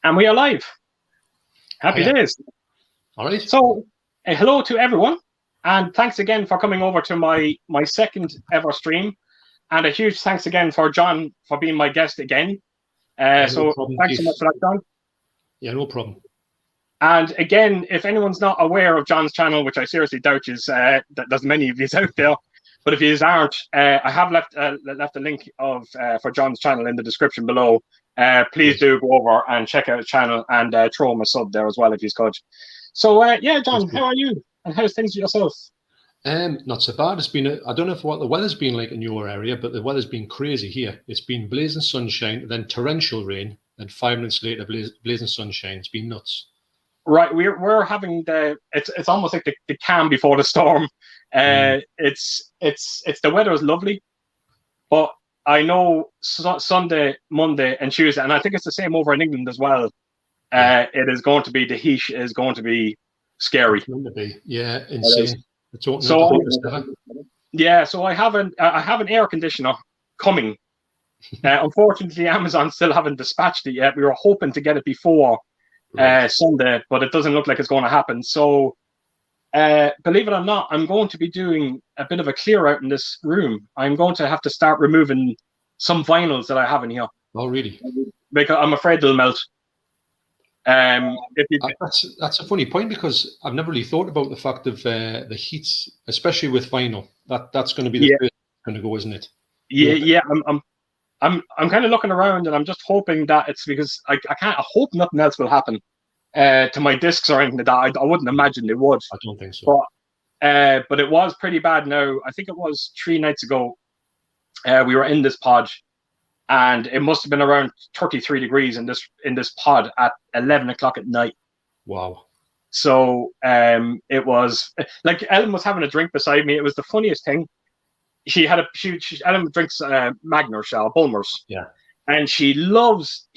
And we are live. Happy days. All right. So, hello to everyone, and thanks again for coming over to my second ever stream. And a huge thanks again for John for being my guest again. Thanks so much for that, John. Yeah, no problem. And again, if anyone's not aware of John's channel, which I seriously doubt is that there's many of you out there, but if you aren't, I have left a link of for John's channel in the description below. Please do go over and check out his channel and throw him a sub there as well if you could. So yeah, John, how are you? And how's things with yourself? Not so bad. It's been I don't know what the weather's been like in your area, but the weather's been crazy here. It's been blazing sunshine, then torrential rain, then 5 minutes later blazing sunshine. It's been nuts. Right, we're having it's almost like the calm before the storm. It's the weather is lovely, but I know Sunday, Monday, and Tuesday, and I think it's the same over in England as well. It is going to be, the heat is going to be scary. It's going to be, yeah, insane. So I have an air conditioner coming. Unfortunately, Amazon still haven't dispatched it yet. We were hoping to get it before Sunday, but it doesn't look like it's going to happen. So, believe it or not, I'm going to be doing a bit of a clear out in this room. I'm going to have to start removing some vinyls that I have in here. Oh, really? Because I'm afraid they'll melt. That's a funny point, because I've never really thought about the fact of the heats, especially with vinyl. That's going to be the first going to go, isn't it? Yeah. I'm kind of looking around, and I'm just hoping that it's because I hope nothing else will happen to my discs or anything like that. I wouldn't imagine they would. I don't think so. But it was pretty bad now. I think it was 3 nights ago. We were in this pod, and it must have been around 33 degrees in this pod at 11 o'clock at night. Wow. So it was like Ellen was having a drink beside me. It was the funniest thing. Ellen drinks Magners, Bulmers. Yeah. And she loves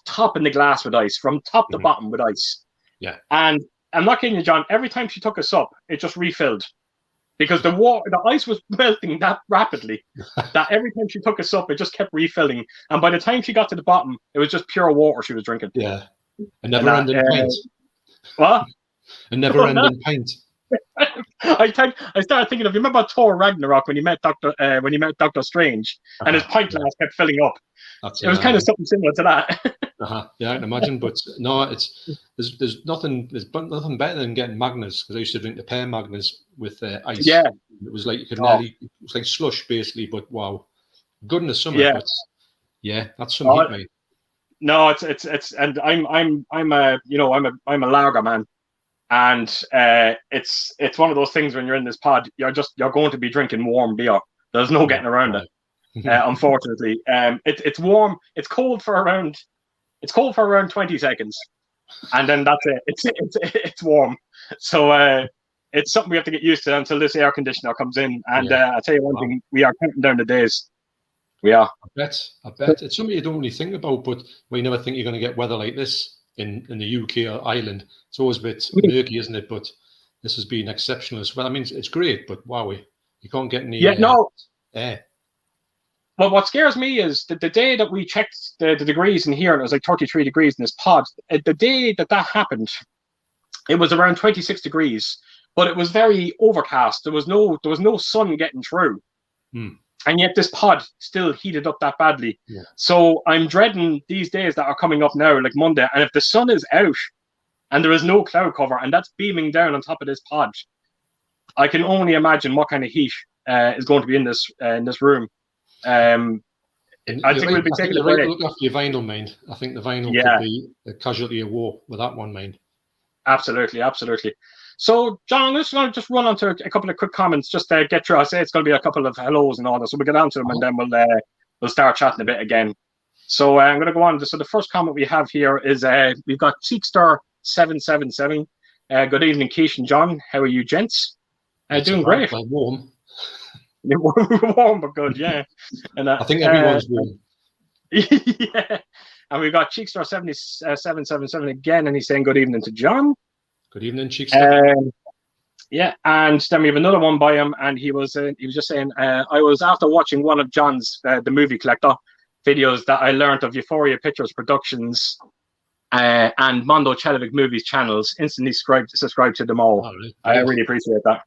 topping the glass with ice from top to bottom with ice. Yeah. And I'm not kidding you, John. Every time she took a sup, it just refilled, because the ice was melting that rapidly that every time she took a sup, it just kept refilling. And by the time she got to the bottom, it was just pure water she was drinking. Yeah. A never-ending pint. What? A never-ending pint. I started thinking of, you remember Thor Ragnarok when he met Doctor Strange, and his pint glass kept filling up. It was kind of something similar to that. Yeah, I can imagine. But no, there's nothing better than getting Magners, because I used to drink the pear Magners with ice. Yeah, it was like it was like slush basically. But wow, good in the summer. Yeah, but yeah, that's some heat, mate. No, it's and I'm a lager man. And it's one of those things when you're in this pod, you're going to be drinking warm beer. There's no getting around it. Unfortunately, it's warm. It's cold for around 20 seconds, and then that's it. It's warm. So it's something we have to get used to until this air conditioner comes in. And I'll tell you one thing: we are counting down the days. We are. I bet it's something you don't really think about, but you never think you're going to get weather like this in the UK or Ireland. It's always a bit murky, isn't it? But this has been exceptional as well. I mean, it's great, but wow, you can't get any. Yeah, no. Air. Well, what scares me is that the day that we checked the degrees in here, and it was like 33 degrees in this pod. The day that happened, it was around 26 degrees, but it was very overcast. There was no sun getting through. And yet this pod still heated up that badly. Yeah. So I'm dreading these days that are coming up now, like Monday. And if the sun is out and there is no cloud cover and that's beaming down on top of this pod, I can only imagine what kind of heat is going to be in this room. I think we'll be taking a break. Look after your vinyl, mind. I think the vinyl could be a casualty of war with that one, mind. Absolutely. So, John, I'm just going to run on to a couple of quick comments just to get through. I say it's going to be a couple of hellos and all that, so we'll get on to them and then we'll start chatting a bit again. So I'm going to go on. So the first comment we have here is we've got Cheekstar777. Good evening, Keish and John. How are you, gents? Doing great. Warm. Warm but good, yeah. And I think everyone's warm. Yeah. And we've got Cheekstar777 again, and he's saying good evening to John. Good evening, Cheekstar. Yeah, and then we have another one by him, and he was just saying, I was after watching one of John's the movie collector videos that I learned of Euphoria Pictures Productions and Mondo Chelloveck movies channels. Instantly subscribe to them all. Oh, really? I really appreciate that.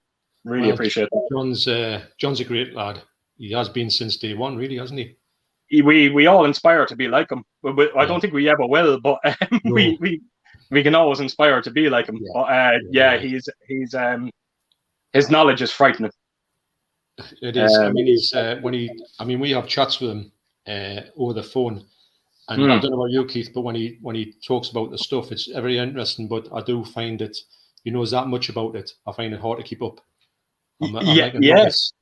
Really Well, appreciate that. John's a great lad. He has been since day one, really, hasn't he? We all inspire to be like him. I don't think we ever will, but No. we can always inspire to be like him. Yeah. But he's his knowledge is frightening. It is. I mean, we have chats with him over the phone, and I don't know about you, Keith, but when he talks about the stuff, it's very interesting. But I do find that he knows that much about it. I find it hard to keep up. Yes.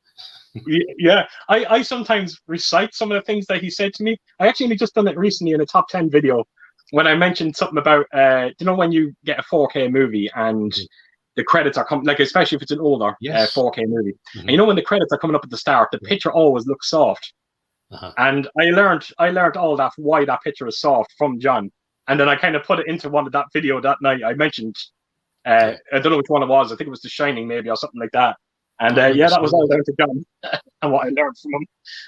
Yeah, I sometimes recite some of the things that he said to me. I actually only just done it recently in a top 10 video when I mentioned something about when you get a 4K movie and the credits are coming, like especially if it's an older 4K movie, and when the credits are coming up at the start, the picture always looks soft. And I learned all that, why that picture is soft, from John, and then I kind of put it into one of that video that night. I mentioned I don't know which one it was. I think it was The Shining, maybe, or something like that. And that was all down to John and what I learned from him.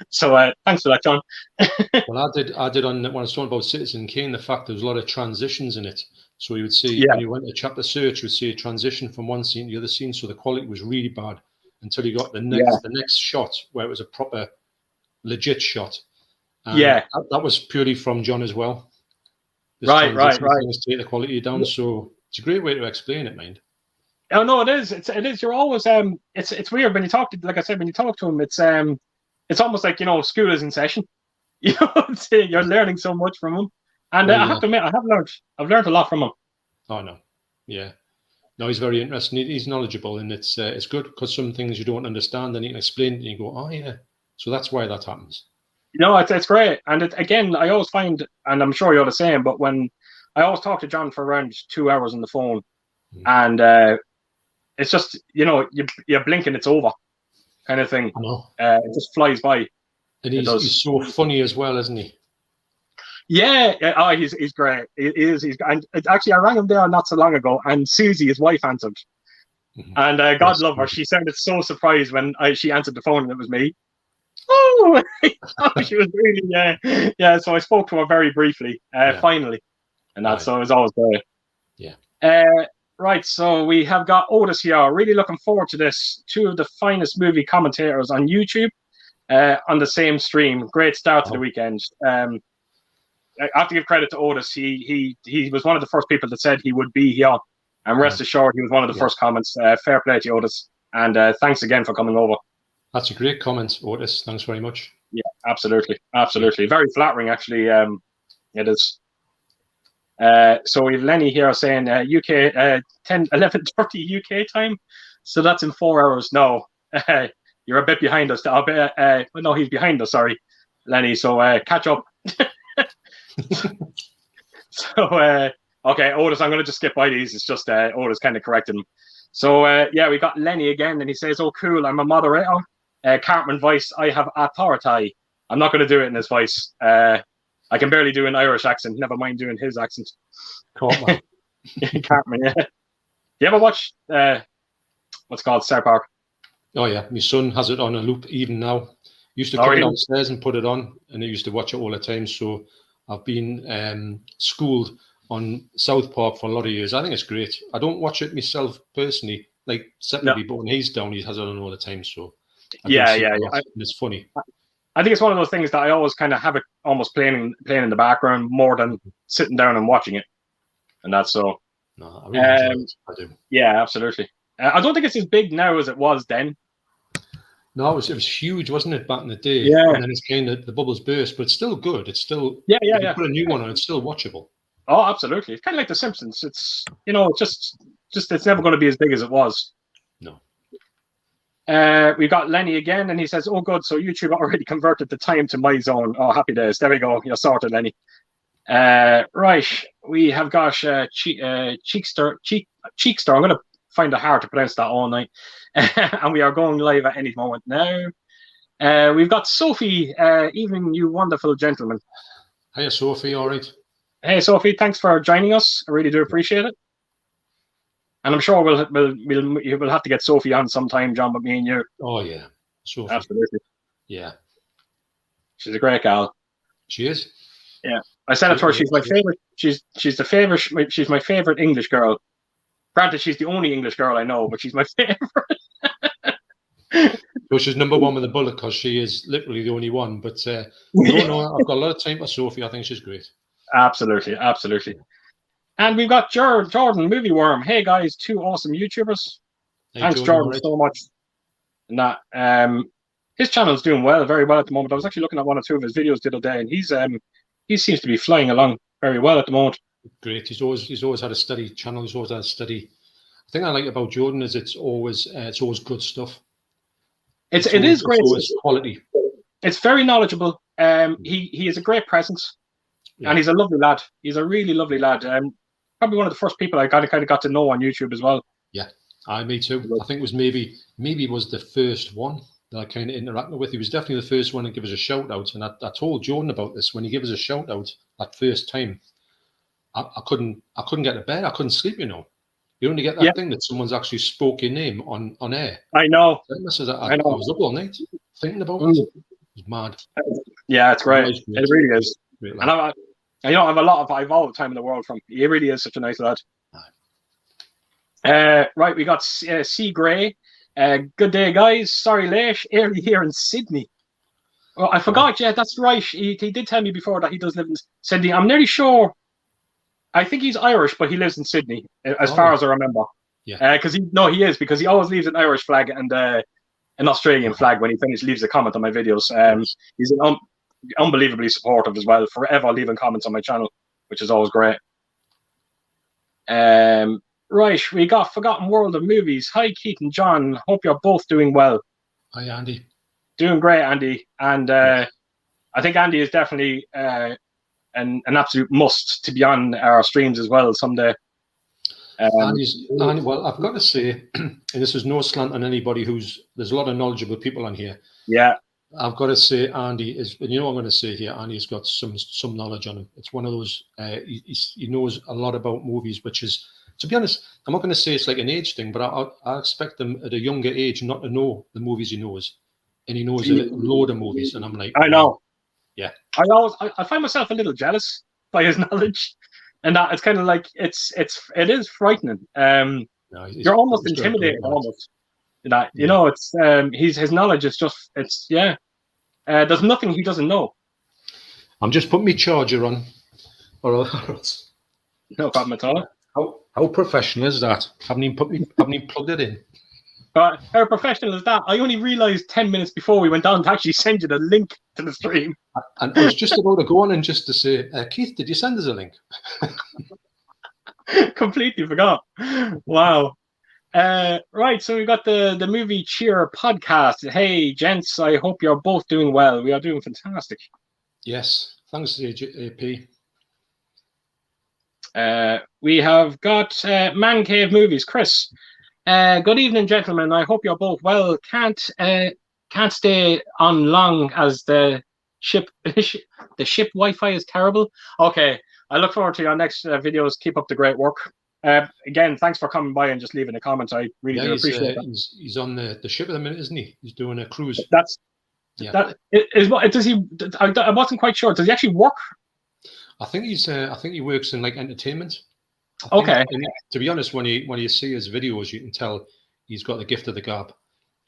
So thanks for that, John. Well, I did on when I was talking about Citizen Kane, the fact there was a lot of transitions in it. So you would see when you went to chapter search, you would see a transition from one scene to the other scene. So the quality was really bad until you got the next shot where it was a proper, legit shot. And that was purely from John as well. Right. Things take the quality down. So it's a great way to explain it, mind. Oh no, it is. It is. You're always it's weird when you talk to, like I said, when you talk to him, it's almost like school is in session. You're learning so much from him, and I have to admit, I've learned a lot from him. Oh no, yeah, no, he's very interesting. He's knowledgeable, and it's good because some things you don't understand, and he can explain it, and you go, oh yeah, so that's why that happens. It's great, and again, I always find, and I'm sure you're the same, but when I always talk to John for around 2 hours on the phone, and it's just, you're blinking, it's over, kind of thing. I know. It just flies by. And he's so funny as well, isn't he? Yeah. Oh, he's great. He is. And actually, I rang him there not so long ago, and Susie, his wife, answered. And God love her. She sounded so surprised when she answered the phone and it was me. Oh, she was really, yeah. So I spoke to her very briefly, finally. And so it was always great. Yeah. Right, so we have got Otis here. Really looking forward to this. Two of the finest movie commentators on YouTube on the same stream. Great start to the weekend. I have to give credit to Otis. He was one of the first people that said he would be here. And rest assured, he was one of the first comments. Fair play to Otis. And thanks again for coming over. That's a great comment, Otis. Thanks very much. Yeah, absolutely. Very flattering, actually. It is. So we have Lenny here saying UK 11:30 UK time, so that's in 4 hours. No, you're a bit behind us. No, he's behind us. Sorry, Lenny. So catch up. So okay, Otis, I'm gonna just skip by these. It's just Otis kind of corrected him. So we got Lenny again, and he says, "Oh, cool. I'm a moderator. Cartman voice. I have authority. I'm not gonna do it in his voice. I can barely do an Irish accent. Never mind doing his accent." Cartman. Cartman, yeah. You ever watch what's it called, South Park? Oh yeah, my son has it on a loop even now. Used to come downstairs and put it on, and he used to watch it all the time. So I've been schooled on South Park for a lot of years. I think it's great. I don't watch it myself personally, like separately, but when he's down, he has it on all the time. So yeah. It's funny. I think it's one of those things that I always kind of have it almost playing in the background more than sitting down and watching it, and that's so. No, I really enjoy it. I do. Yeah, absolutely. I don't think it's as big now as it was then. No, it was huge, wasn't it, back in the day? Yeah. And then it's kind of the bubbles burst, but it's still good. It's still yeah. Put a new one on, it's still watchable. Oh, absolutely. It's kind of like The Simpsons. It's just it's never going to be as big as it was. No. We've got Lenny again, and he says, "Oh, good. So YouTube already converted the time to my zone. Oh, happy days. There we go. You're sorted, Lenny." Right. We have got Cheekster. I'm going to find it hard to pronounce that all night. And we are going live at any moment now. We've got Sophie. Evening, you wonderful gentlemen. Hey, Sophie. All right. Hey, Sophie. Thanks for joining us. I really do appreciate it. And I'm sure we'll have to get Sophie on sometime, John, with me and you. Oh yeah, Sophie. Absolutely. Yeah, she's a great gal. She is. Yeah. I said it to her. She's my favorite. She's the favorite. She's my favorite English girl. Granted, she's the only English girl I know, but she's my favorite. So she's number one with the bullet because she is literally the only one. But no, I've got a lot of time for Sophie. I think she's great. Absolutely. And we've got Jordan, Movie Worm. Hey guys, two awesome YouTubers. Thanks, Jordan, so much. And that his channel's doing very well at the moment. I was actually looking at one or two of his videos the other day, and he seems to be flying along very well at the moment. Great. He's always had a steady channel. He's always had a steady. The thing I like about Jordan is it's always good stuff. It is great. It's always quality. It's very knowledgeable. He has a great presence, and he's a lovely lad. He's a really lovely lad. Probably one of the first people I kind of got to know on YouTube as well. Yeah, me too. I think it was maybe was the first one that I kind of interacted with. He was definitely the first one to give us a shout out, and I told Jordan about this when he gave us a shout out that first time. I couldn't get to bed. I couldn't sleep. You know, you only get that thing that someone's actually spoke your name on air. I know. I was up all night thinking about it. It was mad. Yeah, it's great. It really is. And I've all the time in the world from. He really is such a nice lad. Right, we got C Gray. Good day, guys. Sorry, late. Early here in Sydney. Oh, I forgot. Yeah, that's right. He did tell me before that he does live in Sydney. I'm nearly sure. I think he's Irish, but he lives in Sydney, as far as I remember. Yeah. Because he is because he always leaves an Irish flag and an Australian flag when he leaves a comment on my videos. He's unbelievably supportive as well. Forever leaving comments on my channel, which is always great. Right, we got Forgotten World of Movies. Hi, Keith and John. Hope you're both doing well. Hi, Andy. Doing great, Andy. And I think Andy is definitely an absolute must to be on our streams as well someday. Well, I've got to say, and this is no slant on anybody there's a lot of knowledgeable people on here. Yeah. I've got to say, Andy is, and you know what I'm going to say here, Andy's got some knowledge on him. It's one of those, he knows a lot about movies, which is, to be honest, I'm not going to say it's like an age thing, but I expect them at a younger age not to know the movies he knows. And he knows a load of movies, and I'm like, I know. Yeah. I find myself a little jealous by his knowledge. And that it's kind of like it is frightening. You're almost intimidated, almost. That you know, it's his knowledge is just there's nothing he doesn't know. I'm just putting my charger on, or else. No problem at all. How professional is that? Haven't even plugged it in. How professional is that? I only realised 10 minutes before we went on to actually send you the link to the stream. And I was just about to go on and just to say, Keith, did you send us a link? Completely forgot. Wow. Right, so we've got the Movie Cheer podcast. Hey, gents, I hope you're both doing well. We are doing fantastic. Yes, thanks, AP. We have got Man Cave Movies. Chris, good evening, gentlemen. I hope you're both well. Can't stay on long as the ship Wi-Fi is terrible. Okay, I look forward to your next videos. Keep up the great work. Again, thanks for coming by and just leaving a comment. I really do appreciate that. He's on the ship at the minute, isn't he? He's doing a cruise. That is what does he? I wasn't quite sure. Does he actually work? I think he works in like entertainment. Okay. To be honest, when you see his videos, you can tell he's got the gift of the gab,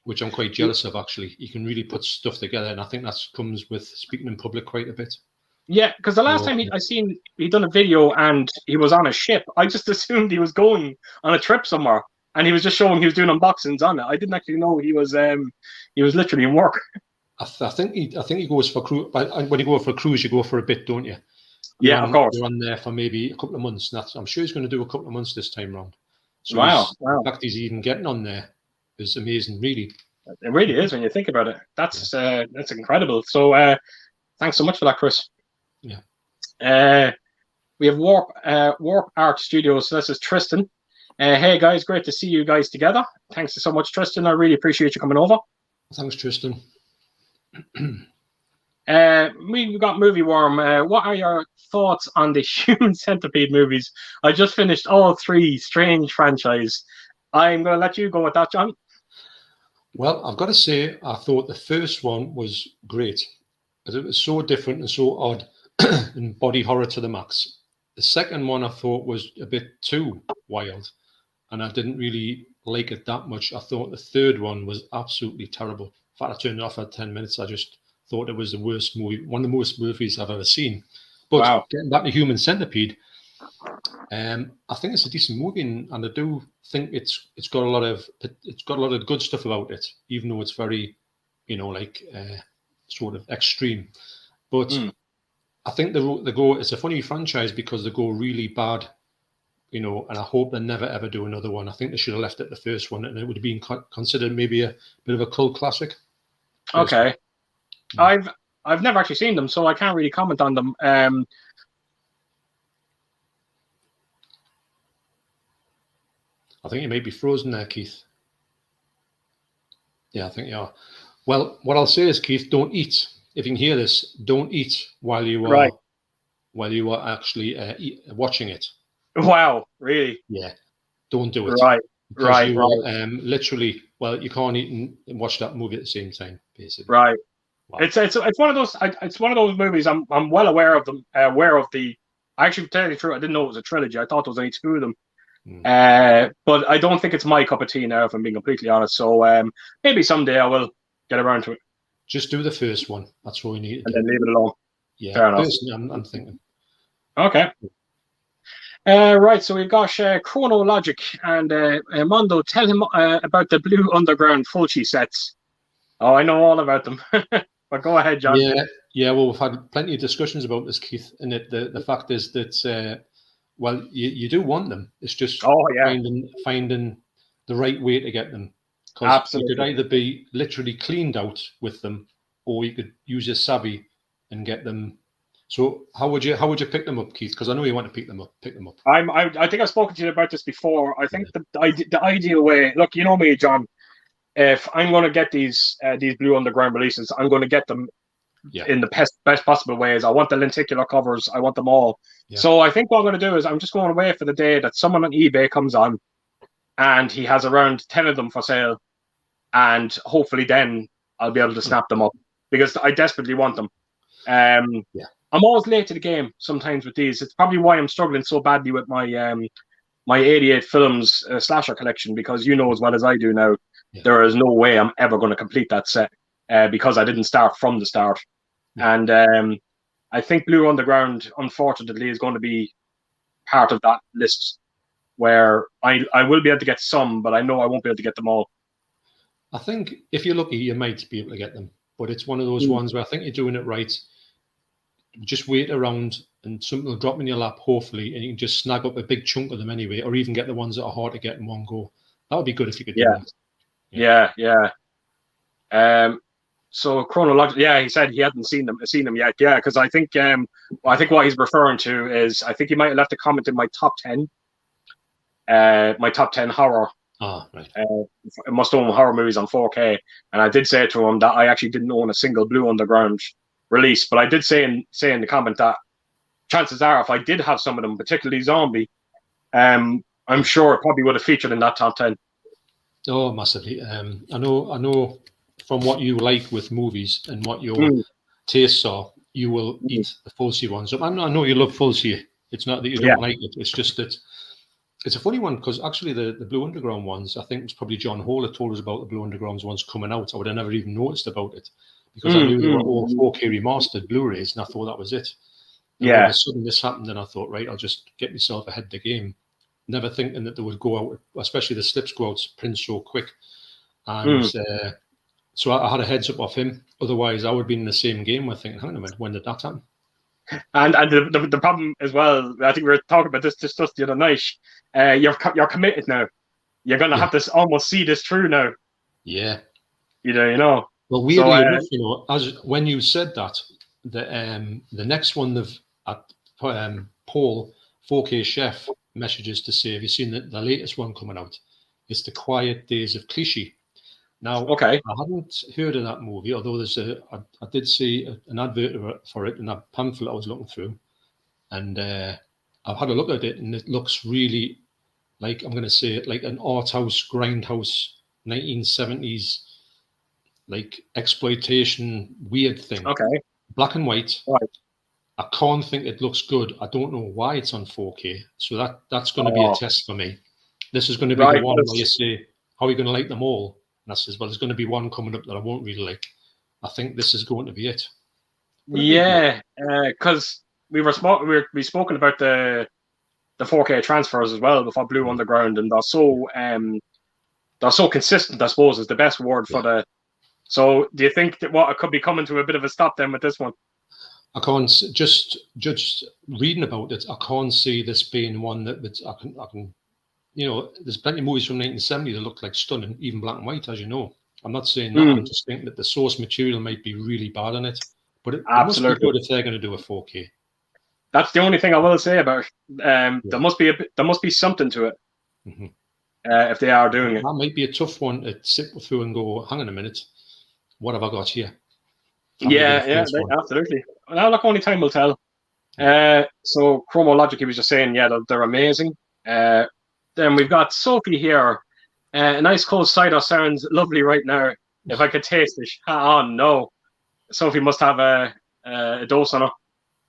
which I'm quite jealous of. Actually, he can really put stuff together, and I think that comes with speaking in public quite a bit. Yeah, because the last time I seen he'd done a video and he was on a ship, I just assumed he was going on a trip somewhere, and he was just showing he was doing unboxings on it. I didn't actually know he was literally in work. I think he goes for cruise. When you go for a cruise, you go for a bit, don't you? Of course. You're on there for maybe a couple of months. I'm sure he's going to do a couple of months this time round. So wow. The fact he's even getting on there is amazing, really. It really is when you think about it. That's incredible. So thanks so much for that, Chris. Yeah. We have Warp Art Studios. So this is Tristan. Hey guys, great to see you guys together. Thanks so much, Tristan. I really appreciate you coming over. Thanks, Tristan. We got Movie Worm. What are your thoughts on the Human Centipede movies? I just finished all three. Strange franchise. I'm going to let you go with that, John. Well, I've got to say, I thought the first one was great. It was so different and so odd. and body horror to the max. The second one I thought was a bit too wild, and I didn't really like it that much. I thought the third one was absolutely terrible. In fact, I turned it off at 10 minutes. I just thought it was the worst movie, one of the worst movies I've ever seen. But Wow. getting back to Human Centipede, I think it's a decent movie, and I do think it's got a lot of good stuff about it, even though it's very, sort of extreme. But I think they go. It's a funny franchise because they go really bad, and I hope they never ever do another one. I think they should have left it the first one, and it would have been considered maybe a bit of a cult classic. Okay. I've never actually seen them, so I can't really comment on them. I think you may be frozen there, Keith. Yeah, I think you are. Well, what I'll say is, Keith, don't eat. If you can hear this, don't eat while you are actually watching it. Wow, really? Yeah, don't do it. Right, because you will literally. Well, you can't eat and watch that movie at the same time, basically. Right. Wow. It's one of those. It's one of those movies. I'm well aware of them. Aware of the. Actually, to tell you the truth, I didn't know it was a trilogy. I thought there was only two of them. But I don't think it's my cup of tea now, if I'm being completely honest. So maybe someday I will get around to it. Just do the first one. That's all you need to do. And then leave it alone. Yeah, fair enough. Personally, I'm thinking. Okay. Right, so we've got Chronologic and Mondo. Tell him about the Blue Underground Fulci sets. Oh, I know all about them. But go ahead, John. Yeah. Well, we've had plenty of discussions about this, Keith. And the fact is that, well, you do want them. It's just finding the right way to get them. Because you could either be literally cleaned out with them, or you could use your savvy and get them. So how would you pick them up, Keith? Because I know you want to pick them up. I think I've spoken to you about this before. I think the ideal way. Look, you know me, John. If I'm going to get these Blue Underground releases, I'm going to get them in the best possible ways. I want the lenticular covers. I want them all. Yeah. So I think what I'm going to do is I'm just going to wait for the day that someone on eBay comes on and he has around 10 of them for sale. And hopefully then I'll be able to snap them up because I desperately want them. I'm always late to the game sometimes with these. It's probably why I'm struggling so badly with my my 88 films slasher collection, because you know as well as I do now, there is no way I'm ever going to complete that set because I didn't start from the start. And I think Blue Underground, unfortunately, is going to be part of that list where I will be able to get some, but I know I won't be able to get them all. I think if you're lucky, you might be able to get them, but it's one of those ones where I think you're doing it right. Just wait around and something will drop in your lap, hopefully, and you can just snag up a big chunk of them anyway, or even get the ones that are hard to get in one go. That would be good if you could do that. Yeah. So chronologically, he said he hadn't seen them yet. Yeah, because I think what he's referring to is I think he might have left a comment in my top 10. My top 10 horror. Right. Must own horror movies on 4K, and I did say to him that I actually didn't own a single Blue Underground release, but I did say in the comment that chances are if I did have some of them, particularly Zombie, I'm sure it probably would have featured in that top 10. Oh, massively. I know from what you like with movies and what your tastes are, you will eat the Fulci ones. I know you love Fulci. It's not that you don't like it. It's just that it's a funny one because actually the Blue Underground ones, I think it was probably John Hall that told us about the Blue Underground ones coming out. I would have never even noticed about it because I knew they were all 4K remastered Blu-rays, and I thought that was it. And all of a sudden this happened, and I thought, right, I'll just get myself ahead of the game. Never thinking that they would go out, especially the slips go out print so quick. And so I had a heads up off him. Otherwise, I would be in the same game. We're thinking, hang on a minute, when did that happen? And the problem as well, I think we were talking about this just the other night. You're committed now. You're going to have to almost see this through now. Yeah. You know. Well, weirdly enough, as when you said that, the next one Paul 4K Chef messages to say, have you seen the latest one coming out? It's The Quiet Days of Clichy. Now, I hadn't heard of that movie, although I did see an advert for it in that pamphlet I was looking through, and I've had a look at it, and it looks really like, I'm going to say it, like an art house, grindhouse, 1970s, like exploitation, weird thing. Okay. Black and white. Right. I can't think it looks good. I don't know why it's on 4K. So that's going to be a test for me. This is going to be the Right. one where you say, how are you going to like them all? And I says, well, there's going to be one coming up that I won't really like. I think this is going to be it. Yeah, because we spoken about the 4K transfers as well before Blue Underground, and they're so consistent, I suppose, is the best word for the. So, do you think that what it could be coming to a bit of a stop then with this one? I can't just reading about it. I can't see this being one that I can. You know, there's plenty of movies from 1970 that look like stunning, even black and white, as you know. I'm not saying that. I'm just thinking that the source material might be really bad on it, but it must be good if they're going to do a 4K. That's the only thing I will say about it. There must be something to it. Mm-hmm. If they are doing it. That might be a tough one to sit through and go, hang on a minute, what have I got here? Absolutely. Well, look, only time will tell. So Chromologic, he was just saying, they're amazing. Then we've got Sophie here. A nice cold cider sounds lovely right now. If I could taste it. Oh, no. Sophie must have a dose on her.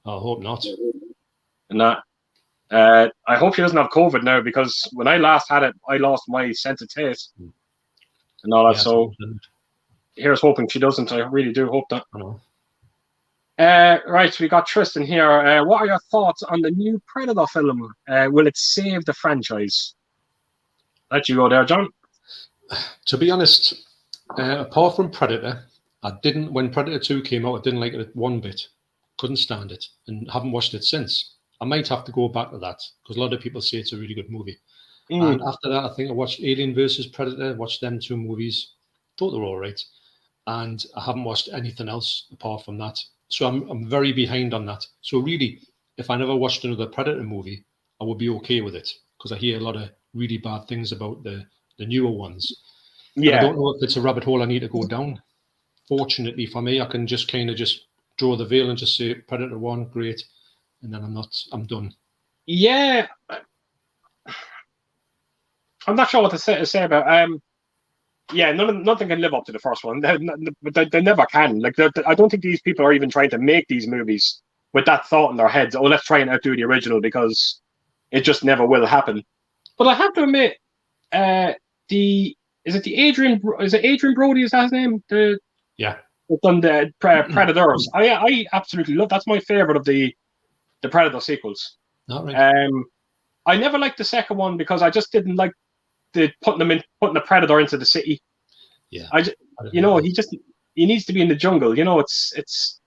I hope not. And I hope she doesn't have COVID now, because when I last had it, I lost my sense of taste and all that. So here's hoping she doesn't. I really do hope that. Right, so we got Tristan here. What are your thoughts on the new Predator film? Will it save the franchise? Let you go there, John. To be honest, apart from Predator, when Predator 2 came out, I didn't like it one bit. Couldn't stand it, and haven't watched it since. I might have to go back to that, because a lot of people say it's a really good movie. And after that, I think I watched Alien versus Predator, watched them two movies, thought they were all right. And I haven't watched anything else apart from that. So I'm very behind on that. So really, if I never watched another Predator movie, I would be okay with it, because I hear a lot of really bad things about the newer ones. Yeah. And I don't know if it's a rabbit hole I need to go down. Fortunately for me, I can just kind of just draw the veil and just say Predator 1, great. And then I'm done. Yeah. I'm not sure what to say about nothing can live up to the first one. They never can. Like, I don't think these people are even trying to make these movies with that thought in their heads. Oh, let's try and outdo the original, because it just never will happen. But I have to admit, is it Adrian Brody? Is that his name? On the Predators. I absolutely love. That's my favorite of the Predator sequels. Not right. I never liked the second one, because I just didn't like putting the Predator into the city. Yeah, he needs to be in the jungle. You know, it's.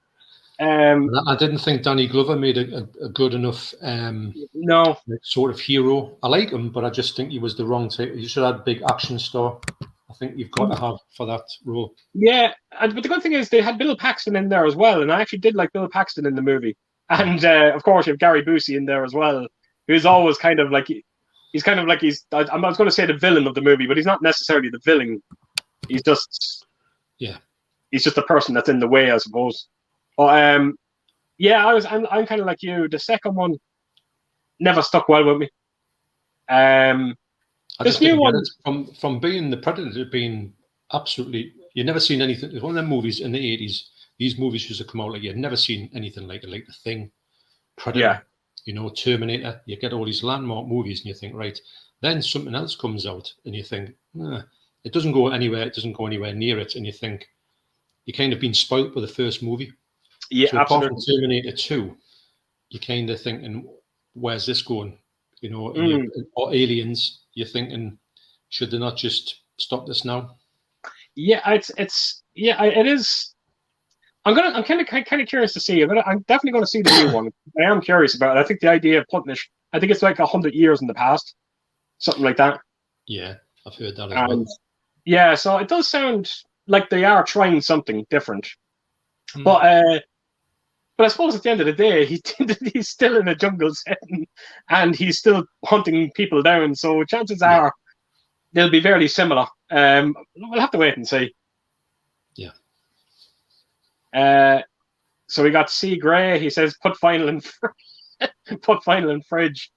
I didn't think Danny Glover made a good enough sort of hero. I like him, but I just think he was the wrong type. You should have a big action star. I think you've got to have for that role. Yeah, but the good thing is they had Bill Paxton in there as well, and I actually did like Bill Paxton in the movie. And of course, you have Gary Busey in there as well, who's always kind of like he's I was going to say the villain of the movie, but he's not necessarily the villain. He's just he's just the person that's in the way, I suppose. But I'm kind of like you. The second one never stuck well with me. This new one from being the Predator, being absolutely, you've never seen anything. It's one of them movies in the 80s. These movies used to come out like you'd never seen anything like it, like The Thing, Predator, Terminator. You get all these landmark movies, and you think, right, then something else comes out, and you think, it doesn't go anywhere. It doesn't go anywhere near it, and you think you're kind of been spoilt with the first movie. Yeah, so absolutely. Apart from Terminator 2, you're kind of thinking, where's this going? Or Aliens, you're thinking, should they not just stop this now? Yeah, it is. I'm kind of curious to see. I'm definitely going to see the new one. I am curious about it. I think the idea of putting it, I think it's like 100 years in the past, something like that. Yeah, I've heard that as well. Yeah, so it does sound like they are trying something different. But I suppose at the end of the day, he's still in a jungle setting, and he's still hunting people down. So chances are they'll be fairly similar. We'll have to wait and see. Yeah. So we got C. Gray. He says, "Put final in fridge."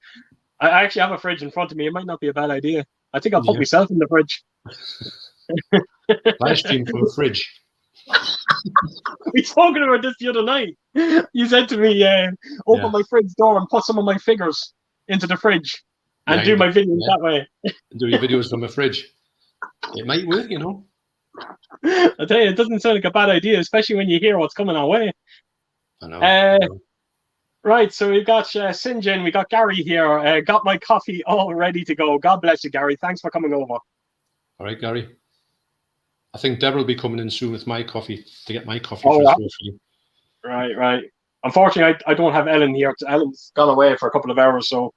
I actually have a fridge in front of me. It might not be a bad idea. I think I'll put myself in the fridge. Live stream from a fridge. We spoke about this the other night. You said to me, open Yeah. my fridge door and put some of my figures into the fridge and Yeah, do my videos that way. do your videos from a fridge. It might work, I tell you, it doesn't sound like a bad idea, especially when you hear what's coming our way. I know. Right, so we've got Sinjin, we got Gary here. Got my coffee all ready to go. God bless you, Gary. Thanks for coming over. All right, Gary. I think Deborah will be coming in soon with my coffee to get my coffee Oh, first. Hopefully. Right. Unfortunately, I don't have Ellen here. Ellen's gone away for a couple of hours, so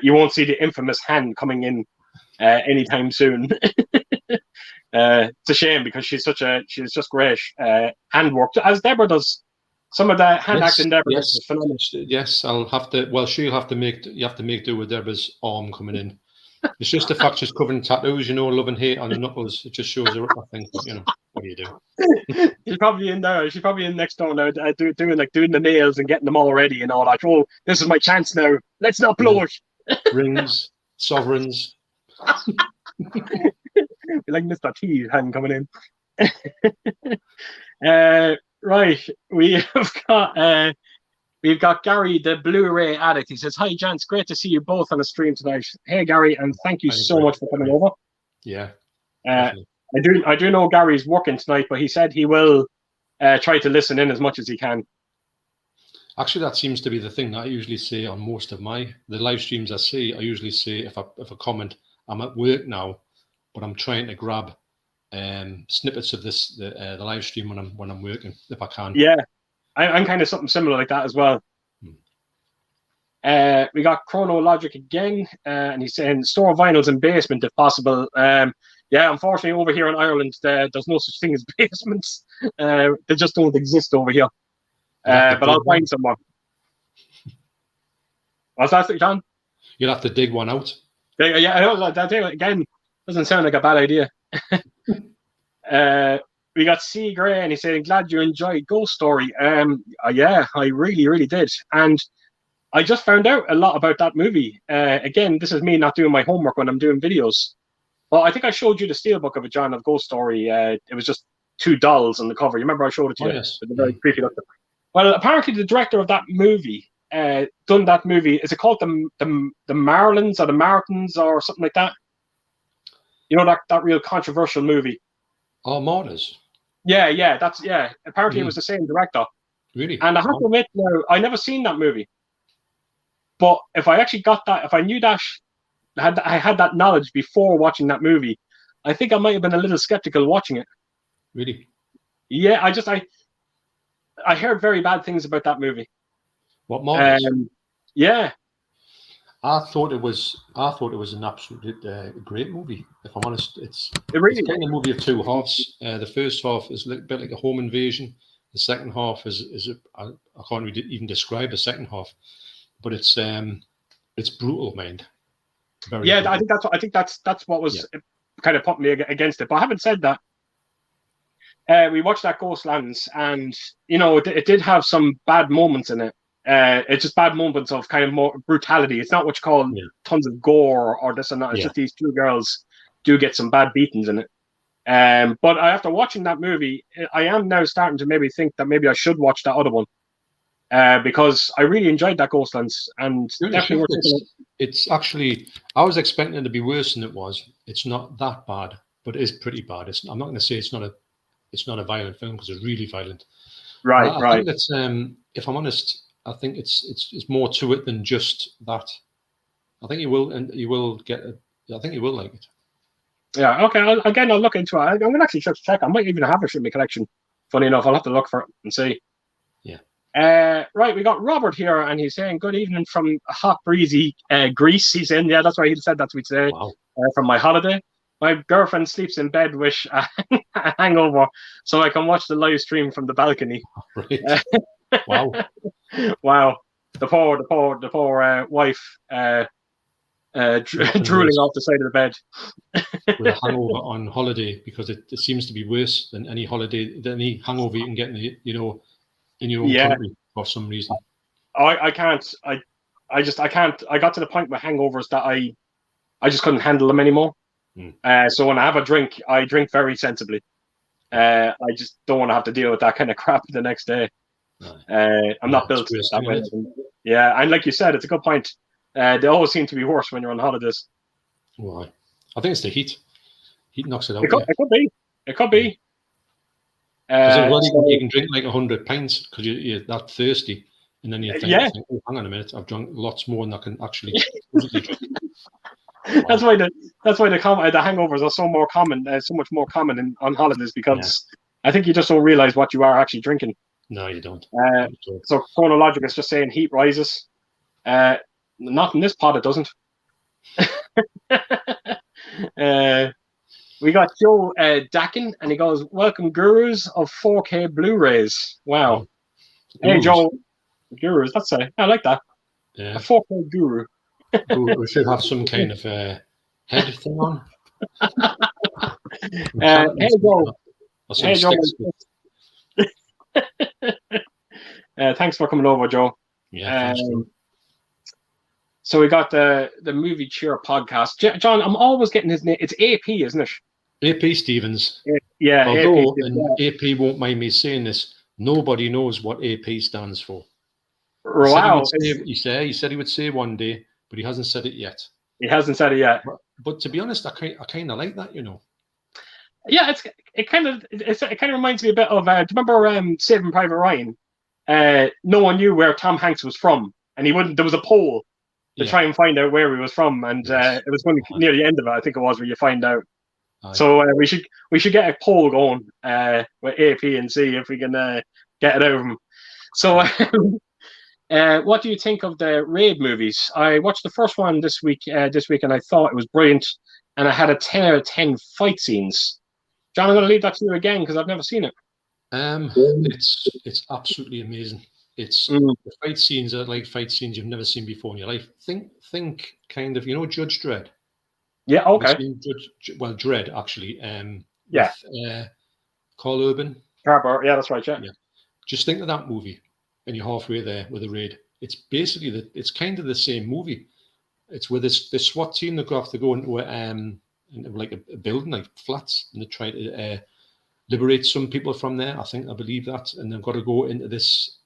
you won't see the infamous hand coming in anytime soon. It's a shame because she's just great handwork, as Deborah does. Some of the hand acting Deborah does is phenomenal. Yes, I'll have to. Well, you have to make do with Deborah's arm coming in. It's just the fact she's covered in tattoos, love and hate on her knuckles. It just shows her up, I think. But what do you do? She's probably in there. She's probably in next door now, doing the nails and getting them all ready and all that. Oh, this is my chance now. Let's not blow it. Rings, sovereigns. Like Mr. T hand coming in. Right, we've got Gary, the Blu-ray addict. He says, "Hi, gents. Great to see you both on the stream tonight. Hey, Gary, and thank you so much for coming over." Yeah. I do know Gary's working tonight, but he said he will try to listen in as much as he can. Actually, that seems to be the thing that I usually say on most of the live streams I see. I usually say if I comment, I'm at work now, but I'm trying to grab snippets of the live stream when I'm working if I can. Yeah, I'm kind of something similar like that as well. We got Chronologic again, and he's saying store vinyls in basement if possible. Yeah, unfortunately, over here in Ireland, there's no such thing as basements. They just don't exist over here. But I'll find someone. What's that, John? You'll have to dig one out. Yeah, I know that again doesn't sound like a bad idea. We got C Gray, and he's saying, "Glad you enjoyed Ghost Story." Yeah, I really, really did, and I just found out a lot about that movie. Again, this is me not doing my homework when I'm doing videos. Well, I think I showed you the steelbook of it, John, of Ghost Story. It was just two dolls on the cover. You remember I showed it to you? Yes. Very creepy looking. Well, apparently the director of that movie done that movie. Is it called the Marlins or the Martins or something like that? That real controversial movie. Oh, Martyrs. Yeah. Apparently it was the same director. Really? And I have to admit now, I never seen that movie. But if I actually got that, if I knew that, I had that knowledge before watching that movie, I think I might have been a little skeptical watching it. Really? Yeah, I heard very bad things about that movie. What, Martyrs? Yeah. I thought it was an absolute great movie. If I'm honest, it's kind of a movie of two halves. The first half is a bit like a home invasion. The second half is I can't really even describe the second half, but it's brutal, mind. Very brutal. I think that's what was kind of put me against it. But having said that, we watched that Ghostlands, and it did have some bad moments in it. It's just bad moments of kind of more brutality. It's not what you call tons of gore or this and that. It's just these two girls do get some bad beatings in it. But after watching that movie, I am now starting to maybe think that maybe I should watch that other one because I really enjoyed that Ghostlands, and definitely it's actually, I was expecting it to be worse than it was. It's not that bad, but it is pretty bad. I'm not going to say it's not a violent film because it's really violent. Right. I think that's if I'm honest, I think it's more to it than just that. I think you will get it. I think you will like it. Yeah. Okay. I'll look into it. I'm gonna actually check. I might even have it in my collection. Funny enough, I'll have to look for it and see. Yeah. Right. We got Robert here, and he's saying, "Good evening from hot, breezy Greece." He's in. Yeah, that's why he said that to me today. Wow. From my holiday. My girlfriend sleeps in bed with a hangover, so I can watch the live stream from the balcony. Right. Wow. Wow. The poor wife drooling off the side of the bed. With a hangover on holiday, because it seems to be worse than any hangover you can get in your own country for some reason. I can't. I can't. I got to the point with hangovers that I just couldn't handle them anymore. So when I have a drink, I drink very sensibly. I just don't want to have to deal with that kind of crap the next day. I'm not built that way. Yeah, and like you said, it's a good point. They always seem to be worse when you're on holidays. Why? I think it's the heat. Heat knocks it out. It could be. It could be. You can drink like 100 pints because you're that thirsty, and then you think, oh, hang on a minute, I've drunk lots more than I can actually drink. That's why the hangovers are so much more common on holidays, because I think you just don't realize what you are actually drinking. No, you don't. So chronologic is just saying heat rises. Not in this pod, it doesn't. We got Joe Dakin, and he goes, "Welcome, gurus of 4K Blu-rays." Wow. Hey, Joe, gurus. I like that. Yeah. A 4K guru. We should have some kind of head thing on. Hey, Joe. Hey, Joe. Thanks for coming over, Joe. Yeah, thanks, Joe. So we got the Movie Cheer podcast. John, I'm always getting his name. It's AP, isn't it? AP Stevens. Yeah. Although, AP, and AP won't mind me saying this, nobody knows what AP stands for. Wow. He said he would say one day, but he hasn't said it yet. He hasn't said it yet. But to be honest, I kind of like that, Yeah, it kind of reminds me a bit of. Do you remember Saving Private Ryan? No one knew where Tom Hanks was from, and there was a poll to try and find out where he was from, and it was going to near the end of it, I think it was, where you find out. So we should get a poll going with AP and see if we can get it out of him. So, what do you think of the Raid movies? I watched the first one this week, and I thought it was brilliant, and I had a 10 out of 10 fight scenes. John, I'm going to leave that to you again because I've never seen it. It's absolutely amazing. The fight scenes are like fight scenes you've never seen before in your life. Think kind of, Judge Dredd. Yeah, okay. Dredd, actually. With, Carl Urban. Yeah, that's right, yeah. Just think of that movie, and you're halfway there with the Raid. It's basically, it's kind of the same movie. It's with this SWAT team that have to go into a building, like flats, and they try to liberate some people from there. I believe that, and they've got to go into this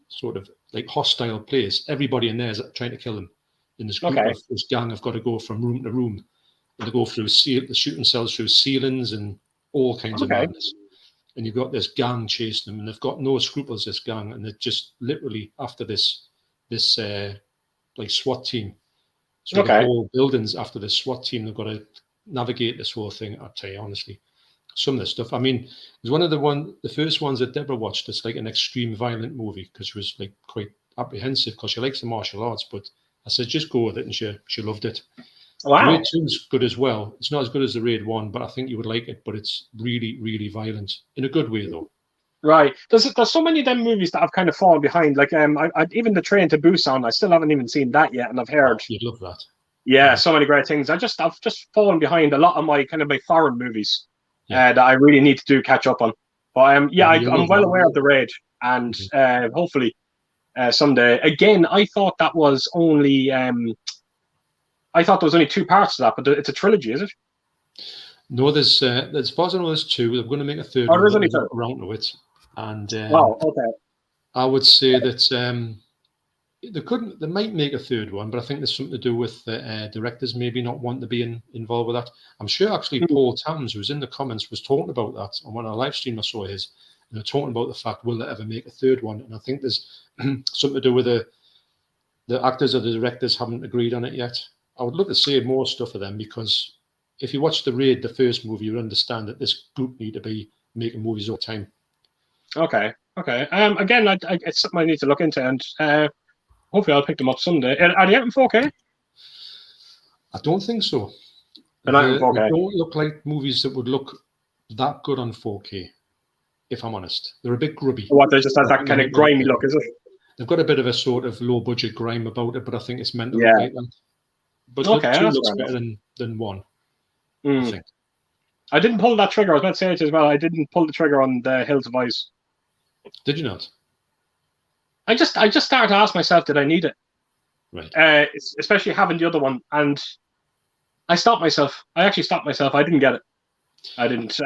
sort of like hostile place. Everybody in there is trying to kill them. In this group of this gang have got to go from room to room, and they go through the shooting cells through ceilings and all kinds of madness. And you've got this gang chasing them, and they've got no scruples. This gang, and they're just literally after this like SWAT team. So the whole buildings after this SWAT team, they've got to navigate this whole thing. I'll tell you honestly, some of the stuff. I mean, it was one of the first ones that Deborah watched. It's like an extreme violent movie because she was like quite apprehensive because she likes the martial arts, but I said, just go with it, and she loved it. Wow. Raid 2 is good as well. It's not as good as the Raid 1, but I think you would like it, but it's really, really violent. In a good way, though. Right. There's so many of them movies that I've kind of fallen behind. Like even the Train to Busan, I still haven't even seen that yet, and I've heard. You'd love that. Yeah, so many great things. I've just fallen behind a lot of my foreign movies that I really need to catch up on. But I'm well aware of the Raid, and hopefully someday. Again, I thought that was only I thought there was only 2 parts to that, but it's a trilogy, is it? No, as far as I know, there's 2. They're going to make a third. Oh, there's only 2. Around to it, and wow, okay. I would say that they might make a third one, but I think there's something to do with the directors maybe not wanting to be involved with that. I'm sure actually Paul Tams, who was in the comments, was talking about that on one of the live stream I saw his, and they're talking about the fact, will they ever make a third one? And I think there's something to do with the actors or the directors haven't agreed on it yet. I would love to see more stuff of them, because if you watch the Raid, the first movie, you understand that this group need to be making movies all the time. Okay. Again, it's something I need to look into, and hopefully I'll pick them up someday. Are they out in 4K? I don't think so. They're not in 4K. They don't look like movies that would look that good on 4K, if I'm honest. They're a bit grubby. What, they just have that kind of grimy look, is it? They've got a bit of a sort of low-budget grime about it, but I think it's meant to look like that. But 2 looks better than 1, I think. I didn't pull that trigger. I was about to say it as well. I didn't pull the trigger on the Hills of Ice. Did you not? I just started to ask myself, did I need it? Right. Especially having the other one, and I stopped myself. I actually stopped myself. I didn't get it. I didn't.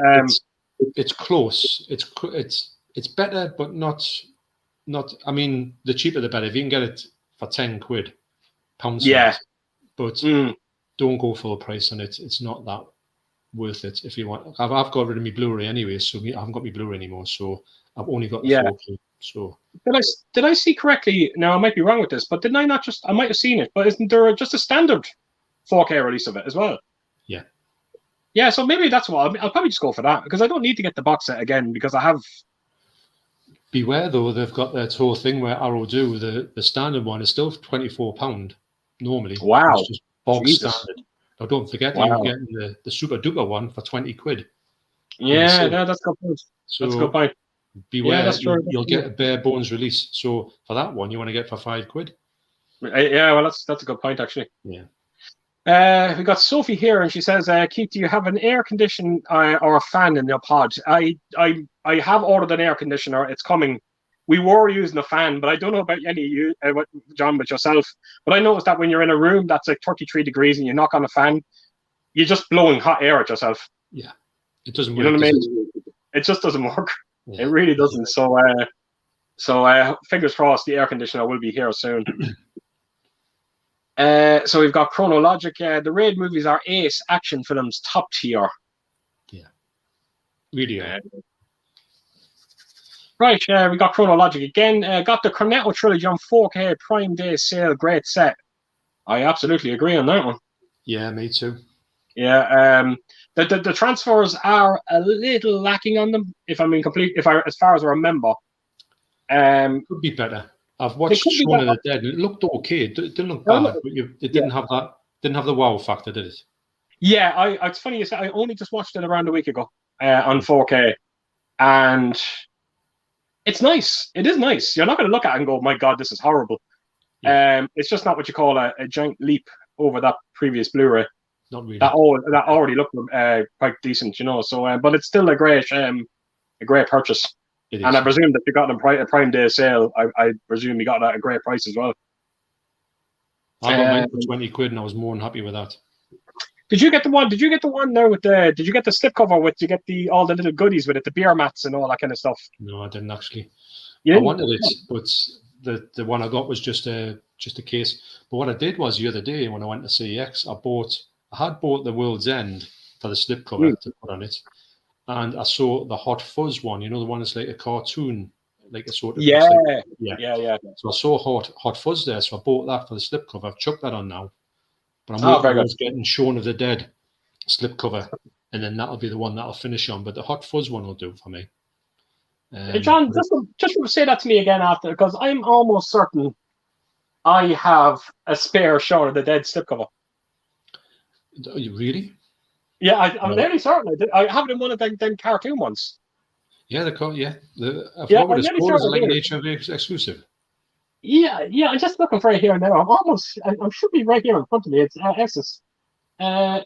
It's close. It's it's better, but not. I mean, the cheaper the better. If you can get it for £10, pound Yeah. size, but don't go full price on it. It's not that worth it. If you want, I've got rid of my Blu-ray anyway, so I haven't got my Blu-ray anymore. So I've only got the 4K. So did I see correctly? Now I might be wrong with this, but didn't I not just? I might have seen it, but isn't there just a standard 4K release of it as well? Yeah. Yeah, so maybe that's what I'll probably just go for that, because I don't need to get the box set again, because I have. Beware though, they've got that whole thing where Arrow do the standard one is still £24 normally. Wow. It's just box standard. Now don't forget you're getting the super duper one for £20. Yeah, no, that's a good point. So that's a good point. Beware, that's true. You'll get a bare bones release. So for that one, you want to get for £5. Yeah, well, that's a good point actually. Yeah. We got Sophie here, and she says, "Keith, do you have an air conditioner or a fan in your pod?" I have ordered an air conditioner. It's coming. We were using a fan, but I don't know about any of you, John, but yourself. But I noticed that when you're in a room that's like 33 degrees and you knock on a fan, you're just blowing hot air at yourself. Yeah, it doesn't work. You know what I mean? It just doesn't work. Yeah, it really doesn't. So fingers crossed, the air conditioner will be here soon. So we've got Chronologic. The Raid movies are ace action films, top tier. Yeah, really. Right, we got Chronologic again. Got the Cornetto trilogy on 4K Prime Day sale. Great set. I absolutely agree on that one. Yeah, me too. Yeah, the transfers are a little lacking on them. If I'm complete, as far as I remember, could be better. I've watched Shaun of the Dead. It looked okay. It didn't look bad, but it didn't have that. Didn't have the wow factor, did it? Yeah, it's funny you say. I only just watched it around a week ago on 4K, and it's nice. It is nice. You're not going to look at it and go, "My God, this is horrible." Yeah. It's just not what you call a giant leap over that previous Blu-ray. Not really. That already looked quite decent, you know. So, but it's still a great purchase. And I presume that you got them a Prime Day sale. I presume you got that at a great price as well. I got mine for £20, and I was more than happy with that. Did you get the one? Did you get the one there with the? Did you get the slipcover with? Did you get all the little goodies with it, the beer mats and all that kind of stuff? No, I didn't actually. I wanted it, but the one I got was just a case. But what I did was the other day when I went to CEX, I had bought the World's End for the slipcover to put on it. And I saw the Hot Fuzz one, you know, the one that's like a cartoon, like a sort of yeah. So I saw Hot Fuzz there, so I bought that for the slipcover. I've chucked that on now, but I'm getting Shaun of the Dead slipcover, and then that'll be the one that'll finish on. But the Hot Fuzz one will do for me. Hey John, just say that to me again after, because I'm almost certain I have a spare Shaun of the Dead slipcover. Are you really? Yeah, I'm nearly certain. I have it in one of them cartoon ones. Yeah, I forgot what it's called. Is it like an HMV exclusive? Yeah. I'm just looking for it here now. I should be right here in front of me. It's Essex. I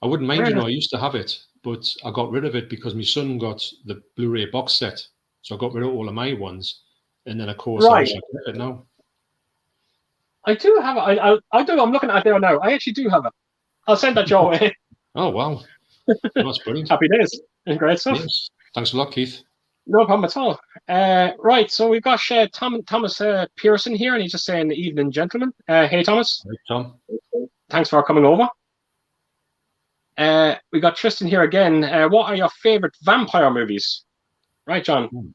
wouldn't mind, you know. I used to have it, but I got rid of it because my son got the Blu-ray box set, so I got rid of all of my ones, and then of course I should get it now. I do have it. I do. I'm looking at it there now. I actually do have it. I'll send that your way. Oh, wow. That's brilliant. Happy days. Great stuff. Yes. Thanks a lot, Keith. No problem at all. Right, so we've got Thomas Pearson here, and he's just saying, "Evening, gentlemen." Hey, Thomas. Hey, Tom. Thanks for coming over. We got Tristan here again. What are your favourite vampire movies? Right, John?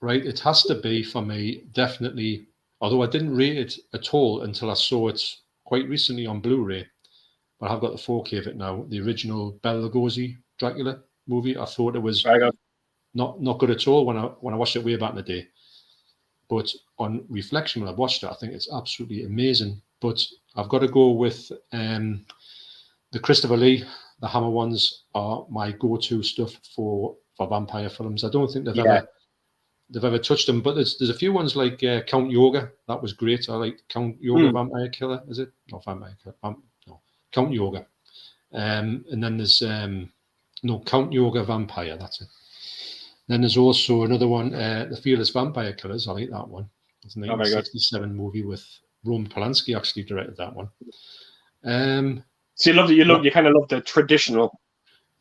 Right, it has to be, for me, definitely, although I didn't rate it at all until I saw it quite recently on Blu-ray, but I've got the 4K of it now. The original Bela Lugosi Dracula movie. I thought it was not good at all when I watched it way back in the day. But on reflection, when I watched it, I think it's absolutely amazing. But I've got to go with the Christopher Lee, the Hammer ones are my go-to stuff for vampire films. I don't think they've ever touched them, but there's a few ones like Count Yoga. That was great. I like Count Yoga Vampire Killer. Is it? Not Vampire Killer. No, Count Yoga. And then there's Count Yoga Vampire. That's it. Then there's also another one, The Fearless Vampire Killers. I like that one. It's a 1967 movie with Roman Polanski actually directed that one. So you kind of love the traditional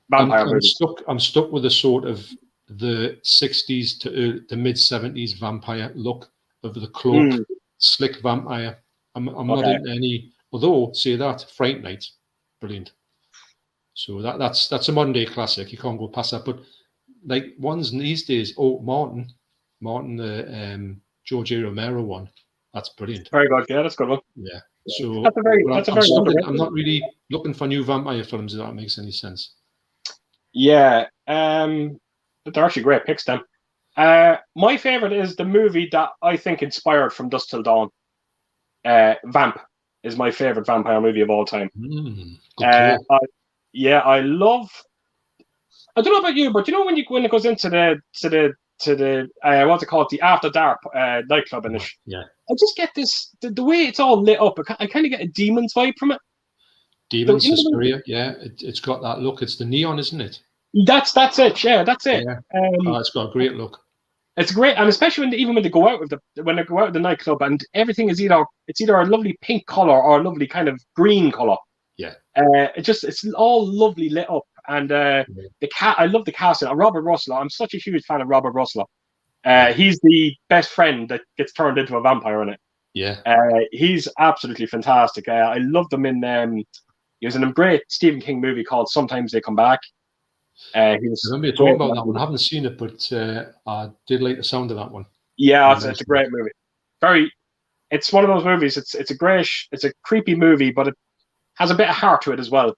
vampire movies. I'm stuck with a sort of the 60s to the mid 70s vampire look of the cloaked, slick vampire. I'm not into any. Although say that Fright Night, brilliant. So that's a modern day classic. You can't go past that. But like ones these days, Martin, the George A. Romero one, that's brilliant. Very good. Yeah, that's a good one. Yeah. So that's a very I'm not really looking for new vampire films, if that makes any sense. Yeah. But they're actually great picks then. My favorite is the movie that I think inspired From Dusk Till Dawn. Vamp is my favorite vampire movie of all time. I love. I don't know about you, but you know when it goes into the what's it called, the After Dark nightclub, and I just get this the way it's all lit up. I kind of get a Demons vibe from it. Demons, Suspiria, it's got that look. It's the neon, isn't it? That's it. Yeah, that's it. Yeah. It's got a great look. It's great, and especially when they go out of the nightclub, and everything is either a lovely pink color or a lovely kind of green color. Yeah. It's all lovely lit up, and I love the casting. Robert Russell. I'm such a huge fan of Robert Russell. He's the best friend that gets turned into a vampire in it. Yeah. He's absolutely fantastic. I loved him in. He was in a great Stephen King movie called Sometimes They Come Back. I remember you talking about that one. I haven't seen it, but I did like the sound of that one. Yeah, it's a great movie. It's one of those movies. It's a creepy movie, but it has a bit of heart to it as well.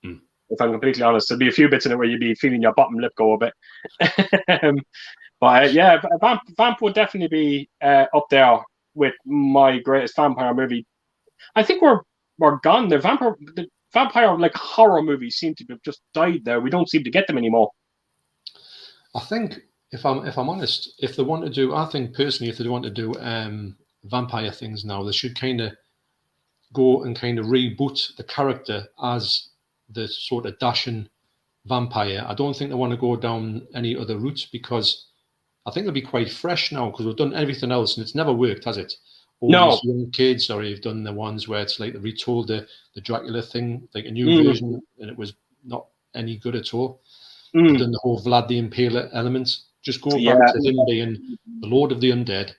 If I'm completely honest, there'll be a few bits in it where you'd be feeling your bottom lip go a bit. But Vamp would definitely be up there with my greatest vampire movie. I think we're gone. The vampire like horror movies seem to have just died there. We don't seem to get them anymore. I think if I'm honest, if they want to do, I think personally, if they want to do vampire things now, they should kind of go and kind of reboot the character as the sort of dashing vampire. I don't think they want to go down any other route, because I think they'll be quite fresh now, because we've done everything else and it's never worked, has it? These young kids, or you've done the ones where it's like they retold the Dracula thing, like a new version, and it was not any good at all. They've done the whole Vlad the Impaler element. Just go back to him being the Lord of the Undead,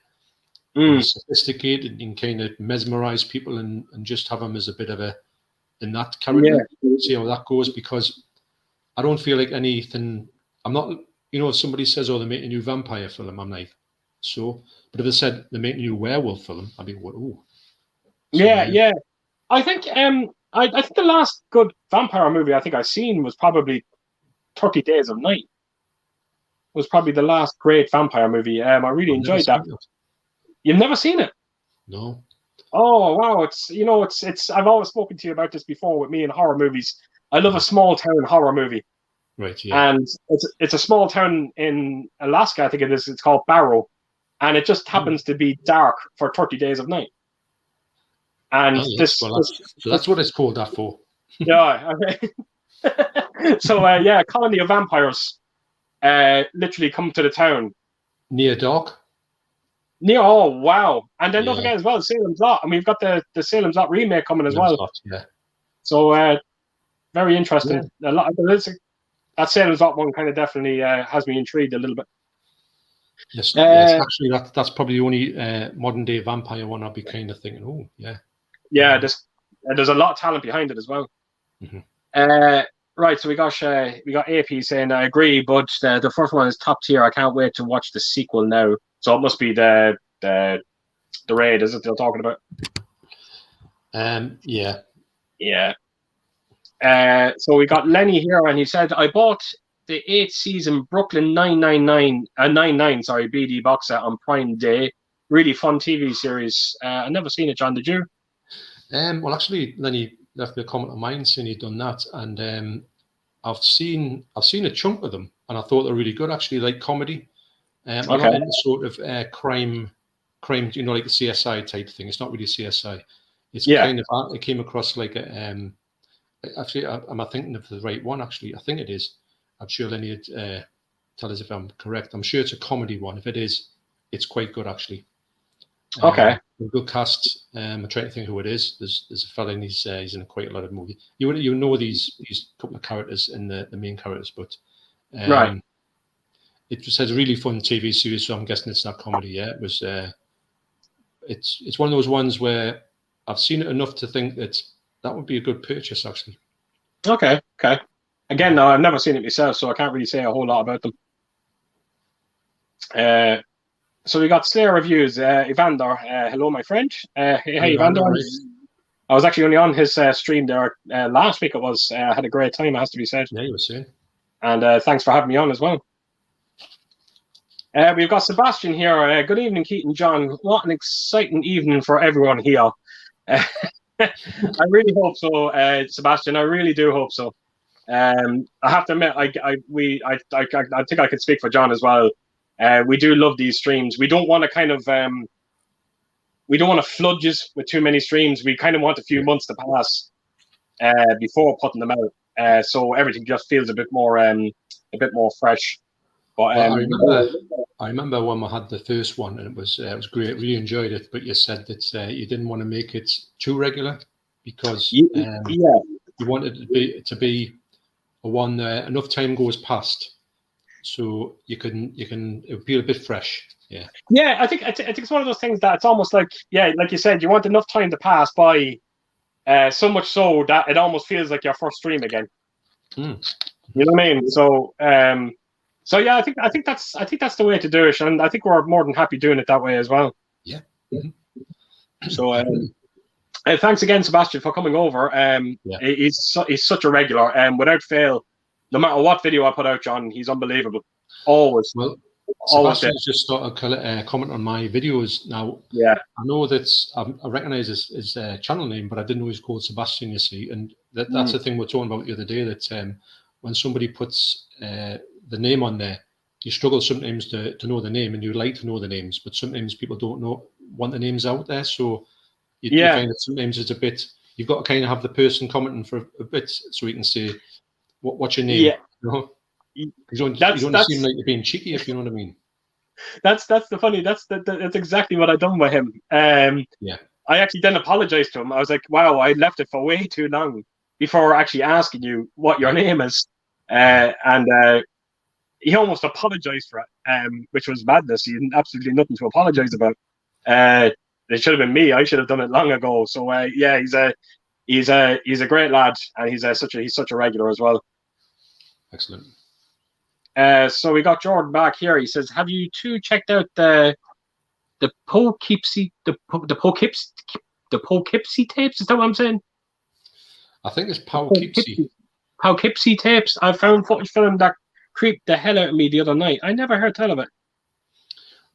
sophisticated and kind of mesmerize people, and just have him as a bit of in that character. See how that goes, because I don't feel like anything. I'm not, if somebody says, "Oh, they make a new vampire film," I'm like, so. But if they said they make a new werewolf film, I'd be, oh. Yeah. I think I think the last good vampire movie I think I've seen was probably 30 Days of Night. It was probably the last great vampire movie. I really enjoyed that. You've never seen it? No. Oh wow! It's. I've always spoken to you about this before with me in horror movies. I love a small town horror movie. Right. Yeah. And it's a small town in Alaska, I think it is. It's called Barrow. And it just happens to be dark for 30 Days of Night. And so that's what it's called that for. Yeah. So colony of vampires literally come to the town. Near dark. Oh wow! And then don't forget as well, Salem's Lot, and we've got the Salem's Lot remake coming as well. Yeah. So very interesting. Yeah. That Salem's Lot one kind of definitely has me intrigued a little bit. Yes, actually, that's probably the only modern day vampire one I'll be kind of thinking, oh, yeah. Yeah, there's a lot of talent behind it as well. Right, so we got AP saying, I agree, but the first one is top tier. I can't wait to watch the sequel now. So it must be the Raid, is it they're talking about? Yeah. Yeah. So we got Lenny here, and he said, I bought the 8th season Brooklyn 99 BD box set on Prime Day. Really fun TV series. I've never seen it, John. Did you? Well, actually, Lenny left me a comment on mine saying he'd done that, and I've seen a chunk of them, and I thought they're really good. Actually, like comedy. I'm not into sort of crime, like a CSI type thing. It's not really CSI. It's kind of. It came across like a. Actually, am I thinking of the right one? Actually, I think it is. I'm sure Lenny would tell us if I'm correct. I'm sure it's a comedy one. If it is, it's quite good actually. Okay. Good cast. I'm trying to think who it is. There's a fella, and he's in quite a lot of movies. You know these couple of characters in the main characters, but right. it just has a really fun TV series. So I'm guessing it's not comedy. Yeah, it was. It's one of those ones where I've seen it enough to think that would be a good purchase, actually. Okay. Again, no, I've never seen it myself, so I can't really say a whole lot about them. So we got Slayer reviews. Evander, hello, my friend. Hey, Evander. Right. I was actually only on his stream there last week. It was. I had a great time, it has to be said. Yeah, you were saying. And thanks for having me on as well. We've got Sebastian here. Good evening, Keaton, John. What an exciting evening for everyone here. I really hope so, Sebastian. I really do hope so. I have to admit, I think I could speak for John as well. We do love these streams. We don't want to kind of we don't want to flood you with too many streams. We kind of want a few months to pass before putting them out, so everything just feels a bit more fresh. But I remember when we had the first one, and it was great. Really enjoyed it. But you said that you didn't want to make it too regular because you wanted it to be a one enough time goes past, so you can it would be a bit fresh. Yeah, I think it's one of those things that it's almost like like you said, you want enough time to pass by, so much so that it almost feels like your first stream again. You know what I mean? So yeah, I think that's the way to do it, and I think we're more than happy doing it that way as well. Yeah. So thanks again, Sebastian, for coming over. He's such a regular, without fail. No matter what video I put out, John, he's unbelievable. Always. Well, Sebastian's just started comment on my videos now. Yeah. I know that I recognise his channel name, but I didn't know he's called Sebastian. You see, and that's the thing we're talking about the other day. That when somebody puts the name on there, you struggle sometimes to know the name, and you like to know the names, but sometimes people don't want the names out there. So you find that sometimes it's a bit. You've got to kind of have the person commenting for a bit so you can say, "What's your name?" Yeah. You know? You don't seem like you're being cheeky, if you know what I mean. That's the funny. That's exactly what I done with him. I actually then apologized to him. I was like, "Wow, I left it for way too long before actually asking you what your name is," and he almost apologized for it, which was madness. He had absolutely nothing to apologize about. It should have been me. I should have done it long ago. So he's a great lad, and he's such a regular as well. Excellent. So we got Jordan back here. He says, "Have you two checked out the Poughkeepsie tapes? Is that what I'm saying? I think it's Poughkeepsie. Poughkeepsie tapes. I found footage film that creeped the hell out of me the other night. I never heard tell of it."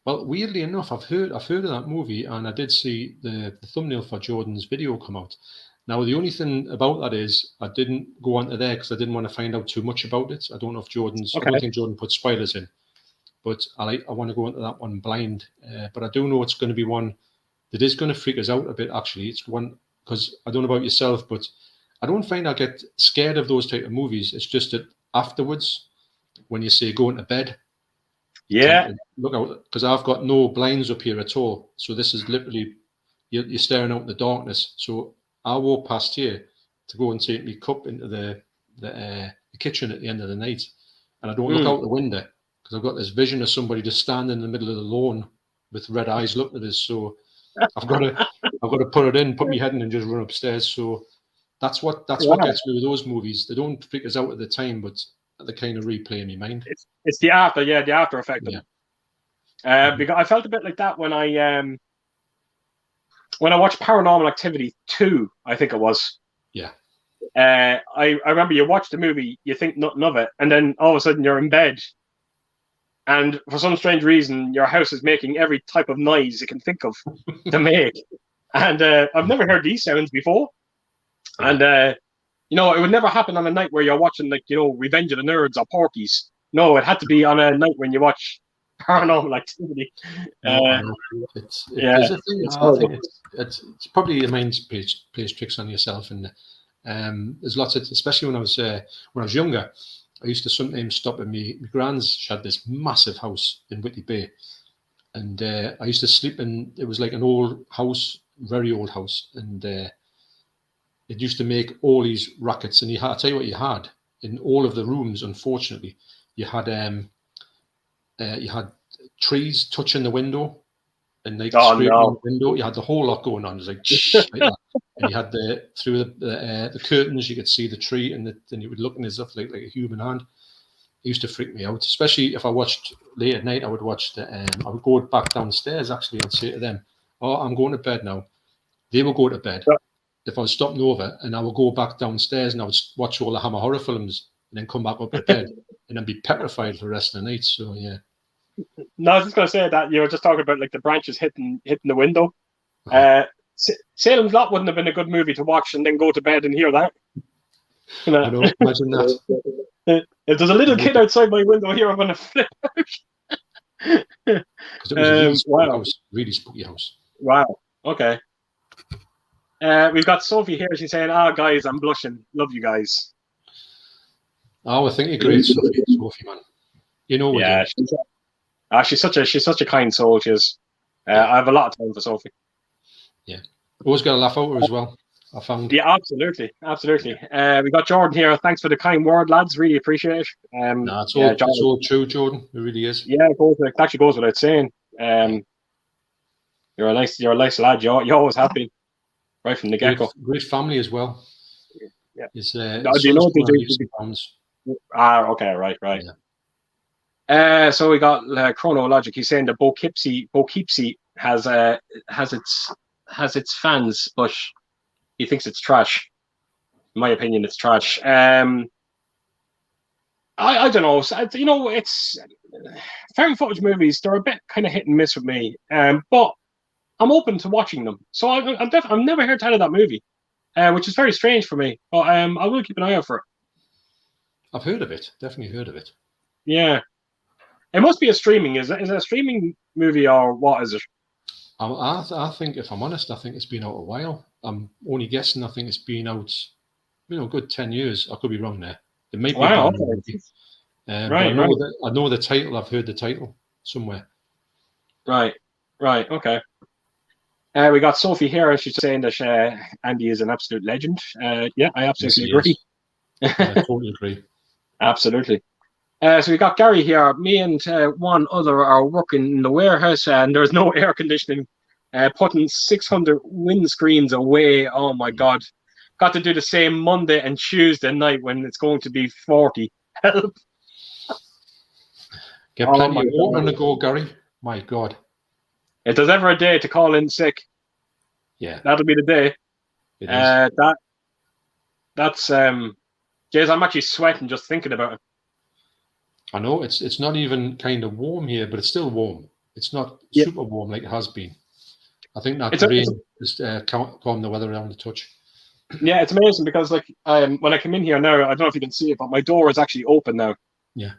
Well, weirdly enough, I've heard of that movie, and I did see the thumbnail for Jordan's video come out. Now, the only thing about that is I didn't go onto there because I didn't want to find out too much about it. I don't know if Jordan's. Okay. I don't think Jordan put spoilers in, but I want to go into that one blind. But I do know it's going to be one that is going to freak us out a bit. Actually, it's one because I don't know about yourself, but I don't find I get scared of those type of movies. It's just that afterwards, when you say going to bed, look out, because I've got no blinds up here at all. So this is literally you're staring out in the darkness. So I walk past here to go and take my cup into the kitchen at the end of the night, and I don't look out the window because I've got this vision of somebody just standing in the middle of the lawn with red eyes looking at us. So I've got to put my head in and just run upstairs. So that's what gets me with those movies. They don't freak us out at the time, but they kind of replay in my mind. It's the after effect of it. Because I felt a bit like that when I watched Paranormal Activity 2, I think it was. Yeah. I remember you watch the movie, you think nothing of it, and then all of a sudden you're in bed, and for some strange reason, your house is making every type of noise you can think of to make. And I've never heard these sounds before. And, it would never happen on a night where you're watching, Revenge of the Nerds or Porky's. No, it had to be on a night when you watch Paranormal Activity. It's a thing. I think it's probably your mind plays tricks on yourself, and there's lots of, especially when I was younger, I used to sometimes stop at my grand's had this massive house in Whitley Bay, and I used to sleep in. It was like an old house, very old house, and it used to make all these rackets. And I'll tell you what you had in all of the rooms. Unfortunately, you had You had trees touching the window and like Oh scraping on no. the window. You had the whole lot going on. It was like, like that. And you had through the curtains, you could see the tree, and then you would look in as if like a human hand. It used to freak me out, especially if I watched late at night. I would watch I would go back downstairs actually and say to them, "Oh, I'm going to bed now." They would go to bed. If I was stopping over, and I would go back downstairs and I would watch all the Hammer horror films, and then come back up to bed, and then be petrified for the rest of the night. So yeah. No, I was just going to say that you were just talking about like the branches hitting the window. Salem's Lot wouldn't have been a good movie to watch and then go to bed and hear that. I know, imagine that. If there's a little kid outside my window here, I'm going to flip out. Because it was a really spooky house, really spooky house. Wow. Okay. We've got Sophie here. She's saying, guys, I'm blushing. Love you guys. Oh, I think you're great, Sophie, man. You know what? Yeah. She's such a kind soul. She is. I have a lot of time for Sophie. Yeah. Always got a laugh out of her as well, I found. Yeah, absolutely. We got Jordan here. Thanks for the kind word, lads. Really appreciate it. It's all true, Jordan. It really is. Yeah, it actually goes without saying. You're a nice lad. You're always happy, right from the get-go. Great family as well. Yeah. Do you know what they do? Okay, right. Yeah. So we got Chronologic. He's saying that Poughkeepsie has its fans, but he thinks it's trash. In my opinion, it's trash. I don't know. It's found footage movies. They're a bit kind of hit and miss with me. But I'm open to watching them. So I've never heard tell of that movie, which is very strange for me. But I will keep an eye out for it. I've heard of it. Definitely heard of it. Yeah. It must be a streaming. Is it a streaming movie or what is it? I think, if I'm honest, I think it's been out a while. I'm only guessing. I think it's been out, good 10 years. I could be wrong there. It might be. Wow. Okay. I know the title. I've heard the title somewhere. Right. Okay. We got Sophie here, and she's saying that Andy is an absolute legend. Yeah, I absolutely agree. I totally agree. Absolutely. So we got Gary here. Me and one other are working in the warehouse, and there's no air conditioning. Putting 600 windscreens away. Oh my God! Got to do the same Monday and Tuesday night when it's going to be 40. Help! Get plenty of water on the go, Gary. My God! If there's ever a day to call in sick, yeah, that'll be the day. It is. That's Jays, I'm actually sweating just thinking about it. I know it's not even kind of warm here, but it's still warm. It's not super warm like it has been. I think that rain just calmed the weather down a touch. Yeah, it's amazing because when I come in here now, I don't know if you can see it, but my door is actually open now. Yeah.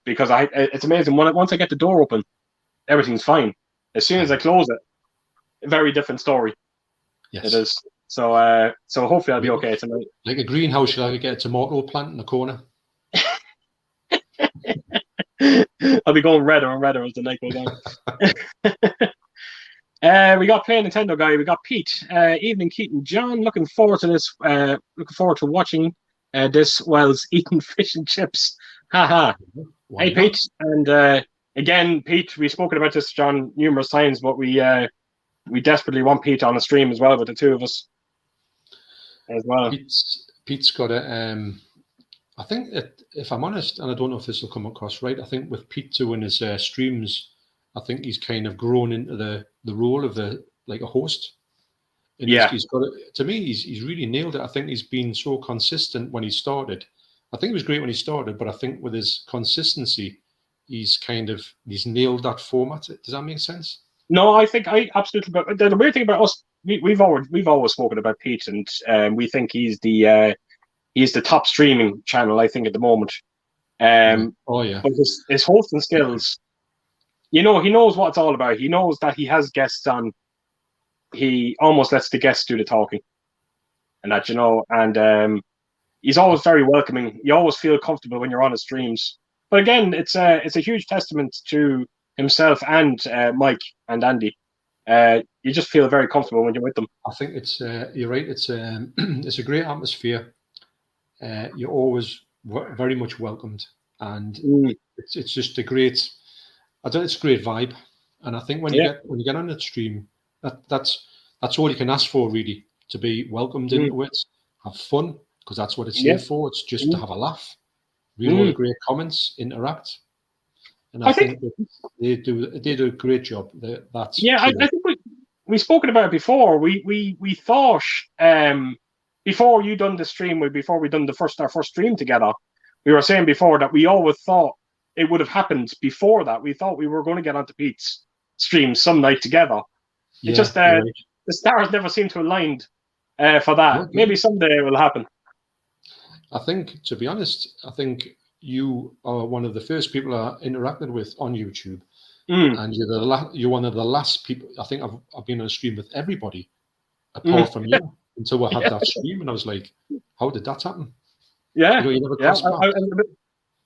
Because it's amazing. Once I get the door open, everything's fine. As soon as I close it, very different story. Yes. It is. So hopefully I'll be okay tonight. Like a greenhouse, you'll get a tomato plant in the corner. I'll be going redder and redder as the night goes on. We got Play Nintendo guy. We got Pete. Evening, Keaton. John, looking forward to this. Looking forward to watching this whilst eating fish and chips. Haha. Hey, Pete. And again, Pete, we've spoken about this, John, numerous times, but we desperately want Pete on the stream as well, with the two of us as well. Pete's got a. I think that, if I'm honest, and I don't know if this will come across right, I think with Pete doing his streams, I think he's kind of grown into the role of a host. And he's got it. To me, he's really nailed it. I think he's been so consistent when he started. I think he was great when he started, but I think with his consistency, he's nailed that format. Does that make sense? No, I think I absolutely. But the weird thing about us, we've always spoken about Pete, and we think he's the top streaming channel, I think, at the moment. But his hosting skills, he knows what it's all about. He knows that he has guests on. He almost lets the guests do the talking, and that, and he's always very welcoming. You always feel comfortable when you're on his streams. But again, it's a huge testament to himself and Mike and Andy. You just feel very comfortable when you're with them. I think it's you're right. It's it's a great atmosphere. You're always very much welcomed, and it's just a great. I don't. It's a great vibe, and I think when you get on the stream, that's all you can ask for, really, to be welcomed into it, have fun, because that's what it's here for. It's just to have a laugh, read all the great comments, interact, and I think that they do a great job. That's I think we've spoken about it before. We thought before you done the stream, before we done our first stream together, we were saying before that we always thought it would have happened before that. We thought we were going to get onto Pete's stream some night together. It just the stars never seem to align for that. Okay. Maybe someday it will happen. I think, to be honest, you are one of the first people I interacted with on YouTube, and you're one of the last people. I think I've been on a stream with everybody apart from you until I had that stream, and I was like, "How did that happen?" Yeah, you never crossed paths.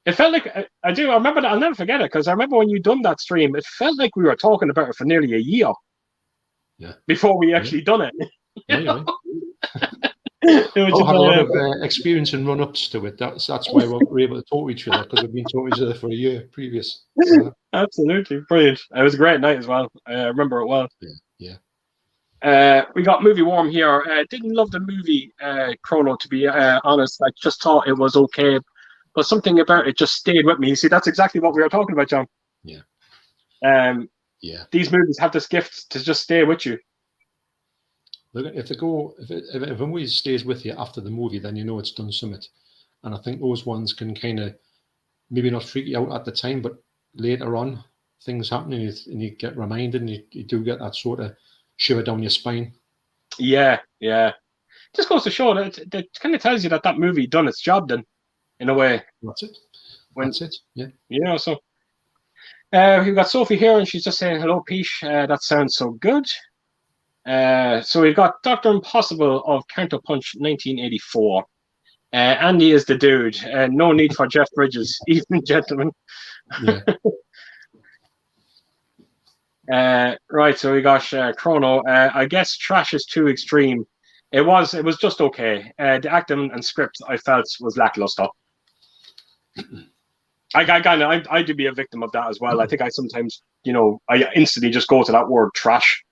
It felt like I do. I remember that. I'll never forget it, because I remember when you done that stream. It felt like we were talking about it for nearly a year. Yeah. Before we actually done it. Yeah. I had a lot of experience and run-ups to it. That's why we're able to talk to each other, because we've been talking to each other for a year previous. Absolutely brilliant. It was a great night as well. I remember it well. Yeah. We got Movie Worm here. Didn't love the movie Chrono, to be honest. I just thought it was okay, but something about it just stayed with me. You see, that's exactly what we were talking about, John. Yeah. These movies have this gift to just stay with you. Look, if a movie stays with you after the movie, then you know it's done something. And I think those ones can kind of maybe not freak you out at the time, but later on, things happen and you get reminded, and you do get that sort of shiver down your spine. Yeah. Just goes to show that it kind of tells you that movie done its job then, in a way. That's it. Yeah. So we've got Sophie here, and she's just saying, "Hello, Peach. That sounds so good." So we've got Dr. Impossible of Counterpunch 1984. Andy is the dude. No need for Jeff Bridges, even gentlemen. Yeah. Right, so we got Chrono. I guess trash is too extreme. It was just okay. The acting and script, I felt, was lackluster. I do be a victim of that as well. I think I sometimes, I instantly just go to that word trash.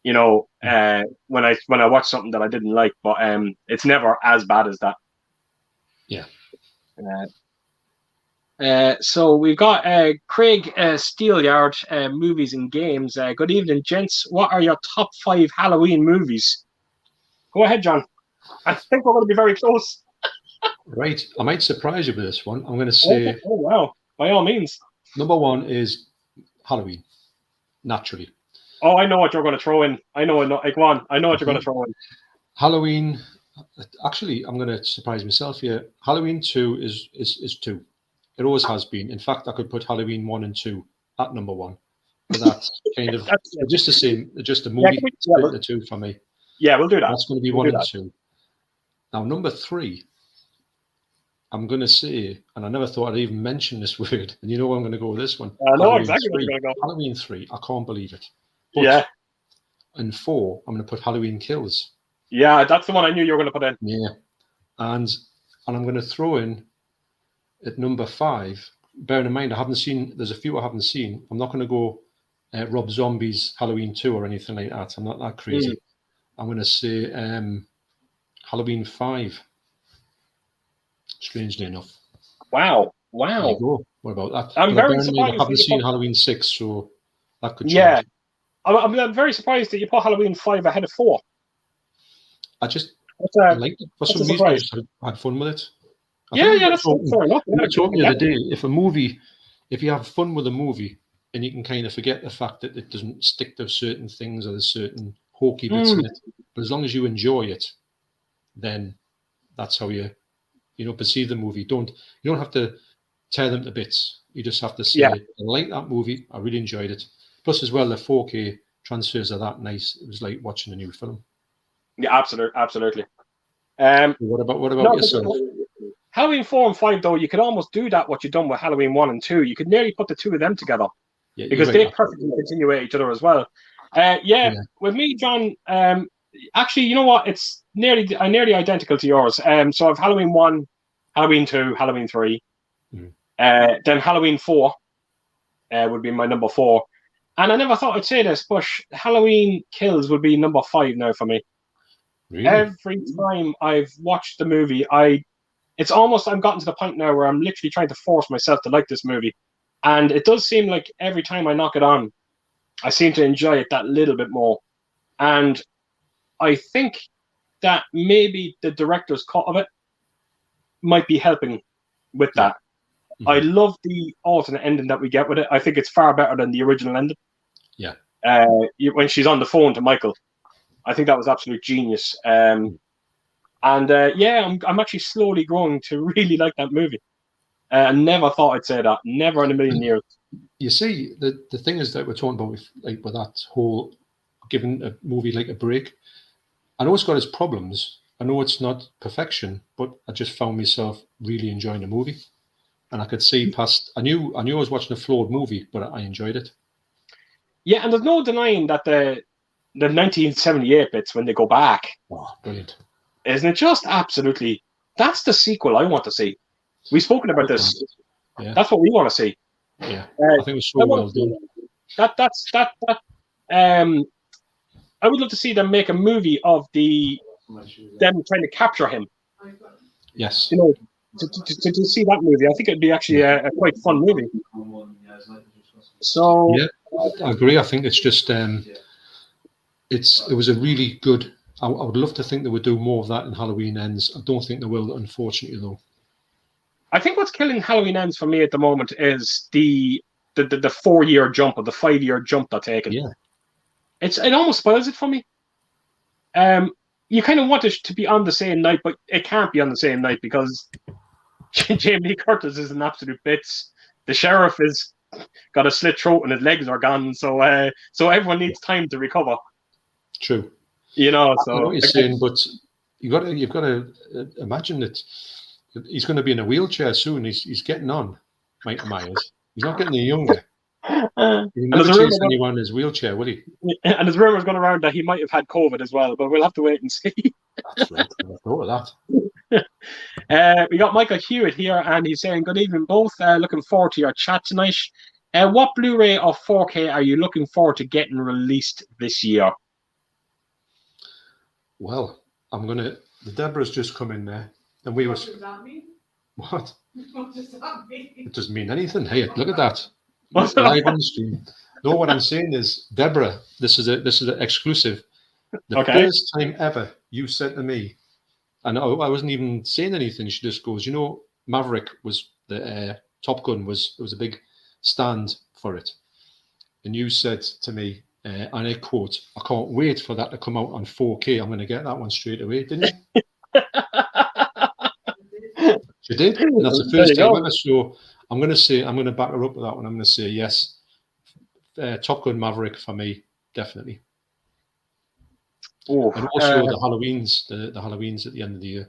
When I watch something that I didn't like, but it's never as bad as that. Yeah. So we've got Craig Steelyard, movies and games. Good evening, gents. What are your top 5 Halloween movies? Go ahead, John. I think we're going to be very close. Right. I might surprise you with this one. I'm going to say... Oh, wow. By all means. Number 1 is Halloween, naturally. Oh, I know what you're going to throw in. I know what you're going to throw in. Halloween... Actually, I'm going to surprise myself here. Halloween 2 is 2. It always has been. In fact, I could put Halloween 1 and 2 at number 1. But that's kind of just the same, just a movie split the 2 for me. Yeah, we'll do that. That's going to be 1 and 2. Now, number 3, I'm going to say, and I never thought I'd even mention this word, and you know I'm going to go with this one. I know exactly where you're going to go. Halloween 3, I can't believe it. But and 4, I'm going to put Halloween Kills. Yeah, that's the one I knew you were going to put in. Yeah. And I'm going to throw in at number 5, bearing in mind there's a few I haven't seen. I'm not going to go Rob Zombie's Halloween 2 or anything like that. I'm not that crazy. I'm going to say Halloween 5. Strangely enough. Wow. There you go. What about that? I'm very surprised. I haven't seen Halloween 6, so that could change. Yeah. I'm very surprised that you put Halloween 5 ahead of 4. I just liked it. For some reason, I just had fun with it. That's fair enough. We were talking the other day, if you have fun with a movie and you can kind of forget the fact that it doesn't stick to certain things or there's certain hokey bits in it, but as long as you enjoy it, then that's how you perceive the movie. You don't have to tear them to bits. You just have to say, I like that movie. I really enjoyed it. Plus, as well, the 4K transfers are that nice. It was like watching a new film. Yeah, absolutely. What about yourself? Halloween 4 and 5, though, you could almost do that, what you've done with Halloween 1 and 2. You could nearly put the 2 of them together. Yeah, because they perfectly continuate each other as well. With me, John, actually, you know what? It's nearly identical to yours. So I have Halloween 1, Halloween 2, Halloween 3, then Halloween 4, would be my number 4. And I never thought I'd say this, but Halloween Kills would be number 5 now for me. Really? Every time I've watched the movie, it's almost I've gotten to the point now where I'm literally trying to force myself to like this movie. And it does seem like every time I knock it on, I seem to enjoy it that little bit more. And I think that maybe the director's cut of it might be helping with that. Mm-hmm. I love the alternate ending that we get with it. I think it's far better than the original ending. Yeah. When she's on the phone to Michael, I think that was absolute genius. I'm actually slowly growing to really like that movie. I never thought I'd say that. Never in a million years. You see, the thing is that we're talking about with that whole giving a movie like a break. I know it's got its problems. I know it's not perfection, but I just found myself really enjoying the movie. And I could see past. I knew I was watching a flawed movie, but I enjoyed it. Yeah, and there's no denying that the 1978 bits when they go back. Oh, brilliant! Isn't it just absolutely? That's the sequel I want to see. We've spoken about this. Yeah. That's what we want to see. Yeah, I think it was so well done. I would love to see them make a movie of them trying to capture him. Yes. You know, to see that movie, I think it'd be actually a quite fun movie. So yeah, I agree. I think it's just it was a really good. I would love to think they would do more of that in Halloween Ends. I don't think they will, unfortunately, though. I think what's killing Halloween Ends for me at the moment is the 4-year jump or the 5-year jump they're taking. Yeah. It almost spoils it for me. You kind of want it to be on the same night, but it can't be on the same night because Jamie Lee Curtis is an absolute bits. The sheriff is got a slit throat and his legs are gone, so everyone needs time to recover. True. You know, so I know what you're saying, but you've got to imagine that he's going to be in a wheelchair soon. He's getting on, Michael Myers. He's not getting any younger. He'll never chase anyone in his wheelchair, will he? And there's rumours going around that he might have had COVID as well, but we'll have to wait and see. That's right. I thought of that. We got Michael Hewitt here, and he's saying, good evening both. Looking forward to your chat tonight. What Blu-ray or 4K are you looking forward to getting released this year? Well, the Deborah's just come in there, and we were. What does that mean? What? What does that mean? It doesn't mean anything. Hey, look at that. Live on the stream. No, what I'm saying is, Deborah, this is an exclusive. The first time ever you said to me, and I wasn't even saying anything. She just goes, Maverick was the Top Gun there was a big stand for it, and you said to me, and I quote, "I can't wait for that to come out on 4K. I'm going to get that one straight away," didn't you? She did. And that's the first time ever. So I'm going to back her up with that one. I'm going to say yes. Top Gun Maverick for me, definitely. Oh, and also the Halloweens at the end of the year.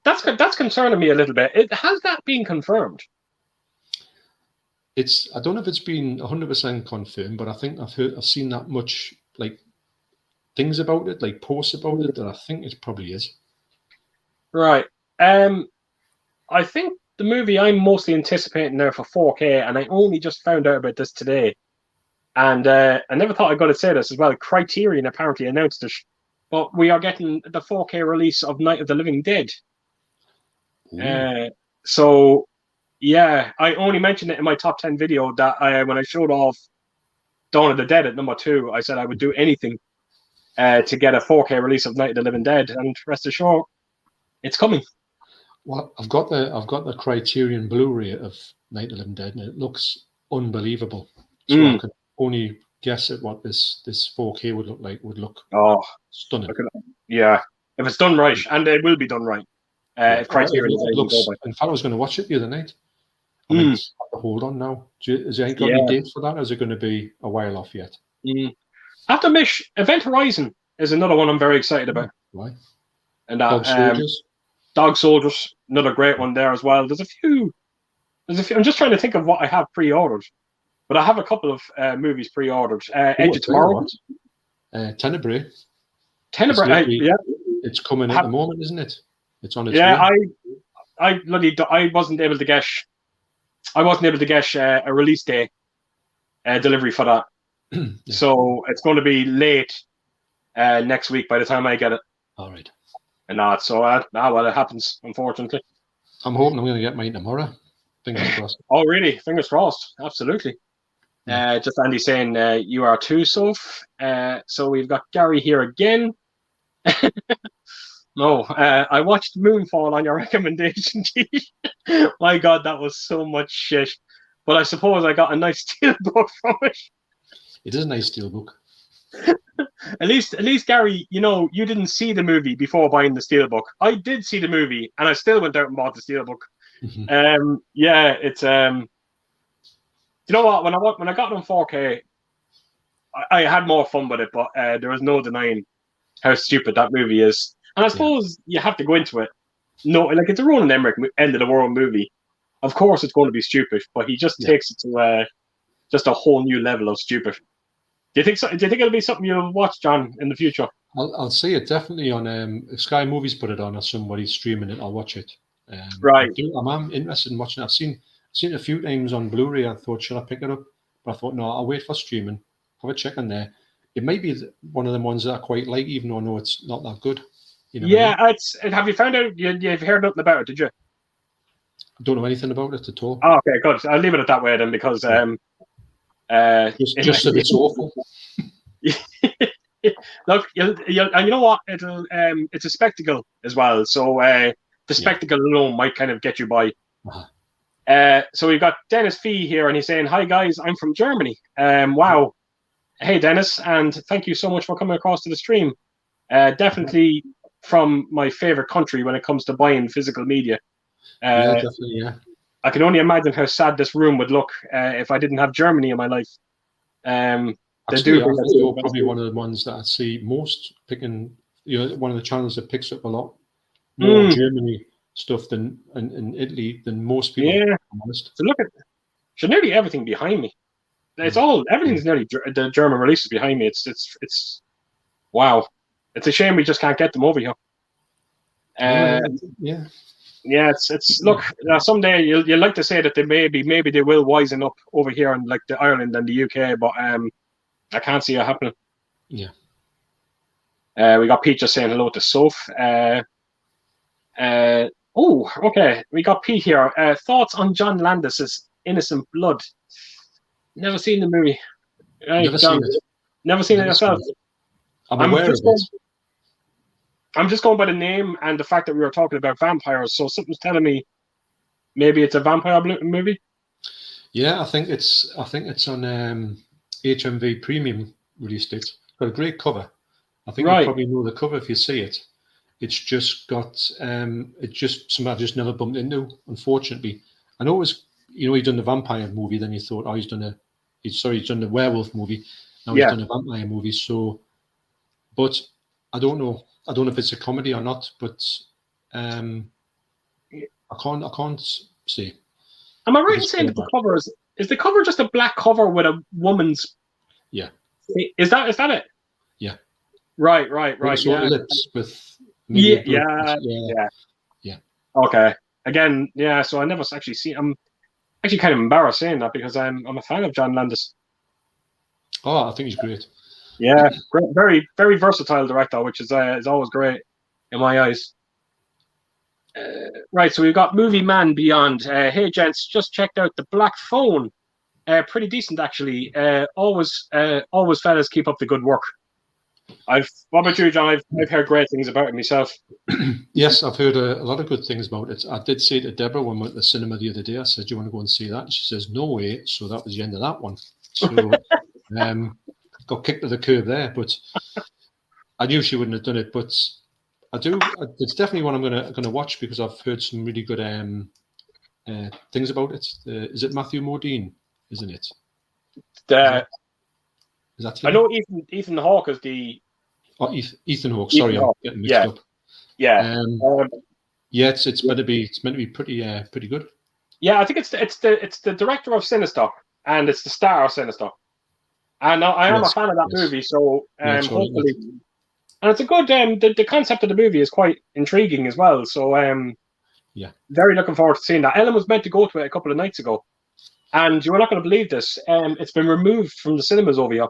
That's concerning me a little bit. Has that been confirmed? I don't know if it's been 100% confirmed, but I think I've seen that much like things about it, like posts about it, that I think it probably is. Right. I think the movie I'm mostly anticipating there for 4K, and I only just found out about this today. And I never thought I'd got to say this as well. Criterion apparently announced it, but we are getting the 4K release of Night of the Living Dead. So, yeah, I only mentioned it in my top 10 video that when I showed off Dawn of the Dead at number 2, I said I would do anything to get a 4K release of Night of the Living Dead, and rest assured, it's coming. Well, I've got the Criterion Blu-ray of Night of the Living Dead, and it looks unbelievable. So I can only guess at what this 4K would look like. Would look stunning. Yeah, if it's done right, and it will be done right. If Criterion looks. In fact, I was going to watch it the other night. I might have to hold on now. Has it got any date for that? Or is it going to be a while off yet? I have to admit, Event Horizon is another one I'm very excited about. Why? And Dog Soldiers, another great one there as well. There's a few. I'm just trying to think of what I have pre-ordered, but I have a couple of movies pre-ordered. Edge of Tomorrow, Tenebrae. Yeah, it's coming at the moment, isn't it? It's on its way. Yeah, I wasn't able to guess a release day delivery for that. Yeah. So it's going to be late next week by the time I get it. All right. And not so well, it happens, unfortunately. I'm hoping I'm going to get mine tomorrow. Fingers crossed. Oh, really? Fingers crossed. Absolutely. Yeah. Just Andy saying you are too, Soph. So we've got Gary here again. No, I watched Moonfall on your recommendation, G. My God, that was so much shit. But I suppose I got a nice steelbook from it. It is a nice steelbook. At least, Gary, you didn't see the movie before buying the steelbook. I did see the movie, and I still went out and bought the steelbook. Yeah, it's you know what? When I got it on 4K, I had more fun with it, but there was no denying how stupid that movie is. And I suppose you have to go into it. No, like it's a Roland Emmerich end of the world movie. Of course, it's going to be stupid, but he just takes it to just a whole new level of stupid. Do you think so? Do you think it'll be something you'll watch, John, in the future? I'll see it definitely on if Sky Movies put it on or somebody's streaming it. I'll watch it. Right. I'm interested in watching it. I've seen it a few times on Blu-ray. I thought, should I pick it up? But I thought, no, I'll wait for streaming. Have a check on there. It may be one of them ones that I quite like, even though I know it's not that good. Yeah, have you found out? You've heard nothing about it, did you? I don't know anything about it at all. Oh, okay, good. I'll leave it at that way then, because just that it's awful. Look, and you know what? It's a spectacle as well. So the spectacle alone might kind of get you by. So we've got Dennis Fee here, and he's saying, "Hi guys, I'm from Germany." Wow. Hey Dennis, and thank you so much for coming across to the stream. Definitely from my favorite country when it comes to buying physical media. Yeah, definitely. Yeah. I can only imagine how sad this room would look if I didn't have Germany in my life. Actually, I think you're probably one of the ones that I see most picking. One of the channels that picks up a lot more Germany stuff than in Italy than most people. Yeah. So look at nearly everything behind me. It's everything's nearly the German releases behind me. It's wow. It's a shame we just can't get them over here. Yeah. Yeah, it's look. Someday you'll like to say that they maybe they will wisen up over here in like the Ireland and the UK, but I can't see it happening. Yeah. We got Pete just saying hello to Soph. Oh, okay. We got Pete here. Thoughts on John Landis's Innocent Blood? Never seen the movie. Never seen it. Never seen it yourself. I'm aware of it. I'm just going by the name and the fact that we were talking about vampires. So something's telling me maybe it's a vampire movie. Yeah, I think it's on HMV Premium release date. It's got a great cover. I think you probably know the cover if you see it. It's just got it's just something I've just never bumped into, unfortunately. I know it was he'd done the vampire movie, then you thought, oh, he's done the werewolf movie. Now he's done a vampire movie. So, but I don't know. I don't know if it's a comedy or not, but I can't say. Am I right in saying that the cover is the cover just a black cover with a woman's? Yeah. Is that it? Yeah. Right. Yeah. Lips with. Yeah. Okay. Again, yeah. So I never actually see. I'm actually kind of embarrassed saying that because I'm a fan of John Landis. Oh, I think he's great. Yeah, great, very, very versatile director, which is always great in my eyes. Right, so we've got Movie Man Beyond. Hey, gents, just checked out The Black Phone. Pretty decent, actually. Always, fellas, keep up the good work. What about you, John? I've heard great things about it myself. Yes, I've heard a lot of good things about it. I did say to Deborah when we went to the cinema the other day, I said, do you want to go and see that? And she says, no way. So that was the end of that one. So got kicked to the curb there, but I knew she wouldn't have done it. But I do. It's definitely one I'm gonna watch because I've heard some really good things about it. Is it Matthew Modine? Isn't it? Is that him? I know Ethan Hawke is the. Oh, Ethan Hawke. Sorry, I'm getting mixed up. Yeah. It's meant to be pretty good. Yeah, I think it's the director of Sinister and it's the star of Sinister. And I am a fan of that movie, so hopefully, and it's a good. The concept of the movie is quite intriguing as well. So very looking forward to seeing that. Ellen was meant to go to it a couple of nights ago, And you're not going to believe this. It's been removed from the cinemas over here.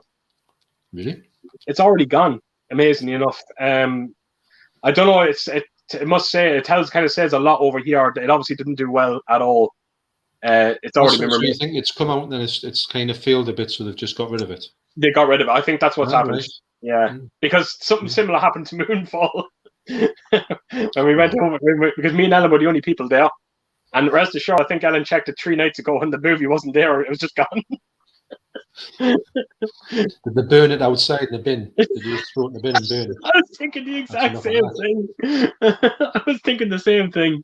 Really? It's already gone. Amazingly enough. I don't know. It must say it kind of says a lot over here. It obviously didn't do well at all. It's already been So you removed. think it's come out and then it's kind of failed a bit, so they've just got rid of it? They got rid of it. I think that's what's happened. Right. Yeah, because something similar happened to Moonfall when we went over, because me and Ellen were the only people there. And rest assured, I think Ellen checked it 3 nights ago and the movie wasn't there. It was just gone. Did they burn it outside in the bin? Did you just throw it in the bin and burn it? I was thinking the exact same thing. I was thinking the same thing.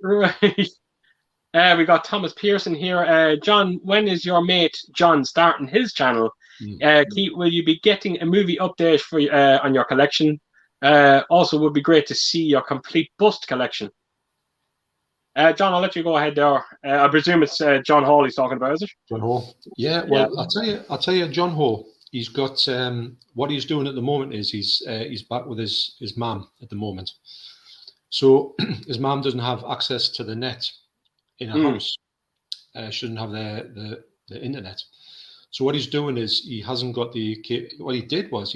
Right. We got Thomas Pearson here. John, when is your mate John starting his channel? Keith, will you be getting a movie update for on your collection? Also, would be great to see your complete bust collection. John, I'll let you go ahead there. I presume it's John Hall he's talking about, is it? John Hall. Yeah. Well, yeah. I'll tell you, John Hall. He's got what he's doing at the moment is he's back with his mum at the moment. So his mum doesn't have access to the net in her house. She doesn't have the internet. So what he's doing is he hasn't got what he did was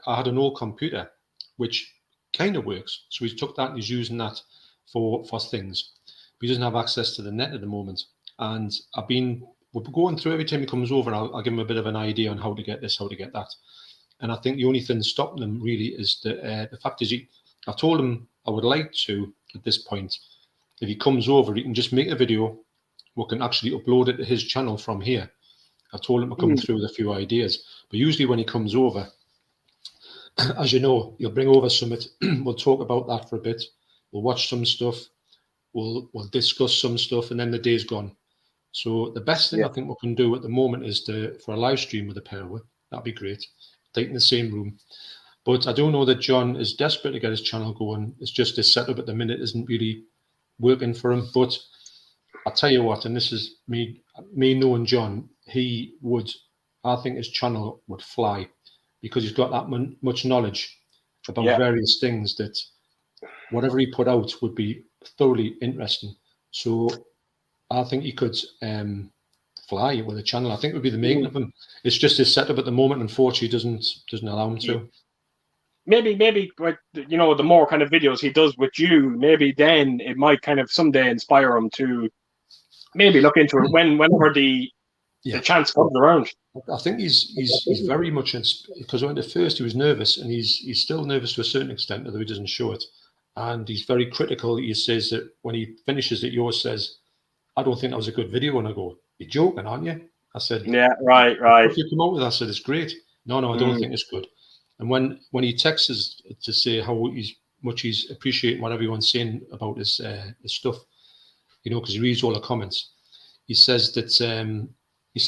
I had an old computer which kind of works. So he took that and he's using that for things. But he doesn't have access to the net at the moment. And we're going through every time he comes over, and I'll give him a bit of an idea on how to get this, how to get that. And I think the only thing stopping him really is the fact is I told him I would like to, at this point, if he comes over, he can just make a video. We can actually upload it to his channel from here. I told him to come through with a few ideas. But usually when he comes over, as you know, he'll bring over something. We'll talk about that for a bit. We'll watch some stuff. We'll discuss some stuff, and then the day's gone. So the best thing I think we can do at the moment is for a live stream with a pair of it. That'd be great. Take in the same room. But I do know that John is desperate to get his channel going. It's just his setup at the minute isn't really working for him. But I'll tell you what, and this is me knowing John, I think his channel would fly because he's got that much knowledge about various things that whatever he put out would be thoroughly interesting. So I think he could fly with a channel. I think it would be the making of him. It's just his setup at the moment, unfortunately, doesn't allow him to. Maybe, the more kind of videos he does with you, maybe then it might kind of someday inspire him to maybe look into it whenever the chance comes around. I think he's very much because when at first he was nervous, and he's still nervous to a certain extent, although he doesn't show it. And he's very critical. He says that when he finishes it, yours says, "I don't think that was a good video." And I go, "You're joking, aren't you?" I said, "Yeah, right." If you come out with that, I said, "It's great." No, I don't think it's good. And when he texts us to say how much he's appreciating what everyone's saying about his stuff, because he reads all the comments, he says that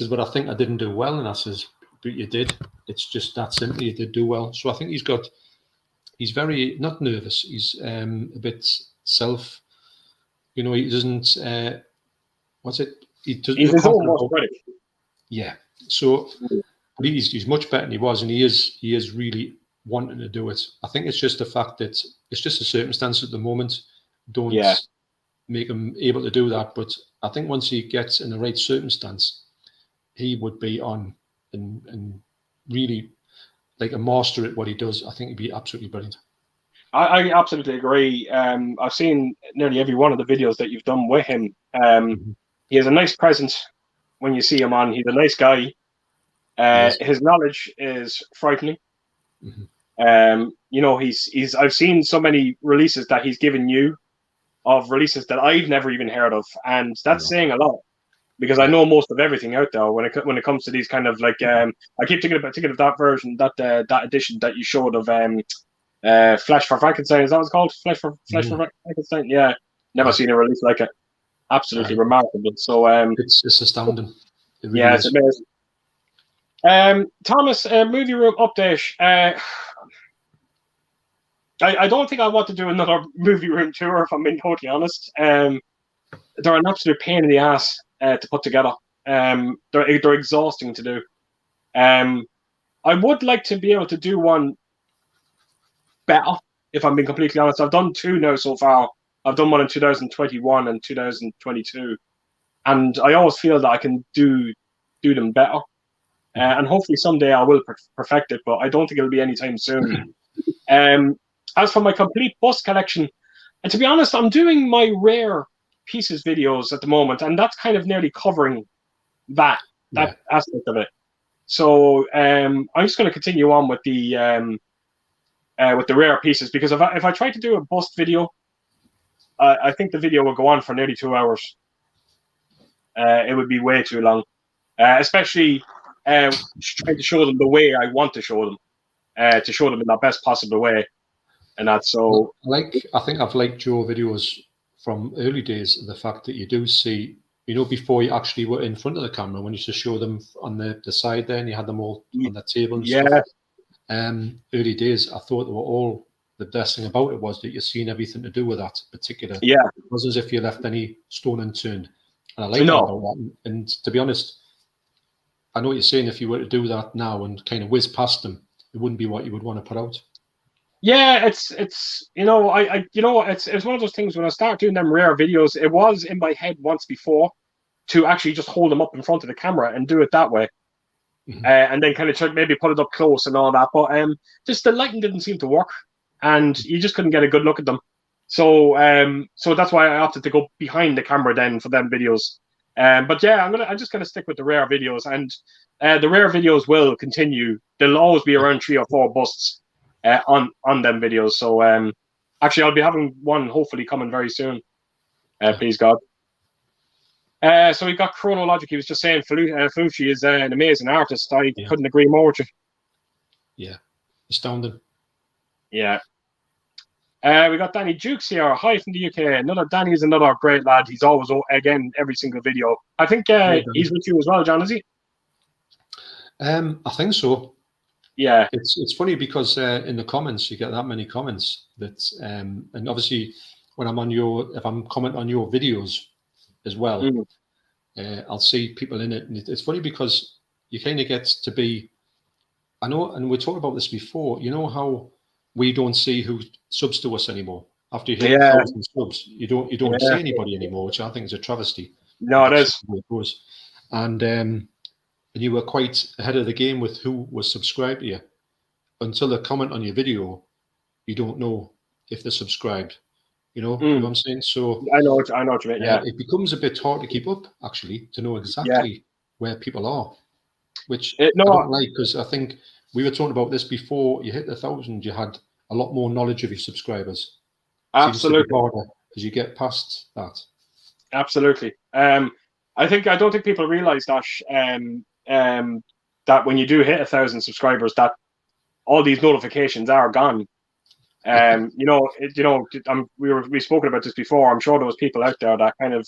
but I think I didn't do well, and I says, but you did. It's just that simple. You did do well. So I think he's very not nervous. He's a bit self. He doesn't. What's it? He doesn't. He's his own worst critic. Yeah. So. But he's much better than he was, and he is really wanting to do it. I think it's just the fact that it's just the circumstances at the moment don't make him able to do that. But I think once he gets in the right circumstance, he would be on and really like a master at what he does. I think he'd be absolutely brilliant. I absolutely agree. I've seen nearly every one of the videos that you've done with him. He has a nice presence when you see him on. He's a nice guy. His knowledge is frightening. I've seen so many releases that he's given you of releases that I've never even heard of, and that's saying a lot because I know most of everything out there when it comes to these kind of like I keep thinking of that version, that edition that you showed of Flesh for Frankenstein. Is that what it's called? Flesh for Frankenstein. Yeah, never seen a release like it. Absolutely remarkable. So it's astounding. It really it's amazing. Thomas, movie room update. I don't think I want to do another movie room tour, if I'm being totally honest. They're an absolute pain in the ass to put together. They're exhausting to do. I would like to be able to do one better, if I'm being completely honest. I've done 2 now so far. I've done one in 2021 and 2022. and I always feel that I can do them better. And hopefully someday I will perfect it, but I don't think it'll be anytime soon. As for my complete bust collection, and to be honest, I'm doing my rare pieces videos at the moment, and that's kind of nearly covering that aspect of it. So I'm just going to continue on with the rare pieces, because if I try to do a bust video, I think the video will go on for nearly 2 hours. It would be way too long, especially trying to show them the way I want to show them, to show them in the best possible way, and that's so. I think I've liked your videos from early days. The fact that you do see, before you actually were in front of the camera, when you used to show them on the side there, and you had them all on the table and stuff. Early days, I thought they were all. The best thing about it was that you're seeing everything to do with that particular. Yeah. It wasn't as if you left any stone unturned. And I like that about that. And to be honest, I know what you're saying. If you were to do that now and kind of whiz past them, it wouldn't be what you would want to put out. Yeah, it's it's one of those things. When I start doing them rare videos, it was in my head once before to actually just hold them up in front of the camera and do it that way. And then kind of try maybe put it up close and all that. But just the lighting didn't seem to work, and you just couldn't get a good look at them. So that's why I opted to go behind the camera then for them videos. But yeah, I'm just gonna stick with the rare videos, and the rare videos will continue. There'll always be around 3 or 4 busts on them videos. So actually, I'll be having one hopefully coming very soon. Please God. So we got Chronologic. He was just saying Felucci is an amazing artist. I couldn't agree more with you. Yeah, astounding. Yeah. We got Danny Jukes here. Hi from the UK. Danny is another great lad. He's always, again, every single video. I think he's with you as well, John, is he? I think so. Yeah. It's funny because in the comments, you get that many comments that, and obviously when if I'm commenting on your videos as well, I'll see people in it. And it's funny because you kind of get to be, I know, and we talked about this before, you know how we don't see who subs to us anymore. After you hit 1,000 subs, you don't see anybody anymore, which I think is a travesty. No, it is. And you were quite ahead of the game with who was subscribed to you. Until they comment on your video, you don't know if they're subscribed. You know what I'm saying? So I know what you mean. Yeah, it becomes a bit hard to keep up, actually, to know exactly where people are, which I don't like, because I think we were talking about this before you hit 1,000. You had a lot more knowledge of your subscribers. Absolutely. Seems to be harder as you get past that. Absolutely. I don't think people realize that that when you do hit 1,000 subscribers, that all these notifications are gone. We've spoken about this before. I'm sure there was people out there that kind of,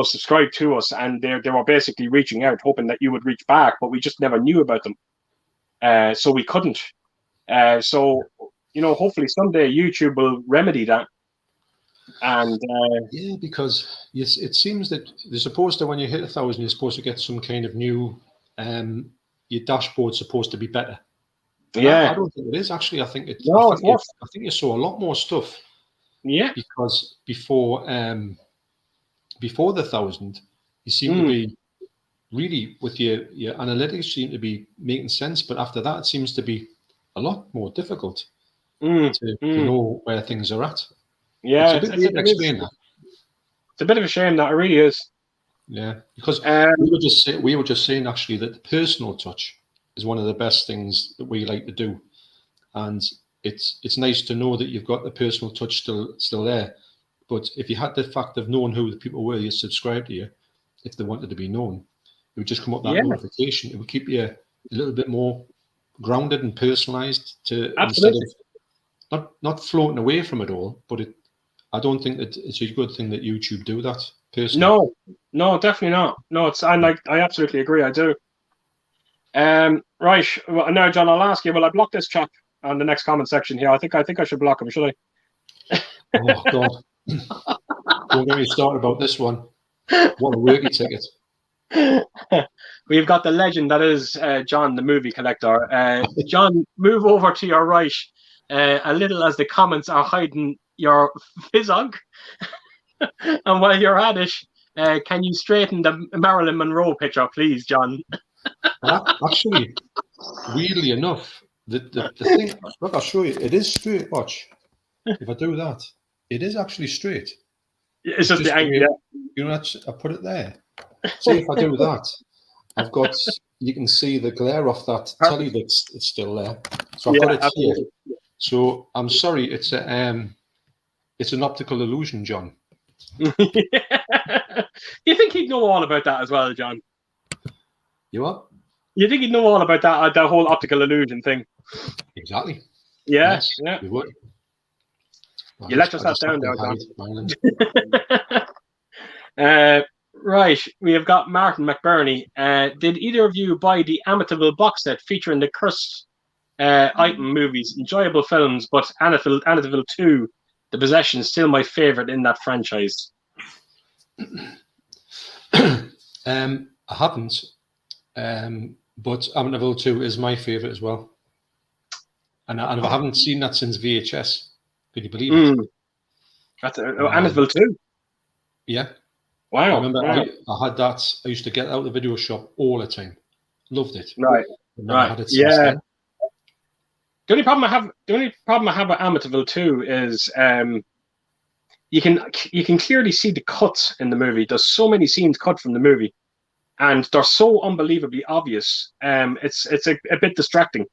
subscribed to us, and they were basically reaching out, hoping that you would reach back, but we just never knew about them. So we couldn't. So hopefully someday YouTube will remedy that. And because it seems that they're supposed to, when you hit 1,000, you're supposed to get some kind of new. Your dashboard's supposed to be better. And I don't think it is, actually. I think it's worse. I think you saw a lot more stuff. Yeah. Because before the 1,000, you seem to be really, with your analytics seem to be making sense, but after that, it seems to be a lot more difficult to know where things are at. Yeah, it's a bit to explain that. It's a bit of a shame that it really is. Yeah, because we were just saying actually that the personal touch is one of the best things that we like to do, and it's nice to know that you've got the personal touch still there. But if you had the fact of knowing who the people were you subscribed to you, if they wanted to be known, it would just come up that notification. It would keep you a little bit more grounded and personalized instead of not floating away from it all. But I don't think that it's a good thing that YouTube do that personally. No, definitely not. No, I absolutely agree. I do. Right. Well, now, John, I'll ask you. Will I block this chap on the next comment section here? I think I should block him. Should I? Oh God! Don't get me started about this one. What a worky ticket. We've got the legend that is John, the movie collector. John, move over to your right a little, as the comments are hiding your physog. And while you're at it, can you straighten the Marilyn Monroe picture, please, John? Actually, weirdly enough, the thing, look, I'll show you. It is straight. Watch. If I do that, it is actually straight. It's just the angle. You know, I put it there. See, if I do that, I've got. You can see the glare off that telly that's it's still there. So I've got it here. So I'm sorry, it's an optical illusion, John. You think he'd know all about that as well, John? You what? You think he'd know all about that whole optical illusion thing? Exactly. Yeah, yes, yeah. You would. You let yourself down there, John. Right, we have got Martin McBurney. Did either of you buy the Amityville box set featuring the cursed item movies? Enjoyable films, but Amityville 2, The Possession, is still my favorite in that franchise. I haven't, but Amityville 2 is my favorite as well. And I haven't seen that since VHS. Could you believe it? That's Amityville 2? Yeah. Wow. I remember I had that. I used to get out of the video shop all the time. Loved it. Right. Right. Had it since then. The only problem I have with Amityville 2 is you can clearly see the cuts in the movie. There's so many scenes cut from the movie, and they're so unbelievably obvious. It's a bit distracting.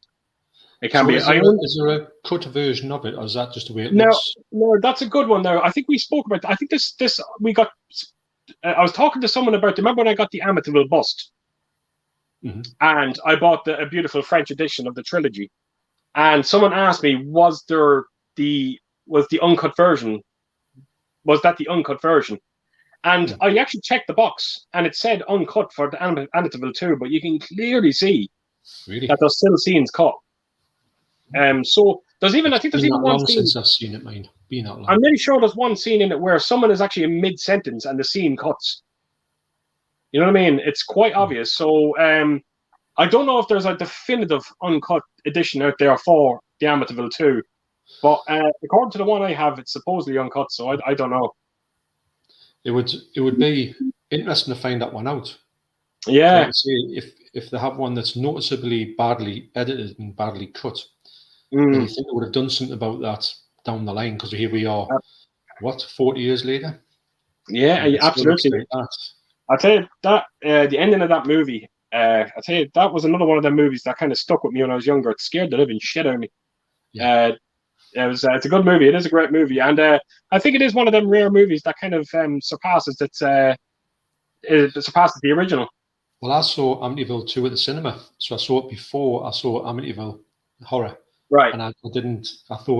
It can be. Is there a cut version of it, or is that just the way it looks? No, that's a good one. Now, I think we spoke about. I think this we got. I was talking to someone about. Remember when I got the Amityville bust, and I bought a beautiful French edition of the trilogy, and someone asked me, was the uncut version? Was that the uncut version? And I actually checked the box, and it said uncut for the Amityville 2, but you can clearly see that there's still scenes cut. So there's even I think there's even one scene. Since I've seen it, mind. I'm really sure there's one scene in it where someone is actually in mid-sentence and the scene cuts. You know what I mean? It's quite obvious. So I don't know if there's a definitive uncut edition out there for the Amityville 2, but according to the one I have, it's supposedly uncut. So I don't know. It would be interesting to find that one out. Yeah. See if they have one that's noticeably badly edited and badly cut. And you think they would have done something about that down the line, because here we are, 40 years later? Yeah, absolutely. Like I'll tell you that the ending of that movie, I'll tell you, that was another one of them movies that kind of stuck with me when I was younger. It scared the living shit out of me. Yeah. It's a good movie. It is a great movie. And I think it is one of them rare movies that kind of surpasses the original. Well, I saw Amityville 2 at the cinema. So I saw it before I saw Amityville Horror. Right. And I thought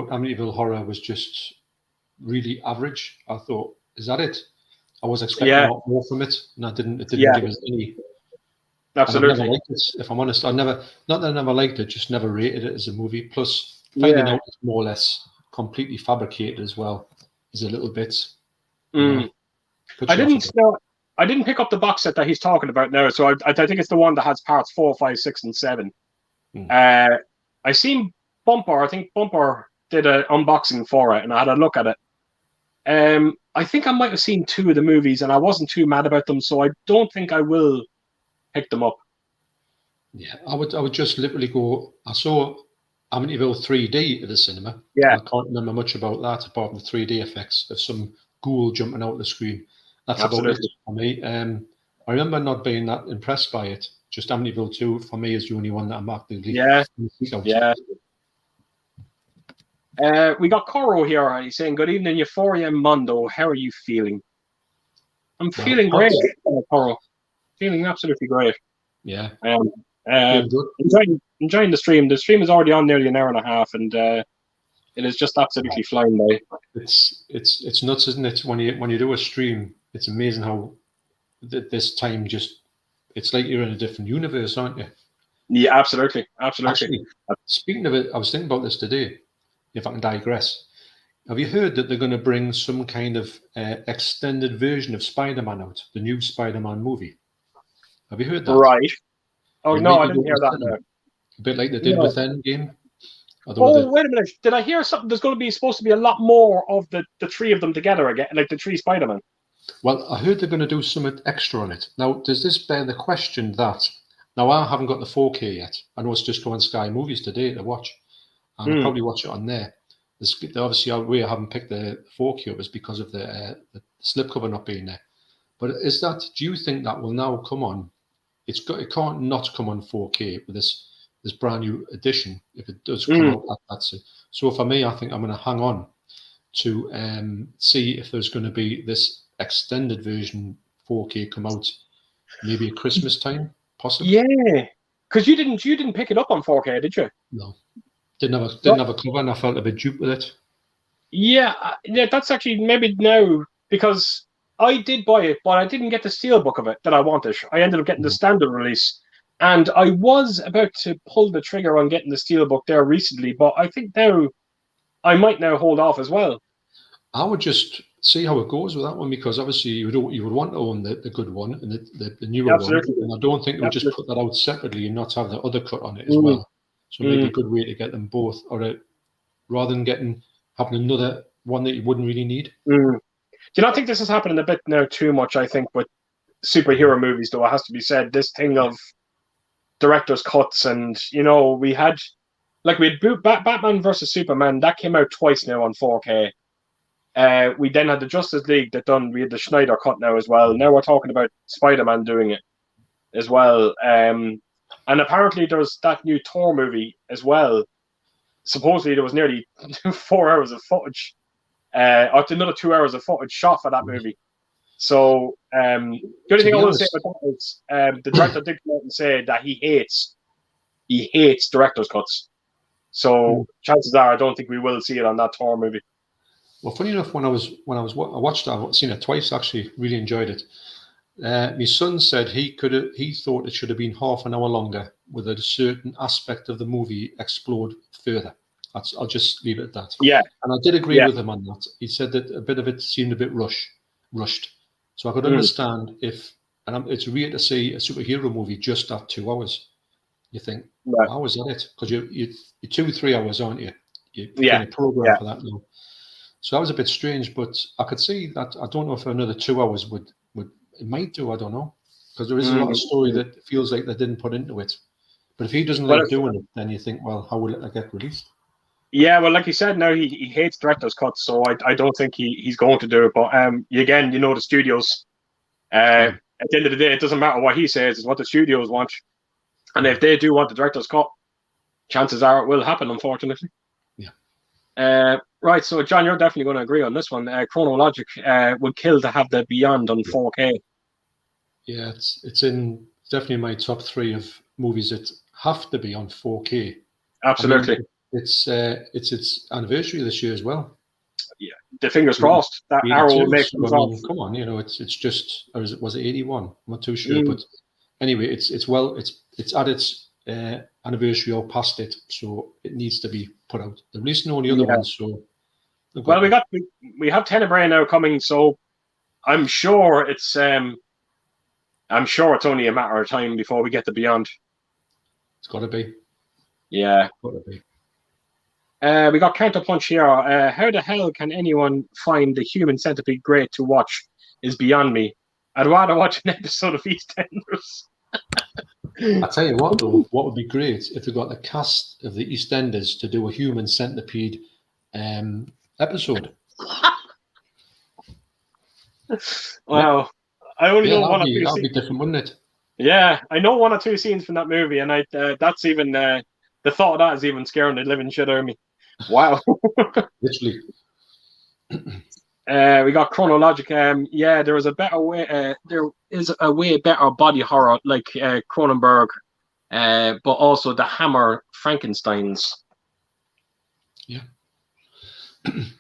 Amityville Horror was just really average. I thought, is that it? I was expecting a lot more from it, and it didn't give us any. Absolutely. I've never liked it, if I'm honest. Not that I never liked it, just never rated it as a movie. Plus, finding out it's more or less completely fabricated as well is a little bit. I didn't pick up the box set that he's talking about now, so I think it's the one that has parts 4, 5, 6, and 7. I seen Bumper. I think Bumper did an unboxing for it, and I had a look at it. I think I might have seen 2 of the movies, and I wasn't too mad about them, so I don't think I will pick them up. Yeah, I would just literally go. I saw Amityville 3D at the cinema. Yeah, I can't remember much about that apart from the 3D effects of some ghoul jumping out of the screen. That's absolutely about it for me. I remember not being that impressed by it. Just Amityville 2 for me is the only one that I'm actively. Yeah. We got Coro here. He's saying, "Good evening, Euphoria and Mondo. How are you feeling?" I'm feeling great, Coro. Feeling absolutely great. Yeah. Enjoying the stream. The stream is already on nearly an hour and a half, and it is just absolutely flying by. It's nuts, isn't it? When you do a stream, it's amazing how this time just. It's like you're in a different universe, aren't you? Yeah, absolutely. Actually, speaking of it, I was thinking about this today. If I can digress, have you heard that they're going to bring some kind of extended version of Spider-Man out, the new Spider-Man movie? Have you heard that? Right. Oh, no, I didn't hear that. No. A bit like they did with Endgame. Wait a minute. Did I hear something? There's supposed to be a lot more of the 3 of them together again, like the 3 Spider-Man. Well, I heard they're going to do something extra on it. Now, does this bear the question that, now I haven't got the 4K yet. I know it's just on Sky Movies today to watch, and I'll probably watch it on there. Obviously, we haven't picked the 4K up is because of the slipcover not being there. But do you think that will now come on? It can't not come on 4K with this brand new edition if it does come out. That's it. So for me, I think I'm going to hang on to see if there's going to be this extended version 4K come out maybe at Christmas time, possibly. Yeah, because you didn't pick it up on 4K, did you? No, didn't have a cover, and I felt a bit duped with it. Yeah, that's actually maybe now, because I did buy it, but I didn't get the steelbook of it that I wanted. I ended up getting the standard release, and I was about to pull the trigger on getting the steelbook there recently, but I think now I might now hold off as well. I would just see how it goes with that one, because obviously you would want to own the good one and the newer Absolutely. one, and I don't think we would just put that out separately and not have the other cut on it as well. So maybe a good way to get them both, or rather than having another one that you wouldn't really need. Do you not think this is happening a bit now too much? I think with superhero movies, though, it has to be said, this thing of director's cuts, and we had Batman versus Superman that came out twice now on 4K. We then had the Justice League we had the Schneider cut now as well. Now we're talking about Spider-Man doing it as well. And apparently there's that new Thor movie as well. Supposedly there was nearly 4 hours of footage, or another 2 hours of footage shot for that movie. So the only thing I will say about that is the director did come out and say that he hates director's cuts. So chances are I don't think we will see it on that Thor movie. Well, funny enough, when I watched it, I've seen it twice actually. Really enjoyed it. My son said he thought it should have been half an hour longer, with a certain aspect of the movie explored further. I'll just leave it at that. Yeah, and I did agree with him on that. He said that a bit of it seemed a bit rushed. So I could understand it's weird to see a superhero movie just at 2 hours. You think, wow, is that it? Because you're 2-3 hours, aren't you? You're in a program for that now. So that was a bit strange, but I could see that. I don't know if another 2 hours would it might do. I don't know, because there is a lot of story that feels like they didn't put into it. But if he doesn't like doing it, then you think, well, how will it get released? Yeah, well, like you said, now he hates director's cuts, so I don't think he's going to do it. But again, the studios. At the end of the day, it doesn't matter what he says; it's what the studios want. And if they do want the director's cut, chances are it will happen. Unfortunately. Yeah. Right, so John, you're definitely going to agree on this one. Chronologic would kill to have the Beyond on 4K. Yeah, it's definitely in my top 3 of movies that have to be on 4K. Absolutely. I mean, it's anniversary this year as well. Yeah, the fingers crossed that Arrow will make them off. Come on, it's just, or was it 81? I'm not too sure, but anyway, it's at its anniversary or past it, so it needs to be put out. They're releasing all the other ones, so. Well, we have Tenebrae now coming, so I'm sure it's only a matter of time before we get the Beyond. It's got to be. Yeah. Got to be. We got Counterpunch here. How the hell can anyone find the Human Centipede great to watch? Is beyond me. I'd rather watch an episode of EastEnders. I tell you what, though, what would be great if we got the cast of the EastEnders to do a Human Centipede episode. Wow. I only know one or two scenes. That'd be different, wouldn't it? Yeah, I know 1 or 2 scenes from that movie, and that's even the thought of that is even scaring the living shit out of me. Wow. Literally. We got Chronologic. There is a better way. There is a way better body horror like Cronenberg, but also the Hammer Frankensteins. Yeah.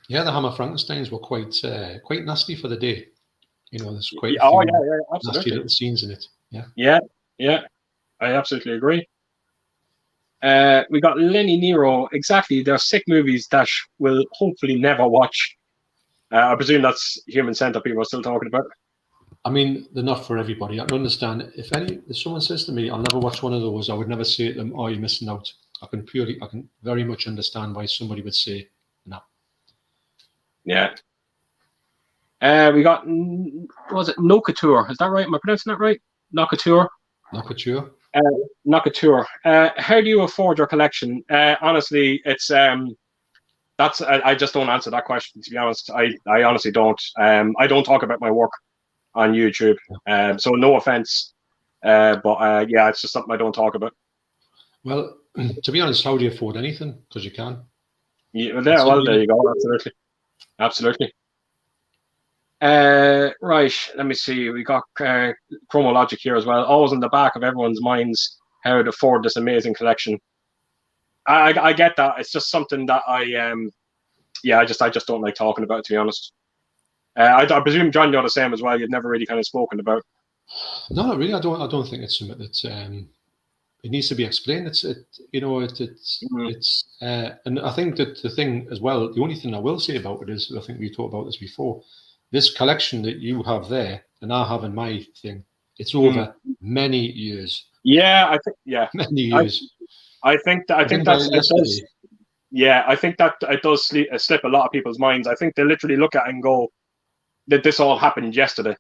Yeah, the Hammer Frankensteins were quite nasty for the day. There's quite a few nasty little scenes in it. Yeah. Yeah. I absolutely agree. We got Lenny Nero. Exactly, they're sick movies that we'll hopefully never watch. I presume that's Human Centipede we're still talking about. I mean, they're not for everybody. I can understand if someone says to me, "I'll never watch one of those," I would never say to them, "Oh, you're missing out." I can very much understand why somebody would say no. Yeah. We got, what was it, Nocature? Is that right? Am I pronouncing that right? Nocature. Nocature. Nocature. How do you afford your collection? Honestly, it's I just don't answer that question, to be honest. I honestly don't. I don't talk about my work on YouTube. So no offense. But yeah, it's just something I don't talk about. Well, to be honest, how do you afford anything? Because you can. Yeah, there you go. Absolutely. Absolutely. Right, let me see. We got Chronologic here as well. Always in the back of everyone's minds how to afford this amazing collection. I get that. It's just something that I just don't like talking about, to be honest. I presume John, you're the same as well. You've never really kind of spoken about. No, not really. I don't think it's something that it needs to be explained. And I think that the thing as well. The only thing I will say about it is, I think we talked about this before. This collection that you have there and I have in my thing, it's over many years. Yeah, many years. I think that does. Yeah, I think that it does slip a lot of people's minds. I think they literally look at it and go, "That this all happened yesterday."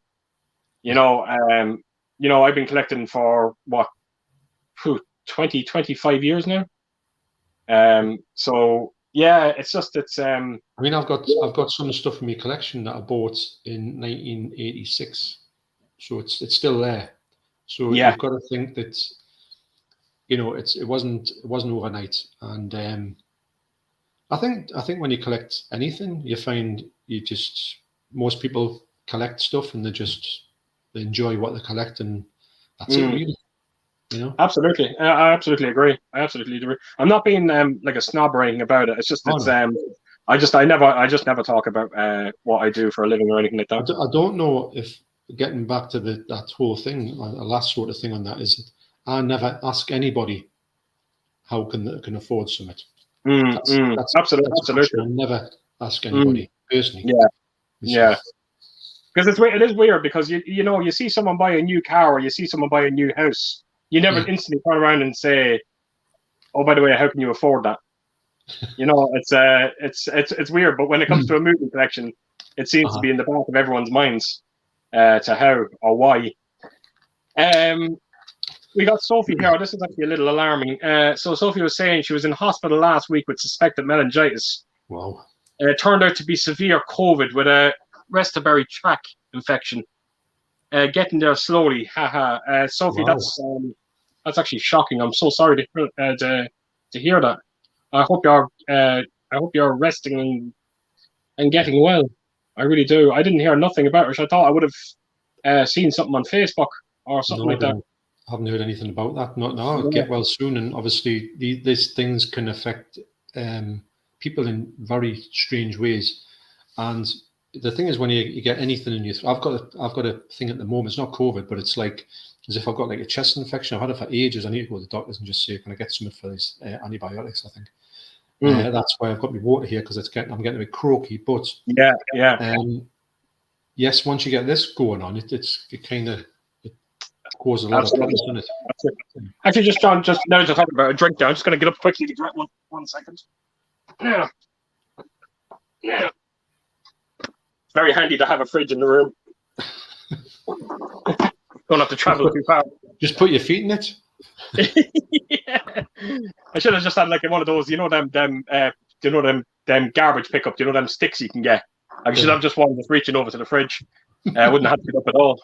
You know, I've been collecting for what, 20, 25 years now. So yeah, it's. I mean, I've got some stuff in my collection that I bought in 1986, so it's still there. So yeah. You've got to think that, it wasn't overnight. And I think when you collect anything, you find most people collect stuff and they enjoy what they collect, and that's it really. Absolutely, I absolutely agree. I'm not being like a snob or anything about it. It's just I just never talk about what I do for a living or anything like that. I don't know if, getting back to that whole thing, a last sort of thing on that is that I never ask anybody how they can afford something. That's absolutely. I never ask anybody personally. Yeah. Because it is weird, because you see someone buy a new car or you see someone buy a new house. You never instantly turn around and say, "Oh, by the way, how can you afford that?" It's weird. But when it comes to a movie collection, it seems to be in the back of everyone's minds to how or why. We got Sophie here. This is actually a little alarming. So Sophie was saying she was in hospital last week with suspected meningitis. Wow. It turned out to be severe COVID with a respiratory tract infection. Getting there slowly. Haha. Sophie, wow. That's actually shocking. I'm so sorry to hear that. I hope you're resting and getting well. I really do. I didn't hear nothing about her. I thought I would have seen something on Facebook or something like that. I haven't heard anything about that. No. Get well soon. And obviously, these things can affect people in very strange ways. And the thing is, when you get anything in your throat, I've got a thing at the moment. It's not COVID, but it's like as if I've got like a chest infection. I've had it for ages. I need to go to the doctors and just say, "Can I get something for these antibiotics?" I think that's why I've got my water here, because I'm getting a bit croaky. But yes, once you get this going on, it kind of causes a lot of problems, doesn't it? Actually, John, now to talk about a drink. Now I'm just going to get up quickly to grab one second. Yeah. It's very handy to have a fridge in the room. Don't have to travel too far. Just put your feet in it. Yeah. I should have just had like one of those, them garbage pickup, them sticks you can get. I should have just one just reaching over to the fridge. I wouldn't have to get up at all.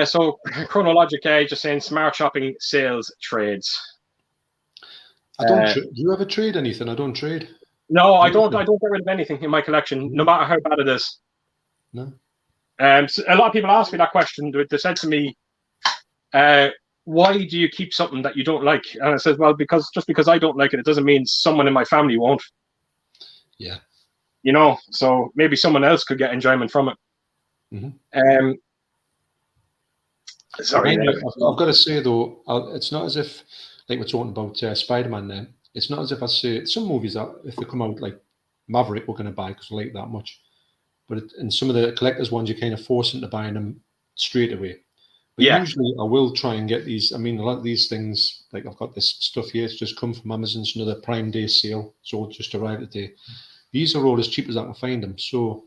So Chronologic, just saying smart shopping, sales, trades. I don't. Do you ever trade anything? I don't trade. No, I don't. I don't get rid of anything in my collection, no matter how bad it is. No. So a lot of people ask me that question. They said to me, "Why do you keep something that you don't like?" And I said, "Well, because I don't like it, it doesn't mean someone in my family won't." Yeah. So maybe someone else could get enjoyment from it. Mm-hmm. Sorry, I've got to say though, it's not as if, like we're talking about Spider-Man there, it's not as if I say some movies that if they come out like Maverick we're going to buy because we like that much, but in some of the collectors ones you kind of force into buying them straight away. But usually I will try and get these. I mean, a lot of these things, like I've got this stuff here, it's just come from Amazon. It's another Prime Day sale, so it just arrived today. these are all as cheap as I can find them. So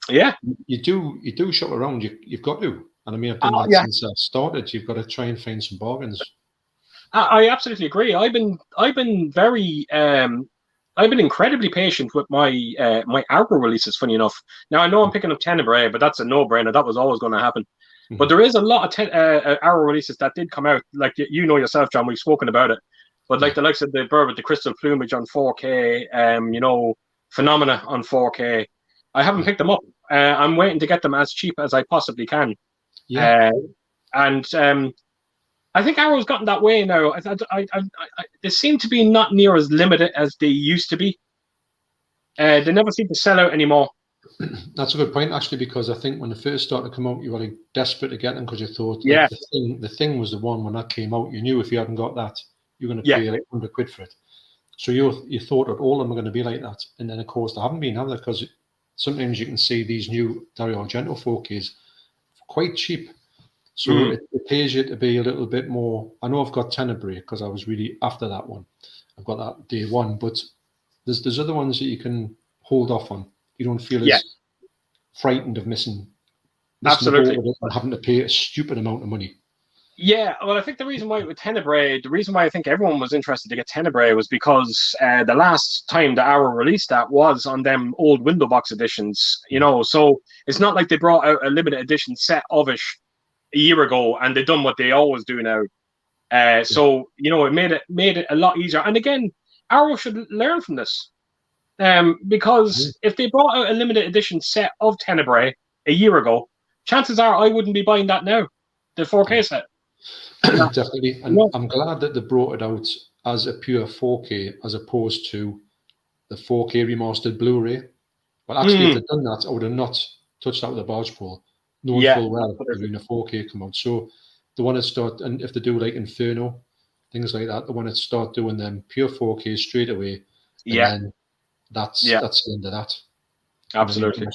Yeah. you do shop around. You've got to, and I mean I've done Oh, that yeah. since I started. You've got to try and find some bargains. I absolutely agree. I've been incredibly patient with my Arrow releases. Funny enough, now I know I'm picking up Tenebrae, but that's a no-brainer. That was always going to happen. But there is a lot of Arrow releases that did come out. Like you know yourself, John. We've spoken about it. But like the likes of the Bird with the Crystal Plumage on 4K, Phenomena on 4K. I haven't picked them up. I'm waiting to get them as cheap as I possibly can. Yeah. And I think Arrow's gotten that way now. They seem to be not near as limited as they used to be. They never seem to sell out anymore. That's a good point, actually, because I think when they first started to come out, you were like desperate to get them because you thought the thing was the one when that came out. You knew if you hadn't got that, you're going to pay like £100 for it. So you thought that all of them are going to be like that, and then of course they haven't been, have they? Because sometimes you can see these new Dario Argento 4Ks quite cheap. So it pays you to be a little bit more. I know I've got Tenebrae because I was really after that one. I've got that day one, but there's other ones that you can hold off on. You don't feel as frightened of missing Absolutely and having to pay a stupid amount of money. Yeah, well, I think the reason why with Tenebrae, the reason why I think everyone was interested to get Tenebrae was because the last time the Arrow released that was on them old window box editions, so it's not like they brought out a limited edition set of it a year ago and they've done what they always do now. So, it made it a lot easier. And again, Arrow should learn from this. Because if they brought out a limited edition set of Tenebrae a year ago, chances are I wouldn't be buying that now, the 4K set. Definitely. And I'm glad that they brought it out as a pure 4K as opposed to the 4K remastered Blu-ray. But actually, if they'd done that, I would have not touched that with a barge pole, knowing full well they're doing a 4K come out. So they want to start, and if they do like Inferno, things like that, they want to start doing them pure 4K straight away. And then that's the end of that. Absolutely.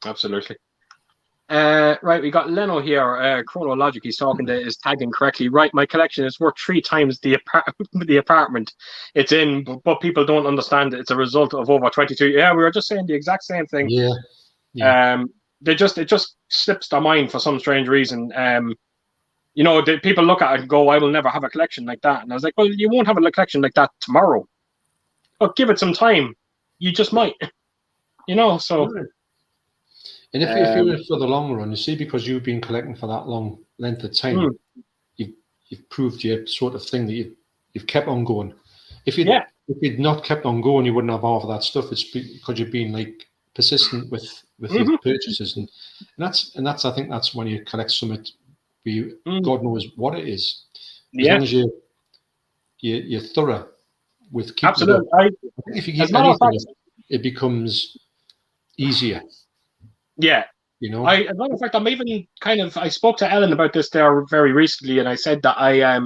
Absolutely. Right, we got Leno here. Chronologic, he's talking to is tagging correctly. Right, my collection is worth 3 times the apartment it's in, but people don't understand it's a result of over 22. Yeah, we were just saying the exact same thing. Yeah. It just slips their mind for some strange reason. People look at it and go, "I will never have a collection like that." And I was like, "Well, you won't have a collection like that tomorrow, but give it some time. You just might." So. And if you're in it for the long run, you see, because you've been collecting for that long length of time, you've proved your sort of thing that you've kept on going. If you'd not kept on going, you wouldn't have half of that stuff. It's because you've been like persistent with your purchases, and that's I think that's when you collect something. God knows what it is. As long as you're thorough with keeping absolutely. it up. I think if you keep anything, it becomes easier. Yeah. As a matter of fact, I'm even I spoke to Ellen about this there very recently, and I said that I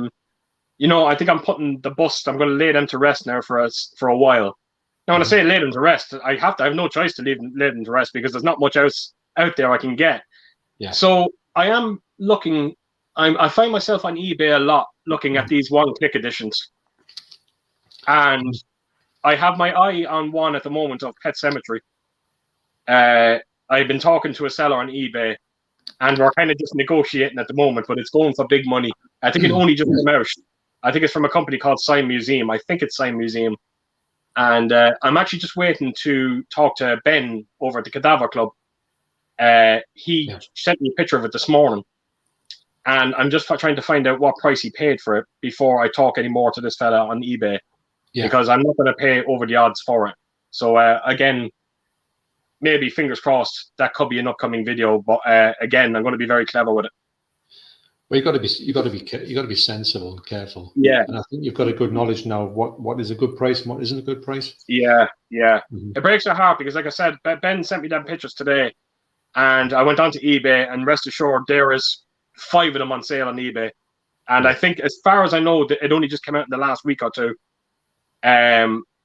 think I'm putting the bust, I'm going to lay them to rest now for a while. Now, when I say lay them to rest, I have no choice to lay them to rest because there's not much else out there I can get. Yeah. So I am looking, I find myself on eBay a lot looking at these one-click editions. And I have my eye on one at the moment of Pet Sematary. I've been talking to a seller on eBay, and we're kind of just negotiating at the moment, but it's going for big money. I think it only just came out. I think it's from a company called Sign Museum. I think it's Sign Museum. And I'm actually just waiting to talk to Ben over at the Cadaver Club. He sent me a picture of it this morning. And I'm just trying to find out what price he paid for it before I talk any more to this fella on eBay. Yeah. Because I'm not going to pay over the odds for it. So, again, maybe fingers crossed that could be an upcoming video, but again, I'm going to be very clever with it. Well, you got to be sensible and careful. Yeah, and I think you've got a good knowledge now of what is a good price and what isn't a good price. Yeah. It breaks your heart because, like I said, Ben sent me them pictures today, and I went onto eBay, and rest assured, there is 5 of them on sale on eBay, and I think, as far as I know, it only just came out in the last week or two.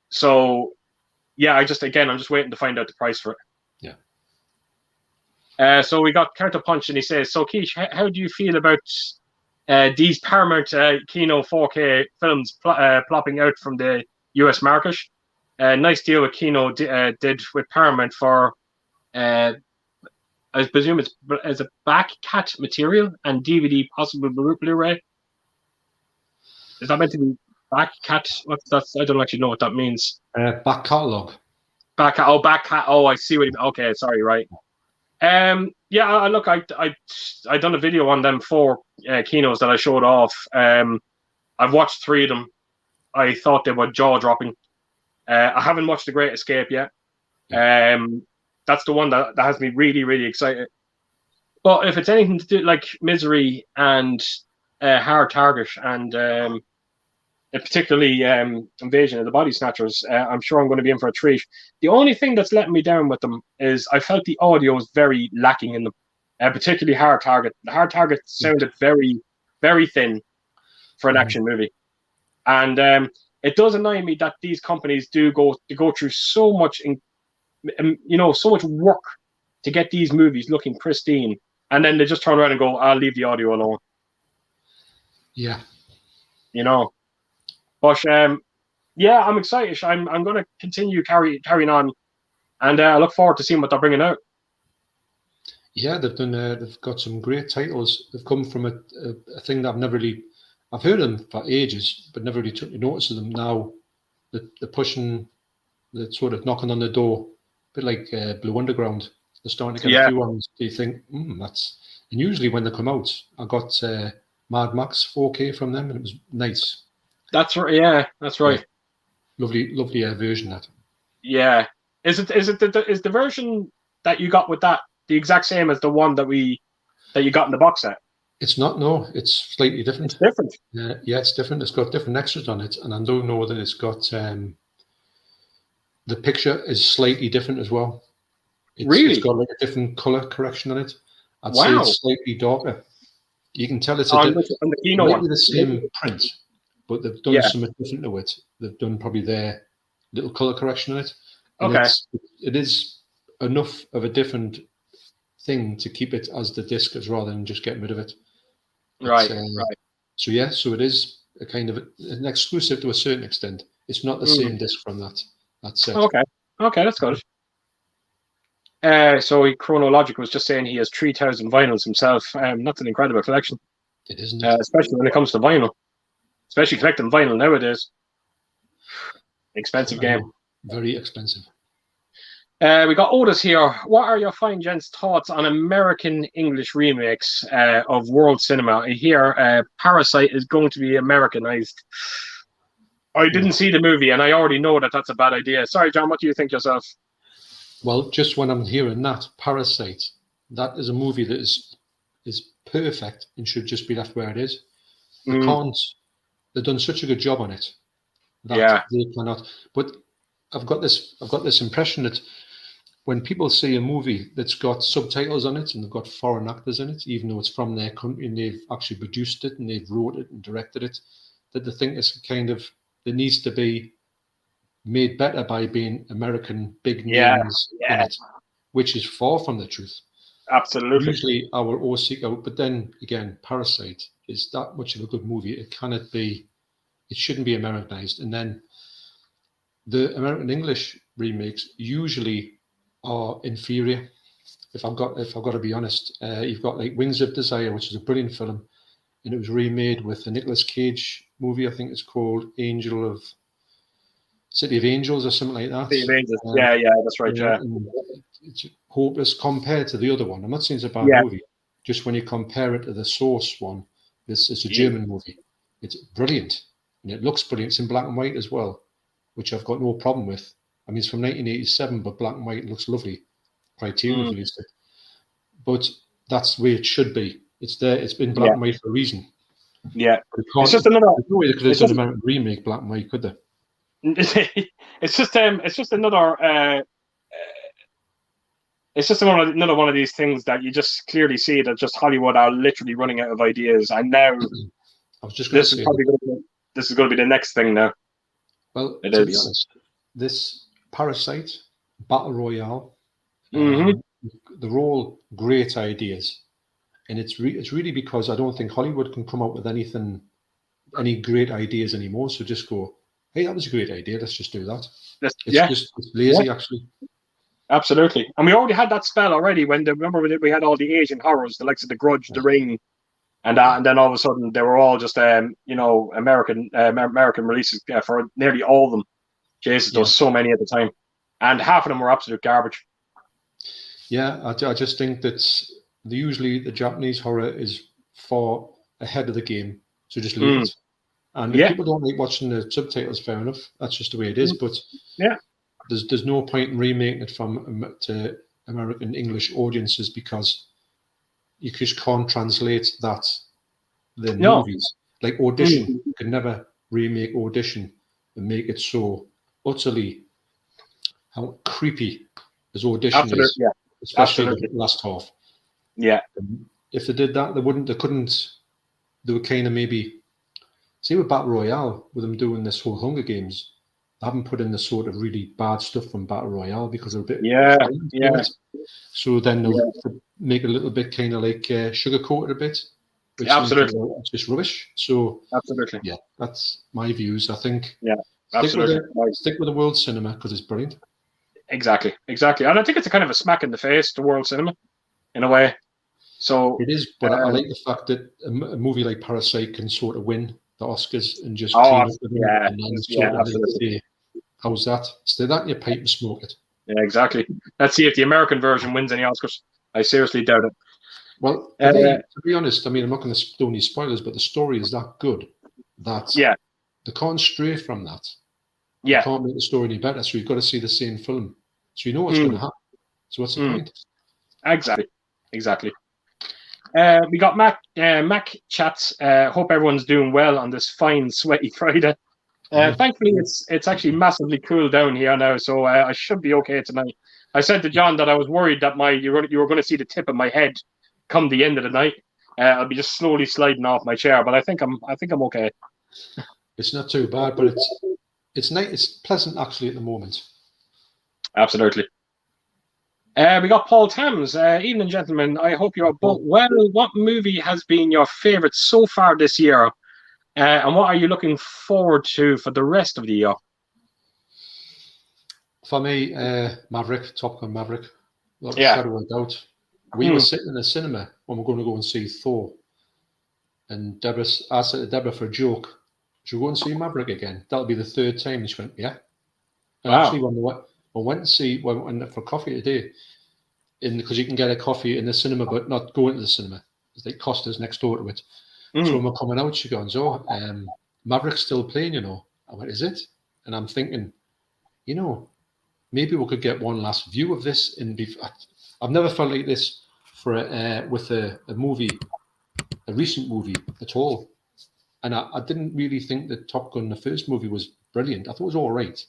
So. Yeah, I'm just waiting to find out the price for it. Yeah. So we got Counterpunch, and he says, "So Keish, how do you feel about these Paramount Kino 4K films plopping out from the US market? nice deal with Kino did with Paramount for, I presume it's as a back cat material and DVD, possible Blu-ray. Is that meant to be back cat? What's that? I don't actually know what that means. Back catalogue. Back cat. Oh, back cat. Oh, I see what you mean. Okay, sorry, right. Yeah, look, I done a video on them 4 kinos that I showed off. I've watched 3 of them. I thought they were jaw dropping. I haven't watched The Great Escape yet. That's the one that has me really, really excited. But if it's anything to do like Misery and Hard Target and particularly Invasion of the Body Snatchers, I'm sure I'm going to be in for a treat. The only thing that's letting me down with them is I felt the audio was very lacking in them, particularly Hard Target. The Hard Target sounded very, very thin for an action movie. And it does annoy me that these companies do go through so much, so much work to get these movies looking pristine, and then they just turn around and go, "I'll leave the audio alone." Yeah, But yeah, I'm excited. I'm going to continue carrying on, and I look forward to seeing what they're bringing out. Yeah, they've done. They've got some great titles. They've come from a thing that I've heard of them for ages, but never really took notice of them. Now they're pushing, they're sort of knocking on the door, a bit like Blue Underground. They're starting to get a few ones. Do you think that's? And usually when they come out, I got Mad Max 4K from them, and it was nice. That's right. Yeah, that's right. Yeah. Lovely version that. Yeah. Is the version that you got with that the exact same as the one that you got in the box set? It's not. No, it's slightly different. It's different. Yeah, it's different. It's got different extras on it, and I don't know that it's got. The picture is slightly different as well. Really? It's got like a different color correction on it. I'd say Wow. it's slightly darker. You can tell it's on the Kino one. The same print, but they've done something different to it. They've done probably their little color correction on it. And Okay. It is enough of a different thing to keep it as the disc as rather than just getting rid of it. Right. So yeah, so it is a kind of an exclusive to a certain extent. It's not the same disc from that. That's it. Okay, that's good. So Chronologic was just saying he has 3,000 vinyls himself. That's an incredible collection. It isn't, especially when it comes to vinyl. Especially collecting vinyl nowadays. Expensive game. Very expensive. We got Otis here. What are your fine gents' thoughts on American English remakes of world cinema? I hear Parasite is going to be Americanized. I didn't see the movie, and I already know that that's a bad idea. Sorry, John, what do you think yourself? Well, just when I'm hearing that, Parasite, that is a movie that is perfect and should just be left where it is. They can't. They've done such a good job on it that they cannot. But I've got this impression that when people see a movie that's got subtitles on it and they've got foreign actors in it, even though it's from their country and they've actually produced it and they've wrote it and directed it, that they think it's kind of it needs to be made better by being American big names in it, which is far from the truth. Absolutely. Usually our OC, but then again, Parasite is that much of a good movie. It shouldn't be Americanized. And then the American English remakes usually are inferior. If I've got to be honest, you've got like Wings of Desire, which is a brilliant film, and it was remade with a Nicolas Cage movie. I think it's called City of Angels or something like that. City of Angels. Yeah, that's right. Yeah. It's hopeless compared to the other one. I'm not saying it's a bad movie. Just when you compare it to the source one, it's a German movie. It's brilliant. And it looks brilliant. It's in black and white as well, which I've got no problem with. I mean, it's from 1987, but black and white looks lovely. Criterion released it. But that's the way it should be. It's there. It's been black and white for a reason. Yeah. It's just another. There's no way they could have done an American remake black and white, could they? It's just another. It's just another one of these things that you just clearly see that just Hollywood are literally running out of ideas, and now I was just going to say this is going to be the next thing now. Well, to be honest, this Parasite Battle Royale, they're all great ideas, and it's really because I don't think Hollywood can come up with any great ideas anymore. So just go, Hey, that was a great idea. Let's just do that. Yeah, It's lazy, actually. absolutely. And we already had that spell already remember when we had all the Asian horrors, the likes of The Grudge, The Ring, and that, and then all of a sudden they were all just American releases for nearly all of them. Jesus, there was so many at the time, and half of them were absolute garbage. Yeah, I just think that usually the Japanese horror is far ahead of the game, so just leave it. And if people don't like watching the subtitles, fair enough. That's just the way it is. But there's no point in remaking it to American English audiences because you just can't translate the movies. Like Audition, you can never remake Audition and make it so utterly how creepy as Audition is, especially the last half. Yeah. If they did that, they would kind of maybe see with Battle Royale, with them doing this whole Hunger Games, they haven't put in the sort of really bad stuff from Battle Royale because they're a bit So then they'll make it a little bit kind of like sugarcoat it a bit, which is just rubbish. So yeah, that's my views. I think stick with the world cinema because it's brilliant. Exactly, and I think it's a kind of a smack in the face to world cinema, in a way. So it is, but I like the fact that a movie like Parasite can sort of win the Oscars and just clean up with them and then sort of say, how's that? Stay that in your pipe and smoke it. Yeah, exactly. Let's see if the American version wins any Oscars. I seriously doubt it. Well, to be honest, I mean, I'm not going to do any spoilers, but the story is that good that they can't stray from that. Yeah. They can't make the story any better, so you've got to see the same film. So you know what's going to happen. So what's the point? Exactly. We got Mac chats. Hope everyone's doing well on this fine, sweaty Friday. Thankfully, it's actually massively cooled down here now, so I should be okay tonight. I said to John that I was worried that you were going to see the tip of my head come the end of the night. I'll be just slowly sliding off my chair, but I think I'm okay. It's not too bad, but it's nice. It's pleasant actually at the moment. Absolutely. We got Paul Tams. Evening, gentlemen. I hope you're both well. What movie has been your favorite so far this year? And what are you looking forward to for the rest of the year? For me, Maverick, Top Gun Maverick. Shadow of a doubt. We were sitting in the cinema when we're going to go and see Thor. And I said to Deborah for a joke, should we go and see Maverick again? That'll be the third time. And she went, yeah. And actually, when we went for coffee today, because you can get a coffee in the cinema, but not go into the cinema. They cost us next door to it. So when we're coming out, she goes, Maverick's still playing, I went, is it? And I'm thinking, maybe we could get one last view of this. I've never felt like this with a movie, a recent movie at all. And I didn't really think that Top Gun, the first movie, was brilliant. I thought it was all right.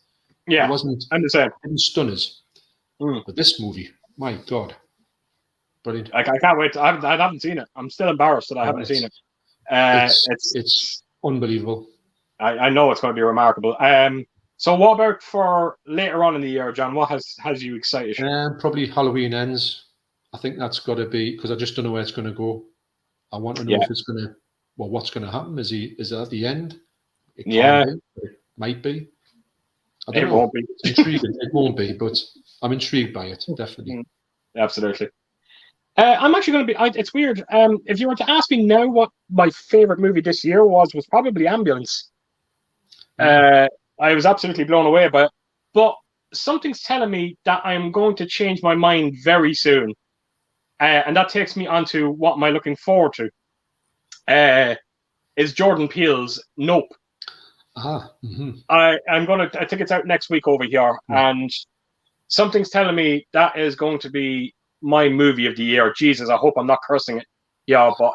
Yeah, it wasn't. I'm the same. It didn't stun us. But this movie, my God, brilliant! I can't wait. I haven't seen it. I'm still embarrassed that I haven't seen it. It's unbelievable. I know it's going to be remarkable. So what about for later on in the year, John? What has you excited? Probably Halloween Ends. I think that's got to be, because I just don't know where it's going to go. I want to know if it's going to. Well, what's going to happen? Is it at the end? It might be. I don't know. Won't be. It's intriguing. It won't be, but I'm intrigued by it, definitely. Absolutely. I'm actually going to be. It's weird. If you were to ask me now what my favorite movie this year was probably Ambulance. I was absolutely blown away by it. But something's telling me that I'm going to change my mind very soon. And that takes me on to what am I looking forward to. Is Jordan Peele's Nope. I think it's out next week over here, and something's telling me that is going to be my movie of the year. Jesus, I hope I'm not cursing it. Yeah, but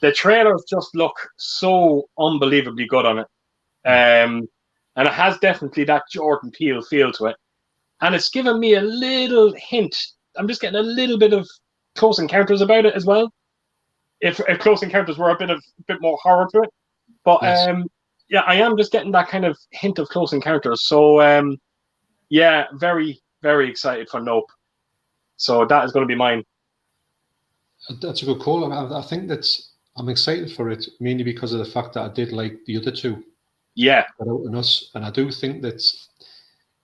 the trailers just look so unbelievably good on it. And it has definitely that Jordan Peele feel to it. And it's given me a little hint. I'm just getting a little bit of Close Encounters about it as well. If Close Encounters were a bit more horror to it. But I am just getting that kind of hint of Close Encounters. So very, very excited for Nope. So that is going to be mine. That's a good call. I think I'm excited for it mainly because of the fact that I did like the other two. Yeah. out in us. And I do think that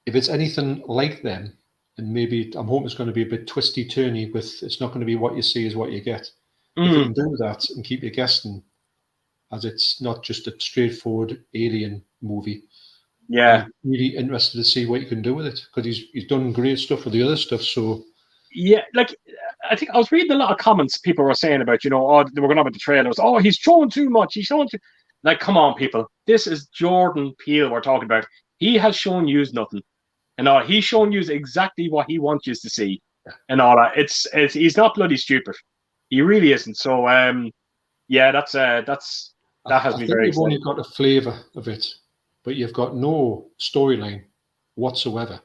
if it's anything like them, and maybe I'm hoping it's going to be a bit twisty turny with it's not going to be what you see is what you get. If it Mm. can do that and keep you guessing, as it's not just a straightforward alien movie, Yeah. I'm really interested to see what you can do with it because he's done great stuff with the other stuff. So Yeah, like I think I was reading a lot of comments people were saying about, oh, they were going on with the trailers. Oh, he's showing too much. He's showing too. Like, come on, people. This is Jordan Peele we're talking about. He has shown you nothing, and all. He's shown you exactly what he wants you to see, and all that. It's he's not bloody stupid. He really isn't. So, yeah, that has I me think very you've only excited. got a flavour of it, but you've got no storyline whatsoever.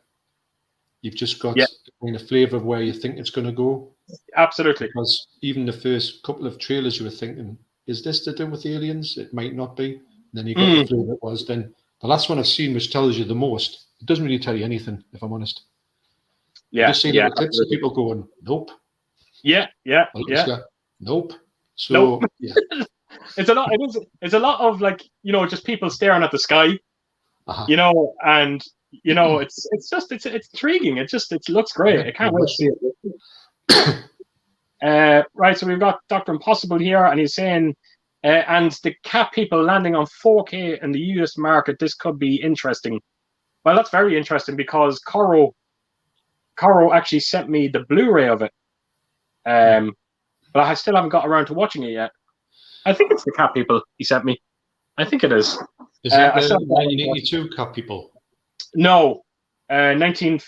You've just got Yeah, a kind of flavour of where you think it's going to go. absolutely. Because even the first couple of trailers, you were thinking, is this to do with aliens? It might not be. And then you got the Mm, flavour it was. Then the last one I've seen, which tells you the most, it doesn't really tell you anything, if I'm honest. You yeah, just see yeah, little clips of absolutely. people going, nope. Yeah, yeah, Well, yeah. nope. Nope. So, yeah. It's a lot. It is. It's a lot of like just people staring at the sky. Uh-huh. And it's intriguing. It looks great. Yeah, I can't wait to see it. Right, so we've got Doctor Impossible here, and he's saying, and the cat people landing on 4K in the US market. This could be interesting. Well, that's very interesting because Coro actually sent me the Blu-ray of it, but I still haven't got around to watching it yet. I think it's the cat people he sent me. I think it is. Is that I the still haven't got around to watching 1982 Cat People? No, 19.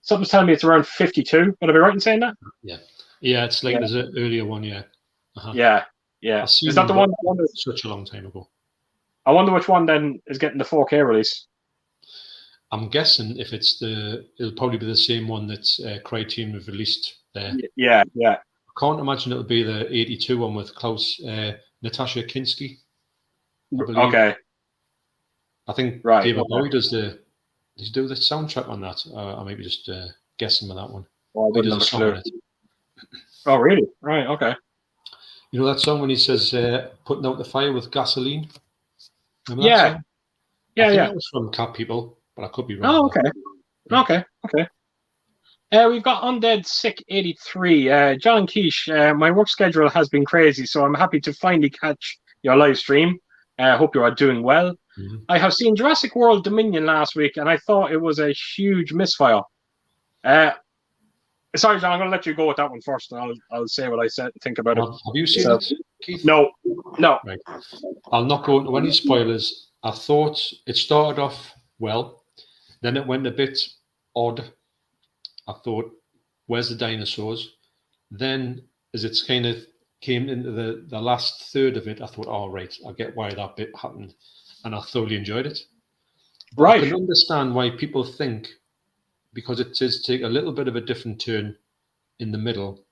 Something's telling me it's around 52. Would I be right in saying that? Yeah. Yeah, it's like Yeah. there's an earlier one, yeah. Uh-huh. Yeah, yeah. I've seen Is that the one? such a long time ago. I wonder which one then is getting the 4K release. I'm guessing if it'll probably be the same one that Criterion have released there. Yeah, yeah. I can't imagine it'll be the 82 one with Natasha Kinski, I believe. Okay. I think Right. David Bowie does the soundtrack on that. I might be just guessing with that one. Well, He does a song on it. Oh, really? Right. Okay. You know that song when he says putting out the fire with gasoline? Remember Yeah. that song? Yeah, I think yeah. that was from Cat People, but I could be wrong. Oh, okay. Yeah. Okay. We've got Undead Sick 83. John Quiche, my work schedule has been crazy, so I'm happy to finally catch your live stream. Hope you are doing well. Mm-hmm. I have seen Jurassic World Dominion last week, and I thought it was a huge misfire. Sorry, John, I'm going to let you go with that one first, and I'll say what I think about it. Have you seen it, Keith? No. Right. I'll not go into any spoilers. I thought it started off well, then it went a bit odd. I thought, where's the dinosaurs? Then, as it's kind of came into the last third of it, I thought, oh, right, I get why that bit happened. And I thoroughly enjoyed it. But right. I can understand why people think, because it does take a little bit of a different turn in the middle,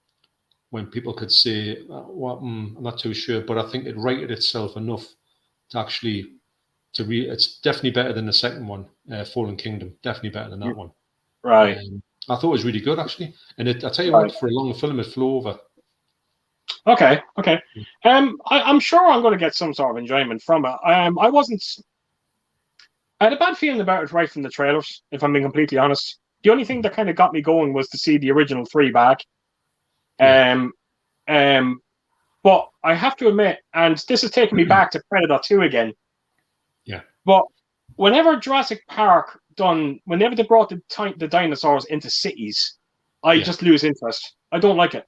when people could say, well, I'm not too sure, but I think it righted itself enough to actually, it's definitely better than the second one, Fallen Kingdom, definitely better than that one. Right. I thought it was really good, actually. And I tell you what, for a long film, it flew over. Okay. I'm sure I'm going to get some sort of enjoyment from it. I had a bad feeling about it right from the trailers, if I'm being completely honest. The only thing that kind of got me going was to see the original 3 back. But I have to admit, and this is taking me back to Predator 2 again. Yeah. But whenever Jurassic Park whenever they brought the dinosaurs into cities, I just lose interest. I don't like it.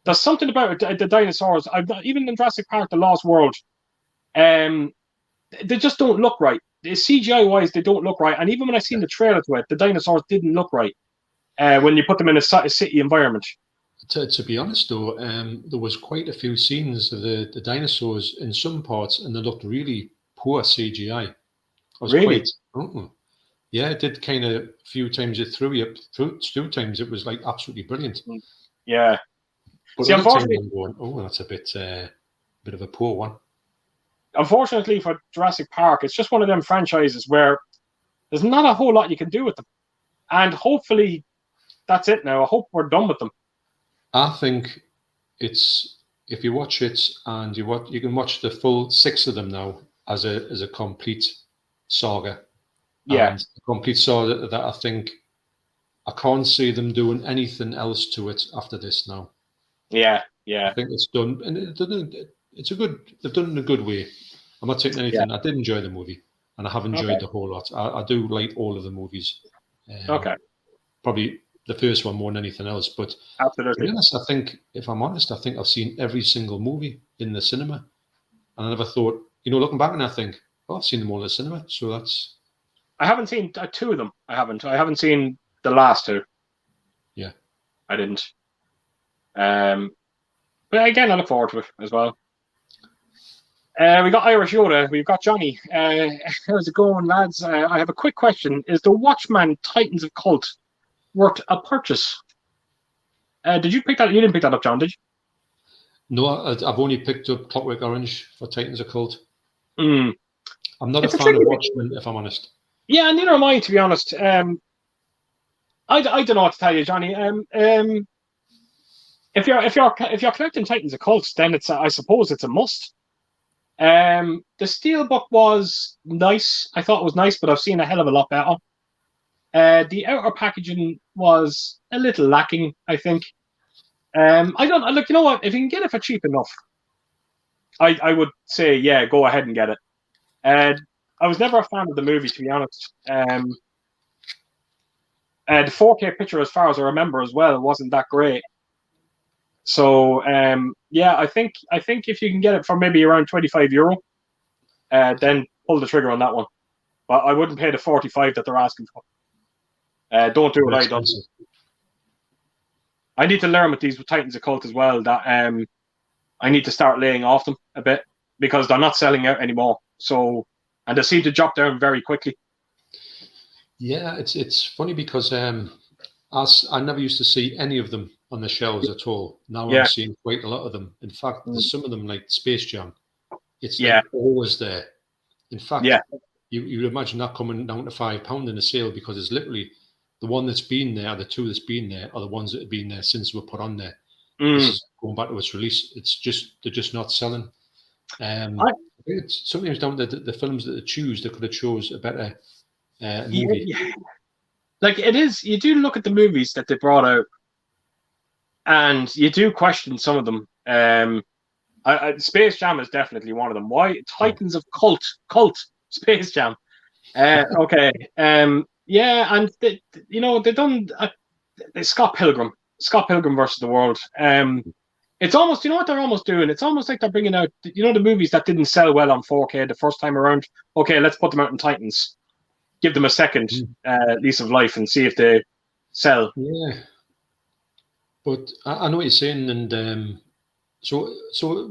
There's something about the dinosaurs. Even in Jurassic Park: The Lost World, they just don't look right. CGI wise, they don't look right. And even when I seen the trailer to it, the dinosaurs didn't look right when you put them in a city environment. To be honest, though, there was quite a few scenes of the dinosaurs in some parts, and they looked really poor CGI. I was really? Yeah, it did kind of a few times it threw you. 2 times it was like absolutely brilliant. Yeah. But see, unfortunately, I'm going, that's a bit of a poor one. Unfortunately for Jurassic Park, it's just one of them franchises where there's not a whole lot you can do with them. And hopefully that's it now. I hope we're done with them. I think it's if you watch it and you can watch the full 6 of them now as a complete saga. Yeah, And a complete saga that I think I can't see them doing anything else to it after this now. yeah, I yeah, think it's done, and it's a good. They've done it in a good way. I'm not taking yeah. anything. I did enjoy the movie, and I have enjoyed Okay, the whole lot. I do like all of the movies. okay, Probably the first one more than anything else. But to be absolutely. honest, I think if I'm honest, I think I've seen every single movie in the cinema, and I never thought, looking back, and I think, oh, I've seen them all in the cinema. So that's I haven't seen two of them. I haven't. I haven't seen the last two. yeah. I didn't. Um, but again, I look forward to it as well. We got Irish Yoda. We've got Johnny. How's it going, lads? I have a quick question. Is the Watchman Titans of Cult worth a purchase? Did you pick that? You didn't pick that up, John, did No, I've only picked up Clockwork Orange for Titans Occult. you? Mm. I'm not It's a a fan tricky of thing. Watchmen, if I'm honest. Yeah, neither am I, to be honest. I don't know what to tell you, Johnny. If you're collecting Titans of Cult, then I suppose it's a must. The Steelbook was nice. I thought it was nice, but I've seen a hell of a lot better. The outer packaging was a little lacking, I think. I don't look. You know what? If you can get it for cheap enough, I would say yeah, go ahead and get it. I was never a fan of the movie, to be honest. The 4K picture, as far as I remember, as well, wasn't that great. So yeah, I think if you can get it for maybe around €25, then pull the trigger on that one. But I wouldn't pay the 45 that they're asking for. Don't do what I done. I need to learn with these Titans of Cult as well that I need to start laying off them a bit because they're not selling out anymore. So, and they seem to drop down very quickly. Yeah, it's funny because I never used to see any of them on the shelves at all. Now Yeah. I'm seeing quite a lot of them. In fact, there's some of them like Space Jam. It's Yeah. like always there. In fact, Yeah. you imagine that coming down to £5 in a sale because it's literally the one that's been there, the two that's been there, are the ones that have been there since they were put on there. This is going back to its release. They're just not selling. I think it's sometimes down to the films that they choose. They could have chose a better movie. Yeah. Like it is, you do look at the movies that they brought out, and you do question some of them. Space Jam is definitely one of them. Why Titans of Cult Space Jam? Okay. Yeah, and they've done Scott Pilgrim versus the World. It's almost, you know what they're almost doing? It's almost like they're bringing out, the movies that didn't sell well on 4K the first time around. Okay, let's put them out in Titans. Give them a second lease of life and see if they sell. Yeah, but I know what you're saying, and so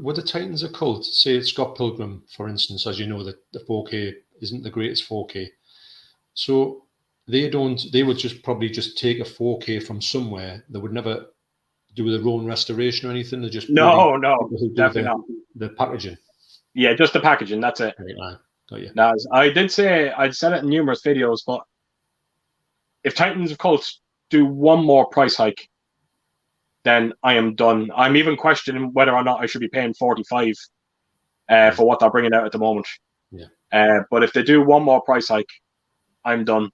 with the Titans of Cult, say Scott Pilgrim, for instance, as you know, that the 4K isn't the greatest 4K, so they would just probably take a 4K from somewhere. They would never do their own restoration or anything. They just No, definitely not. The packaging. Yeah, just the packaging. That's it. Right, got you. Now, I'd said it in numerous videos, but if Titans of Cult do one more price hike, then I am done. I'm even questioning whether or not I should be paying 45 for what they're bringing out at the moment. Yeah. But if they do one more price hike, I'm done.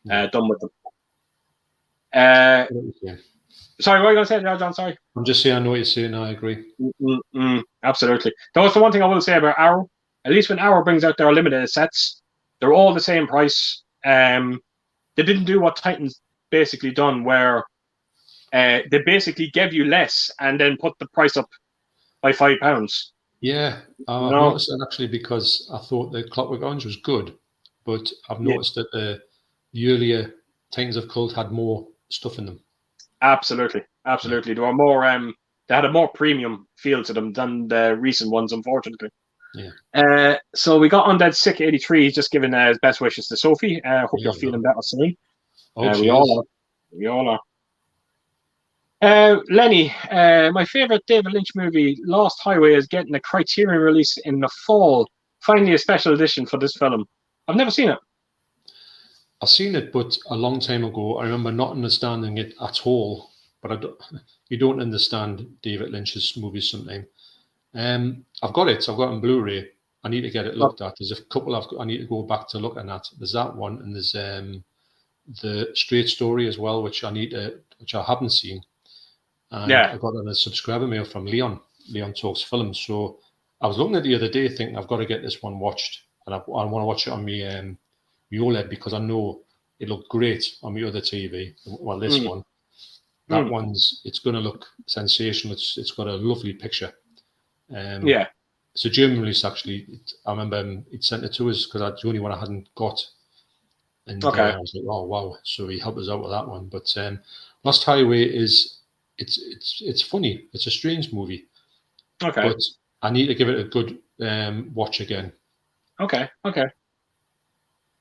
Done with them. Sorry, what are you going to say there, John? Sorry. I'm just saying I know what you're saying. I agree. Absolutely. That was the one thing I will say about Arrow. At least when Arrow brings out their limited sets, they're all the same price. They didn't do what Titans basically done, where they basically gave you less and then put the price up by £5. Yeah, I've noticed that actually because I thought the Clockwork Orange was good, but I've noticed that the earlier Titans of Cult had more stuff in them. Absolutely. They were more. They had a more premium feel to them than the recent ones, unfortunately. Yeah. So we got Undead Sick 83. He's just giving his best wishes to Sophie. Hope you're feeling better soon. We all are. Lenny, my favorite David Lynch movie, Lost Highway, is getting a Criterion release in the fall. Finally, a special edition for this film. I've never seen it. I've seen it, but a long time ago. I remember not understanding it at all. But you don't understand David Lynch's movies sometimes. I've got it on Blu-ray. I need to get it looked at. There's a couple I need to go back to looking at. There's that one, and there's the Straight Story as well, which I haven't seen. And I got a subscriber mail from Leon. Leon Talks Films. So I was looking at it the other day, thinking I've got to get this one watched, and I want to watch it on my OLED because I know it looked great on my other TV. Well, this one, that it's going to look sensational. It's got a lovely picture. It's a German release, actually. I remember he'd sent it to us because that's the only one I hadn't got. And I was like, oh, wow. So he helped us out with that one. But Lost Highway it's funny. It's a strange movie. Okay. But I need to give it a good watch again. Okay.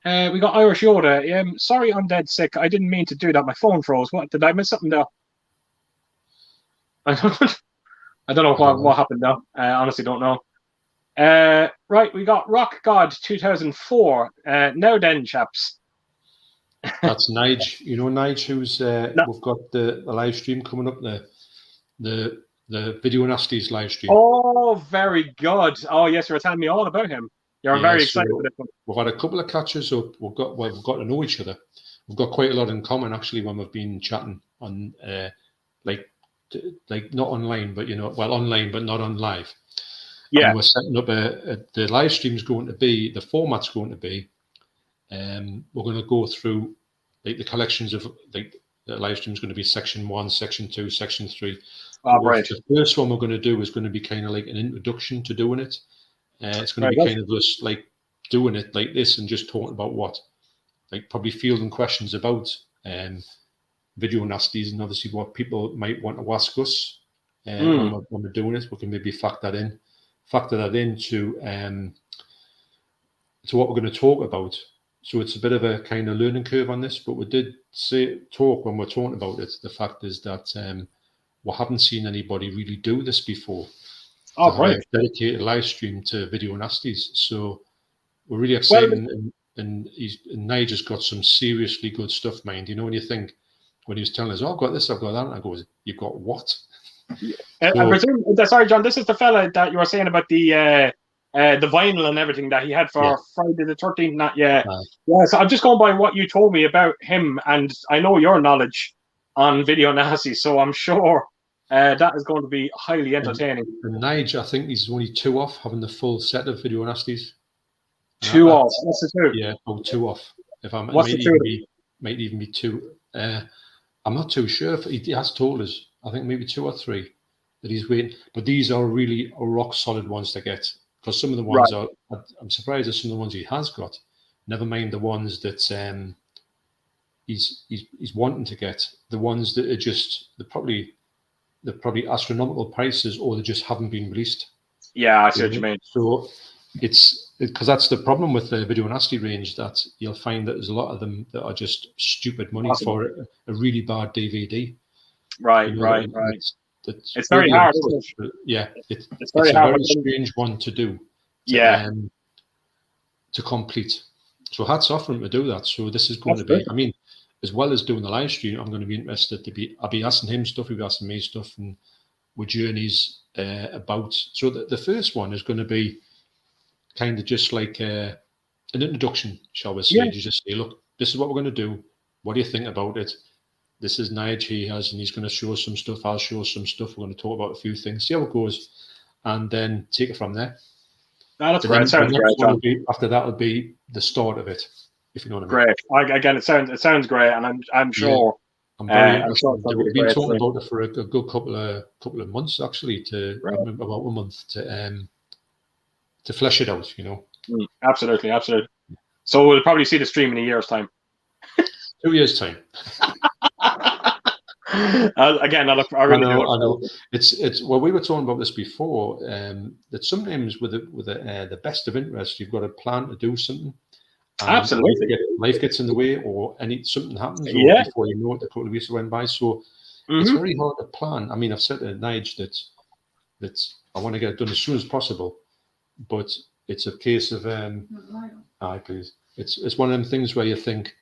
We got Irish Yoda. Sorry, I'm dead sick. I didn't mean to do that. My phone froze. What, did I miss something there? I don't know what happened now. I honestly don't know. Right, we got Rock God 2004. Now then, chaps. That's Nige. You know Nige, who's we've got the live stream coming up, the Video Nasties live stream. Oh, very good. Oh yes, you were telling me all about him. You're very excited for this one. We've had a couple of catches up. We've got to know each other. We've got quite a lot in common actually when we've been chatting on like not online, but online but not on live. Yeah. And we're setting up the live stream's going to be, the format's going to be, we're going to go through like the collections of like the live stream's going to be section 1, section 2, section 3. Right. The first one we're going to do is going to be kind of like an introduction to doing it. It's going to be kind of just like doing it like this and just talking about like probably fielding questions about Video Nasties and obviously what people might want to ask us when we're doing it. We can maybe factor that into to what we're going to talk about. So it's a bit of a kind of learning curve on this, but we did talk when we're talking about it. The fact is that we haven't seen anybody really do this before. Oh, right. Dedicated live stream to Video Nasties. So we're really excited. And Nigel's got some seriously good stuff, mind. You know, when you think, when he was telling us, oh, I've got this, I've got that, and I go, you've got what? I presume, sorry, John, this is the fella that you were saying about the vinyl and everything that he had for Friday the 13th. Yeah, so I'm just going by what you told me about him, and I know your knowledge on Video Nasties, so I'm sure that is going to be highly entertaining. And Nigel, I think he's only 2 off having the full set of Video Nasties. 2 off? What's the 2? Yeah, 2 off. What's the 2? Might even be 2. I'm not too sure. If he has told us, I think maybe 2 or 3 that he's waiting. But these are really rock solid ones to get. Because some of the ones I'm surprised at some of the ones he has got. Never mind the ones that he's wanting to get. The ones that are just they're probably astronomical prices, or they just haven't been released. Yeah, I see what you mean. So it's because that's the problem with the Video Nasty range, that you'll find that there's a lot of them that are just stupid money for a really bad DVD. Right. It's very hard. Yeah, it's a very strange one to do. To complete. So hats off for him to do that. So this is going to be. I mean, as well as doing the live stream, I'm going to be interested I'll be asking him stuff. He'll be asking me stuff, and with journeys about. So the first one is going to be kind of just like an introduction, shall we say? You just say, look, this is what we're going to do. What do you think about it? This is Nige and he's going to show us some stuff. I'll show us some stuff. We're going to talk about a few things, see how it goes, and then take it from there. That's great. Sounds great. After that will be the start of it, if you know what I mean. Great. Again, it sounds great, and I'm sure. I'm very interested. We've been talking about it for a good couple of months, actually, about a month to flesh it out, you know. Absolutely. So we'll probably see the stream in a year's time. 2 years' time. Again, I know. It's well, we were talking about this before. That sometimes with the best of interest, you've got a plan to do something. Absolutely, life gets in the way, or something happens, or before you know it, a couple of weeks went by. So it's very hard to plan. I mean, I've said to Nige that I want to get it done as soon as possible, but it's a case of please. It's one of them things where you think,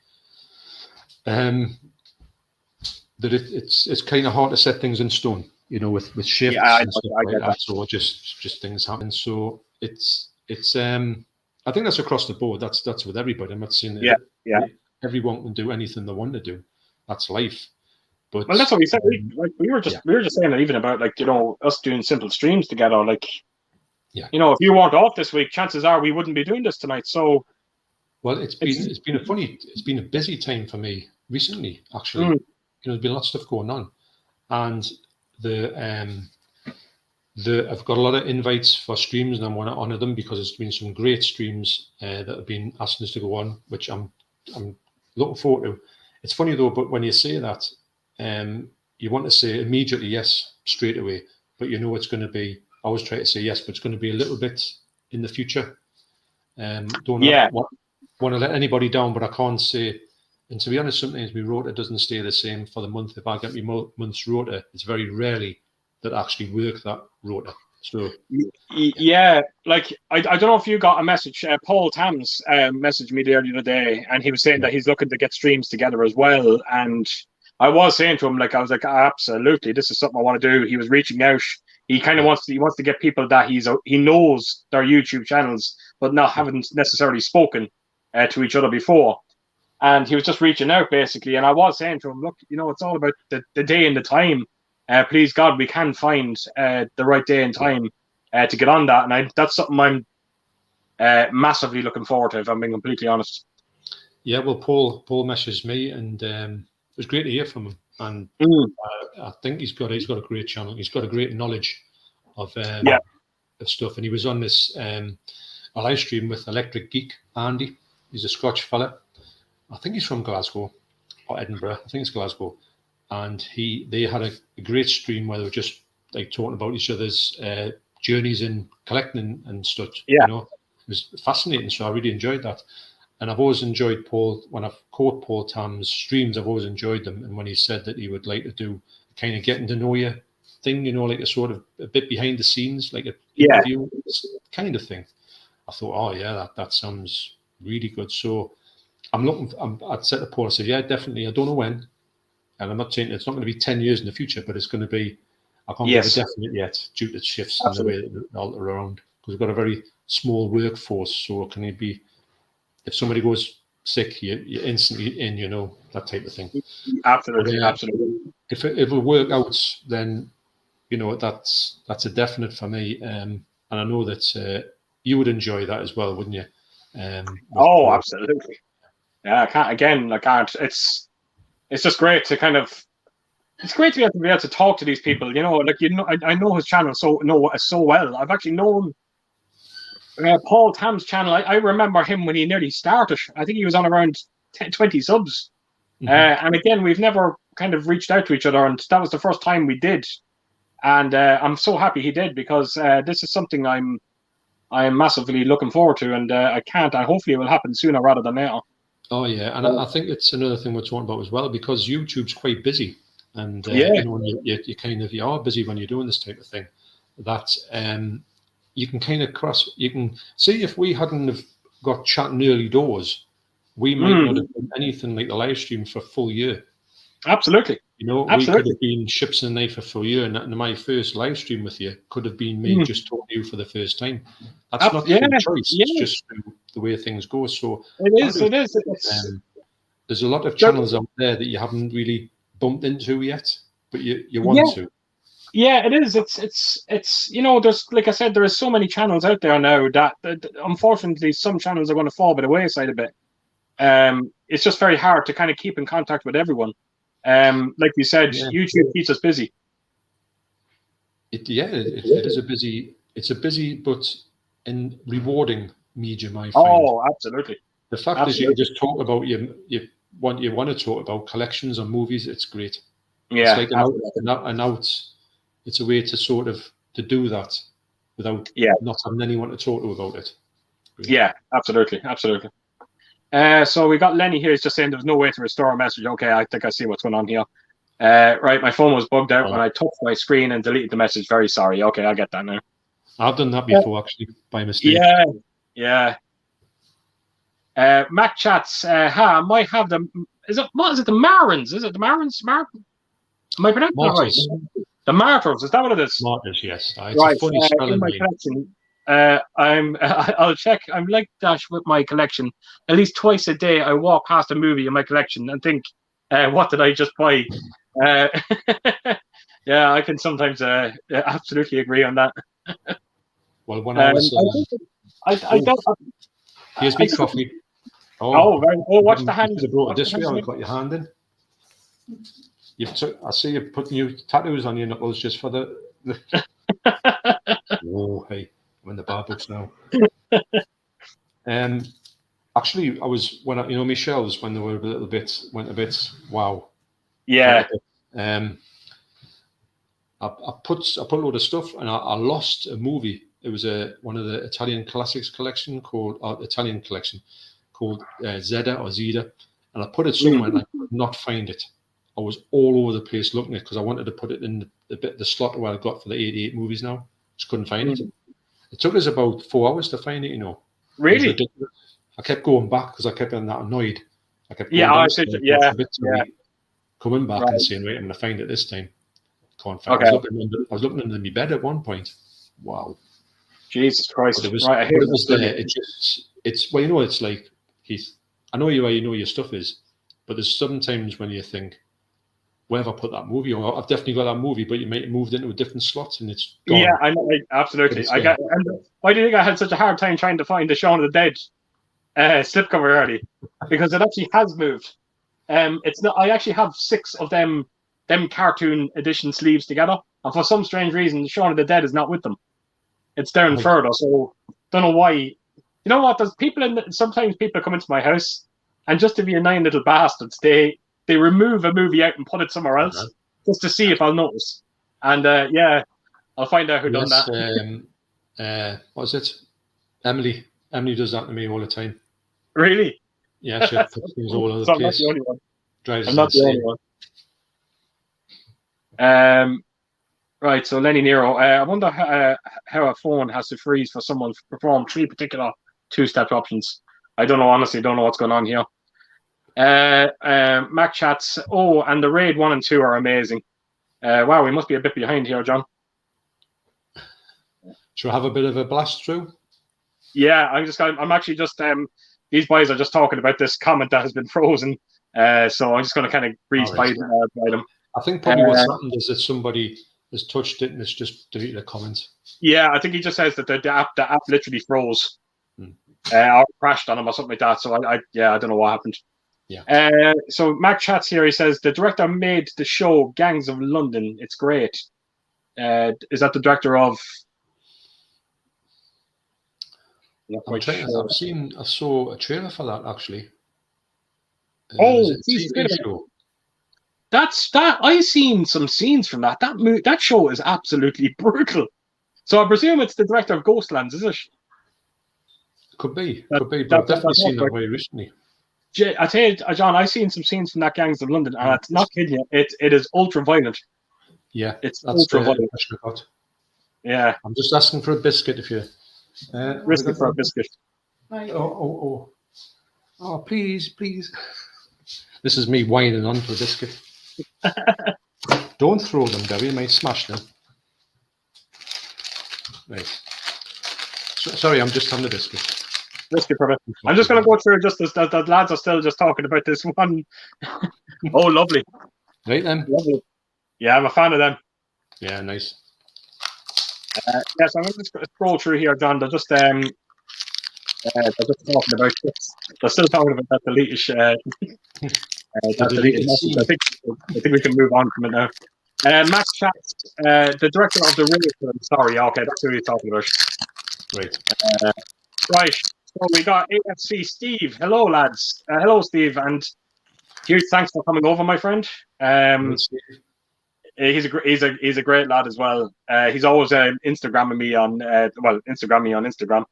that it's kind of hard to set things in stone, you know, with shifts Yeah, and stuff I like get that. that. So just things happen. So it's I think that's across the board. That's with everybody. I'm not saying Yeah, yeah. everyone can do anything they want to do. That's life. But Well, that's what we said. We were yeah, just saying that even about like, you know, us doing simple streams together. Like, yeah. you know, if you weren't off this week, chances are we wouldn't be doing this tonight. So Well, it's been a busy time for me recently. Actually, mm, you know, there's been a lot of stuff going on, and I've got a lot of invites for streams, and I want to honour them because there's been some great streams that have been asking us to go on, which I'm looking forward to. It's funny though, but when you say that, you want to say immediately yes straight away, but you know it's going to be. I always try to say yes, but it's going to be a little bit in the future. Don't yeah, want to let anybody down, but I can't say. And to be honest, sometimes my rota doesn't stay the same for the month. If I get my month's rota, it's very rarely that I actually work that rota. So yeah. Like I don't know if you got a message. Paul Tams messaged me the other day, and he was saying that he's looking to get streams together as well. And I was saying to him, like, I was like, absolutely, this is something I want to do. He was reaching out. He kind of wants to get people that he knows their YouTube channels, but not haven't necessarily spoken to each other before. And he was just reaching out basically. And I was saying to him, look, you know, it's all about the day and the time. Please God, we can find the right day and time to get on that. And that's something I'm massively looking forward to, if I'm being completely honest. yeah, well, Paul messaged me, and it was great to hear from him. And I think he's got a great channel. He's got a great knowledge of stuff. And he was on this a live stream with Electric Geek Andy. He's a Scotch fella. I think he's from Glasgow or Edinburgh. I think it's Glasgow. And they had a great stream where they were just like talking about each other's journeys in collecting and stuff. Yeah. You know, it was fascinating. So I really enjoyed that. And I've always enjoyed Paul. When I've caught Paul Tam's streams, I've always enjoyed them. And when he said that he would like to do kind of getting to know you thing, you know, like a sort of a bit behind the scenes, like an interview kind of thing, I thought, oh yeah, that sounds really good. So I'd said to Paul, I said, yeah, definitely. I don't know when. And I'm not saying it's not going to be 10 years in the future, but it's going to be, I can't give a definite yet due to shifts in the way that they're all around. Because we've got a very small workforce. So can it be, if somebody goes sick, you're instantly in, you know, that type of thing. Absolutely, but, absolutely. If it work out, then, you know, that's a definite for me. And I know that you would enjoy that as well, wouldn't you? Paul. Absolutely. Yeah, I can't. It's just great to kind of. It's great to be able to talk to these people. You know, like, you know, I know his channel so well. I've actually known Paul Tam's channel. I remember him when he nearly started. I think he was on around 10, 20 subs. And again, we've never kind of reached out to each other, and that was the first time we did. And I'm so happy he did, because this is something I'm massively looking forward to, and I hopefully it will happen sooner rather than later. Oh yeah, and I think it's another thing we're talking about as well, because YouTube's quite busy, and you know, when you are busy when you're doing this type of thing, that you can kind of you can see, if we hadn't have got chatting early doors, we might not have done anything like the live stream for a full year. Absolutely. You know, we could have been ships in the night for a full year, and my first live stream with you could have been me just talking to you for the first time. That's not through choice; it's just through the way things go. So it is. There's a lot of channels out there that you haven't really bumped into yet, but you want to. Yeah, it is. It's you know, there's, like I said, there is so many channels out there now that unfortunately some channels are going to fall by the wayside a bit. It's just very hard to kind of keep in contact with everyone. Like you said, YouTube keeps us busy. It is a busy. It's a busy but in rewarding medium, I find. Oh, absolutely. The fact is, you can just talk about you want to talk about collections or movies. It's great. Yeah, it's like an out. It's a way to sort of to do that without not having anyone to talk to about it. Great. Yeah, absolutely. So we got Lenny here. He's just saying there's no way to restore a message. Okay, I think I see what's going on here. Right, my phone was bugged out when I touched my screen and deleted the message. Very sorry. Okay, I get that now. I've done that before, actually, by mistake. Yeah. Matt chats. I might have them. Is it the Marins? Is it the Marins? Am I pronouncing that right? Martyrs. The Martyrs, is that what it is? Martyrs, yes. It's Right. a funny In spelling my name. collection, I'll check. I'm like Dash with my collection. At least twice a day, I walk past a movie in my collection and think, what did I just buy? Uh, yeah, I can sometimes absolutely agree on that. Well, when I was... I don't. here's me coffee. Oh, right. Oh, watch the hand. You could have brought it this way. I've got your hand in. I see you putting new tattoos on your knuckles just for the... Oh, hey, I'm in the bar books now. Actually, I was when my shelves when they were went a bit wow. Yeah. I put a load of stuff and I lost a movie. It was one of the Italian classics collection called Zeda or Zeda, and I put it somewhere and I could not find it. I was all over the place looking at it because I wanted to put it in the slot where I got for the 88 movies now. Just couldn't find it. It took us about 4 hours to find it, Really? It I kept going back because I kept getting that annoyed. I kept going coming back and saying, right, I'm going to find it this time. Can't find it. I was looking under my bed at one point. Wow. Jesus Christ. But it was there. It's well, it's like, Keith, I know where your stuff is, but there's sometimes when you think, where have I put that movie? Or I've definitely got that movie, but you might have moved into a different slot and it's gone. Yeah, I know, absolutely. And why do you think I had such a hard time trying to find the Shaun of the Dead slipcover early? Because it actually has moved. It's not. I actually have 6 of them cartoon edition sleeves together, and for some strange reason, Shaun of the Dead is not with them. It's down further, so don't know why. You know what? Sometimes people come into my house, and just to be a 9 little bastards, they remove a movie out and put it somewhere else just to see if I'll notice. And I'll find out who done that. What was it? Emily. Emily does that to me all the time. Really? Yeah, she puts things all over the place. I'm not the only one. I'm not the only one. Right, so Lenny Nero. I wonder how a phone has to freeze for someone to perform 3 particular 2-step options. I don't know, honestly, don't know what's going on here. Mac chats. Oh, and the Raid 1 and 2 are amazing. Wow, we must be a bit behind here, John. Should I have a bit of a blast through? Yeah, I'm actually just these boys are just talking about this comment that has been frozen. So I'm just going to kind of breeze by them. I think probably what's happened is that somebody has touched it and it's just deleted a comment. Yeah, I think he just says that the app literally froze or crashed on him or something like that. So I don't know what happened. Yeah. So Mac chats here. He says the director made the show Gangs of London. It's great. Is that the director of? I saw a trailer for that actually. That's that. I've seen some scenes from that. That show is absolutely brutal. So I presume it's the director of Ghostlands, is it? Could be. But I've definitely seen that very recently. I tell you, John, I've seen some scenes from that Gangs of London, and it's not kidding you. It is ultra violent. Yeah, it's ultra violent. Yeah, I'm just asking for a biscuit if you risk it for a biscuit. Oh, please. This is me whining on for a biscuit. Don't throw them, Gary. You might smash them. Right. Sorry, I'm just having a biscuit. I'm just going to go through just as the lads are still just talking about this one. Oh, lovely. Right then. Lovely. Yeah, I'm a fan of them. Yeah, nice. Yes, I'm going to scroll through here, John. They're just talking about this. They're still talking about that delete-ish. I think we can move on from it now. Max Chatz, the director of the Remakes film. Sorry, okay, that's who you're talking about. Right. Right. So we got AFC Steve. Hello, lads. Hello, Steve, and huge thanks for coming over, my friend. He's a great lad as well. He's always Instagramming me on Instagram,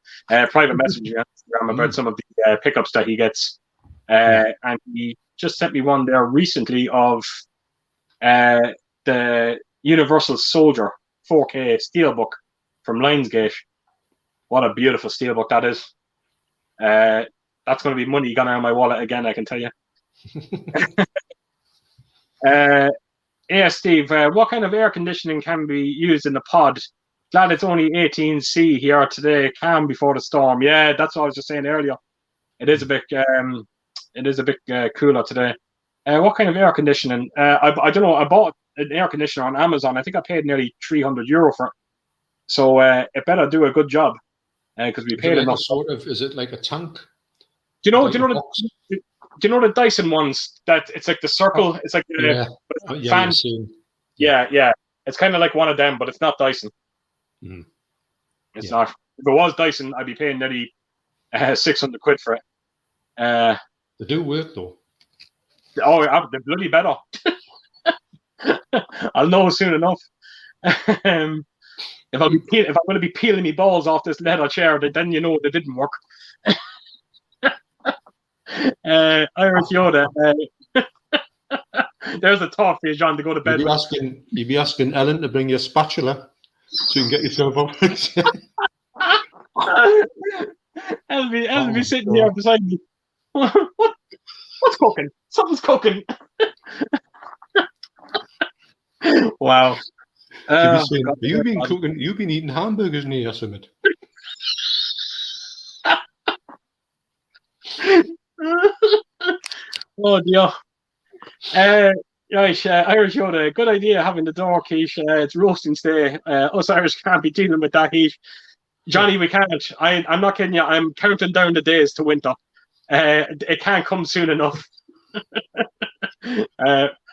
private messaging on Instagram about some of the pickups that he gets, and he just sent me one there recently of the Universal Soldier 4K Steelbook from Lionsgate. What a beautiful steelbook that is. That's going to be money gone out of my wallet again, I can tell you. Yeah, Steve, what kind of air conditioning can be used in the pod? Glad it's only 18C here today. Calm before the storm. Yeah, that's what I was just saying earlier. It is a bit, cooler today. What kind of air conditioning? I don't know. I bought an air conditioner on Amazon. I think I paid nearly €300 for it. So it better do a good job because we Is it paid like enough. a sort of? Is it like a tank? Do you know? Like Do you a know box? the? Do you know the Dyson ones? That it's like the circle. It's like the Yeah. Oh, yeah, fan. you're seeing. Yeah, yeah. It's kind of like one of them, but it's not Dyson. Mm. It's Yeah. not. If it was Dyson, I'd be paying nearly £600 for it. They do work though. Oh, they're bloody better. I'll know soon enough. If I'm going to be peeling me balls off this leather chair, then you know they didn't work. Irish Yoda. There's a talk for you, John, to go to bed with. You'd be asking Ellen to bring your spatula so you can get yourself up. I'll be sitting God. here beside me. What's cooking? Something's cooking. Wow. You've been cooking. You've been eating hamburgers near something. Oh dear. Right, Irish Yoda, good idea having the door, Quiche. It's roasting today. Us Irish can't be dealing with that heat. Johnny, we can't. I'm not kidding you. I'm counting down the days to winter. It can't come soon enough.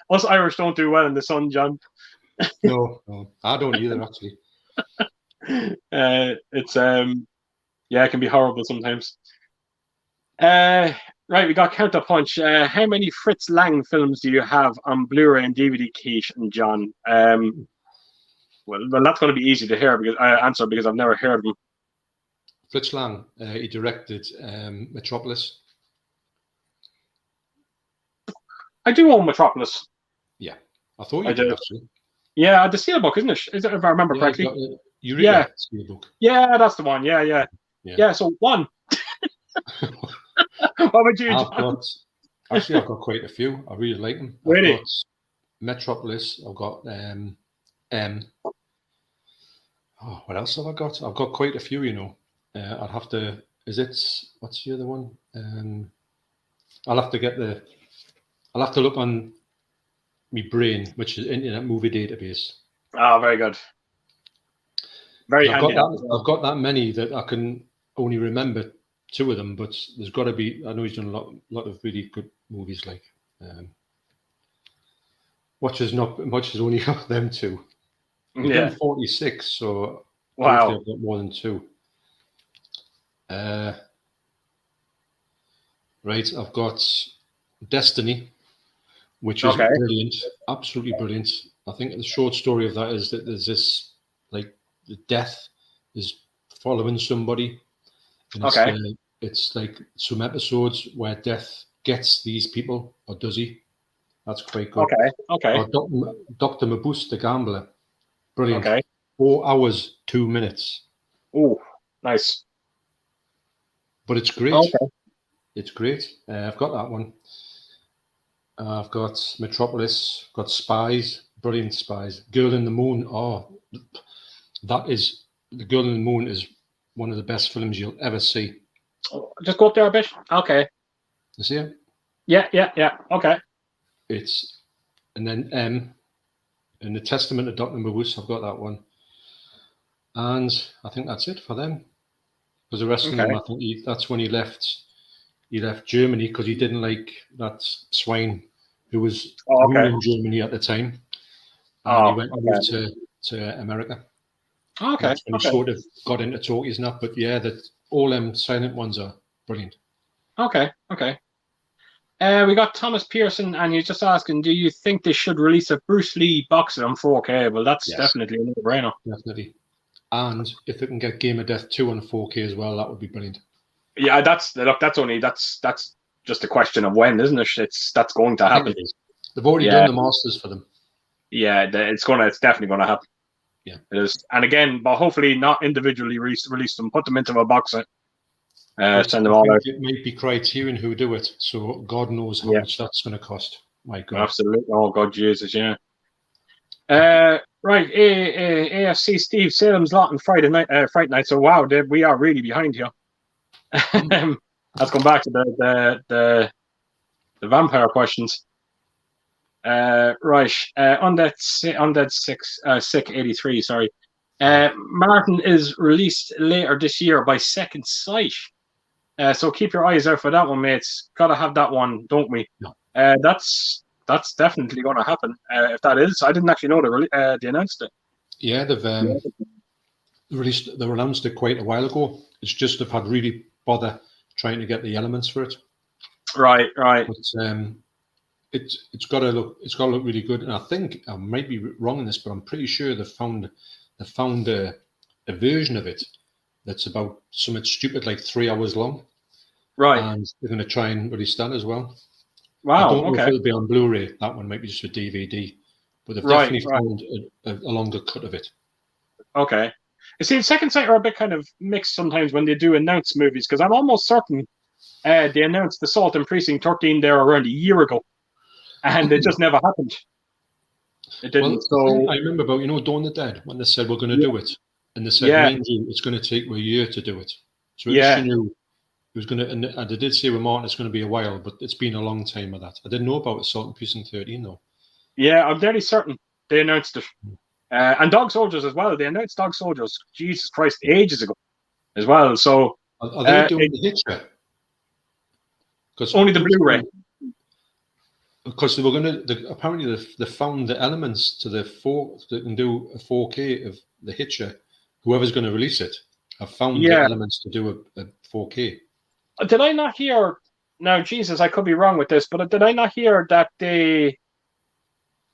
Us Irish don't do well in the sun, John. No, I don't either, actually. It's it can be horrible sometimes. Right, we got Counterpunch. How many Fritz Lang films do you have on Blu-ray and DVD, Quiche and John? Well, that's going to be easy to answer because I've never heard of him. Fritz Lang, he directed Metropolis. I do own Metropolis. Yeah, I thought you did actually. Yeah, the Steelbook, isn't it? Is it, if I remember correctly? Eureka Steelbook. Yeah, that's the one. Yeah. So one. What would you? I've got quite a few. I really like them. Really? I've got Metropolis. I've got what else have I got? I've got quite a few. You know, I'd have to. What's the other one? I'll have to look on my brain, which is Internet Movie Database. Oh, very good. Very handy. I've got that many that I can only remember two of them, but there's got to be. I know he's done a lot of really good movies. Like, Watch has only got them two. He's done 46, so wow, I've got more than two. Right, I've got Destiny, which is brilliant, absolutely brilliant. I think the short story of that is that there's this, like, the death is following somebody. And it's like some episodes where death gets these people, or does he? That's quite good. Okay. Or Dr. Mabuse, the gambler. Brilliant. Okay. 4 hours, 2 minutes. Oh, nice. But it's great. Okay. It's great. I've got that one. I've got Metropolis, got Spies, brilliant Spies. Girl in the Moon. Oh, The Girl in the Moon is one of the best films you'll ever see. Just go up there a bit. Okay. You see it? Yeah. Okay. And then in the Testament of Dr. Mabuse, I've got that one. And I think that's it for them. Because the rest of them, I think that's when he left Germany because he didn't like that swine who was ruling Germany at the time. And he went and moved to America. Okay. That's when he sort of got into talkies and that. But yeah, all them silent ones are brilliant. Okay. We got Thomas Pearson, and he's just asking, do you think they should release a Bruce Lee boxer on 4K? Well, that's definitely a no-brainer. Definitely. And if it can get Game of Death 2 on 4K as well, that would be brilliant. Yeah, that's just a question of when, isn't it? That's going to happen. They've already done the masters for them. Yeah, it's definitely going to happen. Yeah, it is. And again, but hopefully not individually release them. Put them into a box set. Send them all out. It might be Criterion who do it, so God knows how much that's going to cost. My God, absolutely. Oh God, Jesus, yeah. Right, AFC Steve Salem's Lot and Fright Night. So wow, we are really behind here. Let's go back to the vampire questions. Right, Undead Sick 83. Sorry, Martin is released later this year by Second Sight. So keep your eyes out for that one, mates. Gotta have that one, don't we? Yeah. That's definitely going to happen. If that is, I didn't actually know they announced it. Yeah, they've announced it quite a while ago. It's just they've had really bother trying to get the elements for it. Right. But it's got to look really good. And I think I might be wrong in this, but I'm pretty sure they found a version of it that's about something stupid like 3 hours long. Right. And they're going to try and release that as well. Wow. I don't know if it'll be on Blu-ray. That one might be just a DVD. But they've definitely found a longer cut of it. Okay. You see, Second Sight are a bit kind of mixed sometimes when they do announce movies, because I'm almost certain they announced The Salt in Precinct 13 there around a year ago, and it just never happened. It didn't. Well, I remember about, Dawn of the Dead, when they said we're going to do it, and they said, mind you, it's going to take a year to do it. So at least you knew it was going to, and they did say with Martin it's going to be a while, but it's been a long time of that. I didn't know about Assault in Precinct 13 though. Yeah, I'm very certain they announced it. And Dog Soldiers as well. They announced Dog Soldiers, Jesus Christ, ages ago as well. So are they doing the Hitcher? Only the Blu-ray. Because they were going to, apparently they found the elements to they can do a 4K of the Hitcher. Whoever's going to release it have found the elements to do a 4K. Did I not hear? Now, Jesus, I could be wrong with this, but did I not hear that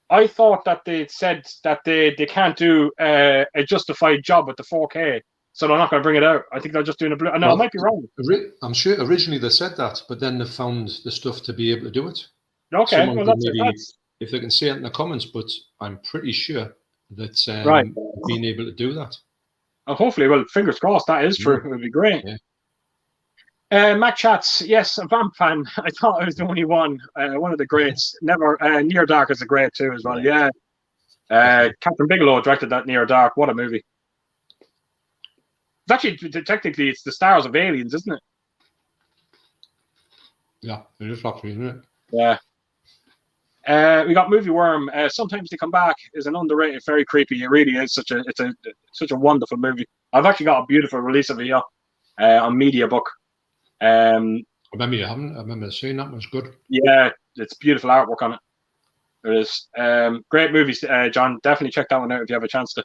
I thought that they said that they can't do a justified job with the 4K, so they're not going to bring it out. I think they're just doing a blue. No, I might be wrong. I'm sure originally they said that, but then they found the stuff to be able to do it. Okay, well, that's if they can say it in the comments, but I'm pretty sure that being able to do that. Hopefully, well, fingers crossed that is true. It would be great. Yeah. Mac Chats, yes, a Vamp fan. I thought I was the only one. One of the greats. Never Near Dark is a great too as well. Yeah. Catherine Bigelow directed that Near Dark. What a movie! It's actually technically it's the stars of Aliens, isn't it? Yeah, it is actually, isn't it? Yeah. We got Movie Worm. Sometimes They Come Back is an underrated, very creepy. It really is such a wonderful movie. I've actually got a beautiful release of it here on MediaBook. I remember you haven't. I remember seeing that was good. Yeah, it's beautiful artwork on it. It is. Great movies, John. Definitely check that one out if you have a chance to.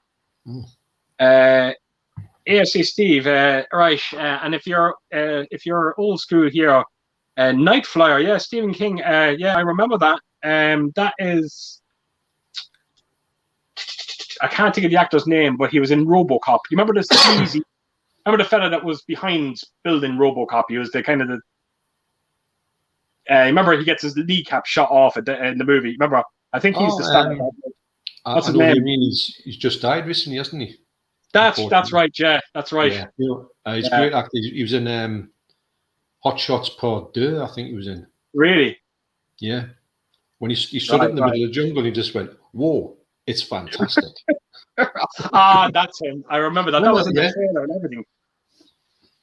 AFC Steve, right? And if you're old school here, Night Flyer, yeah, Stephen King, yeah, I remember that. That is, I can't think of the actor's name, but he was in RoboCop. You remember this sleazy? Remember the fella that was behind building RoboCop? He was the kind of the. Remember he gets his kneecap shot off in the movie. Remember, I think he's the star. What's his name? He's just died recently, hasn't he? That's right. Yeah, that's right. Yeah. He's a great actor. He was in Hot Shots Part 2, I think he was in. Really? Yeah. When he stood in the middle of the jungle, he just went, "Whoa, it's fantastic." That's him. I remember that. That was in the trailer and everything.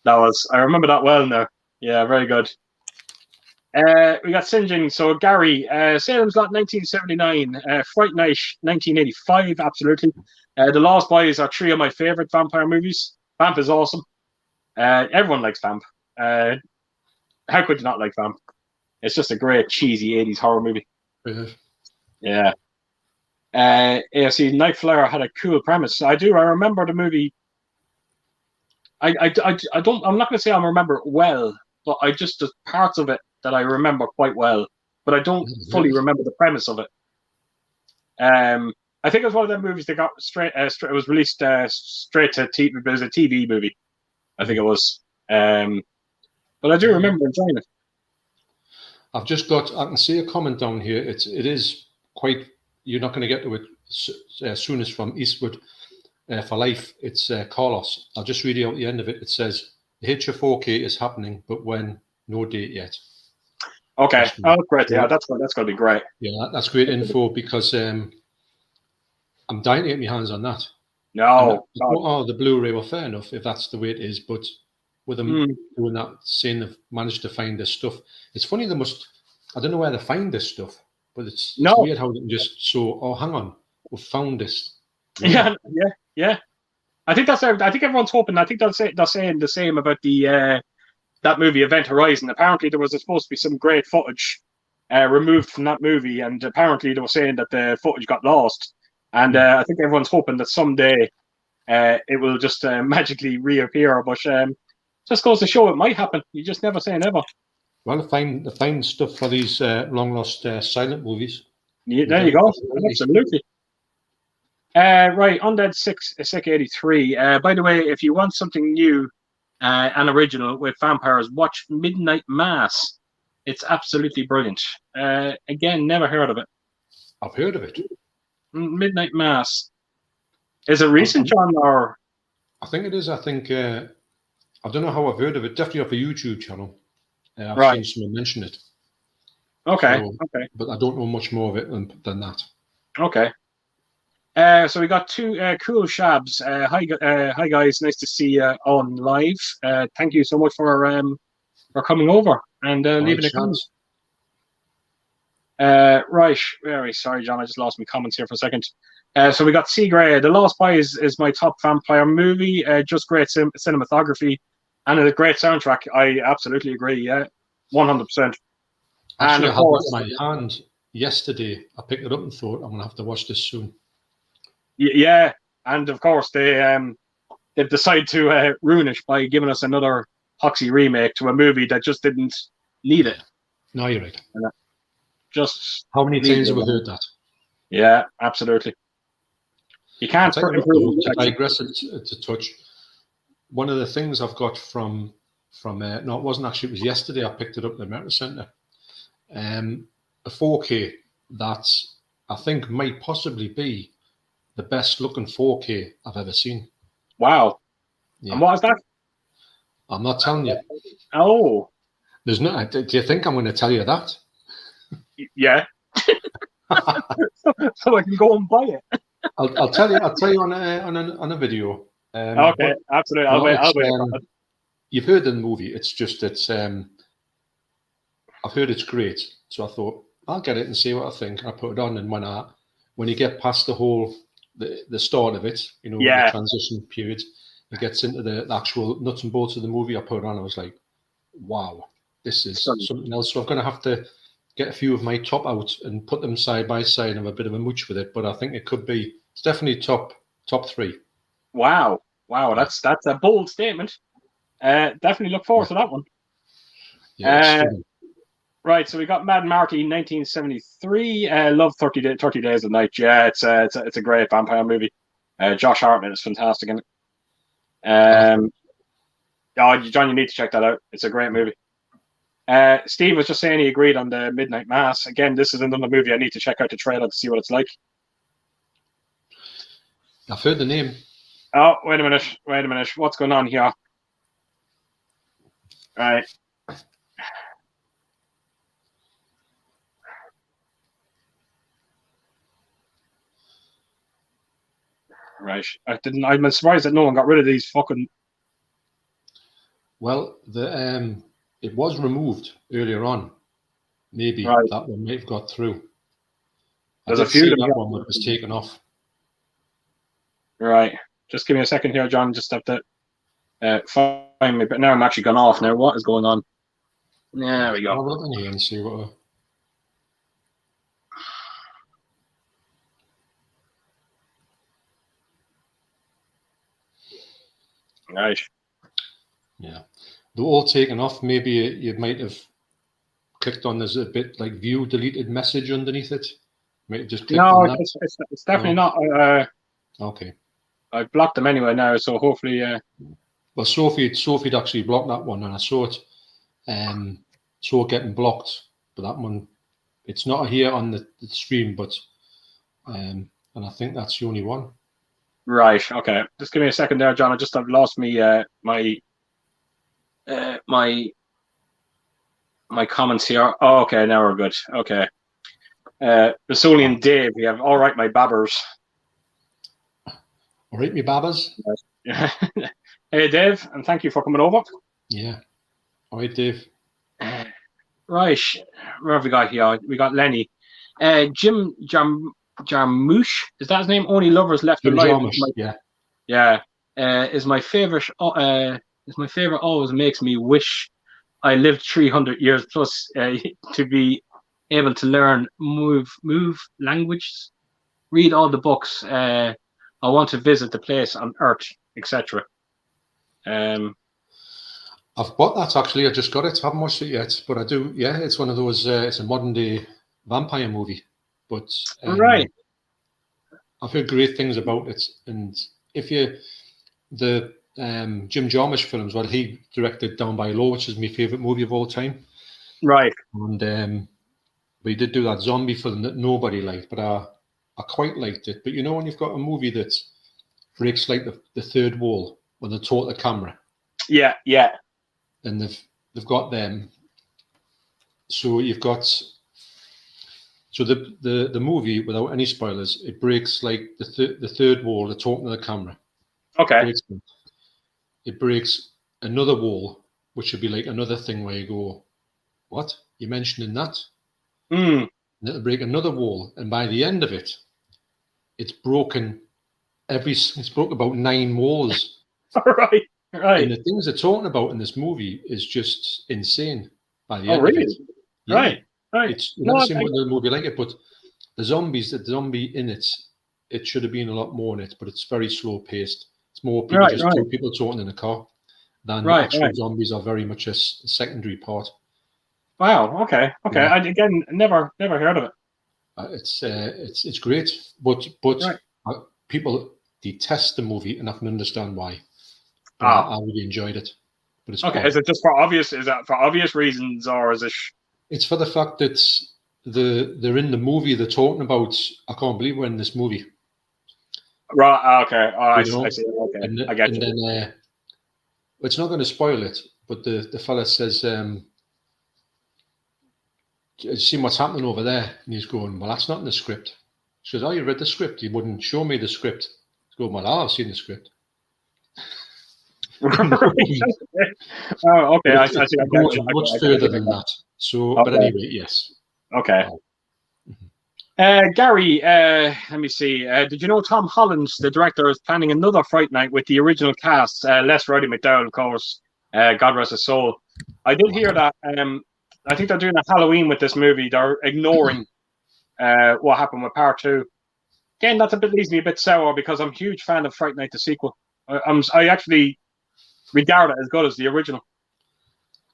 I remember that well now. Yeah, very good. We got Sinjin. So Gary, Salem's Lot 1979, Fright Night 1985, absolutely. The Lost Boys are three of my favorite vampire movies. Vamp is awesome. Everyone likes Vamp. How could you not like Vamp? It's just a great cheesy 80s horror movie. Yeah. AFC Night Flyer had a cool premise. I remember the movie. I'm not going to say I remember it well, but there's parts of it that I remember quite well, but I don't fully remember the premise of it. I think it was one of them movies that got it was released straight to TV. It was a TV movie, I think it was. But I do remember enjoying it. I can see a comment down here. It is quite. You're not going to get to it soon as from Eastwood for Life. It's Carlos. I'll just read you out the end of it. It says the Hitcher 4K is happening, but when? No date yet. Okay. Great. Yeah, that's going to be great. Yeah, that's great info because I'm dying to get my hands on that. No, The Blu-ray, well, fair enough if that's the way it is, but with them doing that, saying they've managed to find this stuff, it's funny I don't know where they find this stuff, but it's weird how they can just hang on, we've found this. Yeah. Yeah. I think everyone's hoping. I think they're saying the same about the that movie Event Horizon. Apparently, there was supposed to be some great footage removed from that movie, and apparently they were saying that the footage got lost. And I think everyone's hoping that someday it will just magically reappear. But just goes to show it might happen. You just never say never. Well, they find stuff for these long lost silent movies. Yeah, there you go. Absolutely. Right, Undead 683. By the way, if you want something new and original with vampires, watch Midnight Mass. It's absolutely brilliant. Again, never heard of it. I've heard of it. Midnight Mass. Is it recent, John? Or I think it is. I think I don't know how I've heard of it. Definitely off a YouTube channel. I've seen someone mention it. Okay. Okay. But I don't know much more of it than that. Okay. So we got two cool shabs. Hi guys, nice to see you on live. Thank you so much for coming over and leaving a comment. Right, very sorry, John. I just lost my comments here for a second. So we got C. Gray. The Lost Boys is my top vampire movie. Just great cinematography and a great soundtrack. I absolutely agree. Yeah, 100%. Actually, I had it in my hand yesterday. I picked it up and thought I'm gonna have to watch this soon. Yeah, and of course they've decided to ruin it by giving us another Hoxie remake to a movie that just didn't need it. No, you're right. Just how many times have we heard that? Yeah, absolutely. You can't improve. To digress it to touch. One of the things I've got from no, it wasn't actually. It was yesterday. I picked it up at the America Centre. A 4K that I think might possibly be the best looking 4K I've ever seen. Wow. Yeah. And what is that? I'm not telling you. Oh. There's no. Do you think I'm going to tell you that? Yeah. So I can go and buy it. I'll tell you on a video. Okay, absolutely. I'll wait. You've heard the movie. It's just I've heard it's great. So I thought I'll get it and see what I think. I put it on, and when you get past the whole the start of it, the transition period, it gets into the actual nuts and bolts of the movie. I put it on. I was like, wow, this is something else. So I'm going to have to get a few of my top out and put them side by side and have a bit of a mooch with it. But I think it's definitely top 3. Wow, that's a bold statement. Definitely look forward to that one. Yeah, right, so we got Mad Marty 1973. Love 30 Days of Night. Yeah, it's a great vampire movie. Josh Hartnett is fantastic in it. John, you need to check that out. It's a great movie. Steve was just saying he agreed on the Midnight Mass. Again, this is another movie I need to check out the trailer to see what it's like. I've heard the name. Oh, wait a minute. What's going on here? Right. Right. I'm surprised that no one got rid of these fucking. Well, it was removed earlier on. Maybe that one might have got through. There's a few that one that was taken off. Right. Just give me a second here, John. Just have to find me. But now I'm actually gone off. Now what is going on? There we go. I'll look in here and see what. Right. Yeah. They're all taken off. Maybe you might have clicked on. There's a bit like view deleted message underneath it. Might have just clicked on that. It's definitely not. Okay. I've blocked them anyway now, so hopefully. Well, Sophie'd actually blocked that one, and I saw it. Saw it getting blocked, but that one, it's not here on the stream, but and I think that's the only one. Right. Okay. Just give me a second there, John. I've lost me my comments here. Oh, okay. Now we're good. Okay. Basolian Dave, we have all right, my babbers. All right, me babbers. Yeah. Hey, Dave, and thank you for coming over. Yeah. All right, Dave. Right, where have we got here? We got Lenny. Jim Jarmusch, is that his name? Only lovers left Jim alive. Jarmusch, yeah. Yeah. Is my favorite. Is my favorite. Always makes me wish I lived 300 years plus to be able to learn move languages, read all the books. I want to visit the place on Earth, etc. I've bought that actually. I just got it. I haven't watched it yet, but I do. Yeah, it's one of those. It's a modern day vampire movie, but Right. I've heard great things about it. And if you the Jim Jarmusch films, well, he directed Down by Law, which is my favorite movie of all time. Right. And but he did do that zombie film that nobody liked, but I quite liked it. But you know, when you've got a movie that breaks like the third wall when they talk to the camera. Yeah, yeah. And they've got them. So you've got the movie, without any spoilers, it breaks like the third wall, the talking to the camera. Okay. It breaks another wall, which would be like another thing where you go, what? You're mentioning that? Mm. And it'll break another wall, and by the end of it, it's broken about 9 walls. Right. Right. And the things they're talking about in this movie is just insane by the end really? of it. Yeah. Right. Right. It's never seen another movie like it, but the zombie in it should have been a lot more in it, but it's very slow paced. It's more people two people talking in a car than actual zombies are very much a secondary part. Wow. Okay. Okay. Yeah. I again never heard of it. It's great, but people detest the movie, and I can understand why. But I really enjoyed it. But it's okay. fun. Is it just for obvious? Is that for obvious reasons, or is it? It's for the fact that they're in the movie. They're talking about. I can't believe we're in this movie. Right. Okay. Oh, I see. Okay. I get you. And then it's not going to spoil it, but the fella says, "See what's happening over there?" And he's going, "Well, that's not in the script." She goes, "Oh, you read the script? You wouldn't show me the script." He's going, "Well, I've seen the script." Oh, okay. I see. It goes much further than that. So, but anyway, yes. Okay. Gary, let me see. Did you know Tom Holland, the director, is planning another Fright Night with the original cast? Les Roddy McDowell, of course. God rest his soul. I did hear that. I think they're doing a Halloween with this movie. They're ignoring what happened with part 2. Again, that leaves me a bit sour because I'm a huge fan of Fright Night, the sequel. I actually regard it as good as the original.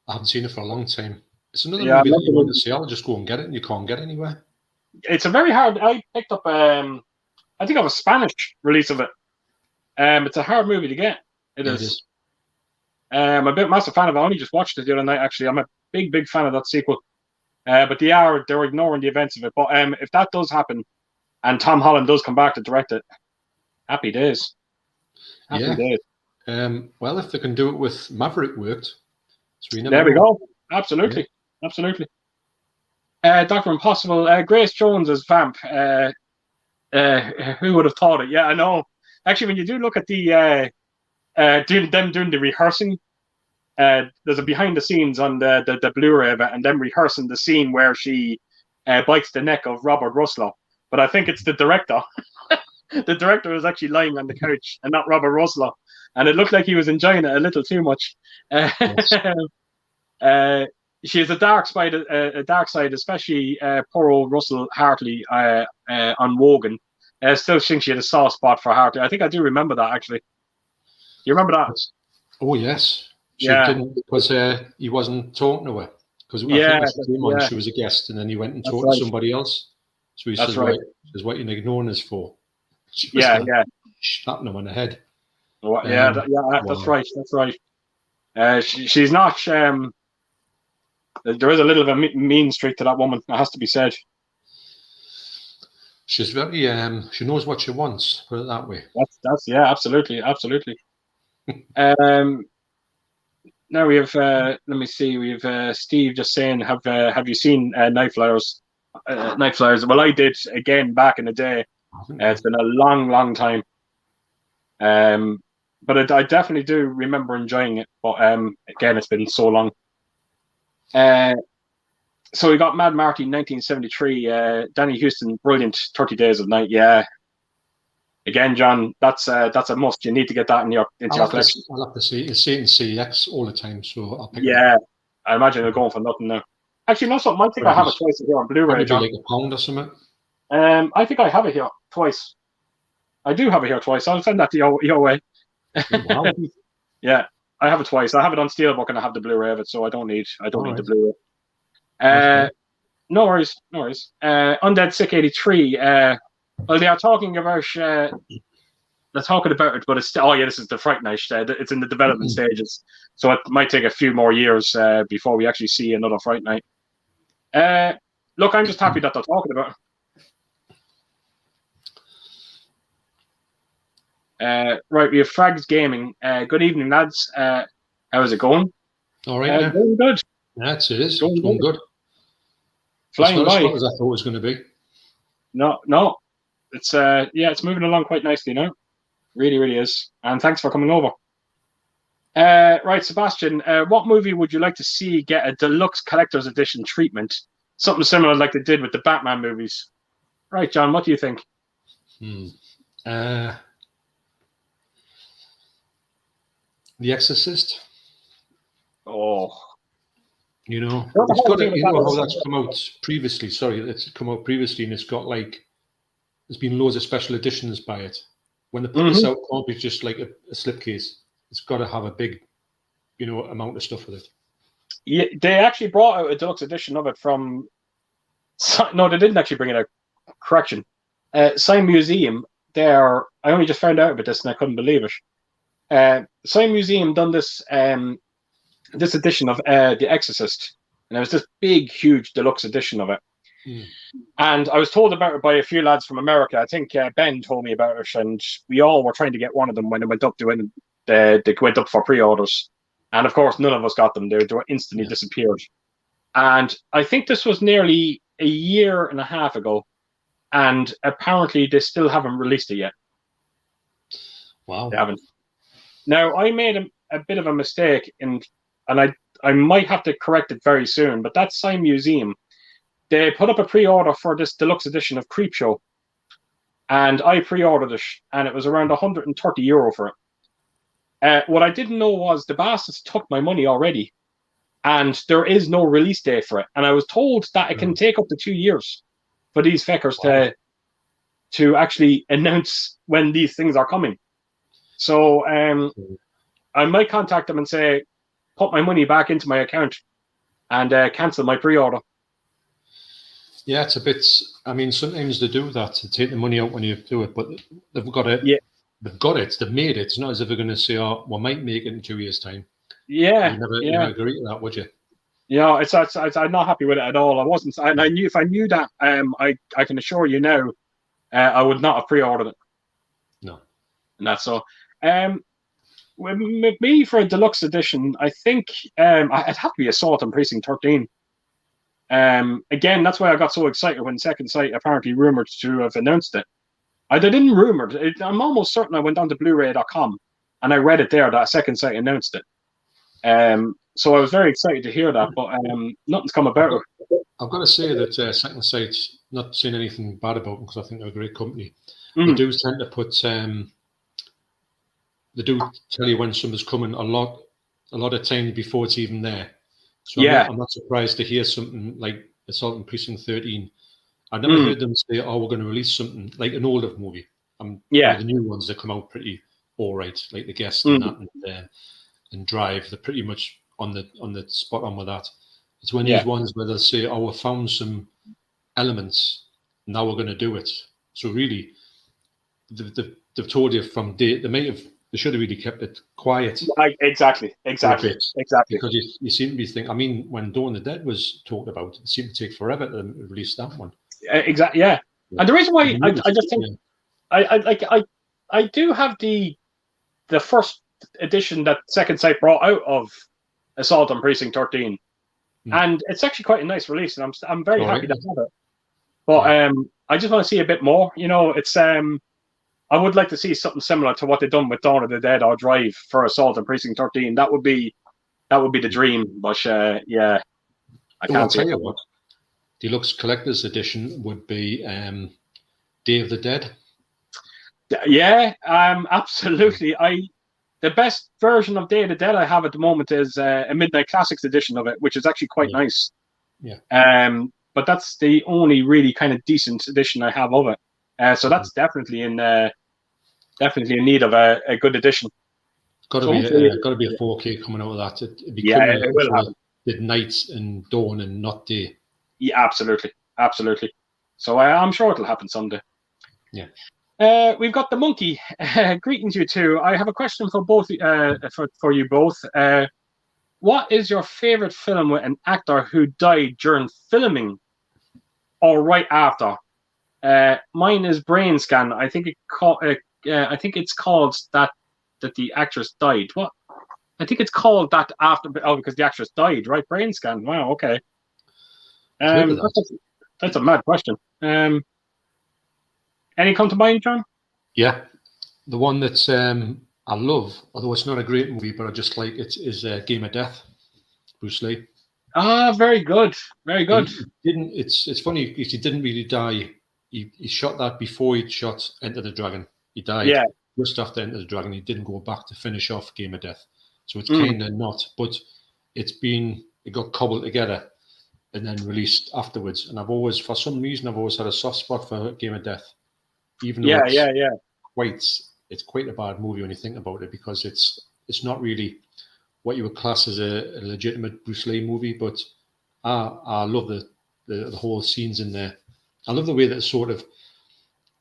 I haven't seen it for a long time. It's another movie that you want to see. I'll just go and get it, and you can't get it anywhere. It's a very hard. I picked up. I think I have a Spanish release of it. It's a hard movie to get. It is. I'm a massive fan of it. I only just watched it the other night. Actually, I'm a big fan of that sequel. But they're ignoring the events of it. But if that does happen, and Tom Holland does come back to direct it, happy days. Happy days. Well, if they can do it with Maverick, worked. So there we go. Absolutely. Dr. Impossible, Grace Jones as Vamp. Who would have thought it? Yeah, I know. Actually, when you do look at the doing the rehearsing, there's a behind the scenes on the Blu-ray of it, and them rehearsing the scene where she bites the neck of Robert Russell. But I think it's the director. The director was actually lying on the couch, and not Robert Russell. And it looked like he was enjoying it a little too much. Yes. She has a dark side, especially poor old Russell Hartley on Wogan. I still think she had a soft spot for Hartley. I think I do remember that, actually. You remember that? Oh, yes. She didn't, because he wasn't talking to her. Because she was a guest, and then he went and talked to somebody else. So he says, what are you ignoring us for? She was slapping him on the head. Well, that's right. That's right. She's not. There is a little bit of a mean streak to that woman. That has to be said. She's very. She knows what she wants. Put it that way. That's absolutely. Now we have. Let me see. We have Steve just saying, "Have you seen Night Flyers?" Night Flyers. Well, I did again back in the day. It's been a long time. But I definitely do remember enjoying it. But again, it's been so long. So we got Mad Marty 1973. Danny Houston, brilliant. 30 Days of Night. Yeah. Again, John, that's a must. You need to get that into your collection. I'll have to see. It's in CX all the time, so I'll pick it up. Yeah, I imagine they're going for nothing now. Actually, no, something. I think I have it twice here on Blu-ray, John. Like £1 or something. I think I have it here twice. I do have it here twice. I'll send that to your way. Wow. Yeah, I have it twice. I have it on Steelbook and I have the Blu-ray of it, so I don't need the Blu-ray. No worries. Undead Sick 83. Well, they are talking about. They're talking about it, but it's still. Oh yeah, this is the Fright Night. It's in the development stages, so it might take a few more years before we actually see another Fright Night. Look, I'm just happy that they're talking about it. Right, we have Frags Gaming. Good evening, lads. How's it going? All right, going good. That's it. It's going good. Flying by. As far as I thought it was going to be. No. It's moving along quite nicely now. Really is. And thanks for coming over. Right, Sebastian, what movie would you like to see get a deluxe collector's edition treatment? Something similar like they did with the Batman movies. Right, John, what do you think? The Exorcist. Oh. You know, it's got you know how that's come out previously. Sorry, it's come out previously, and it's got like there's been loads of special editions by it. When they put this out, it can't be just like a slipcase. It's got to have a big, amount of stuff with it. Yeah, they actually brought out a deluxe edition of it from. No, they didn't actually bring it out. Correction. Sci Museum. I only just found out about this and I couldn't believe it. Sci Museum done this this edition of The Exorcist, and it was this big, huge deluxe edition of it. And I was told about it by a few lads from America. I think Ben told me about it, and we all were trying to get one of them when it went up they went up for pre-orders. And of course, none of us got them. They were instantly disappeared. And I think this was nearly a year and a half ago, and apparently they still haven't released it yet. Wow. They haven't. Now, I made a bit of a mistake, and I might have to correct it very soon, but that Sci Museum, they put up a pre-order for this deluxe edition of Creepshow, and I pre-ordered it, and it was around €130 for it. What I didn't know was the bastards took my money already, and there is no release date for it. And I was told that it can take up to 2 years for these feckers to actually announce when these things are coming. So I might contact them and say, put my money back into my account and cancel my pre-order. Yeah, it's a bit. I mean, sometimes they do that to take the money out when you do it, but they've got it. Yeah, they've got it. They've made it. It's not as if they're going to say, "Oh, we might make it in 2 years' time." Yeah, you never agree to that, would you? Yeah, it's I'm not happy with it at all. I wasn't, and I knew if I knew that, I can assure you now, I would not have pre-ordered it. No, and that's so. With me for a deluxe edition, I think it'd have to be Assault on Precinct 13. Again, that's why I got so excited when Second Sight apparently rumored to have announced it. They didn't rumor it. I'm almost certain I went on to Blu-ray.com and I read it there that Second Sight announced it. So I was very excited to hear that, but nothing's come about it. I've got to say that Second Sight's not saying anything bad about them because I think they're a great company. They do tend to put. They do tell you when something's coming a lot of time before it's even there. So I'm not surprised to hear something like Assault on Precinct 13. I've never heard them say, "Oh, we're going to release something like an older movie." The new ones that come out pretty all right, like The Guest and that, and Drive. They're pretty much on the spot on with that. It's when these ones where they'll say, "Oh, we found some elements. Now we're going to do it." So really, they've told you from day. They should have really kept it quiet. Exactly. Because you seem to be thinking. I mean, when Dawn of the Dead was talked about, it seemed to take forever to release that one. Exactly. Yeah. And the reason why I just think I do have the first edition that Second Sight brought out of Assault on Precinct 13, and it's actually quite a nice release, and I'm very happy to have it. But I just want to see a bit more. It's I would like to see something similar to what they've done with Dawn of the Dead or Drive for Assault on Precinct 13. That would be the dream. But yeah, I Oh, I'll can't see tell it. you what. Deluxe Collector's Edition would be Day of the Dead. Yeah, absolutely. The best version of Day of the Dead I have at the moment is a Midnight Classics edition of it, which is actually quite nice. Yeah. But that's the only really kind of decent edition I have of it. So that's definitely in need of a good edition. Got to be a 4K coming out of that. It'd be criminal it will happen. Did night and dawn and not day. Yeah, absolutely. So I'm sure it'll happen someday. Yeah. We've got the monkey. Greetings, you two. I have a question for both for you both. What is your favorite film with an actor who died during filming or right after? Mine is Brain Scan. I think it's called that the actress died. What? I think it's called that after. Oh, because the actress died, right? Brain Scan. Wow. Okay. That's a mad question. Any come to mind, John? Yeah, the one that's I love, although it's not a great movie, but I just like it, is Game of Death. Bruce Lee. Ah, very good, very good. It's funny because he didn't really die. He shot that before he shot Enter the Dragon. He died just after Enter the Dragon. He didn't go back to finish off Game of Death, so it's kind of not. But it got cobbled together and then released afterwards. And for some reason, I've always had a soft spot for Game of Death. Even though it's quite a bad movie when you think about it, because it's not really what you would class as a legitimate Bruce Lee movie, but I love the whole scenes in there. I love the way that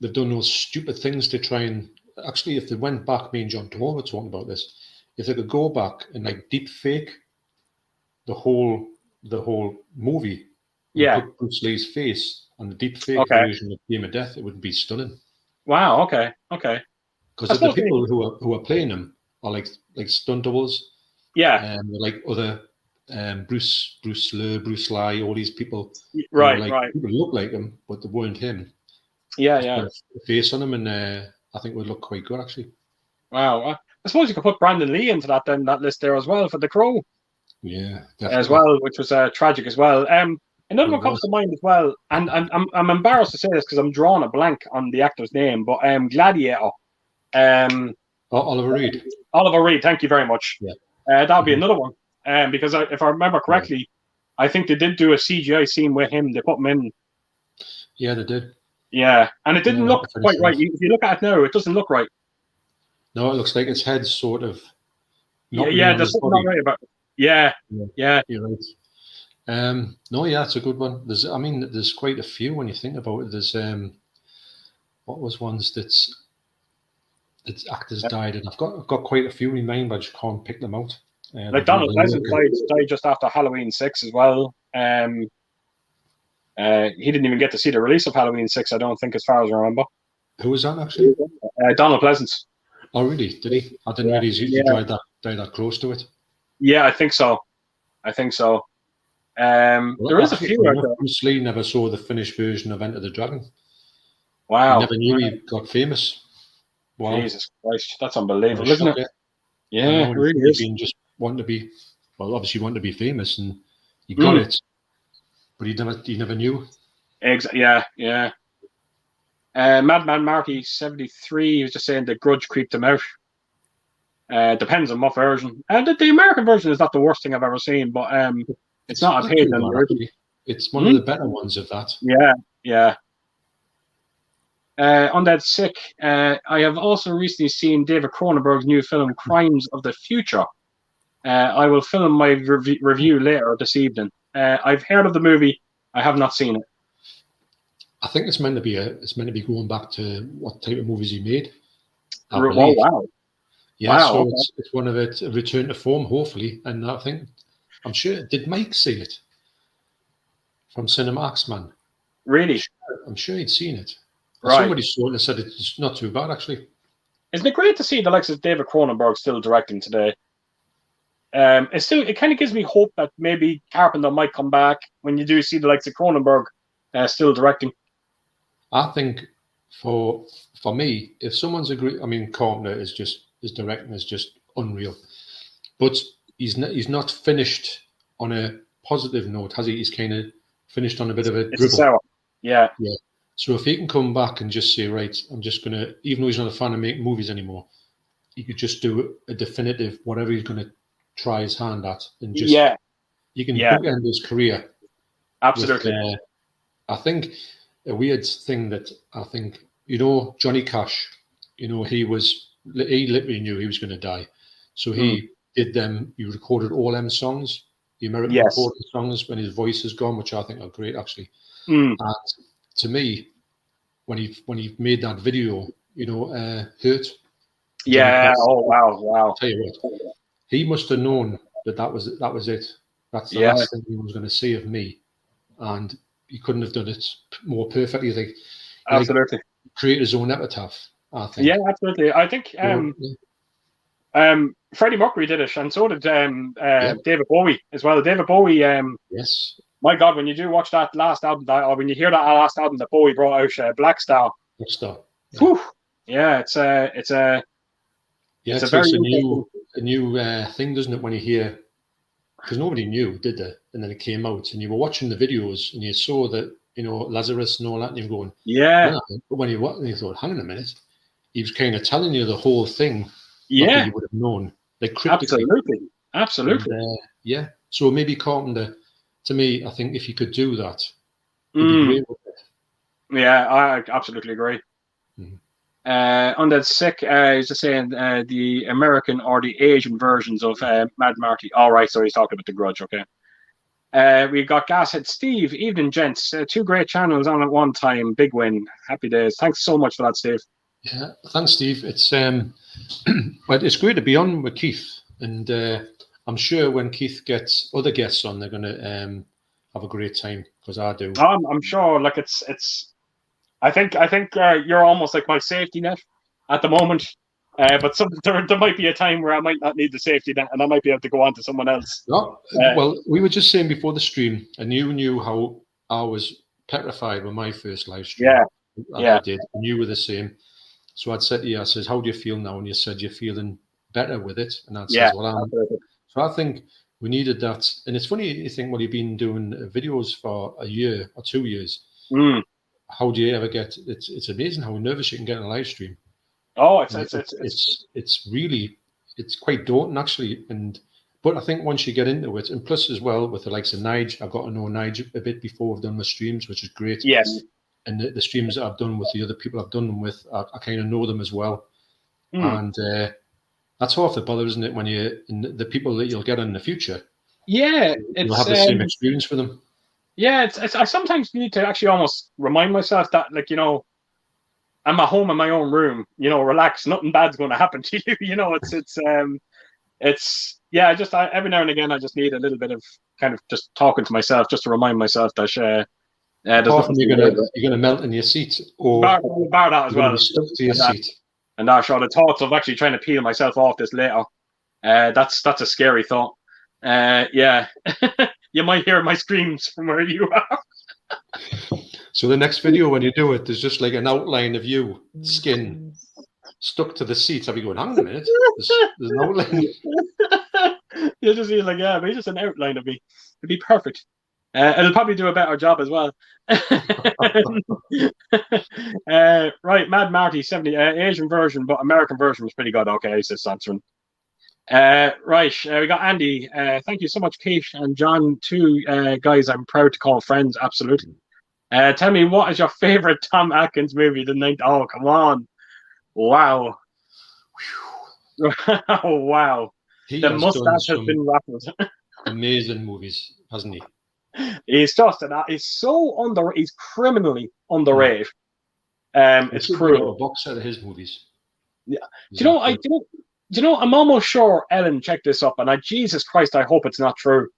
they've done those stupid things to try and actually, if they went back, me and John Dwyer were talking about this, if they could go back and like deep fake the whole movie, put Bruce Lee's face on the deep fake version of Game of Death, it would be stunning. Wow. Okay. Because the people who are playing him are like stunt doubles. Yeah. And they're like other Bruce Lee, all these people. Right. People look like him, but they weren't him. Yeah. Put a face on him, and I think it would look quite good actually. Wow. I suppose you could put Brandon Lee into that list there as well for The Crow. Yeah, definitely. As well, which was tragic as well. Another one comes to mind as well, and I'm embarrassed to say this because I'm drawing a blank on the actor's name, but Gladiator. Oliver Reed. Oliver Reed, thank you very much. Yeah. That would be another one. Because if I remember correctly, I think they did do a CGI scene with him. They put him in. Yeah, they did. Yeah, and it didn't look quite right. If you look at it now, it doesn't look right. No, it looks like his head's sort of. There's something not right about it. Yeah. You're right. No, yeah, it's a good one. There's quite a few when you think about it. There's what was ones that's actors died, and I've got quite a few in mind, but I just can't pick them out. Like Donald Pleasant died just after Halloween 6 as well. He didn't even get to see the release of Halloween 6, I don't think, as far as I remember. Who was that actually? Donald Pleasant. Oh, really? Did he? I didn't realize he died that close to it. Yeah, I think so. There is a few. Bruce Lee never saw the finished version of Enter the Dragon. Wow. He never knew he got famous. Wow. Jesus Christ, that's unbelievable, isn't it? Yeah, it really is. Just wanting to be, obviously wanting to be famous, and he got it, but he never knew. Exactly. Yeah. Madman Marty 73. He was just saying the Grudge creeped him out. Depends on what version. And the American version is not the worst thing I've ever seen, but it's not as hated than the original. It's one of the better ones of that. Yeah. Undead Sick. I have also recently seen David Cronenberg's new film, Crimes of the Future. I will film my review later this evening. I've heard of the movie. I have not seen it. I think it's meant to be going back to what type of movies he made. Oh, wow. Yeah, wow, so it's one of it, a return to form, hopefully. And I'm sure, did Mike see it? From Cinemax, man. Really? I'm sure he'd seen it. Right. Somebody saw it and said it's not too bad, actually. Isn't it great to see the likes of David Cronenberg still directing today? It kind of gives me hope that maybe Carpenter might come back when you do see the likes of Cronenberg still directing. I think For me, if someone's agreed, I mean, Carpenter is just, his directing is just unreal, but he's not finished on a positive note, has he? He's kind of finished on a bit of a It's a dribble. sour. Yeah. Yeah. So if he can come back and just say, right, I'm just gonna, even though he's not a fan of making movies anymore, he could just do a definitive whatever he's gonna try his hand at, and just Yeah. you can Yeah. bookend his career. Absolutely. With, I think a weird thing that I think, Johnny Cash, he literally knew he was going to die. So he did them, he recorded all them songs, the American recorded songs when his voice is gone, which I think are great actually. And to me, when he made that video, Hurt. Yeah. Oh wow. I'll tell you what, he must have known that was it. That's the last thing he was going to say of me, and he couldn't have done it more perfectly. Absolutely. Create his own epitaph, I think. Yeah, absolutely. I think Freddie Mercury did it, and so did David Bowie as well. David Bowie. Yes. My God, when you do watch that last album, or when you hear that last album that Bowie brought out, Black Star. Black Star. Yeah. Whew, yeah, it's a very a new thing, doesn't it? When you hear, because nobody knew, did they? And then it came out, and you were watching the videos, and you saw that, Lazarus and all that, and you're going, yeah. But when you watched, you thought, hang on a minute, he was kind of telling you the whole thing. Yeah, you would have known, like cryptically. Absolutely. And, yeah. So maybe Carpenter, to me, I think if he could do that, he'd be great with it. Yeah, I absolutely agree. On that sick, he's just saying the American or the Asian versions of Mad Marty. All right, so he's talking about The Grudge. Okay. We got Gashead Steve. Evening, gents. Two great channels on at one time. Big win. Happy days. Thanks so much for that, Steve. Yeah, thanks, Steve. It's but it's great to be on with Keith, and I'm sure when Keith gets other guests on, they're going to have a great time, because I do. I'm sure. Like it's. I think you're almost like my safety net at the moment. But there might be a time where I might not need the safety net, and I might be able to go on to someone else. No, well, we were just saying before the stream, and you knew how I was petrified with my first live stream. Yeah. I did, and you were the same. So I'd said to you, I says, how do you feel now? And you said you're feeling better with it. And I says, well, so I think we needed that. And it's funny, you think, well, you've been doing videos for a year or 2 years. How do you ever get? It's amazing how nervous you can get in a live stream. Oh, it's really, it's quite daunting actually. But I think once you get into it, and plus as well with the likes of Nige, I've got to know Nige a bit before I've done my streams, which is great. Yes. And the streams that I've done with the other people I've done them with, I kind of know them as well. And that's half the bother, isn't it? When the people that you'll get in the future, you'll have the same experience with them. Yeah, I sometimes need to actually almost remind myself that, like, I'm at home in my own room. Relax. Nothing bad's going to happen to you. Just every now and again, I just need a little bit of kind of just talking to myself, just to remind myself that. Apart from you're gonna melt in your seat, or bar that as well. Stuck to your seat. And the thoughts of actually trying to peel myself off this later. That's a scary thought. Yeah. You might hear my screams from where you are. So the next video, when you do it, there's just like an outline of you, skin, stuck to the seat. I'll be going, hang on a minute, there's an outline. You'll just be like, yeah, maybe just an outline of me. It'd be perfect. It'll probably do a better job as well. Right, Mad Marty 70, Asian version, but American version was pretty good. Okay, says Sanson. Right, we got Andy. Thank you so much, Pete and John. Two guys I'm proud to call friends. Absolutely. Tell me, what is your favorite Tom Atkins movie? Oh, come on! Wow! Oh, wow! The mustache has been ruffled. Amazing movies, hasn't he? He's just he's so he's criminally underrated. It's cruel. A box set of his movies. Yeah. Do you know? I'm almost sure Ellen checked this up, and Jesus Christ, I hope it's not true.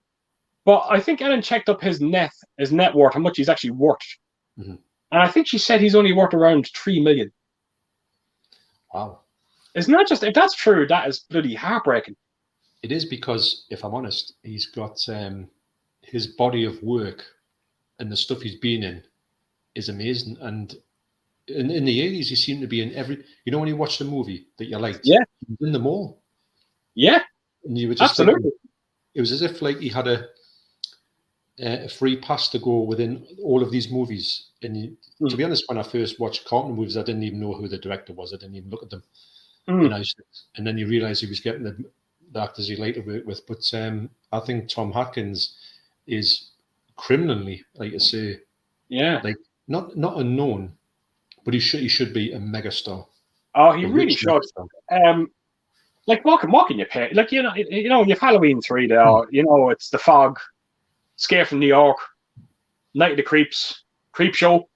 But I think Ellen checked up his net worth, how much he's actually worth, and I think she said he's only worth around $3 million. Wow! Isn't that just, if that's true, that is bloody heartbreaking. It is, because if I'm honest, he's got his body of work and the stuff he's been in is amazing, and in the 80s, he seemed to be in every. You know, when you watch the movie that you liked, Yeah. he was in them all, Yeah, and you were just thinking, absolutely. it was as if like he had a free pass to go within all of these movies. And to be honest, when I first watched cartoon movies, I didn't even know who the director was. I didn't even look at them. And then you realise he was getting the actors he liked to work with. But I think Tom Atkins is criminally, like I say, like not unknown, but he should be a megastar. Oh, he really should. Like what can you pay? Like you know, you've Halloween 3 there. You know, it's The Fog, Scare from New York, Night of the Creeps, Creep Show.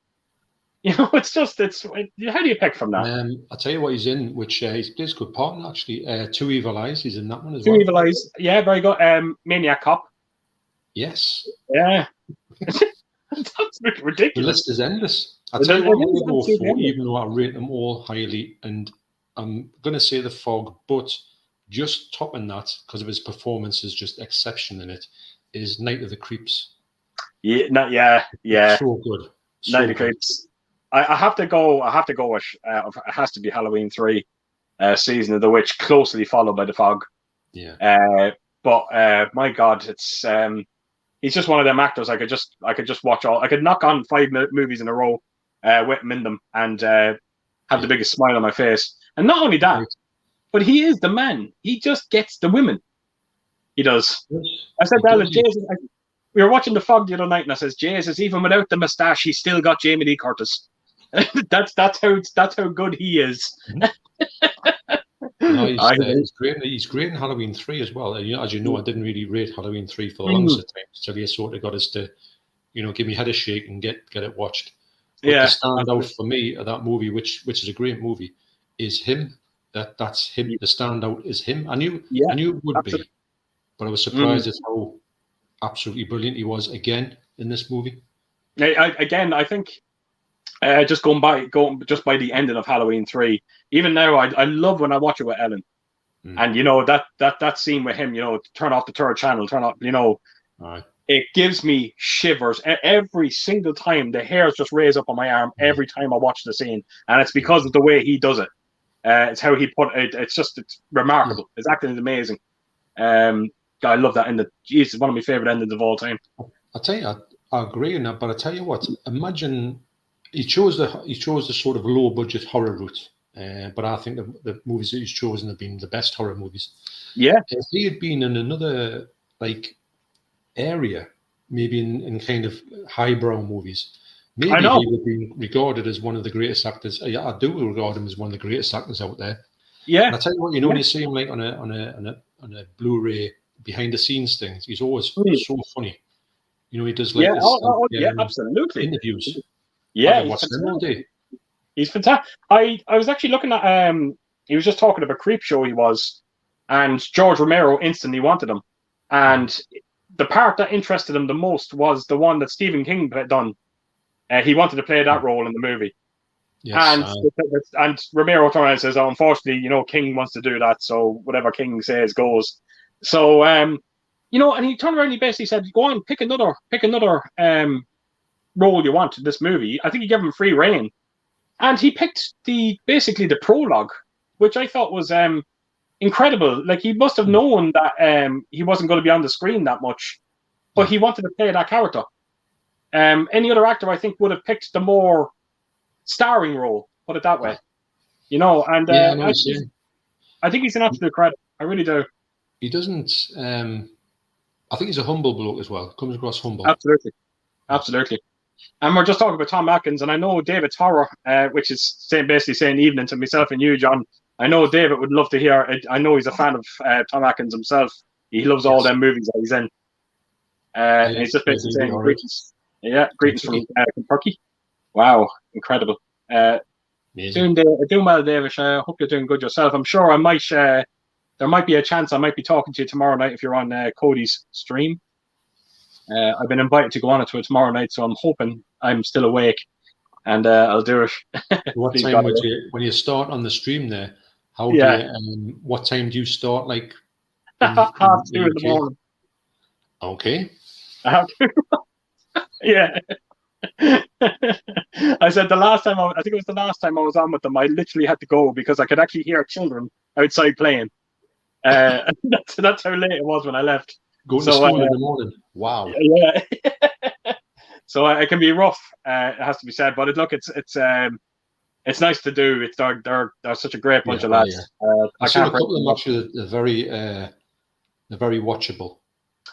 You know, how do you pick from that? I'll tell you what he's in, which he plays good partner actually. Two Evil Eyes, he's in that one as Two well. Evil Eyes, yeah, very good. Maniac Cop. Yes. Yeah. That's ridiculous. The list is endless. I'll tell you what I'm going to go for, even though I rate them all highly, and I'm going to say The Fog, but just topping that, because of his performance is just exceptional in it, is Night of the Creeps. Yeah. So good. Night of the Creeps. I have to go with it has to be Halloween 3, Season of the Witch, closely followed by The Fog. Yeah. But my God, it's he's just one of them actors I could just watch all. I could knock on 5 movies in a row with him in them and have the biggest smile on my face. And not only that, but he is the man. He just gets the women. He does. I said to Alan, Jesus, we were watching The Fog the other night, and I says, Jesus, even without the moustache, he's still got Jamie Lee Curtis. that's how good he is. No, he's great. He's great in Halloween 3 as well. As you know, I didn't really rate Halloween 3 for the longest of time, so he sort of got us to, give me head a shake and get it watched. But the standout for me of that movie, which is a great movie, is him. That's him. The standout is him. I knew it would be, but I was surprised at how absolutely brilliant he was again in this movie. I think just going by the ending of Halloween 3, even now I love when I watch it with Ellen, and that scene with him, turn off the third channel, it gives me shivers every single time. The hairs just raise up on my arm every time I watch the scene, and it's because of the way he does it. It's how he put it. It's remarkable. His acting is amazing. I love that ending. Jeez, it's one of my favorite endings of all time. I tell you, I agree on that. But I tell you what, imagine he chose the sort of low budget horror route. But I think the movies that he's chosen have been the best horror movies. Yeah. If he had been in another area, maybe in kind of highbrow movies, maybe he would be regarded as one of the greatest actors. Yeah, I do regard him as one of the greatest actors out there. Yeah. And I tell you what, when you see him on a Blu-ray behind the scenes things, he's always so funny. He does absolutely interviews. Yeah, I watch them all day. He's fantastic. I was actually looking at he was just talking about Creep Show he was, and George Romero instantly wanted him, and the part that interested him the most was the one that Stephen King had done. He wanted to play that role in the movie. Yes, and Romero turned around and says, "Oh, unfortunately, King wants to do that, so whatever King says goes." So, and he turned around and he basically said, "Go on, pick another role you want in this movie." I think he gave him free reign, and he picked basically the prologue, which I thought was incredible. Like, he must have known that he wasn't going to be on the screen that much, but he wanted to play that character. Any other actor, I think, would have picked the more starring role, put it that way. And I think he's an absolute credit. I really do. He doesn't. I think he's a humble bloke as well. Comes across humble. Absolutely. And we're just talking about Tom Atkins, and I know David's horror, which is basically saying evening to myself and you, John. I know David would love to hear it. I know he's a fan of Tom Atkins himself. He loves all them movies that he's in. And he's just basically saying greetings. Yeah, greetings from Kentucky. Wow, incredible. Doing well, David. I hope you're doing good yourself. I'm sure there might be a chance I might be talking to you tomorrow night if you're on Cody's stream. I've been invited to go on to it tomorrow night, so I'm hoping I'm still awake, and I'll do it. What time when you start on the stream there? What time do you start? Like 2:30 in the morning. Okay. Yeah. I said the last time I think it was the last time I was on with them, I literally had to go because I could actually hear children outside playing. That's how late it was when I left. Going to So school in the morning. Wow. yeah, so it can be rough. It has to be said, but look, it's nice to do. They're such a great bunch Yeah, of yeah, yeah. lads. I I've seen a can't praise couple of them them enough. actually. They're very watchable.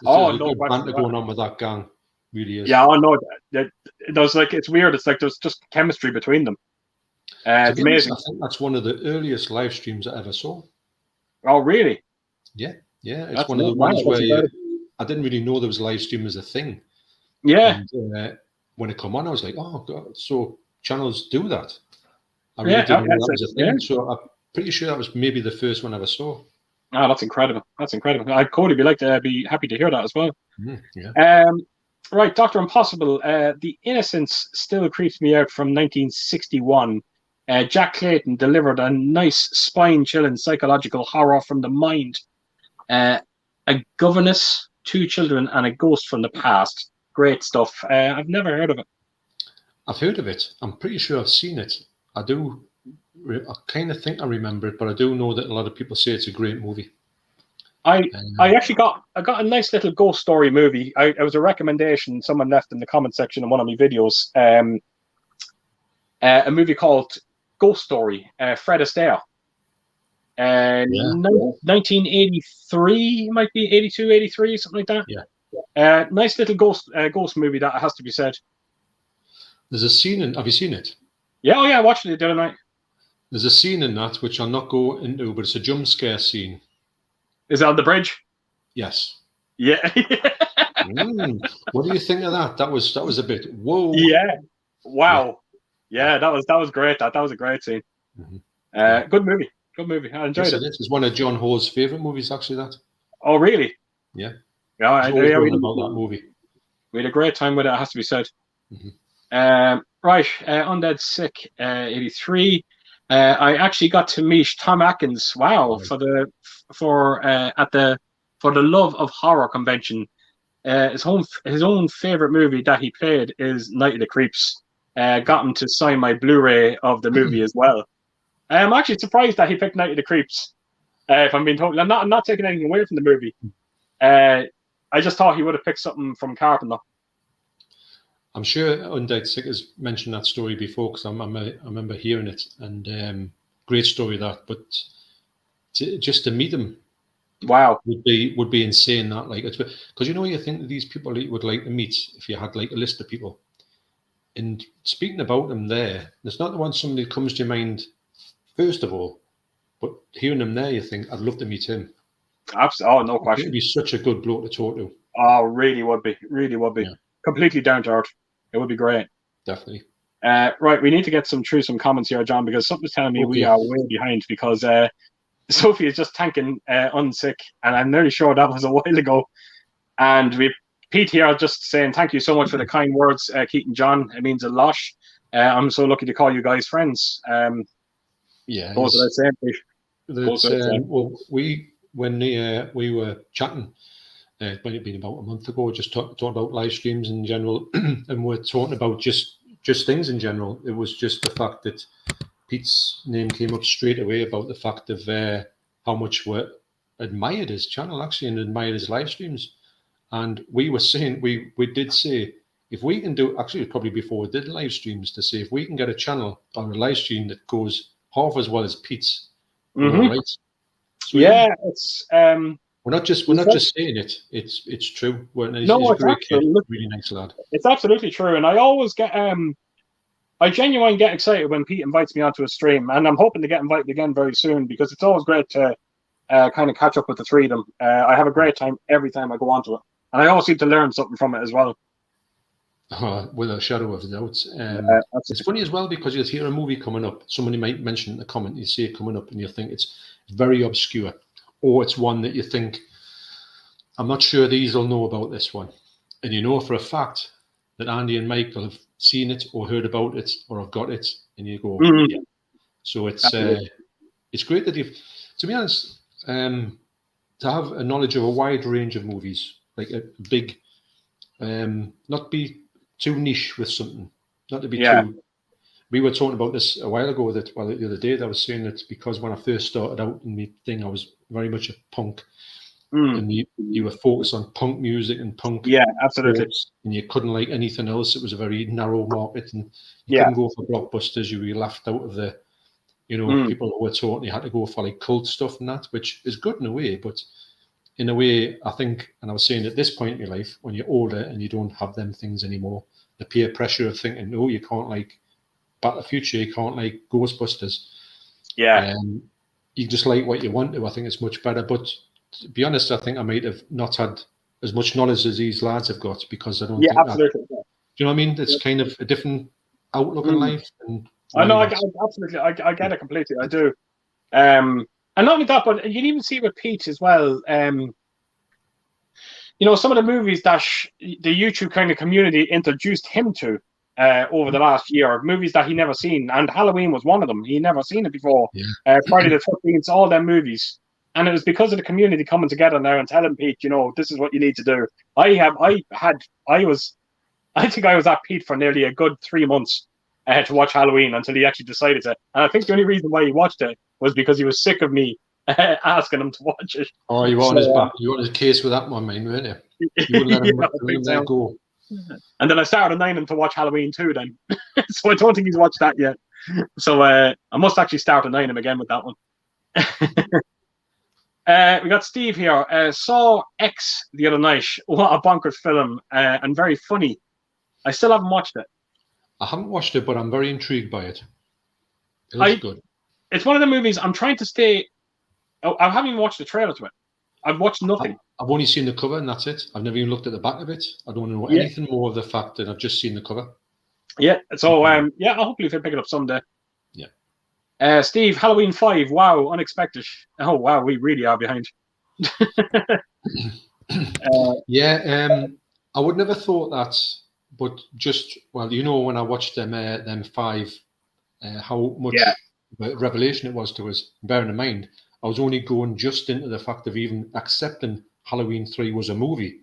Oh, There's a no good question banter about going it. on with that gang. Really is. Yeah, I know that. There's like it's weird. It's like there's just chemistry between them. To It's be honest, I amazing. think that's one of the earliest live streams I ever saw. Oh, really? Yeah, yeah. It's That's one of the wow. ones That's where incredible. I didn't really know there was live stream as a thing. Yeah, And when it come on, I was like, oh, God, so channels do that. I really yeah. didn't know That's that it. was a Yeah. thing. So I'm pretty sure that was maybe the first one I ever saw. Oh, that's incredible. That's incredible. Cody, be happy to hear that as well. Yeah. Um, right, Doctor Impossible. The Innocence still creeps me out from 1961. Jack Clayton delivered a nice spine-chilling psychological horror from the mind. A governess, two children, and a ghost from the past. Great stuff. I've never heard of it. I've heard of it. I'm pretty sure I've seen it. I do. I kind of think I remember it, but I do know that a lot of people say it's a great movie. I Um, actually got a nice little ghost story movie. It was a recommendation someone left in the comment section in one of my videos. A movie called Ghost Story. Fred Astaire. yeah, 1983, might be 82, 83, something like yeah. that. Nice little ghost movie that has to be said. There's a scene in. Have you seen it? Yeah, oh yeah, I watched it the other night. There's a scene in that which I'll not go into, but it's a jump scare scene. Is it on the bridge? Yes. Yeah. What do you think of that? That was a bit. Whoa. Yeah. Yeah. Wow. Yeah, that was great. That was a great scene. Yeah. Good movie. Good movie. I enjoyed Yes, it. it is. It's one of John Ho's favorite movies. Actually, that. Oh, really? Yeah. Yeah, He's always yeah, talking about that movie. we had a great time with it. It has to be said. Mm-hmm. Right, Undead Sick 83. I actually got to meet Tom Atkins. Wow, for the Love of Horror convention. His own favorite movie that he played is Night of the Creeps. Got him to sign my Blu-ray of the movie as well. I'm actually surprised that he picked Night of the Creeps. If I'm being told, I'm not taking anything away from the movie. I just thought he would have picked something from Carpenter. I'm sure Undead Sick has mentioned that story before because I remember hearing it, and great story that. But just to meet him, wow, would be insane. That like it's because you think these people you would like to meet if you had like a list of people. And speaking about them there's not the one somebody that comes to your mind first of all, but hearing him there, you think I'd love to meet him. Absolutely, oh no question. It'd be such a good bloke to talk to. Oh, really would be. Yeah. Completely down to earth. It would be great. Definitely. Right, we need to get through some comments here, John, because something's telling me we are way behind because Sophie is just thanking Unsick, and I'm nearly sure that was a while ago. And Pete here just saying thank you so much for the kind words, Keaton John. It means a lot. I'm so lucky to call you guys friends. Yeah. What was I saying? Well, when we were chatting, it might have been about a month ago, just talking about live streams in general, and we're talking about just things in general. It was just the fact that Pete's name came up straight away about the fact of how much we admired his channel actually and admired his live streams. And we were saying, we did say, if we can do, actually probably before we did live streams, to say if we can get a channel or a live stream that goes half as well as Pete's, we're all right. So, yeah, it's we're not just saying it. It's true. He's a great kid, really nice lad. It's absolutely true, and I always get I genuinely get excited when Pete invites me onto a stream, and I'm hoping to get invited again very soon because it's always great to kind of catch up with the three of them. I have a great time every time I go onto it, and I always seem to learn something from it as well. With a shadow of a doubt. It's funny as well because you'll hear a movie coming up. Somebody might mention in the comment, you see it coming up, and you think it's very obscure, or it's one that you think, I'm not sure these will know about this one. And you know for a fact that Andy and Mike will have seen it or heard about it or have got it, and you go, yeah. So it's great that you've, to be honest, to have a knowledge of a wide range of movies, like a big, not be too niche with something, not to be Yeah. too. We were talking about this a while ago. The other day, that I was saying that because when I first started out in the thing, I was very much a punk, and you were focused on punk music and punk. Yeah, absolutely. Sports, and you couldn't like anything else. It was a very narrow market, and you Yeah. couldn't go for blockbusters. You were laughed out of the, people who were taught you had to go for like cult stuff and that, which is good in a way, but in a way, I think, and I was saying at this point in your life, when you're older and you don't have them things anymore, the peer pressure of thinking, no, you can't like Back to the Future, you can't like Ghostbusters. Yeah. You just like what you want to. I think it's much better. But to be honest, I think I might have not had as much knowledge as these lads have got because I don't think absolutely. that. Do you know what I mean? It's kind of a different outlook on life. And I know, absolutely. I get it completely. I do. And not only that, but you can even see it with Pete as well. Some of the movies that the YouTube kind of community introduced him to over the last year, movies that he never seen, and Halloween was one of them. He never seen it before. Yeah. Friday the 13th, all them movies, and it was because of the community coming together now and telling Pete, this is what you need to do. I think I was at Pete for nearly a good 3 months to watch Halloween until he actually decided to. And I think the only reason why he watched it was because he was sick of me asking him to watch it. Oh, you were on his back. You were on his case with that one, man, weren't you? You wouldn't let him let go. And then I started annoying him to watch Halloween too then. So I don't think he's watched that yet. So I must actually start annoying him again with that one. We got Steve here. Saw X the other night. What a bonkers film and very funny. I still haven't watched it. I haven't watched it, but I'm very intrigued by it. It looks good. It's one of the movies I'm trying to stay. I haven't even watched the trailer to it. I've watched nothing. I've only seen the cover and that's it. I've never even looked at the back of it. I don't know anything more of the fact that I've just seen the cover. Yeah. So I'll hopefully if I pick it up someday. Yeah. Steve, Halloween 5. Wow, unexpected. Oh wow, we really are behind. I would never thought that, but just when I watched them 5, how much revelation it was to us. Bearing in mind, I was only going just into the fact of even accepting Halloween 3 was a movie.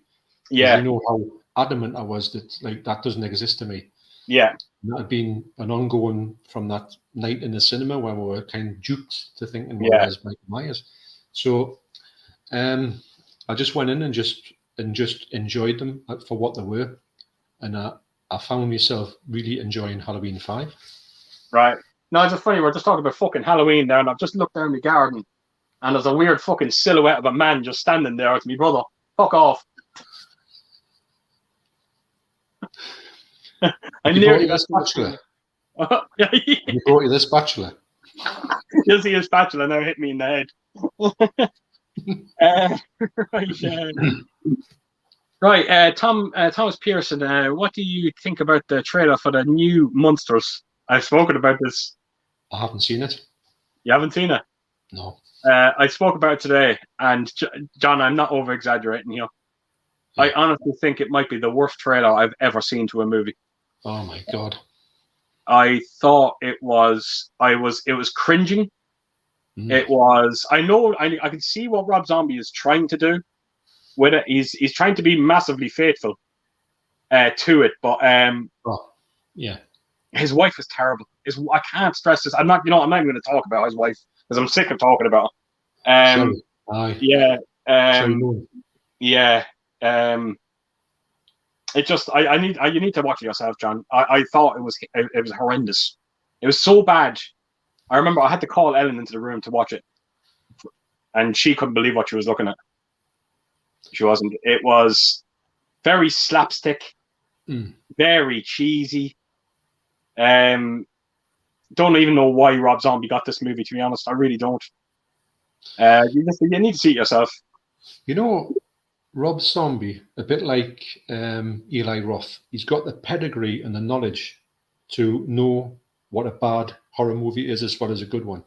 Yeah. You know how adamant I was that that doesn't exist to me. Yeah. And that had been an ongoing from that night in the cinema where we were kind of duped to thinking, well, there's Michael Myers. So I just went in and just enjoyed them for what they were. And I found myself really enjoying Halloween 5. Right. No, it's just funny. We're just talking about fucking Halloween there, and I've just looked down the garden, and there's a weird fucking silhouette of a man just standing there. It's me brother. Fuck off. I nearly got spatula. You brought you this spatula. You'll see a spatula now hit me in the head. Right. Thomas Pearson. What do you think about the trailer for the new Monsters? I've spoken about this. I haven't seen it. You haven't seen it? No. I spoke about it today, and John, I'm not over exaggerating here. Yeah. I honestly think it might be the worst trailer I've ever seen to a movie. Oh my god! I thought it was cringing. It was. I know. I can see what Rob Zombie is trying to do with it. He's trying to be massively faithful to it, but his wife is terrible. I can't stress this. I'm not even going to talk about his wife because I'm sick of talking about her. It just you need to watch it yourself, John. I thought it was horrendous. It was so bad. I remember I had to call Ellen into the room to watch it, and she couldn't believe what she was looking at. She wasn't. It was very slapstick, very cheesy. Don't even know why Rob Zombie got this movie, to be honest. I really don't. You need to see it yourself. You know, Rob Zombie, a bit like Eli Roth, he's got the pedigree and the knowledge to know what a bad horror movie is as well as a good one.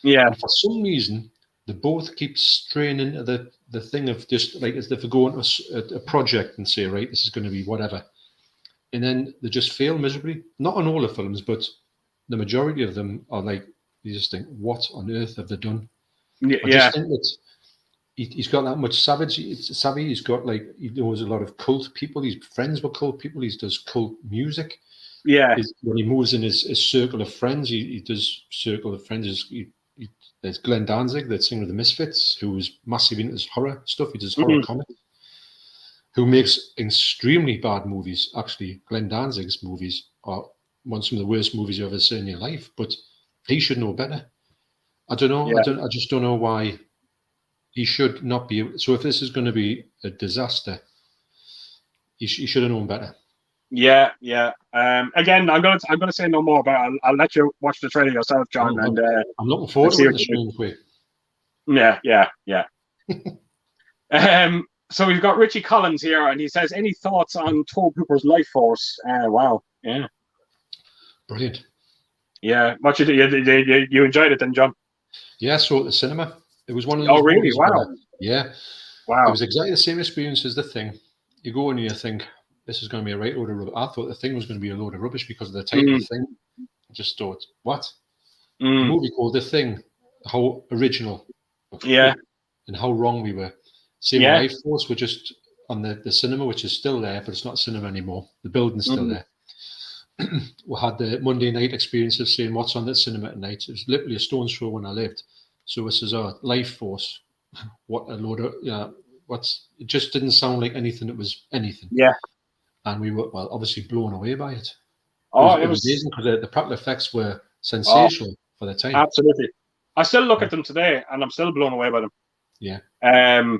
Yeah. And for some reason, they both keep straying into the thing of just like as if they go into a project and say, right, this is going to be whatever. And then they just fail miserably. Not on all the films, but the majority of them are like, you just think, what on earth have they done? Yeah. I just think that he's got that much savvy. He's got like he knows a lot of cult people. He's friends with cult people. He does cult music. Yeah. When he moves in his circle of friends, he does circle of friends. There's Glenn Danzig, the singer of the Misfits, who was massive into his horror stuff. He does horror comics. Who makes extremely bad movies. Actually, Glenn Danzig's movies are some of the worst movies you've ever seen in your life. But he should know better. I don't know. Yeah. I just don't know why he should not be. So if this is going to be a disaster, he should have known better. Yeah. Again, I'm gonna say no more about it. I'll let you watch the trailer yourself, John. I'm looking forward to it. Yeah. So we've got Richie Collins here, and he says, "Any thoughts on Tobe Hooper's Life Force?" Wow, yeah, brilliant. Yeah, what you enjoyed it then, John? Yeah, I saw it at the cinema. It was one of those. Oh, really? Movies Wow. Yeah. Wow. It was exactly the same experience as The Thing. You go and you think this is going to be a right load of rubbish. I thought The Thing was going to be a load of rubbish because of the title Thing. I just thought, what? A movie called The Thing. How original. Yeah. And how wrong we were. Same Life Force, we're just on the cinema, which is still there, but it's not cinema anymore. The building's still there. We had the Monday night experience of seeing what's on the cinema at night. It was literally a stone's throw when I lived. So this is our Life Force. What a load of it just didn't sound like anything that was anything. Yeah. And we were obviously blown away by it. It was amazing because the practical effects were sensational for the time. Absolutely. I still look at them today and I'm still blown away by them. Yeah. I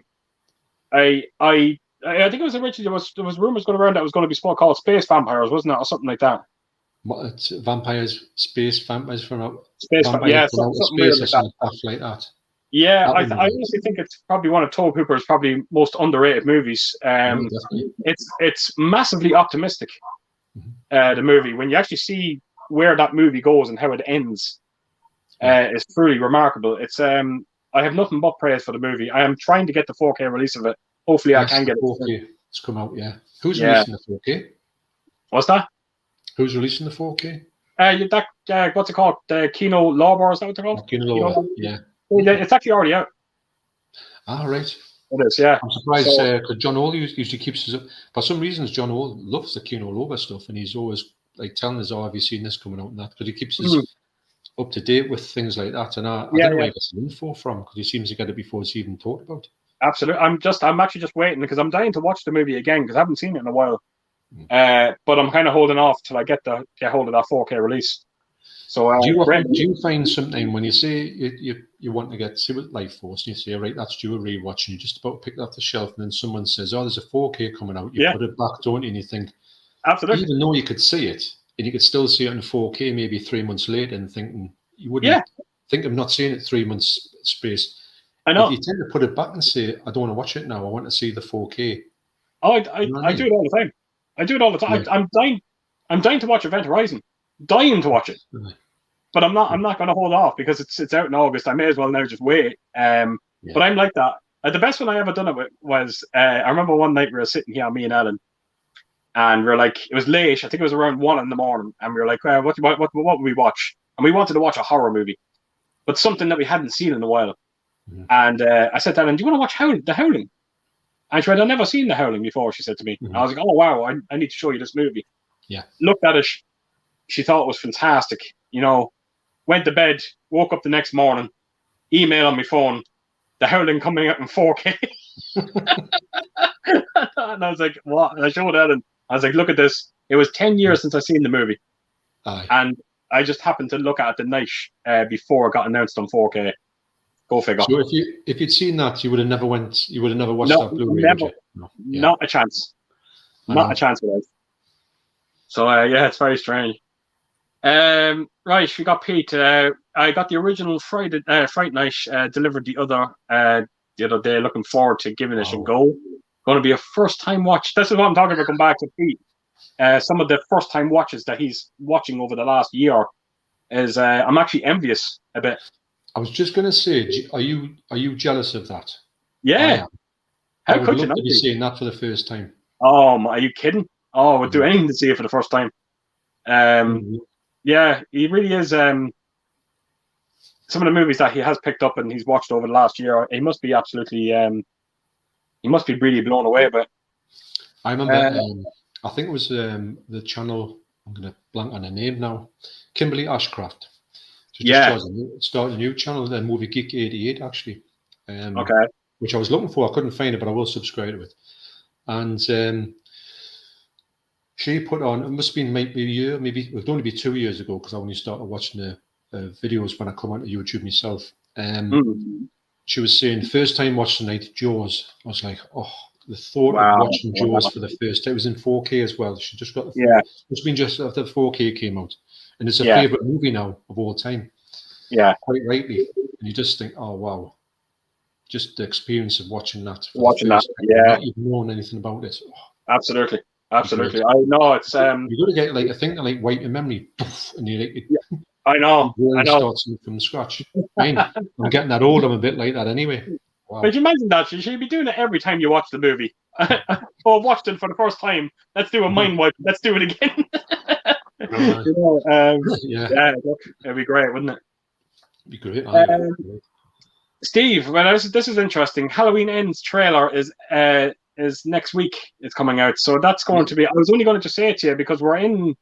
think it was originally there was rumors going around that it was going to be called Space Vampires, wasn't it, or something like that? Space vampires from out space, something weird like that. Stuff like that. Yeah, I honestly think it's probably one of Tobe Hooper's probably most underrated movies. It's massively optimistic. The movie, when you actually see where that movie goes and how it ends, is truly remarkable. It's I have nothing but praise for the movie. I am trying to get the 4K release of it. Hopefully, I can get it. 4K. It's come out, yeah. Who's releasing the 4K? What's that? Who's releasing the 4K? What's it called? The Kino Lorber, is that what they're called? Kino Lorber, yeah. It's actually already out. Right. It is, yeah. I'm surprised because John Old usually keeps us. For some reasons, John Old loves the Kino Lorber stuff, and he's always like telling us, "Oh, have you seen this coming out?" and that, because he keeps us up to date with things like that. And I don't know where he gets the info from, because he seems to get it before it's even talked about. Absolutely. I'm actually just waiting because I'm dying to watch the movie again because I haven't seen it in a while. But I'm kind of holding off till I get hold of that 4K release. So do you find something when you say you want to see with Life Force, and you say, right, that's due a rewatch, and you just about pick it off the shelf, and then someone says, oh, there's a 4K coming out, you put it back, don't you? And you think, absolutely, even though you could see it, and you could still see it in 4K maybe 3 months later, and thinking you wouldn't think of not seeing it 3 months space. I know. If you tend to put it back and say, I don't want to watch it now, I want to see the 4K. Oh, I do it all the time. I do it all the time. Yeah. I'm dying to watch Event Horizon. Dying to watch it. But I'm not going to hold off because it's out in August. I may as well now just wait. But I'm like that. The best one I ever done it with was I remember one night we were sitting here, me and Ellen, and we were like, it was late. I think it was around 1 a.m, and we were like, what would we watch? And we wanted to watch a horror movie, but something that we hadn't seen in a while. And I said to Ellen, do you want to watch The Howling? And she went, I've never seen The Howling before, she said to me. I was like, oh, wow, I need to show you this movie. Yeah. Looked at it. She thought it was fantastic. Went to bed, woke up the next morning, email on my phone, The Howling coming out in 4K. And I was like, what? And I showed Ellen. I was like, look at this. It was 10 years since I seen the movie. And I just happened to look at it the night before it got announced on 4K. Go figure. So if you'd seen that, you would have never watched that Blu-ray. Never. No. Yeah. Not a chance. Not a chance for that. So it's very strange. Right, we got Pete. I got the original Fright Night delivered the other day. Looking forward to giving it a go. Going to be a first time watch. This is what I'm talking about. Come back to Pete. Some of the first time watches that he's watching over the last year is I'm actually envious a bit. I was just going to say, are you jealous of that? Yeah. How could you not be seeing that for the first time? Oh, are you kidding? Oh, I would do anything to see it for the first time. Yeah, he really is. some of the movies that he has picked up and he's watched over the last year, he must be absolutely he must be really blown away by it. I remember, I think it was the channel, I'm going to blank on the name now, Kimberly Ashcraft. She just started a new channel, then Movie Geek 88, actually. Okay. Which I was looking for. I couldn't find it, but I will subscribe to it. And she put on, it must have been maybe a year, maybe it would only be 2 years ago, because I only started watching the videos when I come onto YouTube myself. She was saying, first time watching tonight, Jaws. I was like, oh, the thought of watching Jaws for the first time. It was in 4K as well. She just got the it's been just after the 4K came out. And it's a favourite movie now of all time. Yeah. Quite rightly. And you just think, oh, wow. Just the experience of watching that. Not even knowing anything about it. Oh, absolutely. Absolutely. I know it's you got to get like a thing to like wipe your memory, and you like I know. Starts from scratch. I mean, I'm getting that old. I'm a bit like that anyway. Wow. But you imagine that you should be doing it every time you watch the movie. Or watched it for the first time. Let's do a mind wipe. Let's do it again. Look, it'd be great, wouldn't it? It'd be great. Steve, well, this is interesting. Halloween Ends trailer is next week. It's coming out, so that's going to be. I was only going to just say it to you because we're in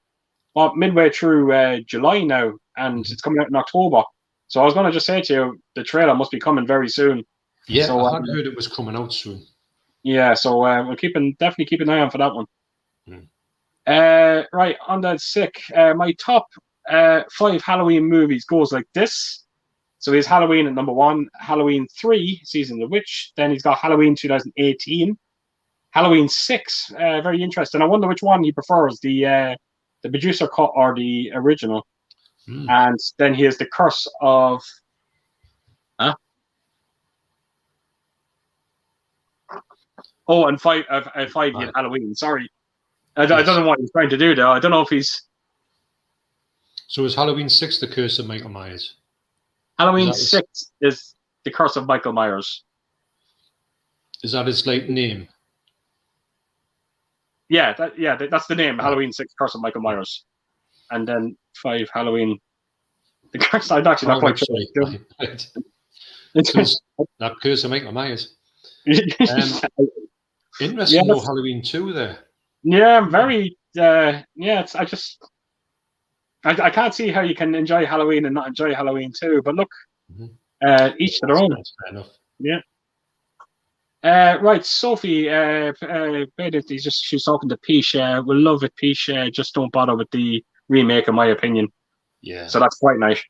midway through July now, and it's coming out in October. So I was going to just say to you, the trailer must be coming very soon. Yeah, so, I hadn't heard it was coming out soon. Yeah, so we'll definitely keep an eye on for that one. Right, on that sick. My top 5 Halloween movies goes like this. So he's Halloween at number 1, Halloween 3, Season of the Witch. Then he's got Halloween 2018, Halloween 6. Very interesting. I wonder which one he prefers, the producer cut or the original. And then he has The Curse of. Oh, and 5 he had Halloween. Sorry, I don't know what he's trying to do there. I don't know if he's. So is Halloween 6 The Curse of Michael Myers? Halloween 6 is The Curse of Michael Myers. Is that his like name? Yeah, that's the name. Halloween 6, Curse of Michael Myers, and then 5 Halloween. The Curse. I'm actually not quite sure. That Curse of Michael Myers. Interesting. No Halloween 2 there. Yeah, I'm very. It's. I can't see how you can enjoy Halloween and not enjoy Halloween 2. But look, each to their own. That's fair enough. Yeah. Right, Sophie. She's talking to Peach. We'll love it, Peach. Just don't bother with the remake, in my opinion. Yeah. So that's quite nice.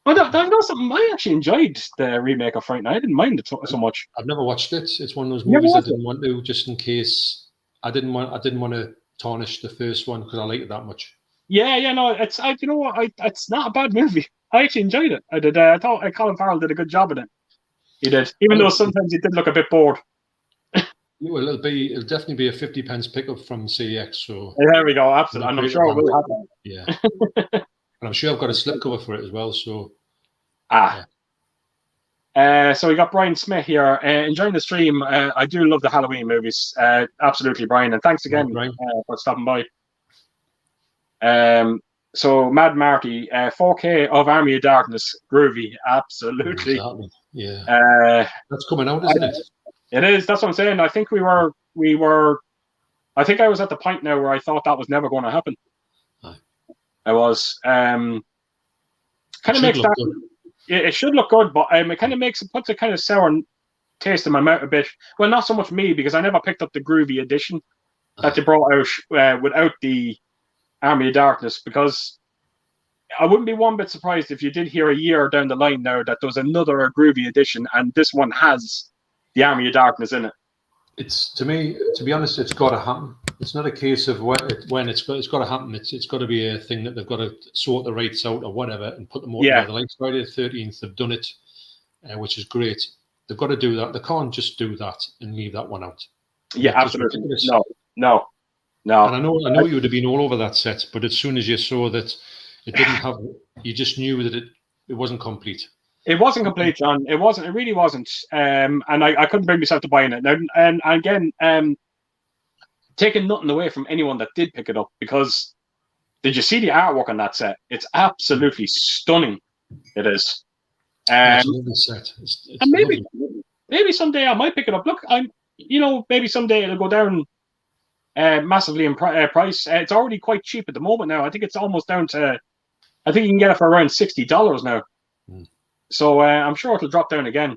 Well, that's something I actually enjoyed the remake of Fright Night. I didn't mind it so much. I've never watched it. It's one of those movies I didn't want to, just in case. I didn't want to tarnish the first one because I liked it that much. Yeah, no, it's it's not a bad movie. I actually enjoyed it. I did. I thought Colin Farrell did a good job in it. He did, even though sometimes he did look a bit bored. Well, it'll definitely be a 50 pence pickup from CX. So there we go. Absolutely, and I'm sure it will happen. Yeah, and I'm sure I've got a slipcover for it as well. So so we got Brian Smith here enjoying the stream. I do love the Halloween movies. Absolutely, Brian, and thanks again for stopping by. So Mad Marty, 4K of Army of Darkness, groovy, absolutely. Exactly. Yeah, that's coming out, isn't it? It is. That's what I'm saying. I think we were. I think I was at the point now where I thought that was never going to happen. I was. Kind of makes that. It should look good, but it kind of puts a kind of sour taste in my mouth a bit. Well, not so much me because I never picked up the groovy edition that they brought out without the Army of Darkness, because I wouldn't be one bit surprised if you did hear a year down the line now that there was another groovy edition, and this one has the Army of Darkness in it. It's, to me, to be honest, it's got to happen. It's not a case of when it's got to happen. It's got to be a thing that they've got to sort the rights out or whatever and put them all together. Like Friday the 13th, they've done it, which is great. They've got to do that. They can't just do that and leave that one out. Yeah, absolutely. No. And I know you would have been all over that set, but as soon as you saw that it didn't have, you just knew that it wasn't complete. It wasn't complete, John. It wasn't. It really wasn't. And I couldn't bring myself to buying it. And again, taking nothing away from anyone that did pick it up, because did you see the artwork on that set? It's absolutely stunning. It is. It's a Um, lovely set. and It's lovely. maybe someday I might pick it up. Look, maybe someday it'll go down massively in price. It's already quite cheap at the moment now. I think it's almost down to. I think you can get it for around $60 now. Mm. So I'm sure it'll drop down again.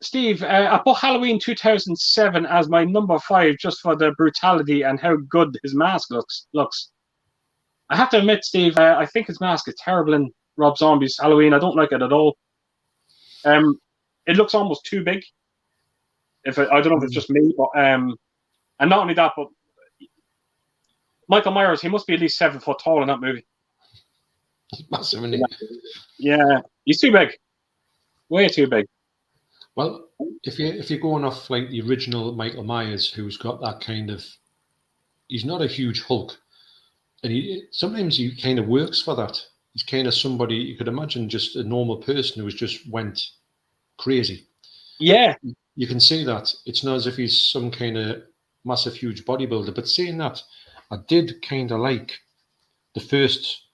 Steve, I put Halloween 2007 as my number 5 just for the brutality and how good his mask looks. I have to admit, Steve, I think his mask is terrible in Rob Zombie's Halloween. I don't like it at all. It looks almost too big. I don't know if it's just me, but and not only that, but Michael Myers, he must be at least 7 foot tall in that movie. Massive, isn't he? Yeah, he's too big, way too big. Well, if you're going off like the original Michael Myers, who's got that kind of, he's not a huge Hulk, and sometimes he kind of works for that. He's kind of somebody you could imagine, just a normal person who's just went crazy. Yeah, you can see that. It's not as if he's some kind of massive, huge bodybuilder. But saying that, I did kind of like the first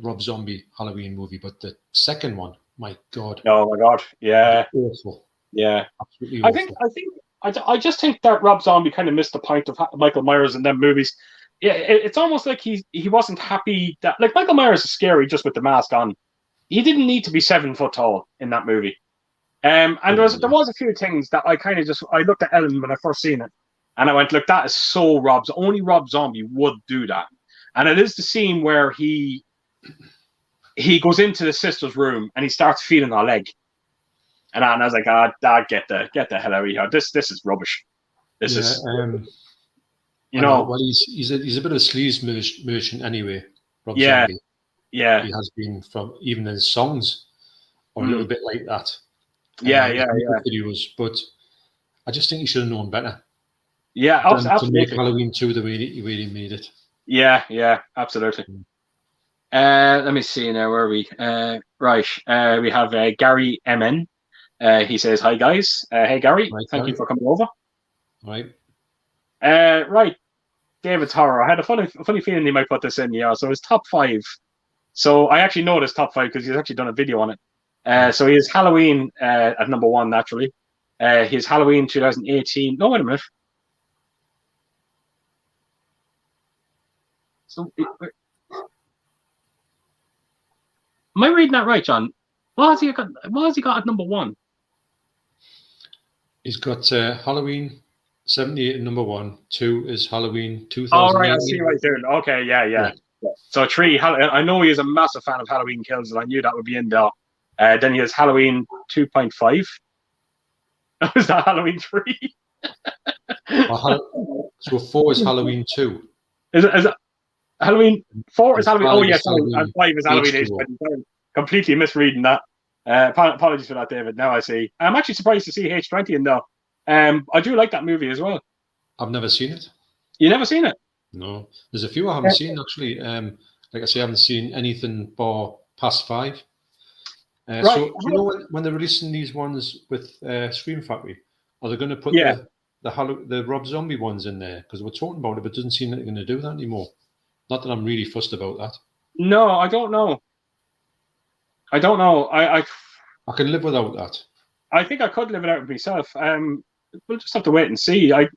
Rob Zombie Halloween movie, but the second one, my God. Oh my God, yeah, awful. Yeah, absolutely awful. I just think that Rob Zombie kind of missed the point of Michael Myers in them movies. Yeah, it's almost like he wasn't happy that, like, Michael Myers is scary just with the mask on. He didn't need to be 7 foot tall in that movie. And there was a few things that I kind of I looked at Ellen when I first seen it, and I went, look, that is so only Rob Zombie would do that. And it is the scene where he goes into the sister's room and he starts feeling her leg. And I was like, Dad, get the hell out of here. This is rubbish. This is, Well, he's a bit of a sleaze merchant anyway. Rob Zombie. Yeah, he has been from even in his songs, or a little bit like that. Yeah. Videos, but I just think he should have known better. Yeah, absolutely. To make Halloween 2 the way he made it. Yeah, absolutely. Let me see now. Where are we? Right. We have Gary MN. He says, "Hi guys. Hey Gary, thank you for coming over." Right. Right. David's horror. I had a funny feeling he might put this in. Yeah. So his top 5. So I actually know his top 5 because he's actually done a video on it. So he has Halloween at number 1 naturally. His Halloween 2018. No, wait a minute. So, am I reading that right, John? What has he got at number 1? He's got Halloween 78 at number 1. 2 is Halloween 2018. Oh, right, I see what you're doing. Okay, yeah. So 3, I know he is a massive fan of Halloween Kills, and I knew that would be in there. Then he has Halloween 2.5. Is that Halloween 3? So 4 is Halloween 2. Is it Halloween 4 is Halloween? Oh, yes, and 5 is Halloween H. Completely misreading that. Apologies for that, David. Now I see. I'm actually surprised to see H20 in there. I do like that movie as well. I've never seen it. You never seen it? No. There's a few I haven't seen, actually. Like I say, I haven't seen anything bar past 5. Right. So, do you know when they're releasing these ones with Scream Factory, are they going to put the Rob Zombie ones in there? Because we're talking about it, but it doesn't seem that they're going to do that anymore. Not that I'm really fussed about that. No, I don't know. I can live without that. I think I could live it out myself. We'll just have to wait and see. I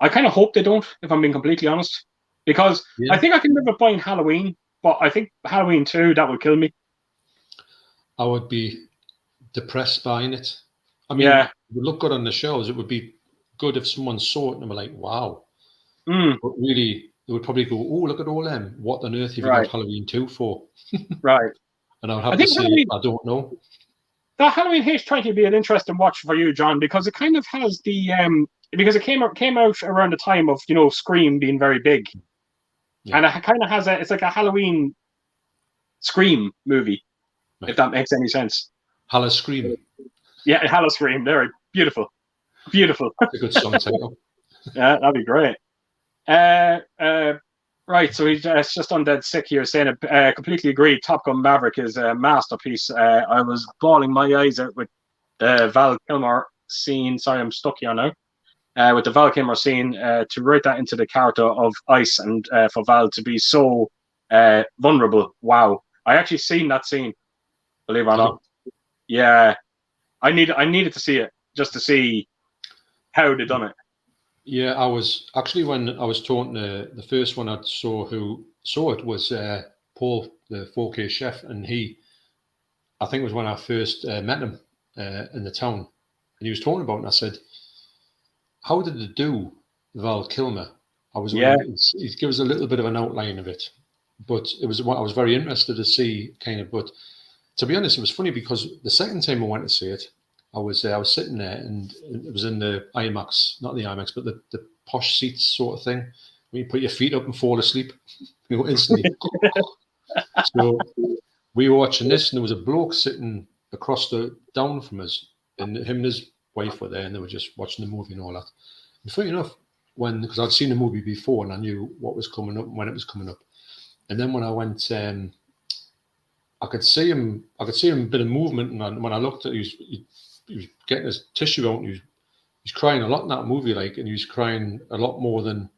kind of hope they don't, if I'm being completely honest, because I think I can live with buying Halloween, but I think Halloween 2, that would kill me. I would be depressed buying it. I mean, it would look good on the shelves. It would be good if someone saw it and were like, wow. But really, they would probably go, oh, look at all them. What on earth have you got Halloween 2 for? Right. And I would have to say, I don't know. That Halloween H20 would be an interesting watch for you, John, because it kind of has the because it came out around the time of, Scream being very big, and it kind of has it's like a Halloween Scream movie, if that makes any sense. Hallow Scream. Yeah, Hallow Scream. There, beautiful. That's a good song title. Yeah, that'd be great. Right, so he's just on dead sick here, saying it. Completely agree. Top Gun Maverick is a masterpiece. I was bawling my eyes out with the Val Kilmer scene. Sorry, I'm stuck here now. With the Val Kilmer scene, to write that into the character of Ice, and for Val to be so vulnerable. Wow, I actually seen that scene. believe it or Did not. Yeah, I needed to see it just to see how they done it. Yeah, I was actually, when I was talking to the first one I saw who saw it was Paul, the 4K chef, and I think it was when I first met him in the town, and he was talking about it, and I said, how did they do Val Kilmer? I was Yeah, wondering, he gives a little bit of an outline of it, but it was what I was very interested to see, kind of. But to be honest, it was funny because the second time I went to see it, I was sitting there, and it was in the IMAX, not the IMAX, but the posh seats sort of thing, where you put your feet up and fall asleep, instantly. So we were watching this, and there was a bloke sitting across the down from us, and him and his wife were there, and they were just watching the movie and all that. And funny enough, because I'd seen the movie before and I knew what was coming up and when it was coming up, and then when I went, I could see him a bit of movement, and when I looked at, he was getting his tissue out, and he was crying a lot in that movie, like, and he was crying a lot more than,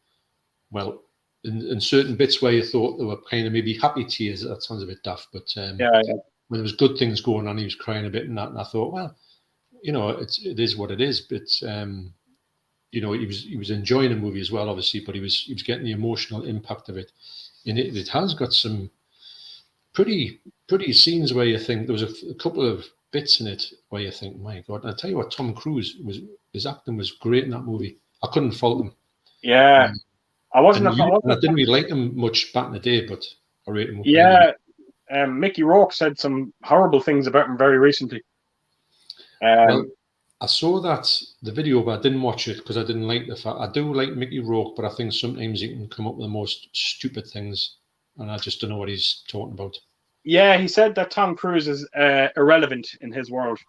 well, in certain bits where you thought there were kind of maybe happy tears. That sounds a bit daft, but yeah. when there was good things going on, he was crying a bit and that. And I thought, well, it is what it is. But he was enjoying the movie as well, obviously, but he was getting the emotional impact of it, and it has got some pretty scenes where you think there was a couple of bits in it where you think, my God! And I tell you what, Tom Cruise his acting was great in that movie. I couldn't fault him. Yeah. I wasn't. And I didn't really like him much back in the day, but I rate him up. Yeah, Mickey Rourke said some horrible things about him very recently. Well, I saw the video, but I didn't watch it because I didn't like the fact. I do like Mickey Rourke, but I think sometimes he can come up with the most stupid things, and I just don't know what he's talking about. Yeah, he said that Tom Cruise is irrelevant in his world,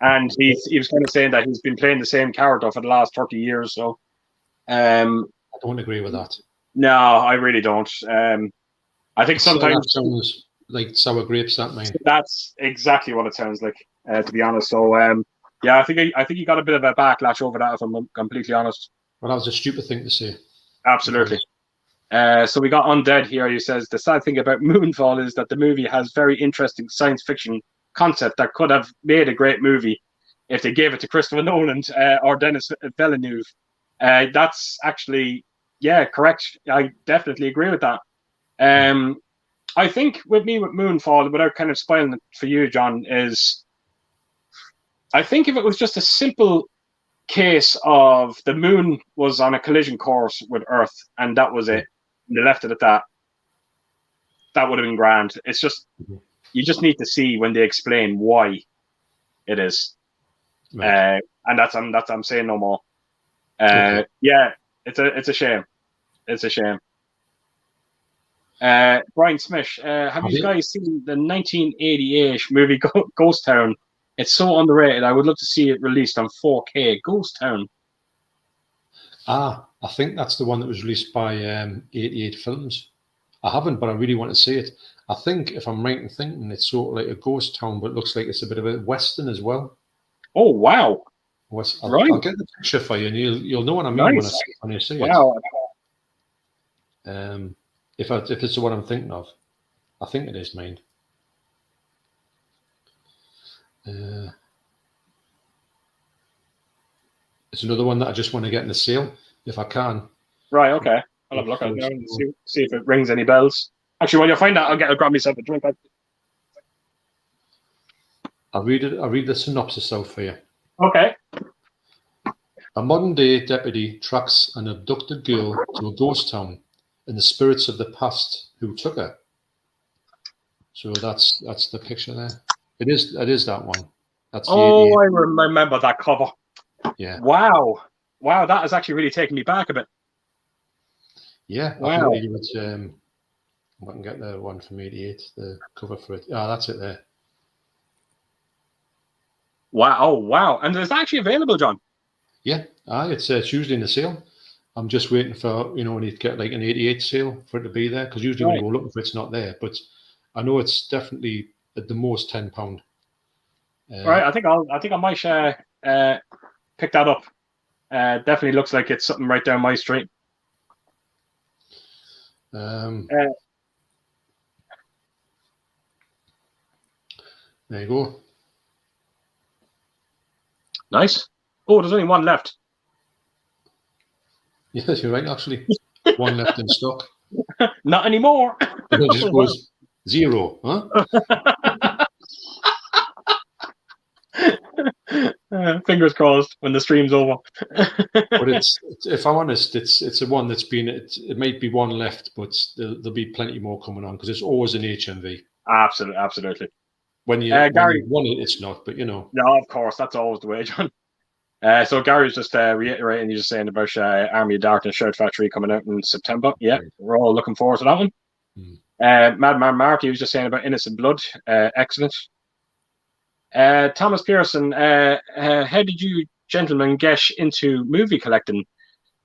and he was kind of saying that he's been playing the same character for the last 30 years. So, I don't agree with that. No, I really don't. I think sometimes that sounds like sour grapes. That mine. That's exactly what it sounds like, to be honest. So, yeah, I think he got a bit of a backlash over that, if I'm completely honest. Well, that was a stupid thing to say. Absolutely. So we got Undead here. He says the sad thing about Moonfall is that the movie has very interesting science fiction concept that could have made a great movie if they gave it to Christopher Nolan or Denis Villeneuve. That's actually, yeah, correct. I definitely agree with that. I think with Moonfall, without kind of spoiling it for you, John, is I think if it was just a simple case of the moon was on a collision course with Earth and that was it, and they left it at that, that would have been grand. It's just, you just need to see when they explain why it is. Right. And I'm saying no more. Okay. Yeah, it's a shame. It's a shame. Brian Smith, have you guys seen the 1988 movie Ghost Town? It's so underrated. I would love to see it released on 4K. Ghost Town. I think that's the one that was released by 88 Films. I haven't, but I really want to see it. I think, if I'm right in thinking, it's sort of like a ghost town, but it looks like it's a bit of a western as well. Oh, wow. I'll get the picture for you, and you'll know what I mean when you see it. Wow. If it's the one I'm thinking of, I think it is mine. It's another one that I just want to get in the sale if I can. Right. Okay. I'll have a look at it now and see if it rings any bells. Actually, while you find that, I'll grab myself a drink. I'll read the synopsis out for you. Okay. A modern-day deputy tracks an abducted girl to a ghost town in the spirits of the past who took her. So that's the picture there. It is that one. That's I remember that cover. Yeah. Wow, that has actually really taken me back a bit. Yeah. Wow. I think I can get the one from 88, the cover for it. That's it there. Wow. And it's actually available, John. Yeah. It's usually in the sale. I'm just waiting for, when you get like an 88 sale for it to be there, because usually when you go looking for it, it's not there. But I know it's definitely at the most £10. Right. I think I might pick that up. Definitely looks like it's something right down my street. There you go. Nice. Oh, there's only one left. Yes, you're right, actually. One left in stock. Not anymore. It just goes 0, huh? Fingers crossed when the stream's over. But it's if I'm honest, it's a one that's been it might be one left, but there'll be plenty more coming on because it's always an HMV. Absolutely. When you Gary, won it, it's not, but No, of course, that's always the way, John. So Gary's just reiterating, he's just saying about Army of Darkness Shout Factory coming out in September. Yeah, we're all looking forward to that one. Madman Mark, he was just saying about Innocent Blood. Excellent. Thomas Pearson, how did you gentlemen get into movie collecting?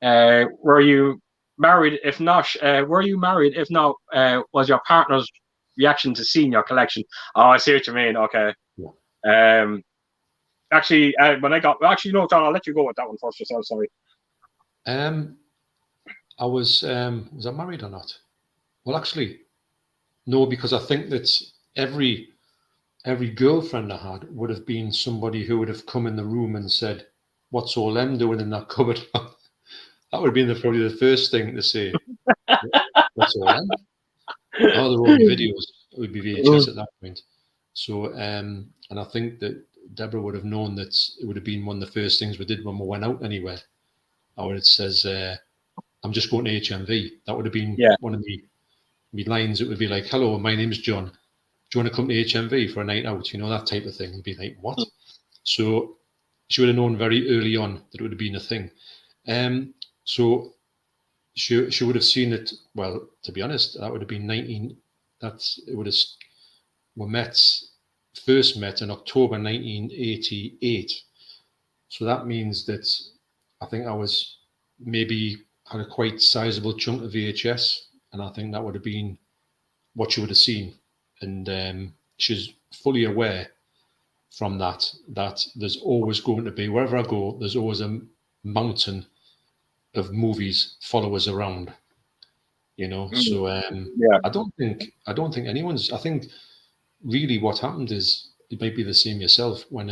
Were you married? If not, were you married? If not, was your partner's reaction to seeing your collection? Oh, I see what you mean. Okay. Yeah. Actually, when I got no, John, I'll let you go with that one first yourself. Sorry. I was I married or not? Well, actually, no, because I think that every girlfriend I had would have been somebody who would have come in the room and said, "What's all them doing in that cupboard?" That would have been probably the first thing to say. What's all them? Oh, they're all videos. It would be VHS at that point. So, and I think that Deborah would have known that it would have been one of the first things we did when we went out anywhere. Or it says, "I'm just going to HMV." That would have been one of the lines. It would be like, "Hello, my name's John. Do you want to come to HMV for a night out?" You know, that type of thing. And be like, "What?" So she would have known very early on that it would have been a thing. So she would have seen it. Well, to be honest, that would have been 19. It would have. We first met in October 1988. So that means that I think I was maybe had a quite sizable chunk of VHS, and I think that would have been what she would have seen. And she's fully aware from that there's always going to be, wherever I go, there's always a mountain of movies follow us around, you know. So I don't think anyone's. I think really what happened is it might be the same yourself when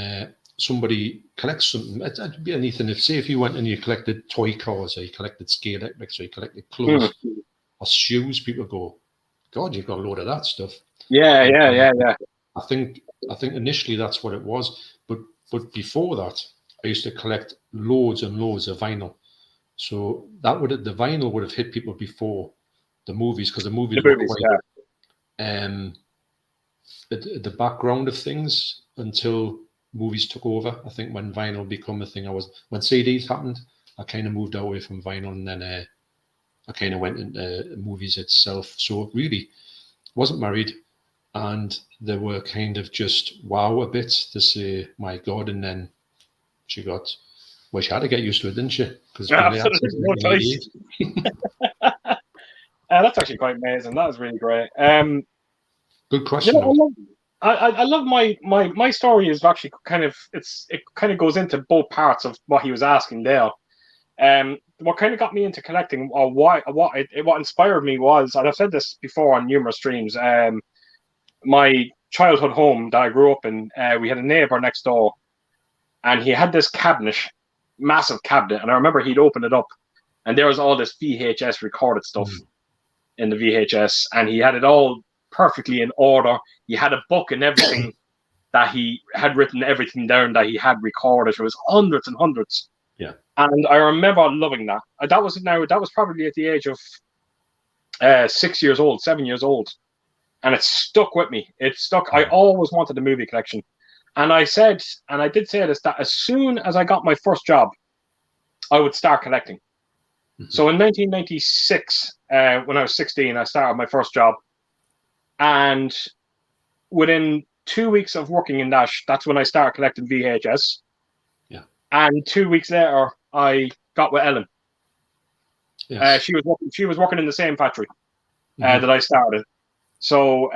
somebody collects something. It'd be anything. If you went and you collected toy cars, or you collected scale epics, or you collected clothes or shoes, people go, "God, you've got a load of that stuff." Yeah. I think initially that's what it was, but before that, I used to collect loads and loads of vinyl. So the vinyl would have hit people before the movies, because the movies were quite the background of things until movies took over. I think when vinyl became a thing, when CDs happened, I kind of moved away from vinyl, and then I kind of went into movies itself. So really, wasn't married, and they were kind of just wow a bit to say, my God. And then she had to get used to it, didn't she? Because absolutely no choice. That's actually quite amazing. That was really great. Good question. I love my story is actually kind of it kind of goes into both parts of what he was asking there. What kind of got me into collecting, or what inspired me was, and I've said this before on numerous streams. My childhood home that I grew up in, we had a neighbor next door, and he had this cabinet, massive cabinet, and I remember he'd open it up, and there was all this VHS recorded stuff in the VHS, and he had it all perfectly in order. He had a book and everything that he had written everything down that he had recorded. It was hundreds and hundreds. Yeah. And I remember loving that. That was probably at the age of 7 years old. And it stuck with me. It stuck. I always wanted a movie collection. And I did say this, that as soon as I got my first job, I would start collecting. So in 1996, when I was 16, I started my first job. And within 2 weeks of working in that's when I started collecting VHS. Yeah. And 2 weeks later, I got with Ellen. Yes. She was working in the same factory that I started. So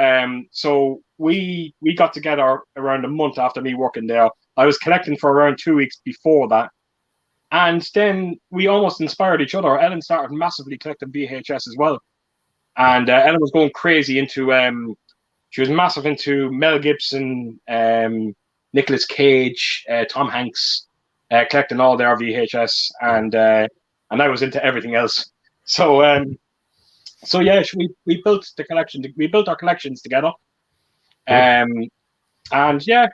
we got together around a month after me working there. I was collecting for around 2 weeks before that. And then we almost inspired each other. Ellen started massively collecting VHS as well. And Ellen was going crazy into she was massive into Mel Gibson, Nicolas Cage, Tom Hanks, collecting all their VHS, and I was into everything else. So yeah, we built the collection. We built our collections together, and yeah,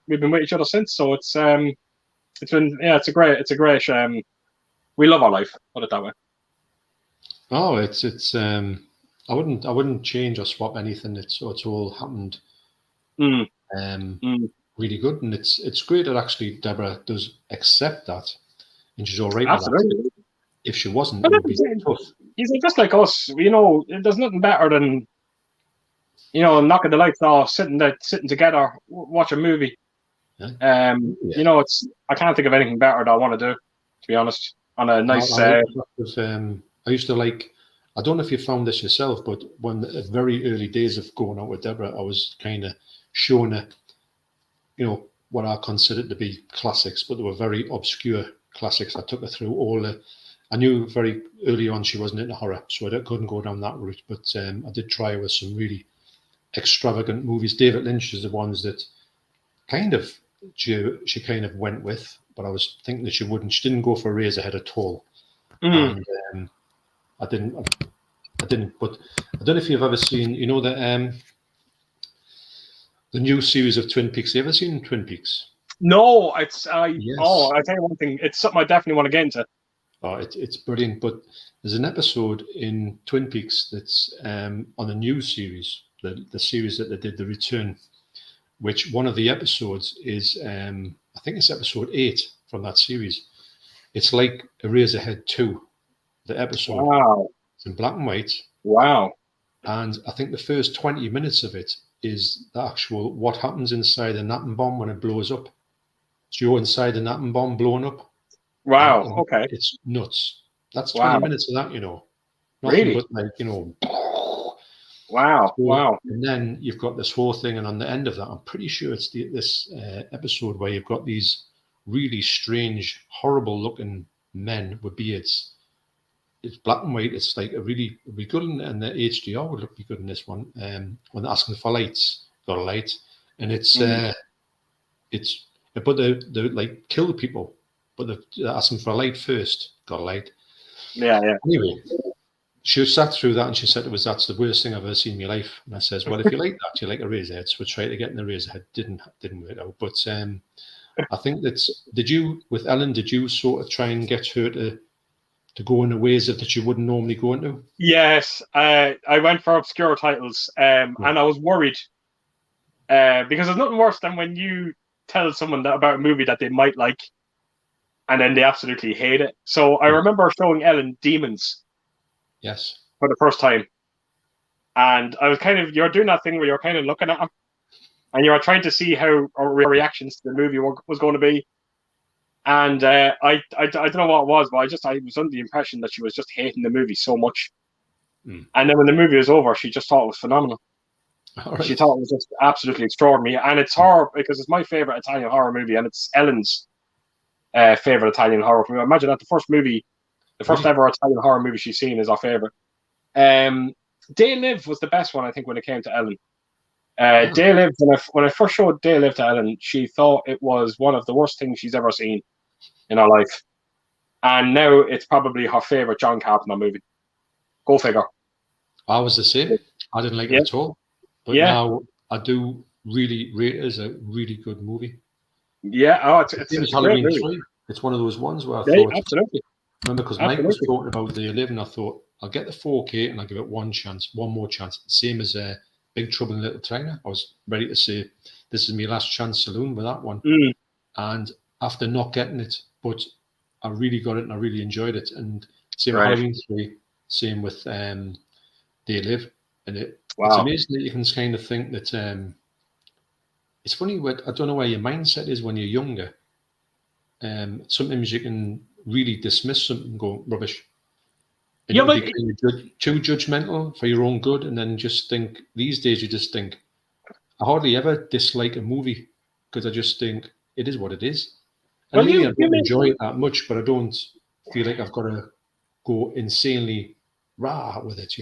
we've been with each other since. So it's been it's a great. We love our life. Put it that way. Oh, it's I wouldn't change or swap anything. It's all happened. Really good, and it's great that actually Deborah does accept that, and she's all right with that. Absolutely. If she wasn't, it would be tough. He's just like us, there's nothing better than, knocking the lights off, sitting together, watch a movie. Yeah. I can't think of anything better that I want to do, to be honest. On a nice. I used to like. I don't know if you found this yourself, but when the very early days of going out with Deborah, I was kind of showing her, what I considered to be classics, but they were very obscure classics. I took her through I knew very early on she wasn't into horror, so I couldn't go down that route. But I did try with some really extravagant movies. David Lynch is the ones that kind of she kind of went with, but I was thinking that she wouldn't. She didn't go for Razorhead at all, and I didn't. But I don't know if you've ever seen, the new series of Twin Peaks. Have you ever seen Twin Peaks? No, yes. I tell you one thing, it's something I definitely want to get into. Oh, it's brilliant. But there's an episode in Twin Peaks that's on a new series, the series that they did, The Return, which one of the episodes is, I think it's episode 8 from that series. It's like Eraserhead 2, the episode. Wow. It's in black and white. Wow. And I think the first 20 minutes of it is the actual what happens inside an atom bomb when it blows up. So you're inside an atom bomb blowing up. Wow. Okay. It's nuts. That's 20 minutes of that, Nothing really? But like, Wow. Wow. And then you've got this whole thing, and on the end of that, I'm pretty sure it's this episode where you've got these really strange, horrible-looking men with beards. It's black and white. It's like it'd be good, and the HDR would be good in this one. When they're asking for lights, got a light, and it's but they like kill people, but they're asking for a light first, got a light. Yeah. Anyway, she sat through that and she said that's the worst thing I've ever seen in my life. And I says, well, if you like that, you like a Razorhead. So we tried to get in the Razorhead, didn't work out. But I think with Ellen, did you sort of try and get her to go in the ways that you wouldn't normally go into? Yes, I went for obscure titles, and I was worried because there's nothing worse than when you tell someone about a movie that they might like, and then they absolutely hate it. So I remember showing Ellen Demons. Yes. For the first time. And I was you're doing that thing where you're kind of looking at him and you're trying to see how our reactions to the movie was going to be. And I don't know what it was, but I was under the impression that she was just hating the movie so much. And then when the movie was over, she just thought it was phenomenal. Right. She thought it was just absolutely extraordinary. And it's horror because it's my favorite Italian horror movie, and it's Ellen's favorite Italian horror movie. Imagine that the first ever Italian horror movie she's seen is our favorite. They Live was the best one, I think, when it came to Ellen. They Live, when I first showed They Live to Ellen, she thought it was one of the worst things she's ever seen in her life. And now it's probably her favorite John Carpenter movie. Go figure. I was the same. I didn't like it at all. But now I do really rate it as a really good movie. Yeah, it's Halloween 3. It's one of those ones where I thought, absolutely. Remember, because Mike was talking about They Live, and I thought I'll get the 4K and I'll give it one more chance. Same as Big Trouble in Little China. I was ready to say this is my last chance saloon with that one. And after not getting it, but I really got it and I really enjoyed it. And same with Halloween 3, same with They Live. And it's amazing that you can kind of think that it's funny, I don't know where your mindset is when you're younger. Sometimes you can really dismiss something and go rubbish. And you become too judgmental for your own good, and then just think, these days you just think, I hardly ever dislike a movie because I just think it is what it is. And I don't enjoy it that much, but I don't feel like I've got to go insanely raw with it,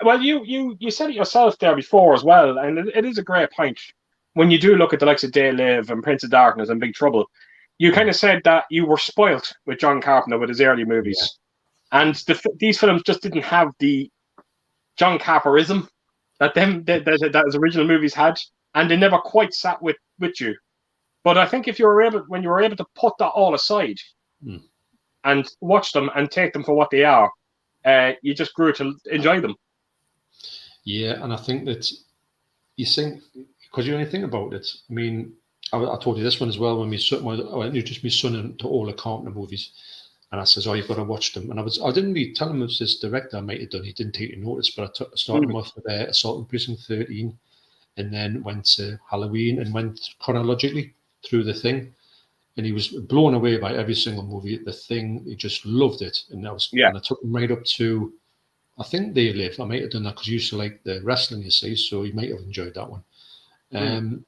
Well, you said it yourself there before as well, and it is a great point. When you do look at the likes of Day Live and Prince of Darkness and Big Trouble, you kind Yeah, of said that you were spoilt with John Carpenter with his early yeah, movies, and these films just didn't have the John Carperism that his original movies had, and they never quite sat with you. But I think if you were able, when you were able to put that all aside mm. and watch them and take them for what they are, you just grew to enjoy them. Yeah, and I think that you think because you only think about it. I mean, I told you this one as well when I introduced my son into all the Carpenter movies, and I says, "Oh, you've got to watch them." And I didn't really tell him it was this director I might have done. He didn't take any notice, but I started him off with Assault on Precinct 13, and then went to Halloween and went chronologically through the thing. And he was blown away by every single movie. The Thing, he just loved it, and I took him right up to, I think They Live. I might have done that because he used to like the wrestling, you see, so he might have enjoyed that one.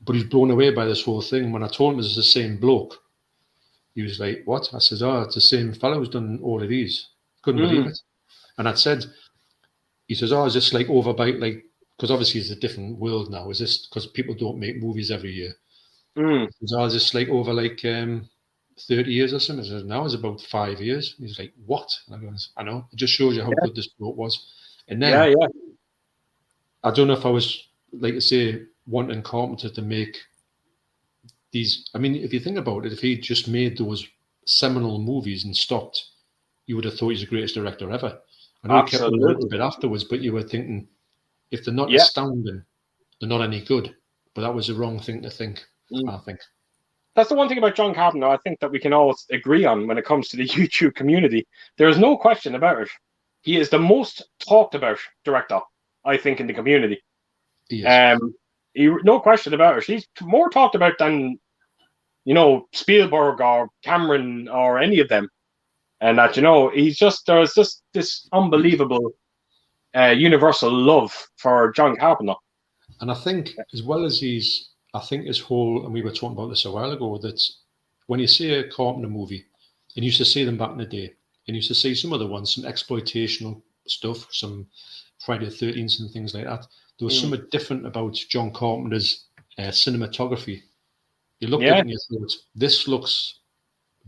But he's blown away by this whole thing. When I told him it was the same bloke, he was like, "What?" I said, "Oh, it's the same fellow who's done all of these." Couldn't believe it. And I'd said, he says, "Oh, is this like overbite? Like, because obviously it's a different world now. Is this because people don't make movies every year?" He says, "Oh, is this like over like 30 years or something?" I said, "No, it's about 5 years." He's like, "What?" And I go, "I know. It just shows you how good this bloke was." And then I don't know if I was, like I say, wanting Carpenter to make these. I mean, if you think about it, if he just made those seminal movies and stopped, you would have thought he's the greatest director ever. I know he kept them a little bit afterwards, but you were thinking, if they're not astounding, they're not any good. But that was the wrong thing to think, I think. That's the one thing about John Carpenter I think that we can all agree on when it comes to the YouTube community. There is no question about it. He is the most talked about director, I think, in the community. No question about it. He's more talked about than, Spielberg or Cameron or any of them. And that, there's just this unbelievable universal love for John Carpenter. And I think, as well as I think his whole, and we were talking about this a while ago, that when you see a Carpenter movie, and you used to see them back in the day, and you used to see some other ones, some exploitational stuff, some Friday the 13th and things like that. There was something different about John Carpenter's cinematography. You looked at it and you thought, this looks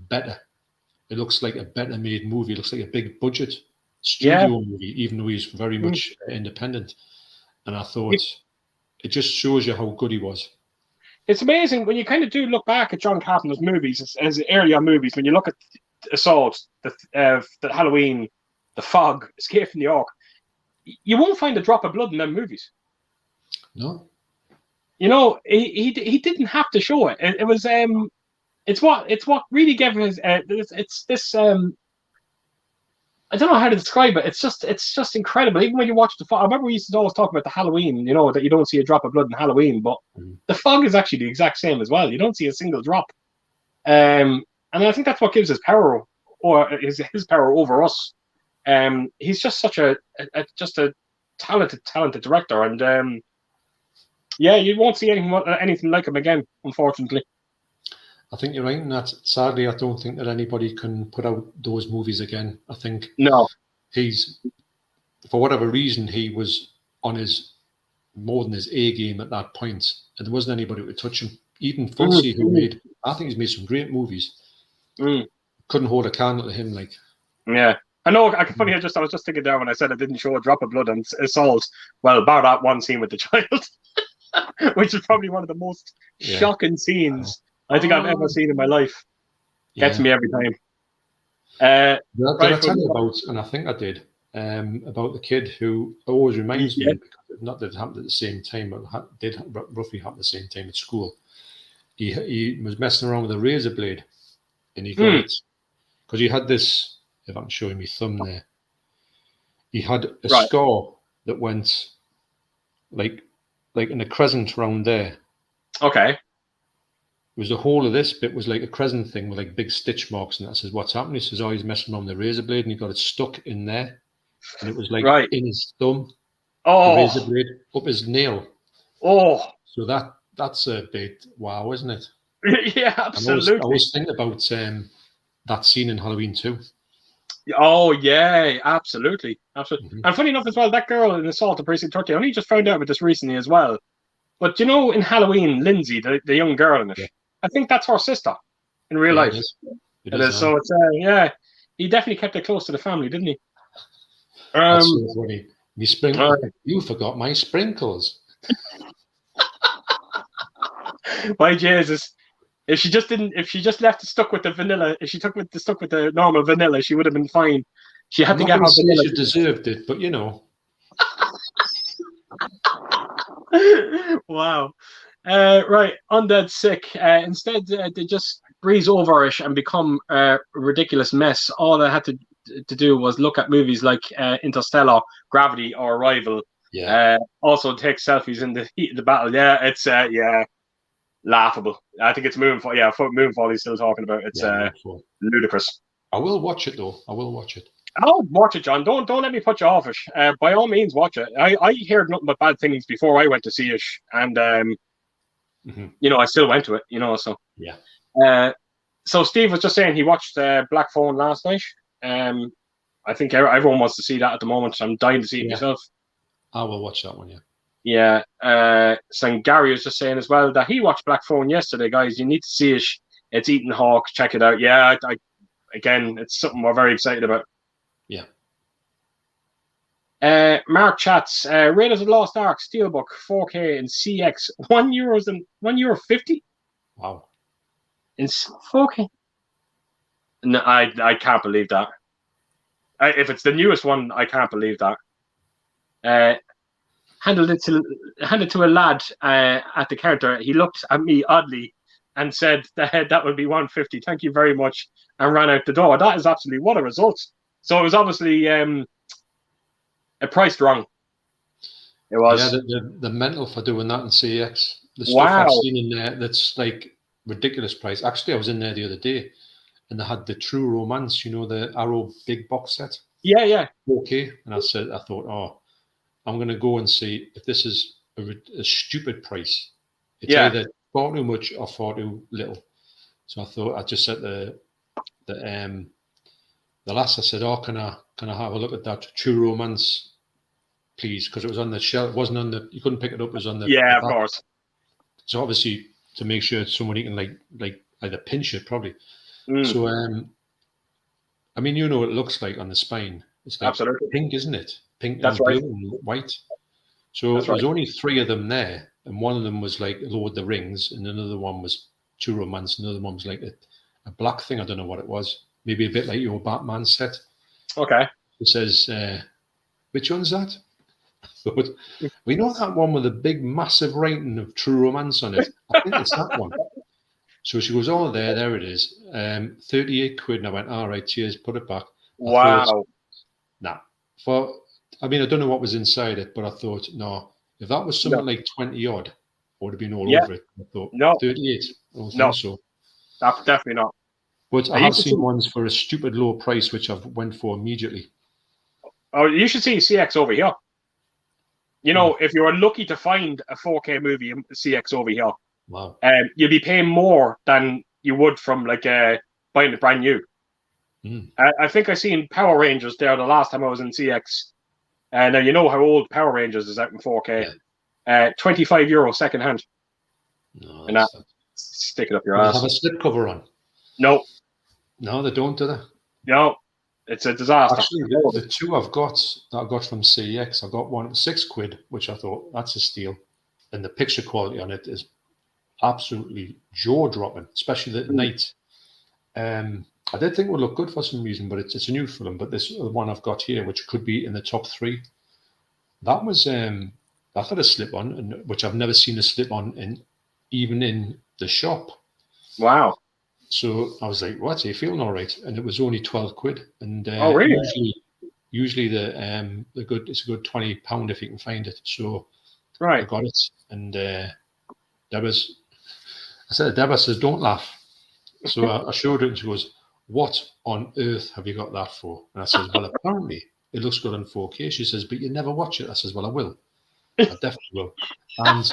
better. It looks like a better made movie. It looks like a big budget studio movie, even though he's very much independent. And I thought, it just shows you how good he was. It's amazing when you kind of do look back at John Carpenter's movies, as earlier movies, when you look at Assault, the Halloween, The Fog, Escape from New York, you won't find a drop of blood in them movies. No. He didn't have to show it. It was it's what really gave his it's this I don't know how to describe it. It's just incredible. Even when you watch I remember we used to always talk about the Halloween, that you don't see a drop of blood in Halloween, but The Fog is actually the exact same as well. You don't see a single drop. And I think that's what gives his power, or his power over us. He's just such a talented director, and you won't see anything like him again, unfortunately. I think you're right in that. Sadly, I don't think that anybody can put out those movies again. I think he's, for whatever reason, he was on his more than his A game at that point, and there wasn't anybody who would touch him. Even Fulci, I think he's made some great movies. Couldn't hold a candle to him, like. Yeah. I know. Funny. I was just thinking there when I said I didn't show a drop of blood on Assault. Well, about that one scene with the child, which is probably one of the most shocking scenes I think I've ever seen in my life. Gets me every time. Did I tell you about, and I think I did, about the kid who always reminds me, because not that it happened at the same time, but it did roughly happen at the same time at school. He was messing around with a razor blade, and he got it because he had this. If I'm showing my thumb there, he had a scar that went like in a crescent round there. Okay. It was the whole of this bit was like a crescent thing with like big stitch marks, and I says, "What's happening?" He says, "Oh, he's messing around with the razor blade, and he got it stuck in there, and it was like in his thumb, the razor blade up his nail." Oh, so that's a bit wow, isn't it? Yeah, absolutely. I always think about that scene in Halloween 2. Oh yeah, absolutely, absolutely. Hmm. And funny enough as well, that girl in Assault on Precinct 30, I only just found out about this recently as well. But you know, in Halloween, Lindsay, the young girl in it, Yeah, I think that's her sister in real yeah, it life. is. It It is. is. So it's yeah, he definitely kept it close to the family, didn't he? That's Um, so funny. Me sprinkle. You forgot my sprinkles. by Jesus, if she just left it stuck with the vanilla, if she stuck with the normal vanilla, she would have been fine. She I'm had to not get going to her say vanilla. she deserved it, but you know, Wow. Right, Undead Sick. Instead, they just breeze over it and become a ridiculous mess. All I had to do was look at movies like Interstellar, Gravity, or Arrival. yeah, Also take selfies in the heat of the battle. Yeah, it's yeah, laughable. I think it's Moonfall. Yeah, Moonfall. He's still talking about. It's yeah, Moonfall. ludicrous. I will watch it though. I will watch it. Oh, watch it, John. Don't let me put you off it. By all means, watch it. I heard nothing but bad things before I went to see it, and Hmm. you know, I still went to it. You know, so. Yeah, Uh, so Steve was just saying he watched Black Phone last night. Um, I think everyone wants to see that at the moment. I'm dying to see it yeah, myself. I will watch that one. Yeah. Yeah. So Gary was just saying as well that he watched Black Phone yesterday, guys. You need to see it. It's Ethan Hawke. Check it out. Yeah. Again, it's something we're very excited about. Yeah. Mark chats. Raiders of the Lost Ark Steelbook 4K and CX €1 and €1.50 Wow. in 4K. No, I can't believe that. If it's the newest one, I can't believe that. Uh, handed to a lad at the counter. He looked at me oddly and said that would be 150. Thank you very much, and ran out the door. That is absolutely what a result. So it was obviously priced wrong. It Yeah, was. the mental for doing that in CX. The stuff I've Wow. seen in there that's like ridiculous price. Actually, I was in there the other day and they had the True Romance, you know, the Arrow big box set. Yeah, yeah, Okay. And I thought, oh, I'm going to go and see if this is a stupid price. It's yeah. either far too much or far too little. So I thought, I just said the the lass, I said, oh, can I have a look at that True Romance, please? Because it was on the shelf. It wasn't on you couldn't pick it up. It was on the Yeah, of back. course. So obviously to make sure somebody can like either pinch it probably. Mm, So I mean, you know what it looks like on the spine. It's like absolutely. pink, isn't it? Pink That's and right. blue and white. So That's there was right. only three of them there, and one of them was like Lord of the Rings, and another one was True Romance, another one was like a black thing. I don't know what it was. Maybe a bit like your Batman set. Okay. It says, which one's that? But we know that one with a big, massive writing of True Romance on it. I think it's that one. So she goes, oh, there it is. 38 quid. And I went, all right, cheers, put it back. I thought, Wow. nah. I mean, I don't know what was inside it, but I thought, no, if that was No. something like 20 odd, I would have been all Yeah. over it. I thought, No. 38, I don't No. think so. Definitely not. But I You have should seen see. ones for a stupid low price, which I've went for immediately. Oh, you should see CX over here. You Hmm. know, if you're lucky to find a 4K movie in CX over here, Wow. you'll be paying more than you would from like buying it brand new. Hmm. I think I seen Power Rangers there the last time I was in CX. Now you know how old Power Rangers is out in 4K. Yeah. €25 second hand, No, and that that's not. stick it up your Do they have ass. a slip cover on? No, No, they don't, do they? no, it's a disaster. Actually, the two I've got that I got from CEX, I got one at £6, which I thought that's a steal, and the picture quality on it is absolutely jaw dropping, especially at night. I did think it would look good for some reason, but it's a new film. But this one I've got here, which could be in the top three, that was that had a slip on, and which I've never seen a slip on, even in the shop. Wow. So I was like, "What? Are you feeling all right?" And it was only £12, and Oh, really? usually the good it's a good £20 if you can find it. So I Right. got it, and Deborah's I said, Deborah says, "Don't laugh." So I showed her, and she goes, "What on earth have you got that for?" And I says, "Well, apparently it looks good on 4K." She says, "But you never watch it." I says, "Well, I will. I definitely will." And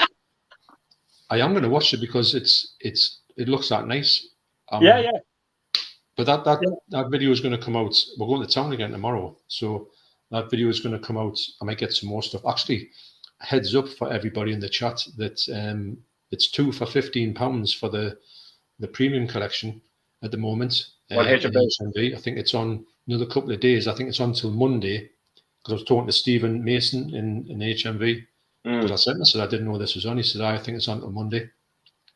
I am going to watch it because it looks that nice. Yeah, Um, yeah. But that video is going to come out. We're going to town again tomorrow, so that video is going to come out. I might get some more stuff. Actually, heads up for everybody in the chat that it's 2 for £15 for the premium collection at the moment. What In HMV? HMV. I think it's on another couple of days. I think it's on till Monday, because I was talking to Stephen Mason in HMV. Because I said I didn't know this was on. He said, I think it's on till Monday.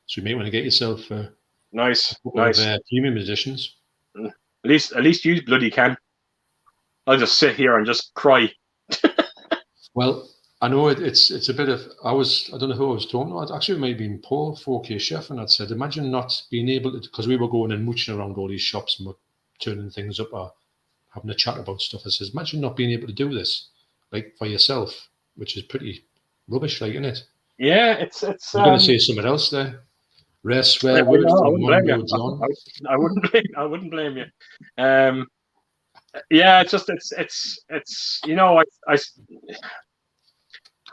So you may want to get yourself nice premium editions. At least you bloody can. I'll just sit here and just cry. Well, I know it's a bit of. I don't know who I was talking to. Actually, it may have been Paul, 4K Chef, and I'd said, imagine not being able to, because we were going and mooching around all these shops and we're turning things up or having a chat about stuff. I says, imagine not being able to do this, like for yourself, which is pretty rubbish, like, isn't it? Yeah, it's. I'm going to say something else there. Rare swear words from Mondo John. I wouldn't blame you. Yeah, it's just it's you know I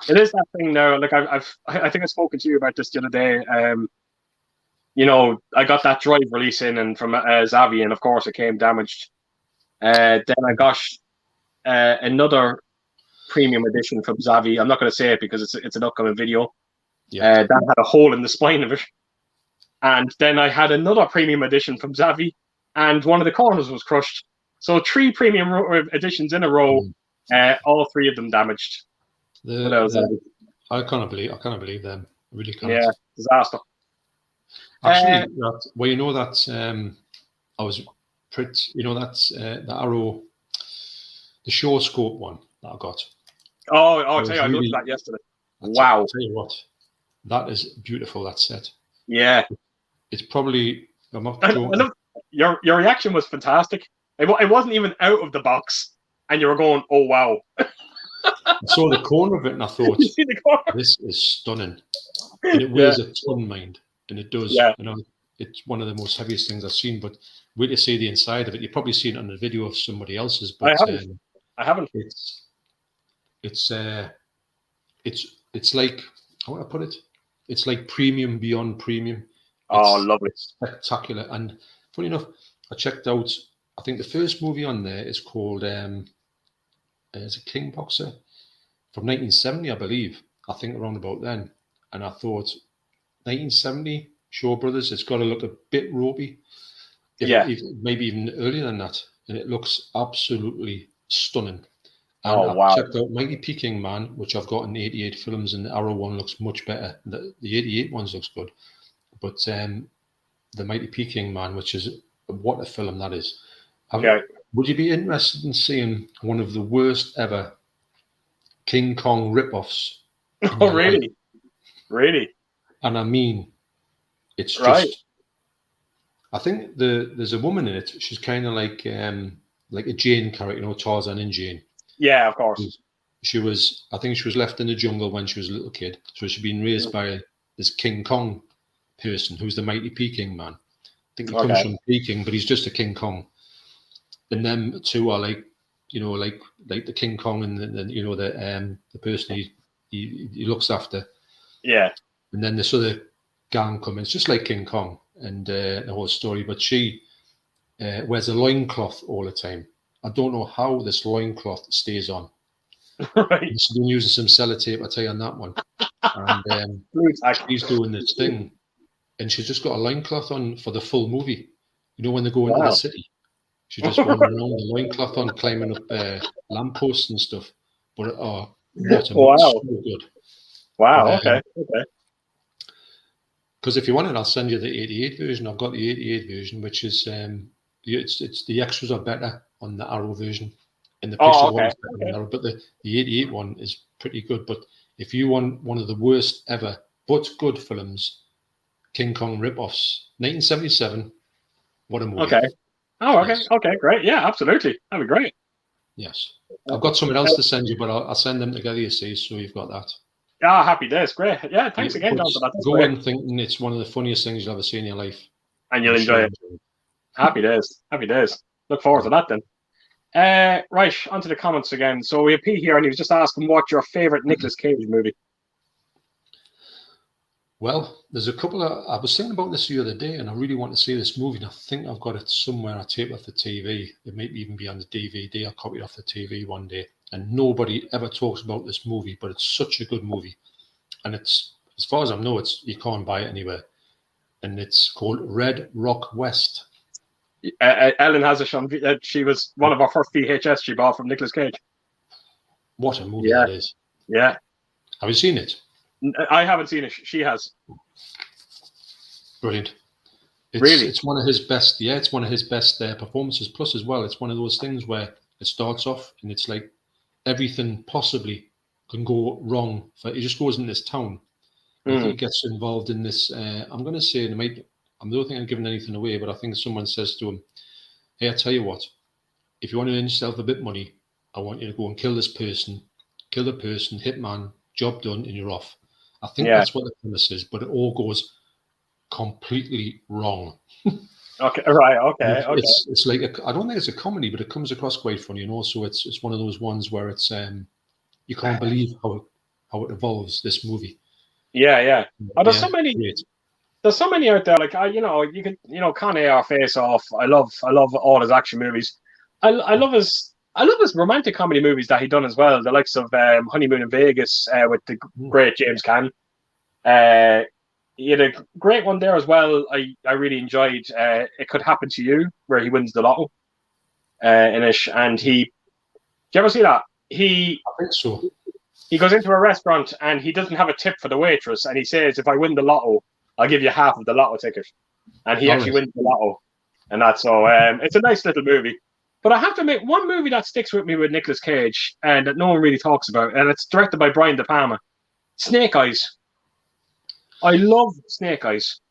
it is that thing now. Like I think I've spoken to you about this the other day. You know, I got that Drive release in and from Xavi, and of course it came damaged. Then I got another premium edition from Xavi. I'm not going to say it because it's an upcoming video. Yeah. That had a hole in the spine of it. And then I had another premium edition from Xavi, and one of the corners was crushed. So 3 premium editions in a row, all 3 of them damaged. I can't believe them. I really can't. Yeah, disaster. Actually, well, you know that I was the Arrow, the Show Scope one that I got. I'll tell you, I looked at that yesterday. Wow. I'll tell you what, that is beautiful, that set. Yeah. It's probably, I'm not joking. Your reaction was fantastic. It wasn't even out of the box, and you were going, "Oh wow!" I saw the corner of it, and I thought, "This is stunning." And it weighs a ton, mind, and it does. Yeah. You know, it's one of the most heaviest things I've seen. But wait to see the inside of it. You've probably seen it on a video of somebody else's. But I haven't. It's like, how would I put it? It's like premium beyond premium. Lovely. It's spectacular. And funny enough, I checked out, I think the first movie on there is called is it King Boxer from 1970, I believe. I think around about then. And I thought 1970 Shaw Brothers, it's got to look a bit ropey. Maybe even earlier than that. And it looks absolutely stunning. And I checked out Mighty Peking Man, which I've got in 88 films, and the Arrow one looks much better. The 88 ones looks good. But the Mighty Peking Man, which is, what a film that is. Would you be interested in seeing one of the worst ever King Kong rip-offs? Oh, really? Life? Really? And I mean, it's just... I think there's a woman in it. She's kind of like a Jane character, you know, Tarzan and Jane. Yeah, of course. I think she was left in the jungle when she was a little kid. So she'd been raised by this King Kong person who's the Mighty Peking Man. I think he comes from Peking, but he's just a King Kong. And them two are like, you know, like the King Kong and then you know the person he looks after. Yeah. And then this other gang come in. It's just like King Kong and the whole story. But she wears a loincloth all the time. I don't know how this loincloth stays on. Right. She's been using some sellotape, I tell you, on that one. And she's doing this thing. And she's just got a loincloth on for the full movie. You know, when they go into the city. She's just wandering around the loincloth on, climbing up lampposts and stuff. But what a movie. So good. Wow, okay. Because if you want it, I'll send you the 88 version. I've got the 88 version, which is it's the extras are better on the Arrow version, and the Pixel one is better than Arrow. But the 88 one is pretty good. But if you want one of the worst ever but good films, King Kong rip-offs, 1977. What a movie! Okay. Oh, okay. Yes. Okay, great. Yeah, absolutely. That'd be great. Yes, I've got something else to send you, but I'll send them together. You see, so you've got that. Ah, happy days. Great. Yeah, thanks again, John, for that. Go in thinking it's one of the funniest things you'll ever see in your life. And you'll enjoy it. Happy days. Happy days. Look forward to that then. Right, onto the comments again. So we have Pete here, and he was just asking what your favourite Nicolas Cage movie. Well, there's a couple of. I was thinking about this the other day, and I really want to see this movie. And I think I've got it somewhere. I taped off the TV. It might even be on the DVD. I copied off the TV one day, and nobody ever talks about this movie. But it's such a good movie, and it's, as far as I know, it's, you can't buy it anywhere. And it's called Red Rock West. Ellen has it on. She was one of our first VHS she bought from Nicolas Cage. What a movie that is! Yeah. Have you seen it? I haven't seen it. She has. Brilliant. Really? It's one of his best. Yeah, it's one of his best performances. Plus, as well, it's one of those things where it starts off and it's like everything possibly can go wrong. He just goes in this town. I think he gets involved in this. I'm going to say, I don't think I'm giving anything away, but I think someone says to him, "Hey, I tell you what, if you want to earn yourself a bit of money, I want you to go and kill this person, hitman, job done, and you're off." I think that's what the premise is, but it all goes completely wrong. Okay, right, okay. It's like I don't think it's a comedy, but it comes across quite funny, and also it's one of those ones where it's you can't believe how it evolves, this movie. Yeah. Oh, there's so many. Great. There's so many out there. Like you can Con Air, Face Off. I love all his action movies. I love his romantic comedy movies that he done as well. The likes of Honeymoon in Vegas with the great James Caan. He had a great one there as well. I really enjoyed It Could Happen to You, where he wins the lotto. And do you ever see that? I think so. He goes into a restaurant and he doesn't have a tip for the waitress, and he says, "If I win the lotto, I'll give you half of the lotto ticket." And he actually wins the lotto, and that's so. It's a nice little movie. But I have to admit, one movie that sticks with me with Nicolas Cage and that no one really talks about, and it's directed by Brian De Palma, Snake Eyes. I love Snake Eyes.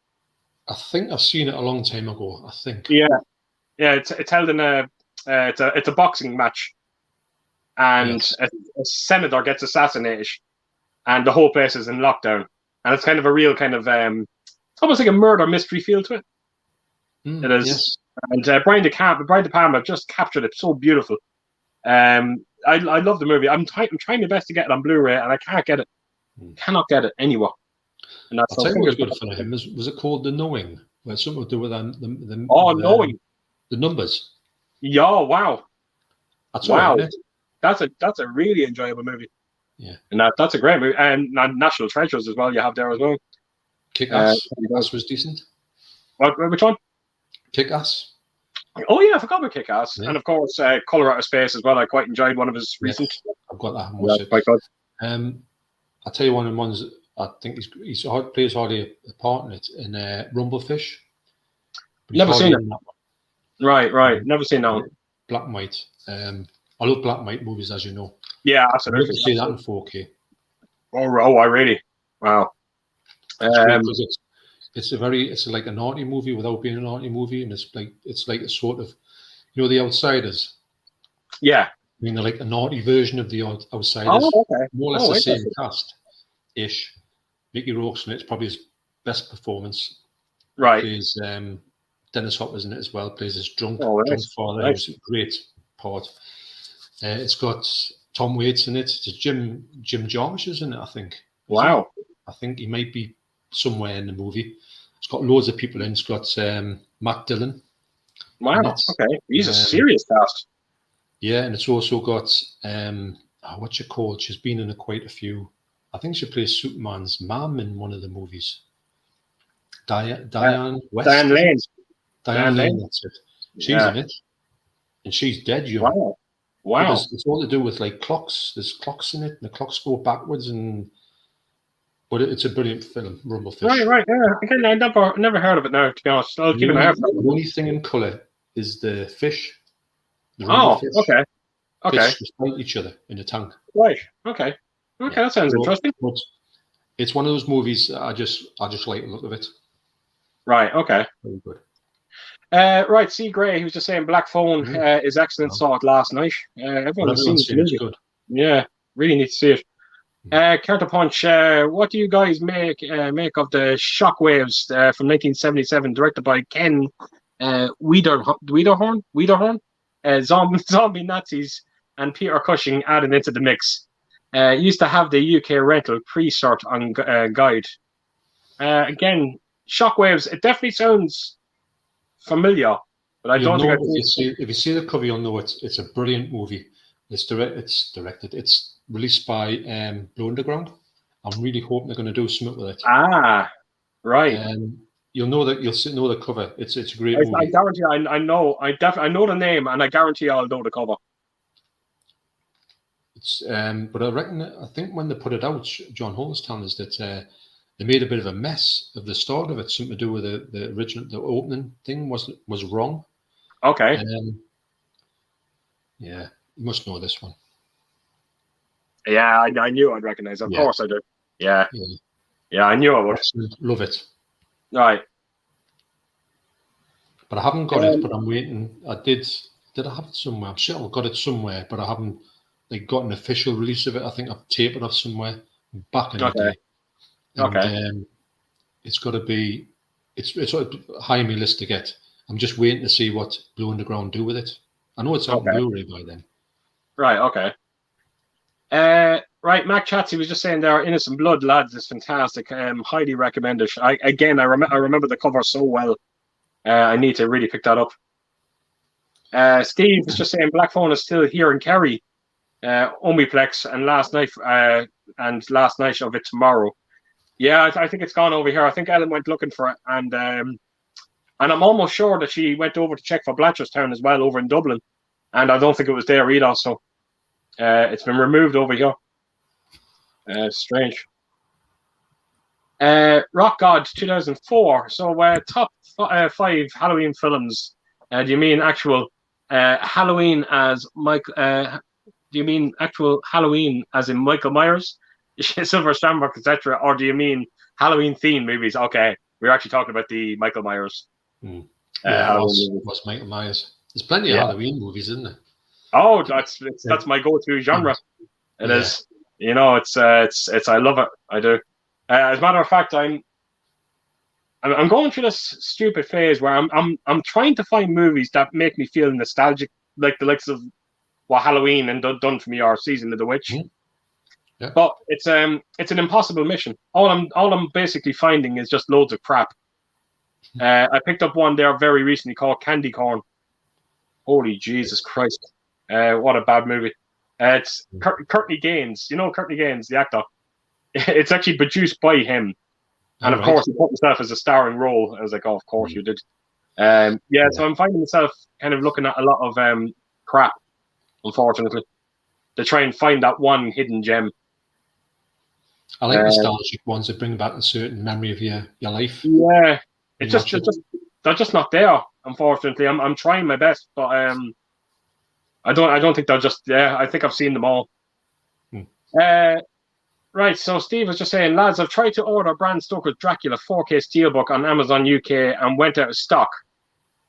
I think I've seen it a long time ago. I think. Yeah. It's held in it's a boxing match, and a senator gets assassinated, and the whole place is in lockdown, and it's kind of a real kind of it's almost like a murder mystery feel to it. It is. Yes. And Brian De Palma just captured it so beautiful. I love the movie. I'm trying my best to get it on Blu-ray, and I can't get it. Cannot get it anywhere. And I'll tell you what was good for him. Was it called The Knowing? Where something to do with Knowing. The numbers. Yeah, wow. Wow. That's a really enjoyable movie. Yeah. And that's a great movie. And National Treasures as well, you have there as well. Kick-Ass. Kick-Ass was decent. Which one? Kick-Ass. Oh yeah, I forgot about Kick-Ass. Yeah. And of course, Colour Out of Space as well. I quite enjoyed one of his recent. I've got that one. Quite good. I'll tell you one of the ones I think he plays hardly a part in it in Rumblefish. Never seen it. Right. Never seen that one. Black and white. I love black and white movies, as you know. Yeah, absolutely. I'd love to see that in 4K. Oh, I really? Wow. It's like an arty movie without being an arty movie, and it's like a sort of, The Outsiders. Yeah. I mean, they're like an arty version of The Outsiders. Oh, okay. More or less the same cast-ish. Mickey Rourke's in it. It's probably his best performance. Right. Plays Dennis Hopper's in it as well. Plays his drunk father. Nice. Who's a great part. It's got Tom Waits in it. It's Jim Jarmusch is in it, I think. Wow. I think he might be somewhere in the movie. It's got loads of people in. It's got Matt Dillon. Wow. Okay. He's a serious cast. Yeah, and it's also got what's she called? She's been in quite a few. I think she plays Superman's mum in one of the movies. Diane West. Diane Lane. Diane Lane, that's it. She's in it. And she's dead young. Wow. It's all to do with like clocks. There's clocks in it, and the clocks go backwards. But it's a brilliant film, Rumblefish. Right. Yeah. Again, I never heard of it now, to be honest. I'll keep an eye out for it. The only thing in colour is the fish. Rumblefish. Okay. Fish just fight each other in a tank. Right. Okay. That sounds interesting. But it's one of those movies I just like the look of it. Right. Okay. Very good. Right, C. Gray, he was just saying Black Phone is excellent. Saw it last night. Everyone's seen it. Good. Yeah, really need to see it. Counterpunch, what do you guys make of the Shockwaves from 1977, directed by Ken Wiederhorn? Zombie Nazis and Peter Cushing added into the mix. Used to have the UK rental pre-sort on guide. Again, Shockwaves. It definitely sounds familiar, but I You'll don't think know I've seen. if you see the cover, you'll know it's a brilliant movie. It's directed. It's released by Blue Underground. I'm really hoping they're going to do something with it. Ah, right. You'll know that you'll know the cover. It's a great I movie. guarantee. I know. I know the name, and I guarantee I'll know the cover. It's but I think when they put it out, John Holmes telling us that they made a bit of a mess of the start of it. Something to do with the opening thing was wrong. Okay. Yeah, you must know this one. Yeah, I knew I'd recognize it. Of course I do. Yeah. Yeah, I knew I would. Love it. Right. But I haven't got it, but I'm waiting. Did I have it somewhere? I'm sure I've got it somewhere, but I haven't got an official release of it. I think I've taped it off somewhere back in the day. And it's got to be, it's high on my list to get. I'm just waiting to see what Blue Underground do with it. I know it's out on Blu-ray by then. Right, okay. Right, Mac Chatsy was just saying there, Innocent Blood, lads, is fantastic. Highly recommended. I remember the cover so well. I need to really pick that up. Steve was just saying Black Phone is still here in Kerry, Omniplex, and last night of it tomorrow. Yeah, I think it's gone over here. I think Ellen went looking for it, and I'm almost sure that she went over to check for Blanchardstown as well over in Dublin, and I don't think it was there either. So it's been removed over here. Strange. Rock God 2004. So top 5 Halloween films. Do you mean actual Halloween as Mike? Do you mean actual Halloween as in Michael Myers, Silver Shamrock, etc., or do you mean Halloween themed movies? Okay, we're actually talking about the Michael Myers. Yeah, it was Michael Myers. There's plenty of Halloween movies, isn't there? Oh, that's my go-to genre. It is. You know, it's I love it. I do. As a matter of fact, I'm going through this stupid phase where I'm trying to find movies that make me feel nostalgic, like the likes of what Halloween and done for me, or Season of the Witch. Yeah. But it's an impossible mission. All I'm basically finding is just loads of crap. I picked up one there very recently called Candy Corn. Holy Jesus Christ! What a bad movie. It's Courtney Gaines. You know Courtney Gaines, the actor. It's actually produced by him. And of course, he put himself as a starring role. I was like, oh, of course you did. So I'm finding myself kind of looking at a lot of crap, unfortunately, to try and find that one hidden gem. I like nostalgic ones that bring back a certain memory of your life. Yeah, it's just they're just not there. Unfortunately, I'm trying my best, but I don't think they're just. Yeah, I think I've seen them all. Right, so Steve was just saying, lads, I've tried to order Bram Stoker's Dracula 4K Steelbook on Amazon UK and went out of stock.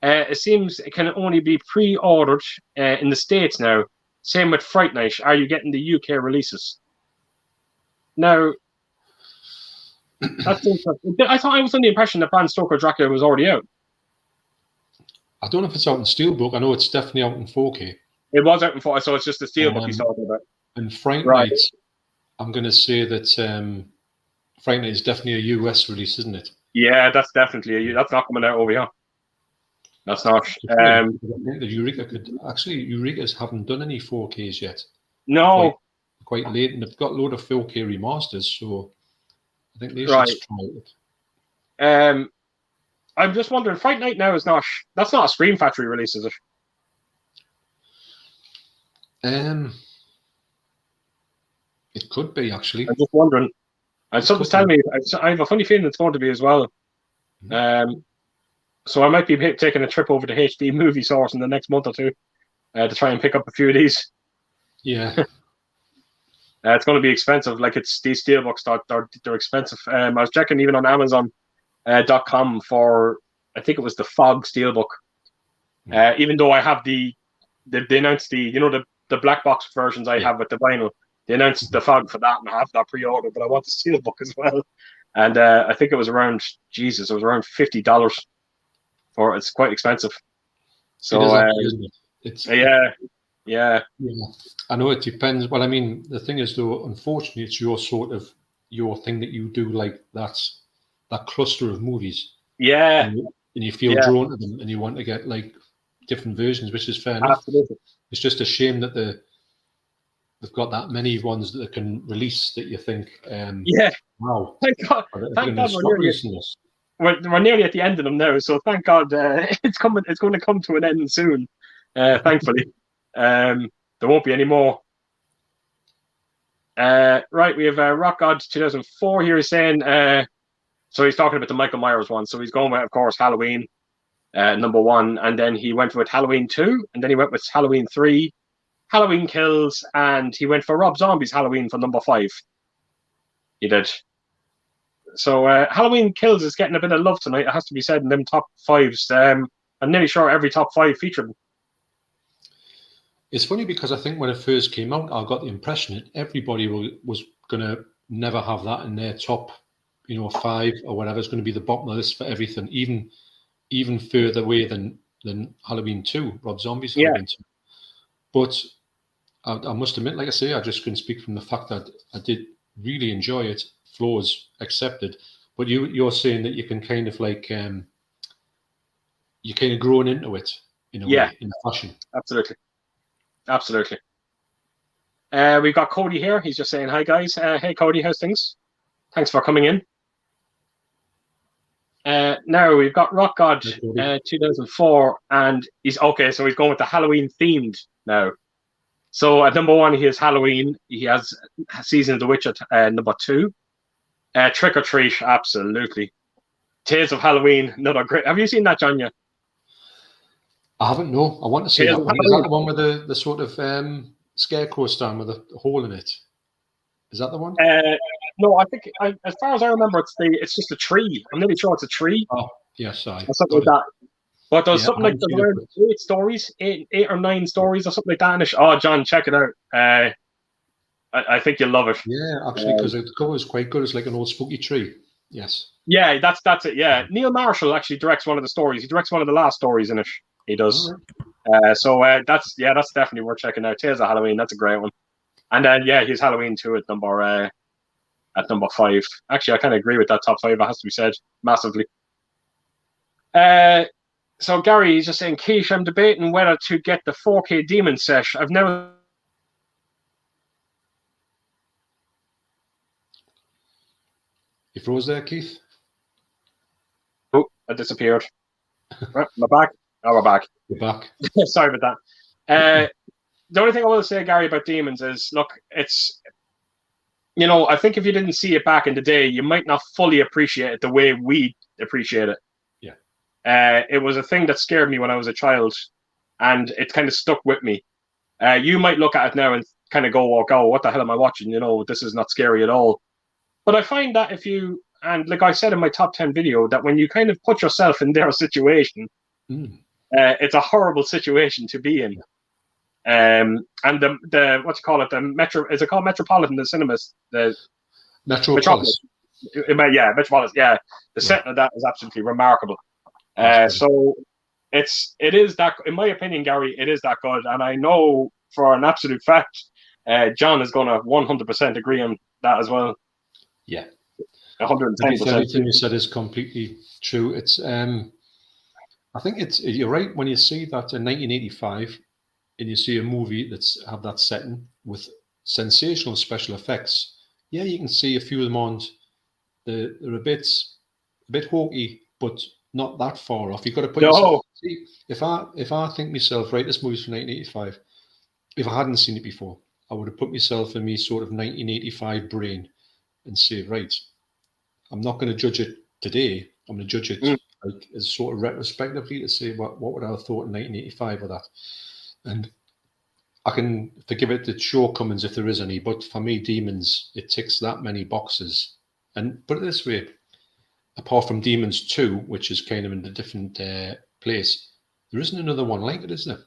It seems it can only be pre-ordered in the States now. Same with Fright Night. Are you getting the UK releases? Now, that's interesting. I thought I was under the impression that Bram Stoker Dracula was already out. I don't know if it's out in Steelbook. I know it's definitely out in 4K. It was out in 4K, so it's just the Steelbook he's talking about. And Fright Night, I'm going to say that Fright Night is definitely a US release, isn't it? Yeah, that's definitely that's not coming out over here. That's not. I think that Eureka's haven't done any 4Ks yet. No. Quite late, and they've got a load of 4K remasters, so I think they should try it. I'm just wondering, Fright Night now that's not a Scream Factory release, is it? It could be, actually. I'm just wondering. Something's telling me. I have a funny feeling it's going to be as well. So I might be taking a trip over to HD Movie Source in the next month or two to try and pick up a few of these. Yeah. It's going to be expensive. Like these steelbooks, they're expensive. I was checking even on Amazon.com for, I think it was the Fog steelbook. Even though I have they announced the black box versions I have with the vinyl. They announced the Fog for that, and I have that pre-ordered. But I want the steelbook as well. And I think it was around $50 for it. It's quite expensive. So it's yeah. I know it depends. Well, I mean, the thing is, though, unfortunately, it's your thing that you do like that that cluster of movies. Yeah, And you feel drawn to them, and you want to get like different versions, which is fair enough. absolutely. It's just a shame that they've got that many ones that they can release that you think, wow, Thank God, thank God we're nearly releasing this. we're nearly at the end of them now. So thank God it's coming. It's going to come to an end soon. Thankfully, there won't be any more. Right, we have Rock God 2004 here. He's saying, so he's talking about the Michael Myers one. So he's going with, of course, Halloween, number 1, and then he went with Halloween 2, and then he went with Halloween 3, Halloween Kills, and he went for Rob Zombie's Halloween for number 5. He did. So Halloween Kills is getting a bit of love tonight. It has to be said in them top 5s. I'm nearly sure every top 5 featured him. It's funny because I think when it first came out, I got the impression that everybody was going to never have that in their top, 5 or whatever. It's going to be the bottom of the list for everything, even further away than Halloween 2, Rob Zombie's Halloween 2. But I must admit, like I say, I just can speak from the fact that I did really enjoy it. Flaws accepted, but you're saying that you can kind of like you're kind of growing into it in a way, in a fashion. Absolutely. We've got Cody here. He's just saying hi, guys. Hey, Cody, how's things? Thanks for coming in. Now we've got Rock God 2004, and he's okay. So he's going with the Halloween themed now. So at number 1, he has Halloween. He has Season of the Witch at number 2. Trick or Treat, absolutely. Tales of Halloween, another great. Have you seen that, John? Yet? I haven't. No, I want to see that one. Is that the one with the sort of scarecrow stand with a hole in it? Is that the one? No, I think as far as I remember, it's just a tree. I'm nearly sure it's a tree. Oh, yes, or something like that. But there's something like there's around 8 stories, 8 or 9 stories, or something like that. Oh, John, check it out. I think you'll love it. Yeah, actually, because the cover is quite good. It's like an old spooky tree. Yes. Yeah, that's it. Yeah, Neil Marshall actually directs one of the stories. He directs one of the last stories in it. He does. Right. That's definitely worth checking out. Tales of Halloween. That's a great one. And then he's Halloween 2 at number 5. Actually, I kind of agree with that top 5. It has to be said massively. So Gary, he's just saying, Keith, I'm debating whether to get the 4K Demon set. I've never. You froze there, Keith? Oh, I disappeared. Right, am I back? Oh, we're back. You're back. Sorry about that. The only thing I will say, Gary, about Demons is, look, it's, I think if you didn't see it back in the day, you might not fully appreciate it the way we appreciate it. Yeah. It was a thing that scared me when I was a child, and it kind of stuck with me. You might look at it now and kind of go, what the hell am I watching? This is not scary at all. But I find that and like I said in my top 10 video, that when you kind of put yourself in their situation, it's a horrible situation to be in. And the what you call it, the Metro, is it called Metropolitan, the cinemas? The Metropolis. Metropolis. Yeah, the setting of that is absolutely remarkable. So it is that, in my opinion, Gary, it is that good, and I know for an absolute fact, John is going to 100% agree on that as well. Yeah, 110%. Everything you said is completely true. It's I think you're right when you see that in 1985, and you see a movie that's have that setting with sensational special effects. Yeah, you can see a few of them on. They're a bit hokey, but not that far off. You've got to put yourself. See, if I think myself, right, this movie's from 1985. If I hadn't seen it before, I would have put myself in me sort of 1985 brain and say, right, I'm not going to judge it today. I'm going to judge it like as sort of retrospectively to say what would I have thought in 1985 of that. And I can forgive it the shortcomings if there is any, but for me, Demons, it ticks that many boxes. And put it this way, apart from Demons 2, which is kind of in a different place, there isn't another one like it, is there?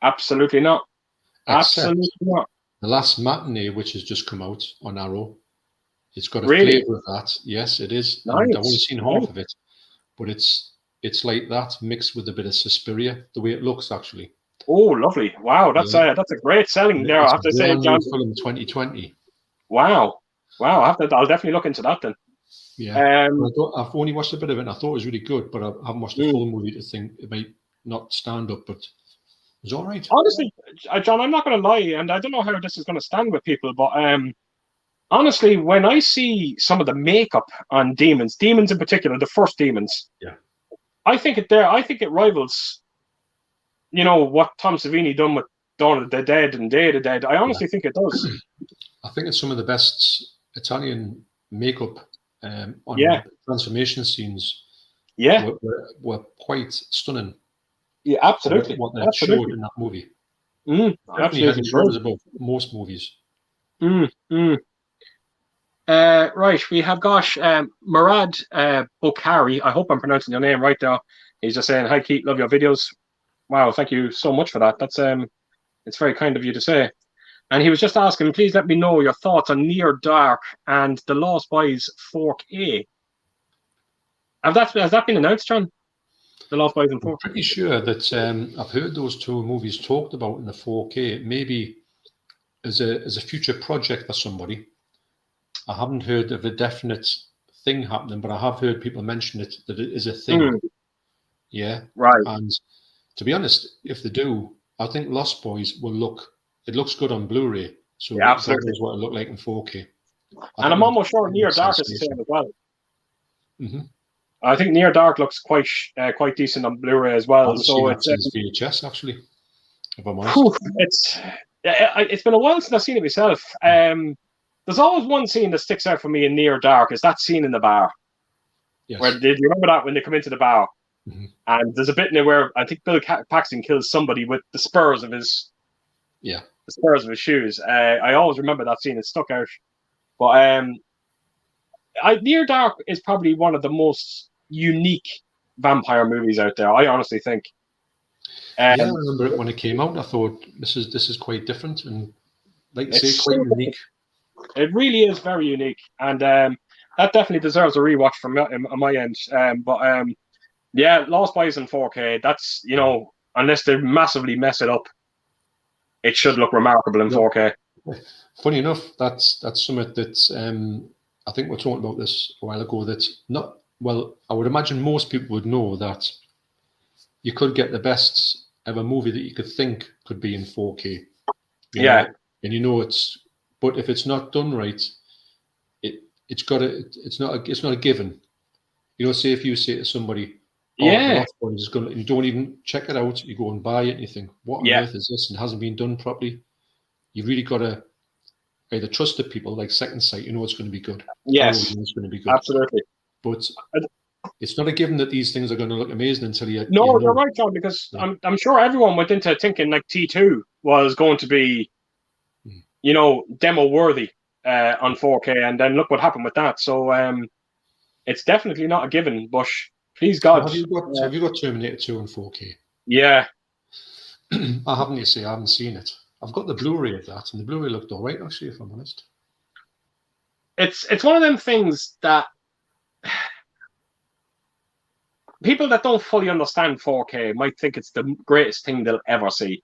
Absolutely not. Except absolutely not. The Last Matinee, which has just come out on Arrow, it's got a Really? flavour of that. Yes, it is. Nice. And I've only seen half of it, but it's like that mixed with a bit of Suspiria, the way it looks actually. Oh, lovely! Wow, that's a great selling there. I have to say, John. Film 2020. Wow. I'll definitely look into that then. Yeah. I've only watched a bit of it, and I thought it was really good, but I haven't watched the full movie to think it might not stand up, but it was all right. Honestly, John, I'm not going to lie, and I don't know how this is going to stand with people, but honestly, when I see some of the makeup on Demons in particular, the first Demons, yeah, I think it rivals, what Tom Savini done with Dawn of the Dead and Day of the Dead. I honestly think it does. I think it's some of the best Italian makeup on transformation scenes. Yeah, were quite stunning. Yeah, absolutely. What they showed in that movie. Definitely head and shoulders above most movies. Right, we have got Murad Bokhari. I hope I'm pronouncing your name right there. He's just saying, "Hi, Keith, love your videos." Wow, thank you so much for that. That's it's very kind of you to say. And he was just asking, please let me know your thoughts on Near Dark and The Lost Boys 4K. Has that been announced, John? The Lost Boys in 4K? I'm pretty sure that I've heard those two movies talked about in the 4K. Maybe as a future project for somebody. I haven't heard of a definite thing happening, but I have heard people mention it, that it is a thing. Yeah. Right. And to be honest, if they do, I think Lost Boys it looks good on Blu-ray. So yeah, absolutely. God knows what it look like in 4K. And I'm almost sure Near Dark is the same as well. I think Near Dark looks quite decent on Blu-ray as well. So it's VHS actually. If I'm honest. It's been a while since I've seen it myself. There's always one scene that sticks out for me in Near Dark. Is that scene in the bar? Yes. Where did you remember that when they come into the bar? And there's a bit in there where I think Bill Paxton kills somebody with the spurs of his shoes. I always remember that scene. It stuck out. But Near Dark is probably one of the most unique vampire movies out there. I honestly think. I remember it when it came out. I thought this is quite different and, like you say, quite unique. It really is very unique, and that definitely deserves a rewatch from on my end. Lost Boys in 4K. That's unless they massively mess it up, it should look remarkable in 4K. Funny enough, that's something that I think we were talking about this a while ago. That's not well. I would imagine most people would know that you could get the best ever movie that you could think could be in 4K. And but if it's not done right, it's not a given. Say if you say to somebody, Lost Boys is going, you don't even check it out, you go and buy it, and you think, what on earth is this? And it hasn't been done properly. You really got to either trust the people, like Second Sight, it's going to be good. Yes, it's going to be good. Absolutely. But it's not a given that these things are going to look amazing until you. No, you're right, John. Because I'm sure everyone went into thinking like T2 was going to be, demo worthy on 4K, and then look what happened with that. So it's definitely not a given. But please God, have you got Terminator 2 in 4K? Yeah, I haven't. You see, I haven't seen it. I've got the Blu-ray of that, and the Blu-ray looked all right, actually, if I'm honest. It's one of them things that people that don't fully understand 4K might think it's the greatest thing they'll ever see.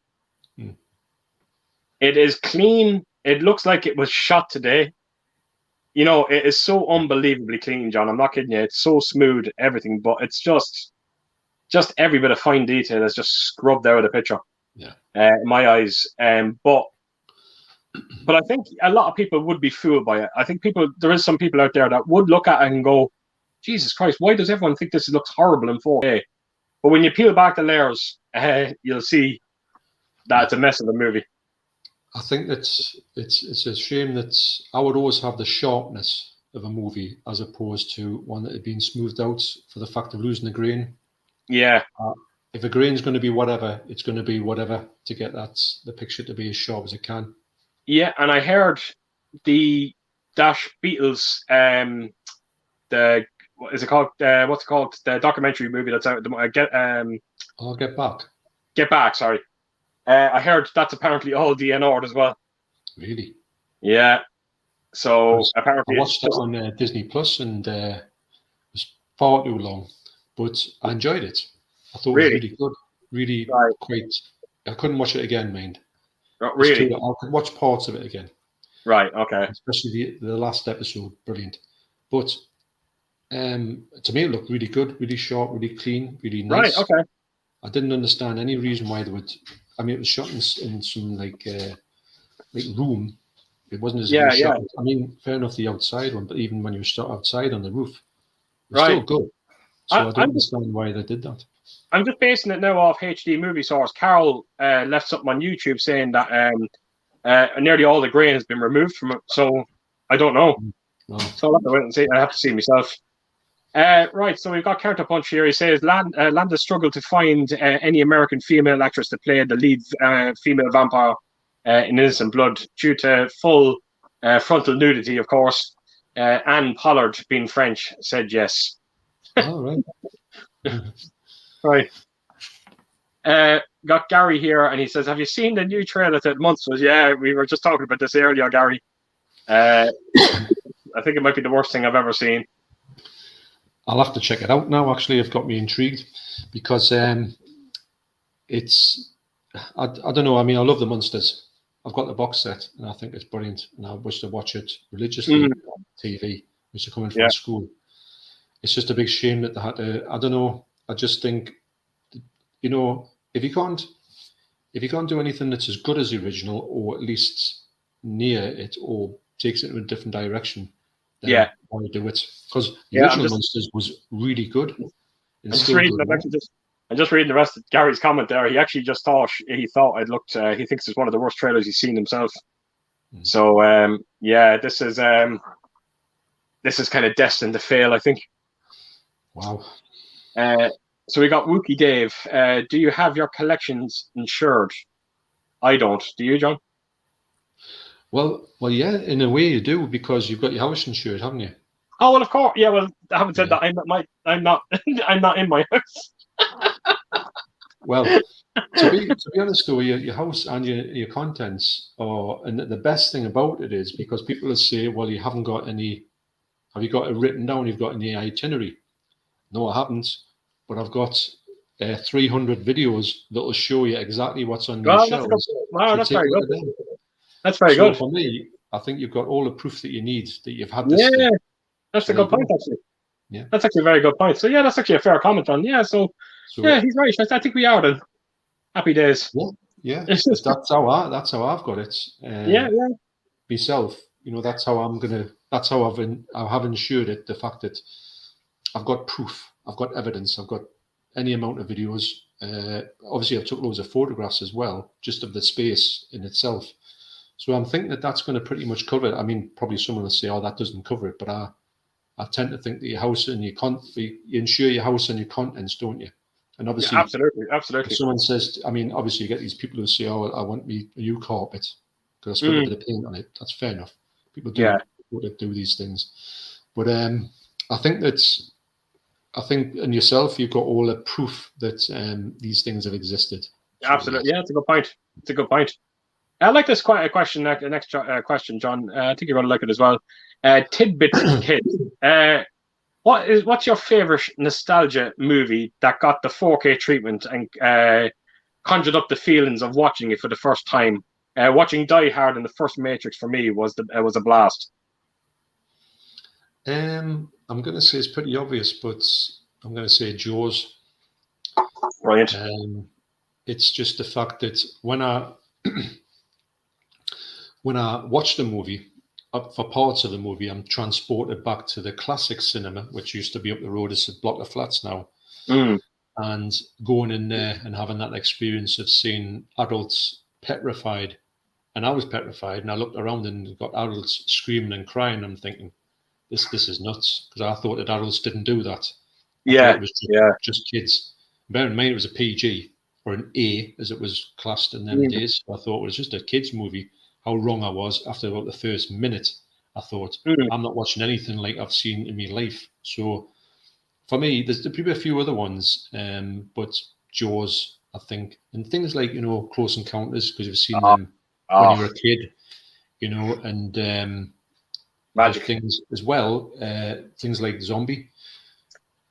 It is clean. It looks like it was shot today. It is so unbelievably clean, John. I'm not kidding you. It's so smooth, everything, but it's just every bit of fine detail is just scrubbed out of the picture. Yeah. In my eyes. But I think a lot of people would be fooled by it. I think there is some people out there that would look at it and go, Jesus Christ, why does everyone think this looks horrible in 4K? But when you peel back the layers, you'll see that it's a mess of a movie. I think that it's a shame that I would always have the sharpness of a movie as opposed to one that had been smoothed out for the fact of losing the grain. Yeah. If a grain's going to be whatever, it's going to be whatever to get the picture to be as sharp as it can. Yeah, and I heard the Dash Beatles, what's it called? The documentary movie that's out. Get Back. Get Back. Sorry. I heard that's apparently all DNR'd as well. Really? Yeah. So apparently, I watched that on Disney Plus, and it was far too long, but I enjoyed it. I thought it was really good. Really quite. I couldn't watch it again, mind. Really? I could watch parts of it again. Right. Okay. Especially the last episode, brilliant. But To me, it looked really good, really short, really clean, really Right. nice. Okay. I didn't understand any reason why they would. I mean, it was shot in some like room. It wasn't as if it Yeah. was Yeah. shot. I mean, fair enough the outside one, but even when you were shot outside on the roof, it was Right. still good. So I don't I'm just understand why they did that. I'm just basing it now off HD movie source. Carol left something on YouTube saying that nearly all the grain has been removed from it. So I don't know. No. So I'll have to wait and see. I have to see myself. Right, so we've got Counterpunch here. He says Landis struggled to find any American female actress to play the lead female vampire in Innocent Blood due to full frontal nudity, of course. Anne Pollard, being French, said yes. All right. Right. Got Gary here, and he says, "Have you seen the new trailer to Monsters?" Yeah, we were just talking about this earlier, Gary. I think it might be the worst thing I've ever seen. I'll have to check it out now. Actually, it's got me intrigued because it's. I don't know. I mean, I love the Monsters. I've got the box set, and I think it's brilliant. And I wish to watch it religiously on TV, which are coming from school. It's just a big shame that they had to. I don't know. I just think, you know, if you can't do anything that's as good as the original, or at least near it, or takes it in a different direction, then why do it? Because the original Monsters was really good. I'm just reading the rest of Gary's comment there. He actually just thought it looked. He thinks it's one of the worst trailers he's seen himself. So this is kind of destined to fail, I think. Wow. So we got Wookie Dave. Do you have your collections insured? I don't. Do you, John? Well, yeah. In a way, you do because you've got your house insured, haven't you? Oh well, of course. Yeah. Well, I haven't said that. I'm not. I'm not in my house. Well, to be honest though, your house and your contents are, and the best thing about it is because people will say, well, you haven't got any. Have you got it written down? You've got any itinerary? No, I haven't. But I've got 300 videos that will show you exactly what's on these shelves. That's very good. That's very so good. For me, I think you've got all the proof that you need that you've had this. Yeah, that's a good point, actually. Yeah, that's actually a very good point. So yeah, that's actually a fair comment on. Yeah, so yeah, he's right. I think we are then. Happy days. Yeah. That's how I've got it. Myself, that's how I have insured it. The fact that I've got proof, I've got evidence, I've got any amount of videos. Obviously, I've took loads of photographs as well, just of the space in itself. So I'm thinking that that's going to pretty much cover it. I mean, probably someone will say, "Oh, that doesn't cover it," but I tend to think that your house and you insure your house and your contents, don't you? And obviously, absolutely. If someone says, I mean, obviously, you get these people who say, "Oh, I want me a new carpet because I spilled a bit of paint on it." That's fair enough. People do these things, but I think in yourself, you've got all the proof that these things have existed. Absolutely, yeah, it's a good point. It's a good point. I like this quite a question. The next question, John. I think you're going to like it as well. Tidbit Kid. What's your favorite nostalgia movie that got the 4K treatment and conjured up the feelings of watching it for the first time? Watching Die Hard and the first Matrix for me was a blast. I'm going to say it's pretty obvious, but I'm going to say Jaws. Brilliant. It's just the fact that when I watch the movie, for parts of the movie, I'm transported back to the classic cinema, which used to be up the road. It's a block of flats now. And going in there and having that experience of seeing adults petrified. And I was petrified, and I looked around and got adults screaming and crying. I'm thinking, this is nuts, because I thought that adults didn't do that. I thought it was just kids. Bear in mind, it was a PG, or an A, as it was classed in them days. So I thought it was just a kids' movie. How wrong I was. After about the first minute, I thought, I'm not watching anything like I've seen in my life. So for me, there's probably a few other ones, but Jaws, I think, and things like, Close Encounters, because you've seen them when you were a kid, and magic things as well, things like Zombie.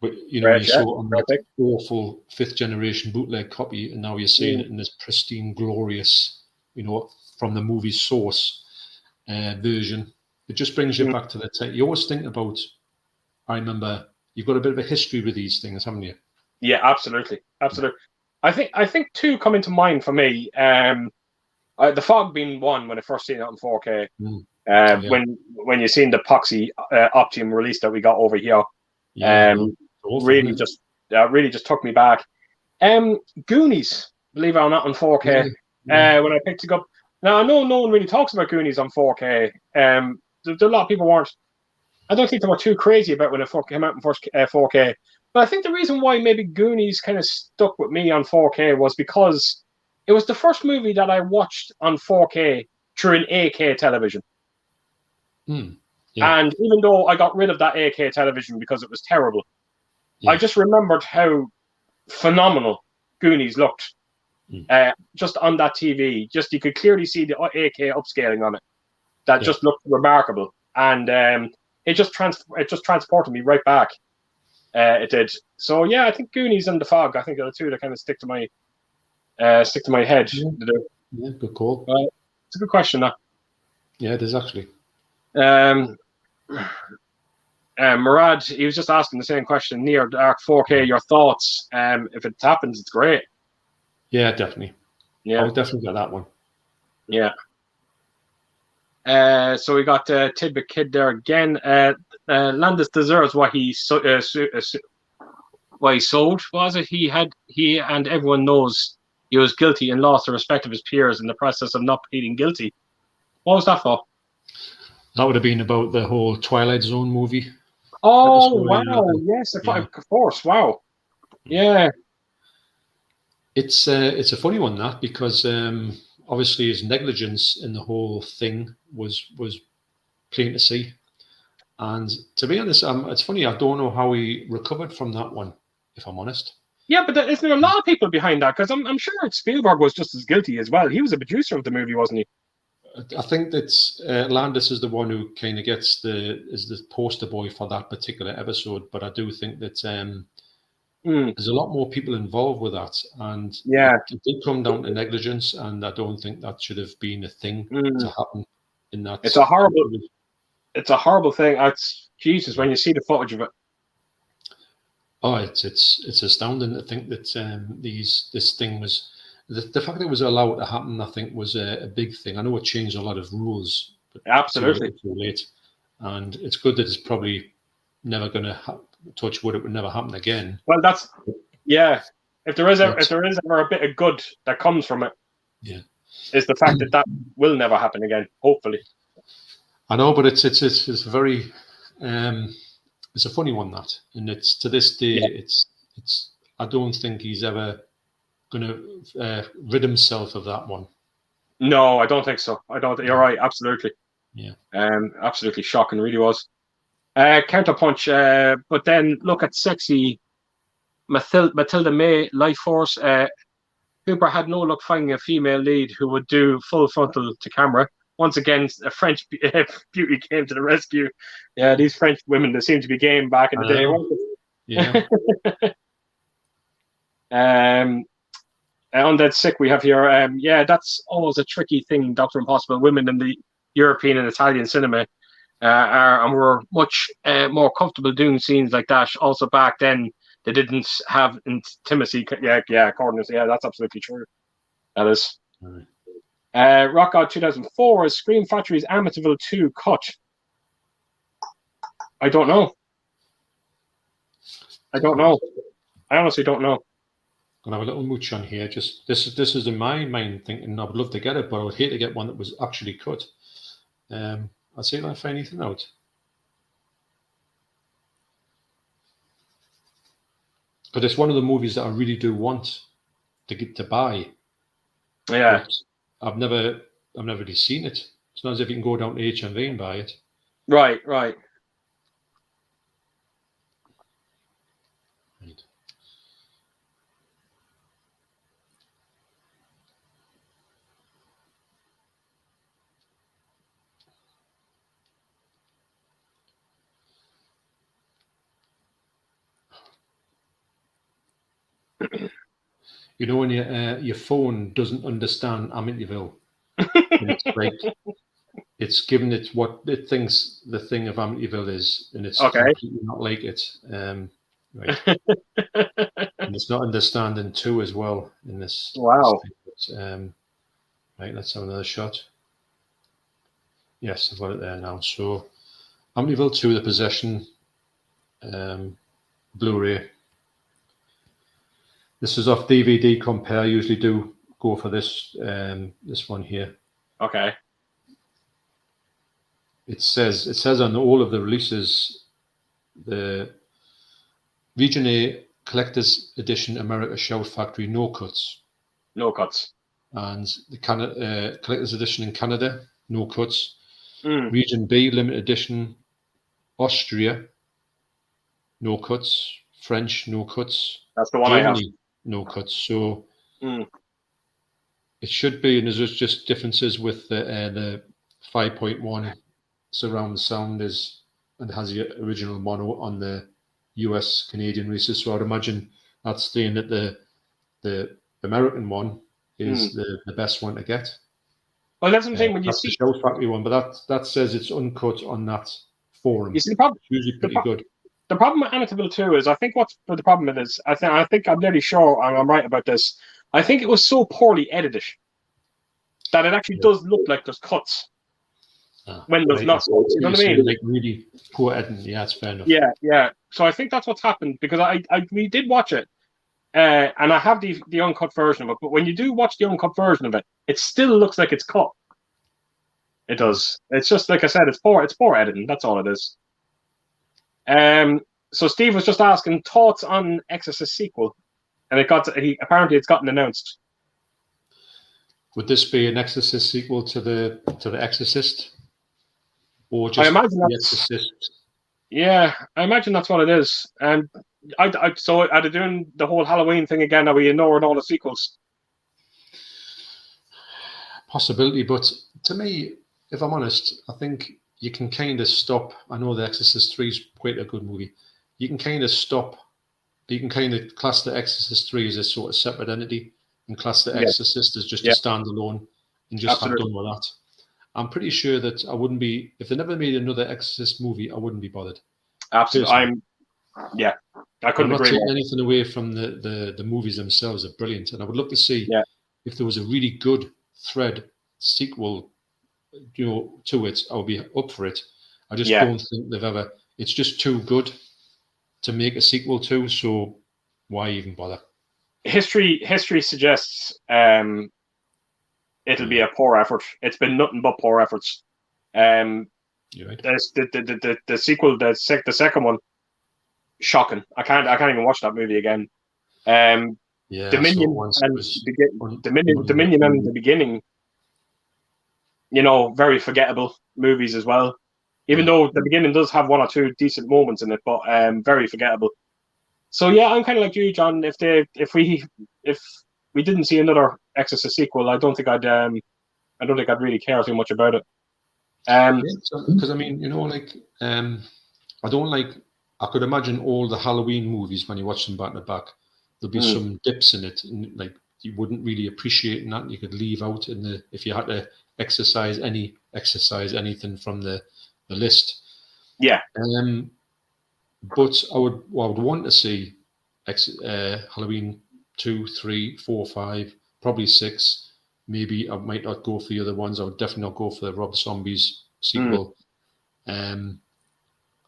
But, you saw on that awful 5th generation bootleg copy, and now you're seeing it in this pristine, glorious, from the movie source version. It just brings you back to the time. You always think about I remember you've got a bit of a history with these things, haven't you? Yeah, absolutely. I think two come into mind for me. The Fog being one when I first seen it on 4K. Yeah. When you seen the Poxy Optium release that we got over here, really just took me back. Goonies, believe it or not, on 4K. When I picked it up, now I know no one really talks about Goonies on 4K. A lot of people weren't. I don't think they were too crazy about when it came out in first 4K. But I think the reason why maybe Goonies kind of stuck with me on 4K was because it was the first movie that I watched on 4K through an 8K television. And even though I got rid of that 8K television because it was terrible, I just remembered how phenomenal Goonies looked just on that TV. Just you could clearly see the 8K upscaling on it. That just looked remarkable, and it just transported me right back. It did. So yeah, I think Goonies and The Fog. I think are the two that kind of stick to my head. Yeah, good call. It's a good question, though. Yeah, it is actually. Murad, he was just asking the same question. Near Dark 4K, your thoughts? If it happens, it's great. Yeah, definitely. Yeah, I'll definitely get that one. Yeah. So we got Tidbit Kid there again. Landis deserves what he sold. Was it? He and everyone knows he was guilty and lost the respect of his peers in the process of not pleading guilty. What was that for? That would have been about the whole Twilight Zone movie. Oh wow! Yes, of course. Wow. Yeah. It's a funny one, that, because obviously his negligence in the whole thing was plain to see. And to be honest, it's funny. I don't know how he recovered from that one, if I'm honest. Yeah, but isn't there a lot of people behind that? Because I'm sure Spielberg was just as guilty as well. He was a producer of the movie, wasn't he? I think that Landis is the one who kind of is the poster boy for that particular episode. But I do think that there's a lot more people involved with that, and it did come down to negligence. And I don't think that should have been a thing to happen in that. It's a horrible thing. It's Jesus when you see the footage of it. Oh, it's astounding to think that this thing was. The fact that it was allowed to happen, I think, was a big thing. I know it changed a lot of rules, but absolutely too late. And it's good that it's probably never going to touch wood. It would never happen again. Well, If there is ever a bit of good that comes from it, is the fact that will never happen again. Hopefully. I know, but it's a very it's a funny one, that, and it's to this day it's I don't think he's ever going to rid himself of that one. No, I don't think so. I don't. You're right. Absolutely. Yeah. Absolutely shocking. Really was. Counterpunch. But then look at sexy Matilda May, Life Force. Cooper had no luck finding a female lead who would do full frontal to camera. Once again, a French beauty came to the rescue. Yeah, these French women, they seem to be game back in the day. Yeah. Undead Sick we have here. That's always a tricky thing. Dr. Impossible. Women in the European and Italian cinema were much more comfortable doing scenes like that. Also, back then they didn't have intimacy. According to that's absolutely true. That is. Rock God 2004 is Scream Factory's Amityville 2 cut. I don't know. I honestly don't know. Gonna have a little mooch on here. Just this is in my mind thinking I would love to get it, but I would hate to get one that was actually cut. I'll see if I find anything out. But it's one of the movies that I really do want to buy. Yeah. But I've never really seen it. It's not as if you can go down to HMV and buy it. Right. You know when your phone doesn't understand Amityville, and it's like it's given it what it thinks the thing of Amityville is, and it's Okay. completely not like it. Right. And it's not understanding 2 as well in this. Wow. Right, let's have another shot. Yes, I've got it there now. So Amityville 2, The Possession, Blu-ray. This is off DVD Compare. I usually do go for this this one here. Okay. It says on all of the releases, the Region A Collector's Edition America Shout Factory no cuts, No cuts. and the Collector's Edition in Canada no cuts. Mm. Region B Limited Edition Austria no cuts. French no cuts. That's the one I have. Germany no cuts. So Mm. it should be, and there's just differences with the 5.1 surround sound and has the original mono on the US Canadian releases. So I'd imagine that's staying that the American one is the best one to get. Well, that's something when you That's see the Shout Factory one, but that says it's uncut on that forum. you see the problem. It's usually pretty good. The problem with Amityville 2 is, I think what's the problem with it is, I think I'm nearly sure I'm right about this. I think it was so poorly edited that it actually does look like there's cuts when there's not cuts. You know what I mean? Like really poor editing. Yeah, it's fair enough. Yeah. So I think that's what's happened, because we did watch it, and I have the uncut version of it. But when you do watch the uncut version of it, it still looks like it's cut. It does. It's just like I said. It's poor editing. That's all it is. So Steve was just asking thoughts on Exorcist sequel, and apparently it's gotten announced. Would this be an Exorcist sequel to the Exorcist, or just I imagine the Exorcist? Yeah, I imagine that's what it is. And so are they doing the whole Halloween thing again? Are we ignoring all the sequels? Possibility, but to me, if I'm honest, I think you can kind of stop. I know The Exorcist 3 is quite a good movie. You can kind of stop. You can kind of class The Exorcist 3 as a sort of separate entity and class The Exorcist as just a standalone and just have done with that. I'm pretty sure that I wouldn't be, if they never made another Exorcist movie, I wouldn't be bothered. Absolutely. I couldn't I'm not agree taking more. anything away from the movies themselves. Are brilliant. And I would love to see if there was a really good thread sequel to it, I would be up for it. I just don't think they've ever. It's just too good to make a sequel to. So why even bother? History suggests it'll be a poor effort. It's been nothing but poor efforts. You're right. The sequel, the second one, shocking. I can't even watch that movie again. Dominion and Dominion and the beginning. Very forgettable movies as well. Even though the beginning does have one or two decent moments in it, but very forgettable. So yeah, I'm kind of like you, John. If we didn't see another Exorcist sequel, I don't think I'd really care too much about it. Because I mean, I don't like. I could imagine all the Halloween movies when you watch them back to back. There'll be some dips in it, and like you wouldn't really appreciate that. You could leave out if you had to exercise anything from the list. Yeah. But I would want to see Halloween 2, 3, 4, 5, probably 6. Maybe I might not go for the other ones. I would definitely not go for the Rob Zombies sequel.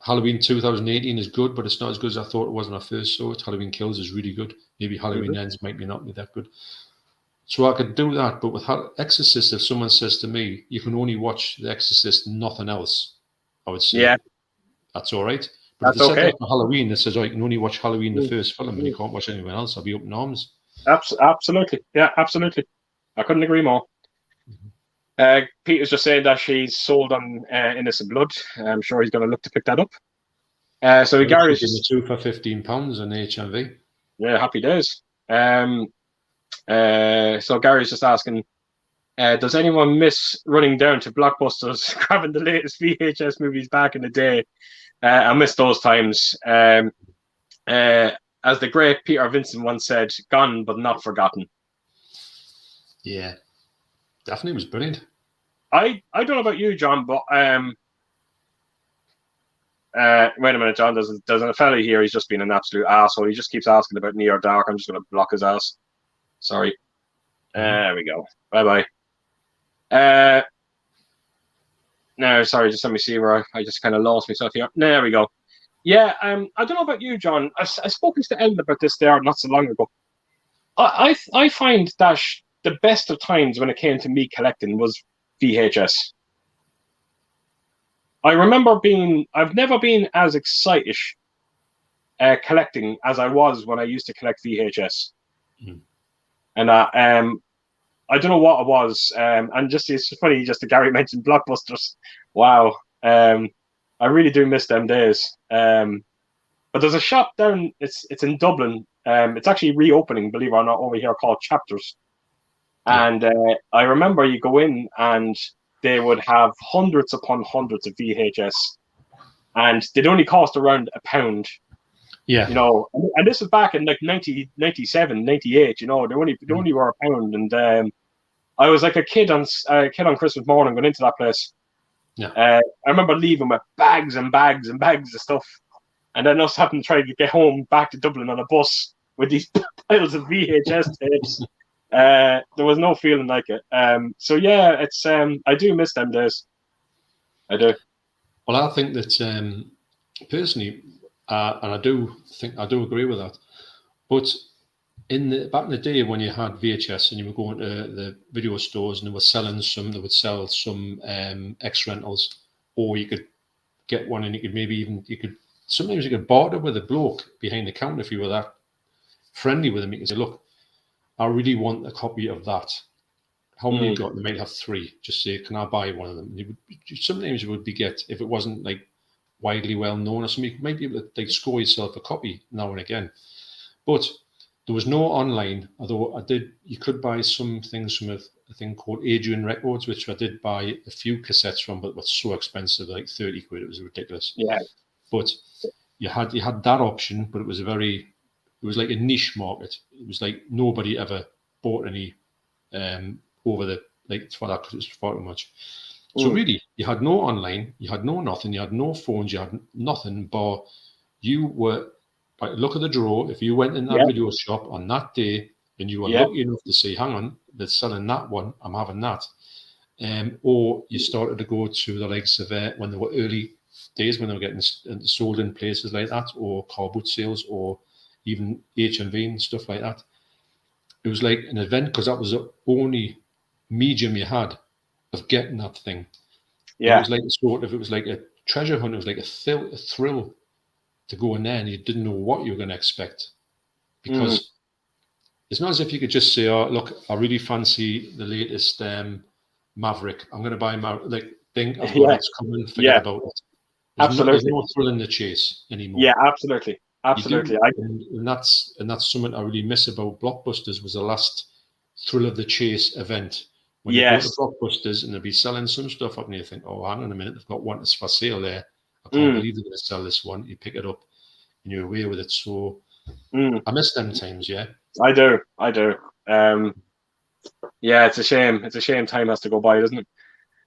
Halloween 2018 is good, but it's not as good as I thought it was when I first saw it. Halloween Kills is really good. Maybe Halloween Ends might not be that good. So I could do that, but with Exorcist, if someone says to me, you can only watch The Exorcist, nothing else, I would say, that's all right. But that's if they said okay. that for Halloween, it says, you can only watch Halloween, the first film, and you can't watch anyone else, I'll be up in arms. Absolutely. Yeah, absolutely. I couldn't agree more. Peter's just saying that she's sold on Innocent Blood. I'm sure he's going to look to pick that up. So Gary's just 2 for £15 on HMV. Yeah, happy days. So Gary's just asking, does anyone miss running down to Blockbusters, grabbing the latest VHS movies back in the day? I miss those times. As the great Peter Vincent once said, gone but not forgotten. Yeah, definitely was brilliant. I don't know about you, John, but wait a minute, John. There's a fella here. He's just been an absolute asshole. He just keeps asking about Near Dark. I'm just going to block his ass. Sorry. There we go. Bye bye. No, sorry. Just let me see where I just kind of lost myself here. There we go. Yeah. I don't know about you, John. I spoken to Ellen about this there not so long ago. I find that the best of times when it came to me collecting was VHS. I remember I've never been as excited collecting as I was when I used to collect VHS. Mm. And I don't know what it was. And just it's funny, just Gary mentioned Blockbusters. Wow. I really do miss them days. But there's a shop down, it's in Dublin. It's actually reopening, believe it or not, over here called Chapters. Yeah. And I remember you go in and they would have hundreds upon hundreds of VHS, and they'd only cost around £1. Yeah. You know, and this was back in like 97, 98. You know, they only were £1, and I was like a kid on Christmas morning going into that place. Yeah. I remember leaving with bags and bags and bags of stuff, and then us having to try to get home back to Dublin on a bus with these piles of VHS tapes. There was no feeling like it. So yeah, it's I do miss them days. I do. Well, I think that personally, and I do agree with that. But back in the day when you had VHS and you were going to the video stores and they would sell some X rentals, or you could get one and sometimes you could barter with a bloke behind the counter if you were that friendly with him. You could say, look, I really want a copy of that. How many you got? They might have 3. Just say, can I buy one of them? Sometimes you would get, if it wasn't like widely well known or something, you might be able to like score yourself a copy now and again. But there was no online, although you could buy some things from a thing called Adrian Records, which I did buy a few cassettes from, but it was so expensive, like 30 quid. It was ridiculous. Yeah. But you had that option, but it was like a niche market. It was like nobody ever bought any over the like for that because it was far too much. So really, you had no online, you had no nothing, you had no phones, you had nothing, but you were by the look of the draw. If you went in that video shop on that day and you were lucky enough to say, "Hang on, they're selling that one, I'm having that," or you started to go to the likes of when there were early days when they were getting sold in places like that, or car boot sales, or even HMV and stuff like that. It was like an event because that was the only medium you had of getting that thing. Yeah. It was like it was like a treasure hunt. It was like a thrill to go in there and you didn't know what you were going to expect. Because it's not as if you could just say, oh, look, I really fancy the latest Maverick. I'm going to buy Maverick. Think I've got it's coming, forget about it. There's no thrill in the chase anymore. Yeah, absolutely. And that's something I really miss about Blockbusters was the last thrill of the chase event. When you go to Blockbusters and they'll be selling some stuff up and you think, oh, hang on a minute, they've got one that's for sale there. I can't believe they're going to sell this one. You pick it up and you're away with it. So I miss them times, yeah. I do. Yeah, it's a shame. It's a shame time has to go by, doesn't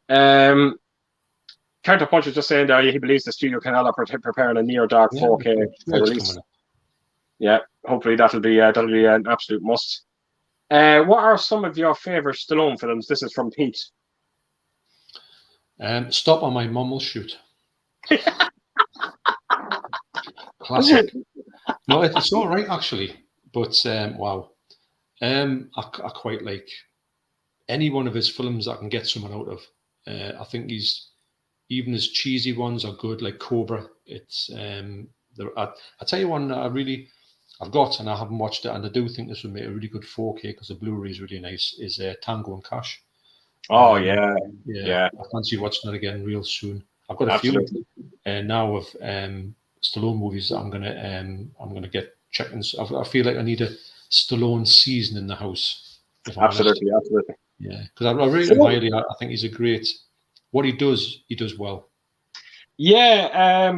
it? Counterpunch is just saying there he believes the studio can end up preparing a Near Dark 4K release. Yeah, hopefully that'll be an absolute must. What are some of your favorite Stallone films? This is from Pete. Stop on My Mum Will Shoot. Classic. No, it's all right actually, but wow. I quite like any one of his films that I can get someone out of. I think even his cheesy ones are good, like Cobra. It's I tell you one that I've got and I haven't watched it, and I do think this would make a really good 4K because the Blu-ray is really nice. Is Tango and Cash? Oh yeah. I fancy watching it again real soon. I've got a few now of Stallone movies that I'm gonna get checked. I feel like I need a Stallone season in the house. Absolutely. Yeah, because I rate him highly. I think he's a great. What he does well. Yeah,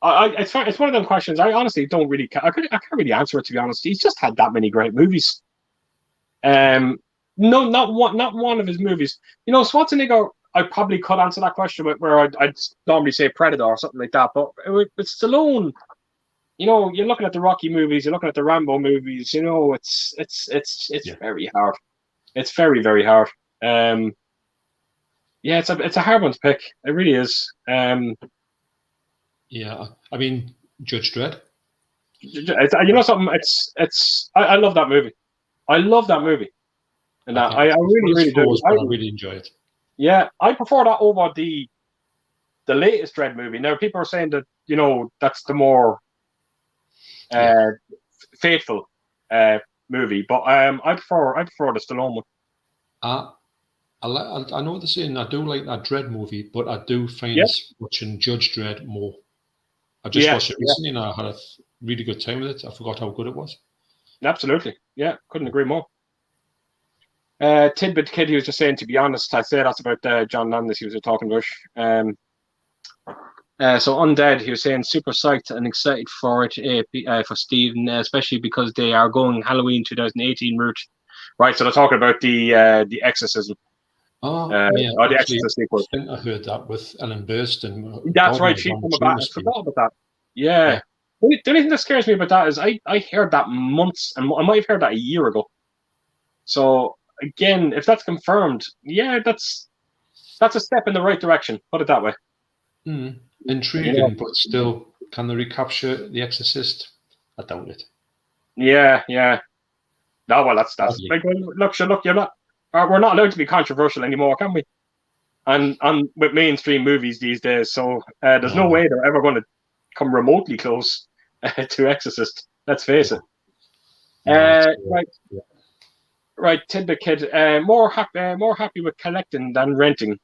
it's one of them questions. I honestly don't really. I can't really answer it, to be honest. He's just had that many great movies. No, not one of his movies. You know, Schwarzenegger. I probably could answer that question where I'd normally say Predator or something like that. But with Stallone, you're looking at the Rocky movies, you're looking at the Rambo movies. It's very hard. It's very, very hard. Yeah, it's a hard one to pick. It really is. Yeah, I mean, Judge Dredd. Something. I love that movie. I love that movie, and I really, really do. I really enjoy it. Yeah, I prefer that over the latest Dredd movie. Now, people are saying that that's the more faithful movie, but I prefer the Stallone one. I know what they're saying. I do like that Dredd movie, but I do find watching Judge Dredd more. I just watched it recently, and I had a really good time with it. I forgot how good it was. Absolutely, yeah, couldn't agree more. Tidbit Kid, he was just saying, to be honest, I say that's about John Landis he was talking about. So Undead, he was saying, super psyched and excited for it for Stephen, especially because they are going Halloween 2018 route. Right, so they're talking about the Exorcism. Oh, yeah. The Exorcist sequel. I think I heard that with Ellen Burstyn. That's right, she from back. I forgot about that. Yeah. The only thing that scares me about that is I heard that months, and I might have heard that a year ago. So again, if that's confirmed, yeah, that's a step in the right direction. Put it that way. Intriguing, but still, can they recapture The Exorcist? I doubt it. Yeah. No, well, that's like, look, you're not. We're not allowed to be controversial anymore, can we? And with mainstream movies these days, so there's no way they're ever going to come remotely close to Exorcist. Let's face it. Right, Tidbit Kid. More happy with collecting than renting.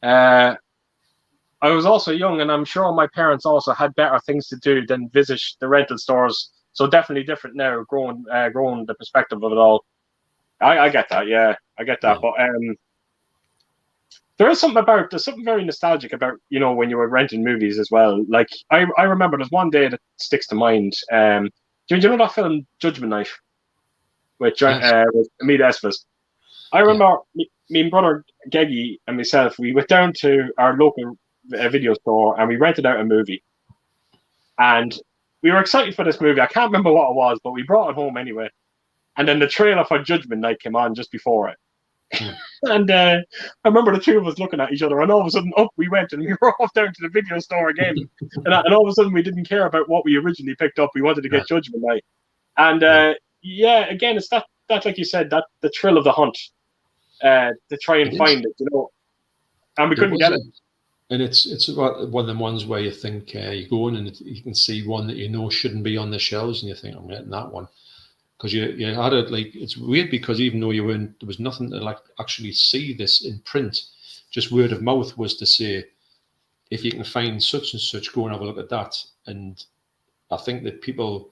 I was also young, and I'm sure my parents also had better things to do than visit the rental stores. So definitely different now, growing the perspective of it all. I get that, yeah, I get that. Yeah. But there's something very nostalgic about when you were renting movies as well. Like I remember there's one day that sticks to mind. Do you know that film Judgment Night with Amit Esvas? I remember me brother Geggy and myself. We went down to our local video store and we rented out a movie, and we were excited for this movie. I can't remember what it was, but we brought it home anyway. And then the trailer for Judgment Night came on just before it. And I remember the two of us looking at each other, and all of a sudden up we went, and we were off down to the video store again. and all of a sudden we didn't care about what we originally picked up. We wanted to get Judgment Night. And again, it's that like you said, that the thrill of the hunt to try and find it, and we couldn't get it. And it's about one of the ones where you think you go in and you can see one that shouldn't be on the shelves, and you think, I'm getting that one. Because you had it, like, it's weird because even though there was nothing to like actually see this in print, just word of mouth was to say, if you can find such and such, go and have a look at that. And I think that people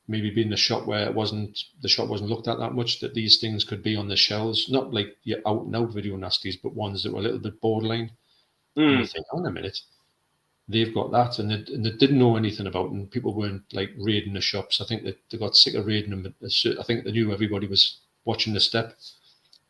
maybe be in the shop where the shop wasn't looked at that much, that these things could be on the shelves, not like your out and out video nasties, but ones that were a little bit borderline. And you think, hang on a minute, they've got that, and they didn't know anything about it, and people weren't like raiding the shops. I think that they got sick of raiding them. I think they knew everybody was watching the step,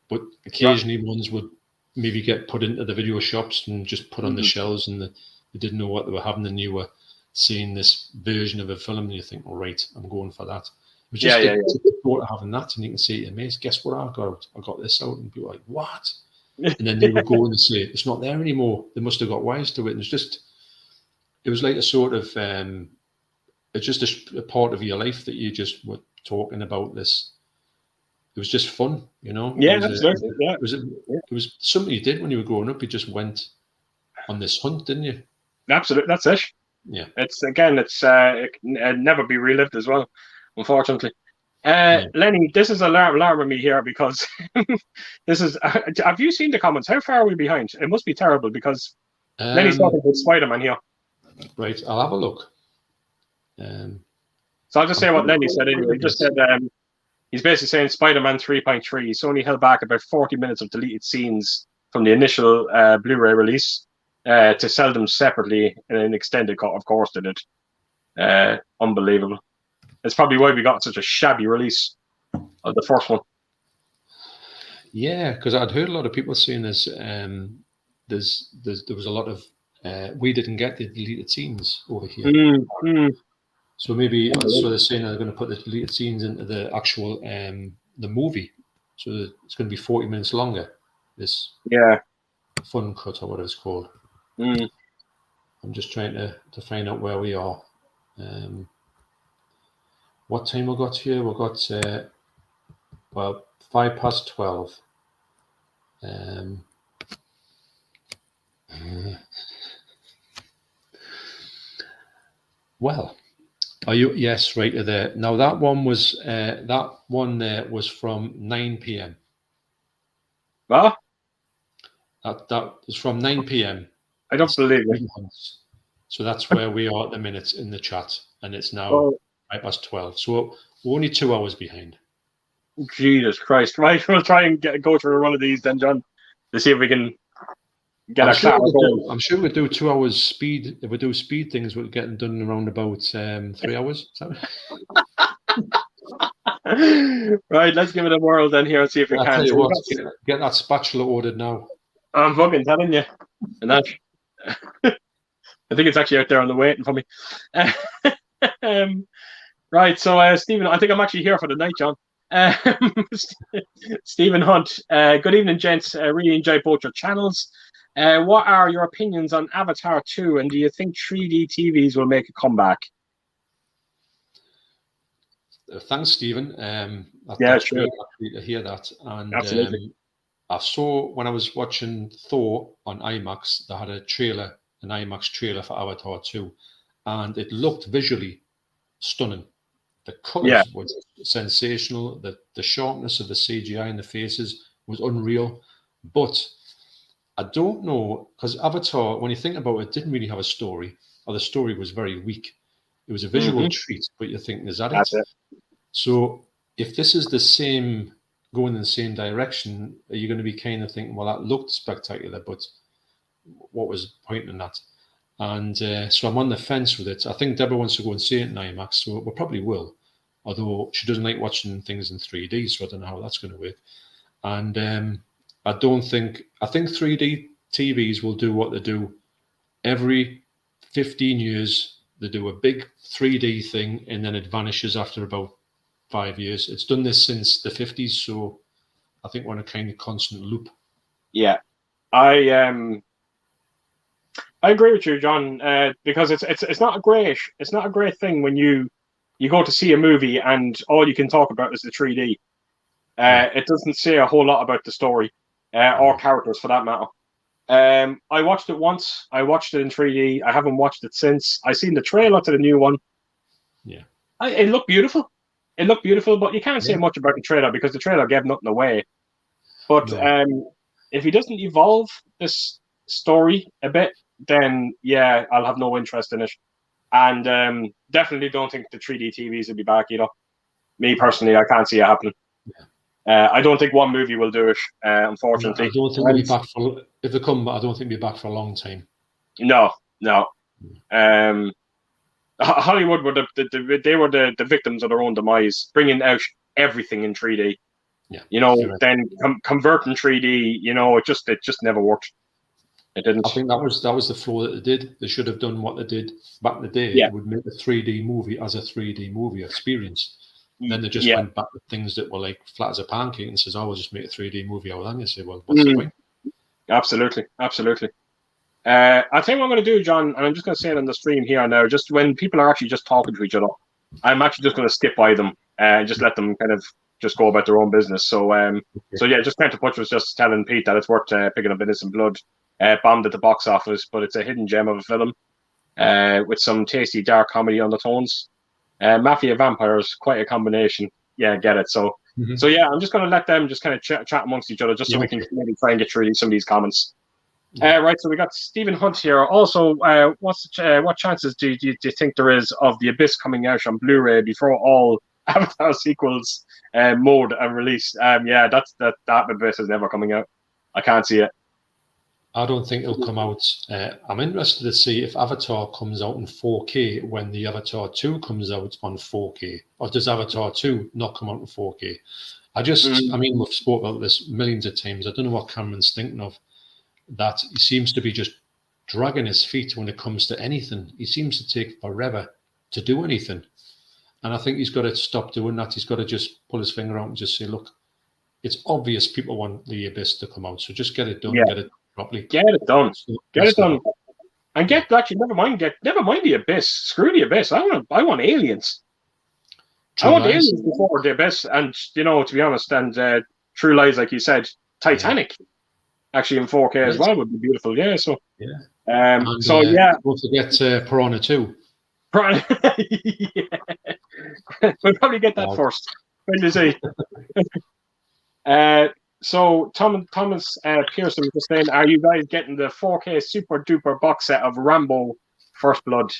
but occasionally ones would maybe get put into the video shops and just put on the shelves, and they didn't know what they were having, and you were seeing this version of a film, and you think, all right, I'm going for that. It was just the thought of having that, and you can say to your mates, guess what I got? I got this out, and people are like, what? And then they would go and say, it's not there anymore. They must have got wise to it. And it was like a sort of, it's just a part of your life that you just were talking about this. It was just fun, Yeah, absolutely. It was something you did when you were growing up. You just went on this hunt, didn't you? Absolutely, that's it. Yeah. It can never be relived as well, unfortunately. Lenny, this is alarming me here because this is. Have you seen the comments? How far are we behind? It must be terrible because Lenny's talking about Spider-Man here. Right, I'll have a look. So I'll just say what Lenny said anyway. He just said he's basically saying Spider-Man 3.3. Sony held back about 40 minutes of deleted scenes from the initial Blu-ray release to sell them separately in an extended cut. Of course they did. Unbelievable. It's probably why we got such a shabby release of the first one. Yeah, because I'd heard a lot of people saying this. there was a lot of we didn't get the deleted scenes over here. So maybe so they're saying they're going to put the deleted scenes into the actual the movie. So it's going to be 40 minutes longer. This fun cut or whatever it's called. I'm just trying to find out where we are. What time we got here? We got 12:05. Well, are you? Yes, right there. Now that one was was from 9 p.m. What? That was from 9 p.m. I don't believe it. So that's where we are at the minute in the chat, and it's now 12:05. So we're only 2 hours behind. Jesus Christ! Right, we'll try and go through one of these then, John, to see if we can get I'm sure we'll do 2 hours speed. If we do speed things, we'll get them done around about 3 hours. Right, let's give it a whirl then here and see if we can. Get that spatula ordered now. I'm fucking telling you. And that, I think it's actually out there on the waiting for me. Right, so Stephen, I think I'm actually here for the night, John. Stephen Hunt, good evening, gents. Really enjoy both your channels. What are your opinions on Avatar 2, and do you think 3D TVs will make a comeback? Thanks, Stephen. That's sure. Great to hear that. And absolutely. I saw when I was watching Thor on IMAX, they had a trailer, an IMAX trailer for Avatar 2, and it looked visually stunning. The colours was sensational. The sharpness of the CGI in the faces was unreal. But I don't know, because Avatar, when you think about it, didn't really have a story, or the story was very weak. It was a visual treat, but you think, is that it? So if this is the same, going in the same direction, are you going to be kind of thinking, well, that looked spectacular, but what was the point in that? And so I'm on the fence with it. I think Deborah wants to go and see it in IMAX, so we probably will. Although she doesn't like watching things in 3D, so I don't know how that's going to work. And I think 3D TVs will do what they do every 15 years. They do a big 3D thing, and then it vanishes after about 5 years. It's done this since the 50s, so I think we're in a kind of constant loop. Yeah, I agree with you, John, because it's not a great thing when you go to see a movie and all you can talk about is the 3D. It doesn't say a whole lot about the story or characters, for that matter. I watched it once. I watched it in 3D. I haven't watched it since. I seen the trailer to the new one. Yeah, it looked beautiful. It looked beautiful, but you can't say much about the trailer because the trailer gave nothing away. But if he doesn't evolve this story a bit, then I'll have no interest in it. And definitely don't think the 3D TVs will be back either. Me personally, I can't see it happening. I don't think one movie will do it, unfortunately. I don't think they'll be back for, if they come, I don't think they'll be back for a long time. No. Hollywood were the victims of their own demise, bringing out everything in 3D. Yeah, then converting 3D. It just never worked. It didn't. I think that was the flaw that they did. They should have done what they did back in the day. It would make a 3D movie as a 3D movie experience. Then they just went back to things that were like flat as a pancake and says, "Oh, we'll just make a 3D movie out of that." And you say, "Well, what's the point?" Absolutely. I'll tell you what I'm going to do, John, and I'm just going to say it on the stream here now. Just when people are actually just talking to each other, I'm actually just going to skip by them and just let them kind of just go about their own business. So, just Counter Punch was just telling Pete that it's worth picking up Innocent Blood. Bombed at the box office, but it's a hidden gem of a film with some tasty dark comedy undertones. Mafia vampires, quite a combination. Yeah, get it. So, I'm just going to let them just kind of chat amongst each other, just so we can maybe try and get through some of these comments. Right, so we got Stephen Hunt here. Also, what chances do you think there is of The Abyss coming out on Blu-ray before all Avatar sequels mode and release? That Abyss is never coming out. I can't see it. I don't think it'll come out. I'm interested to see if Avatar comes out in 4K when the Avatar 2 comes out on 4K, or does Avatar 2 not come out in 4K? I mean, we've spoken about this millions of times. I don't know what Cameron's thinking of. that he seems to be just dragging his feet when it comes to anything. He seems to take forever to do anything. And I think he's got to stop doing that. He's got to just pull his finger out and just say, look, it's obvious people want the Abyss to come out. So just get it done, get it properly. Get it done. Get it done. And actually, never mind the Abyss. Screw the Abyss. I want Aliens. I want Aliens before the Abyss. And, to be honest, and True Lies, like you said, Titanic, actually in 4K as well would be beautiful. Yeah, so. Yeah. Don't forget Piranha 2. We'll probably get that first. When you see. So Thomas Pearson was just saying, are you guys getting the 4K super duper box set of Rambo First Blood?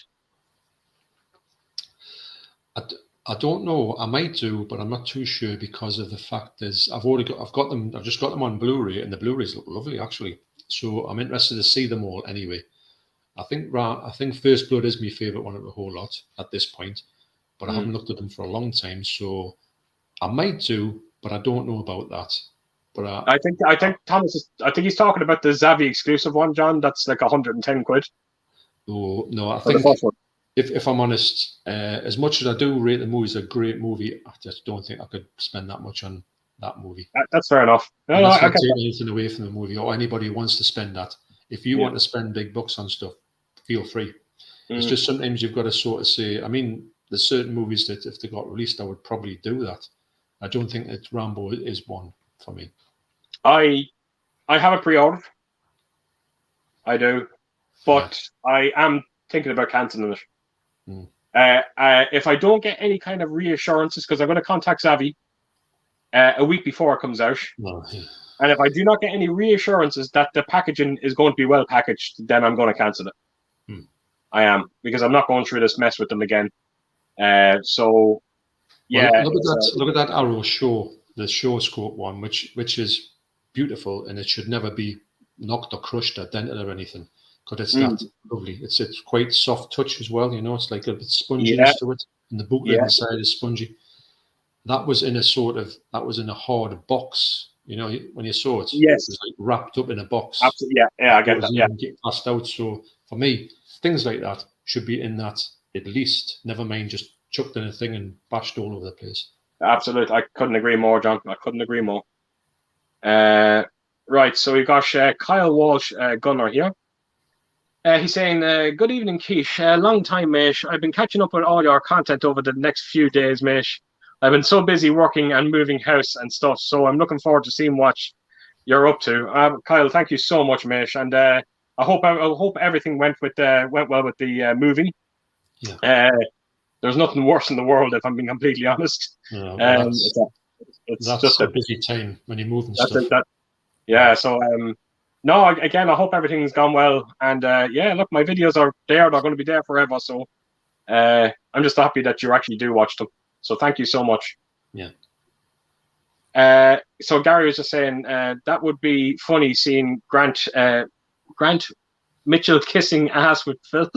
I don't know. I might do, but I'm not too sure because of the fact is I've got them. I've just got them on Blu-ray, and the Blu-rays look lovely actually. So I'm interested to see them all anyway. I think First Blood is my favourite one of the whole lot at this point, but I haven't looked at them for a long time, so I might do, but I don't know about that. But I think Thomas I think he's talking about the Zavvi exclusive one, John. That's like 110 quid. Oh no, I think if I'm honest, as much as I do rate the movie as a great movie, I just don't think I could spend that much on that movie. That's fair enough. No, that's not taking anything away from the movie or anybody who wants to spend that. If you want to spend big bucks on stuff, feel free. It's just sometimes you've got to sort of say, I mean, there's certain movies that if they got released, I would probably do that. I don't think that Rambo is one for me. I have a pre-order. I do. But I am thinking about cancelling it. If I don't get any kind of reassurances, because I'm going to contact Zavvi a week before it comes out. And if I do not get any reassurances that the packaging is going to be well packaged, then I'm going to cancel it. I am, because I'm not going through this mess with them again. So, yeah. Well, look at that Arrow show, the show scope one, which is beautiful, and it should never be knocked or crushed or dented or anything, because it's that lovely. It's quite soft touch as well, it's like a bit sponginess to it, and the booklet inside is spongy. That was in a hard box. When you saw it, it was like wrapped up in a box. Absolutely, I get that. Yeah, get passed out. So for me, things like that should be in that at least. Never mind just chucked in a thing and bashed all over the place. Absolutely, I couldn't agree more, John. I couldn't agree more. Right, so we got Kyle Walsh Gunner here. He's saying, "Good evening, Keith. Long time, mate. I've been catching up on all your content over the next few days, mate. I've been so busy working and moving house and stuff, so I'm looking forward to seeing what you're up to." Kyle, thank you so much, mate, and I hope everything went well with the movie. Yeah. There's nothing worse in the world, if I'm being completely honest. It's just a busy time when you're moving stuff. So no, again, I hope everything's gone well, and look, my videos are there; they're going to be there forever. So I'm just happy that you actually do watch them. So thank you so much. Yeah. So Gary was just saying that would be funny seeing Grant Mitchell kissing ass with Phil.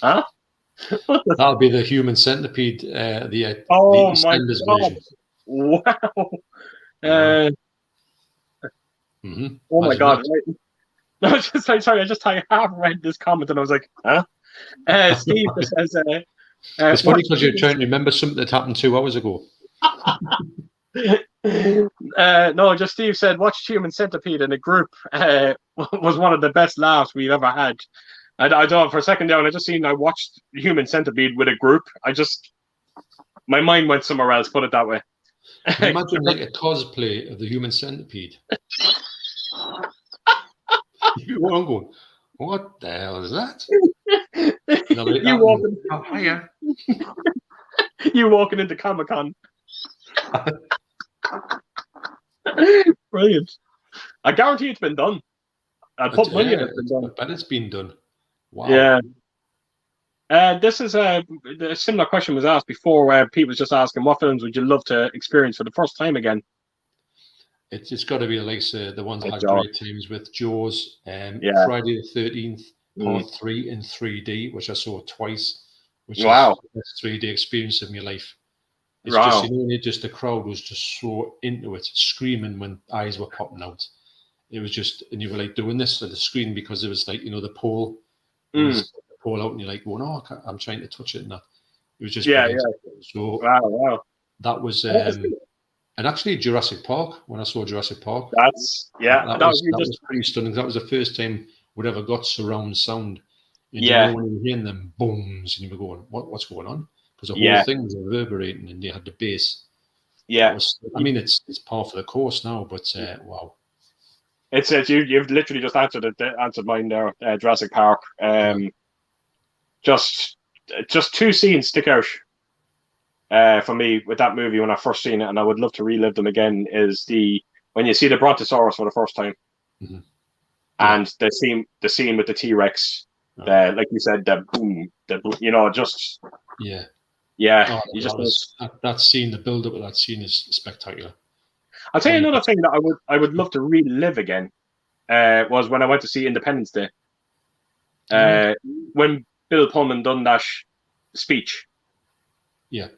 Huh? That'll be the Human Centipede. The my God! Wow. Oh my God! Right. No, I half read this comment and I was like, huh? Steve says. It's funny because you're trying to remember something that happened 2 hours ago. No, just Steve said, watched Human Centipede in a group was one of the best laughs we've ever had. I don't, for a second there, and I watched Human Centipede with a group. My mind went somewhere else, put it that way. Imagine like a cosplay of the Human Centipede. You were going, what the hell is that? You walking into Comic-Con. Brilliant. I guarantee it's been done. I put money in it's been done. I bet it's been done. Wow. Yeah. This is a similar question was asked before, where Pete was just asking, what films would you love to experience for the first time again? It's got to be like the ones I had great times with. Jaws, Friday the 13th, Part 3 in 3D, which I saw twice, which is the best 3D experience of my life. It's just the crowd was just so into it, screaming when eyes were popping out. it was just, and you were like doing this at the screen because it was like, you know, the pole, and you Mm. stick the pole out and you're like going, oh, I'm trying to touch it, and that. It was just Yeah, brilliant. yeah. So Wow. that was, That was and actually Jurassic Park, when I saw Jurassic Park, That's yeah. that That was was you that just was pretty stunning. That was the first time we'd ever got surround sound. And you know yeah, when you were hearing them booms and you were going, what's going on? Because the whole yeah, thing was reverberating and you had the bass. That yeah. was, I mean, it's par for the course now, but wow. It's you've literally just answered mine there. Jurassic Park. Yeah. Just two scenes stick out for me with that movie when I first seen it, and I would love to relive them again. Is the when you see the Brontosaurus for the first time, Mhm. Yeah. and the scene with the T Rex, Oh, the like you said, the boom, you know, just yeah. yeah, Oh, you that just. was that scene, the build up of that scene is spectacular. I'll tell you When he another gets, thing that I would love to relive again. Was when I went to see Independence Day. all right. Uh, when Bill Pullman done that speech. Yeah.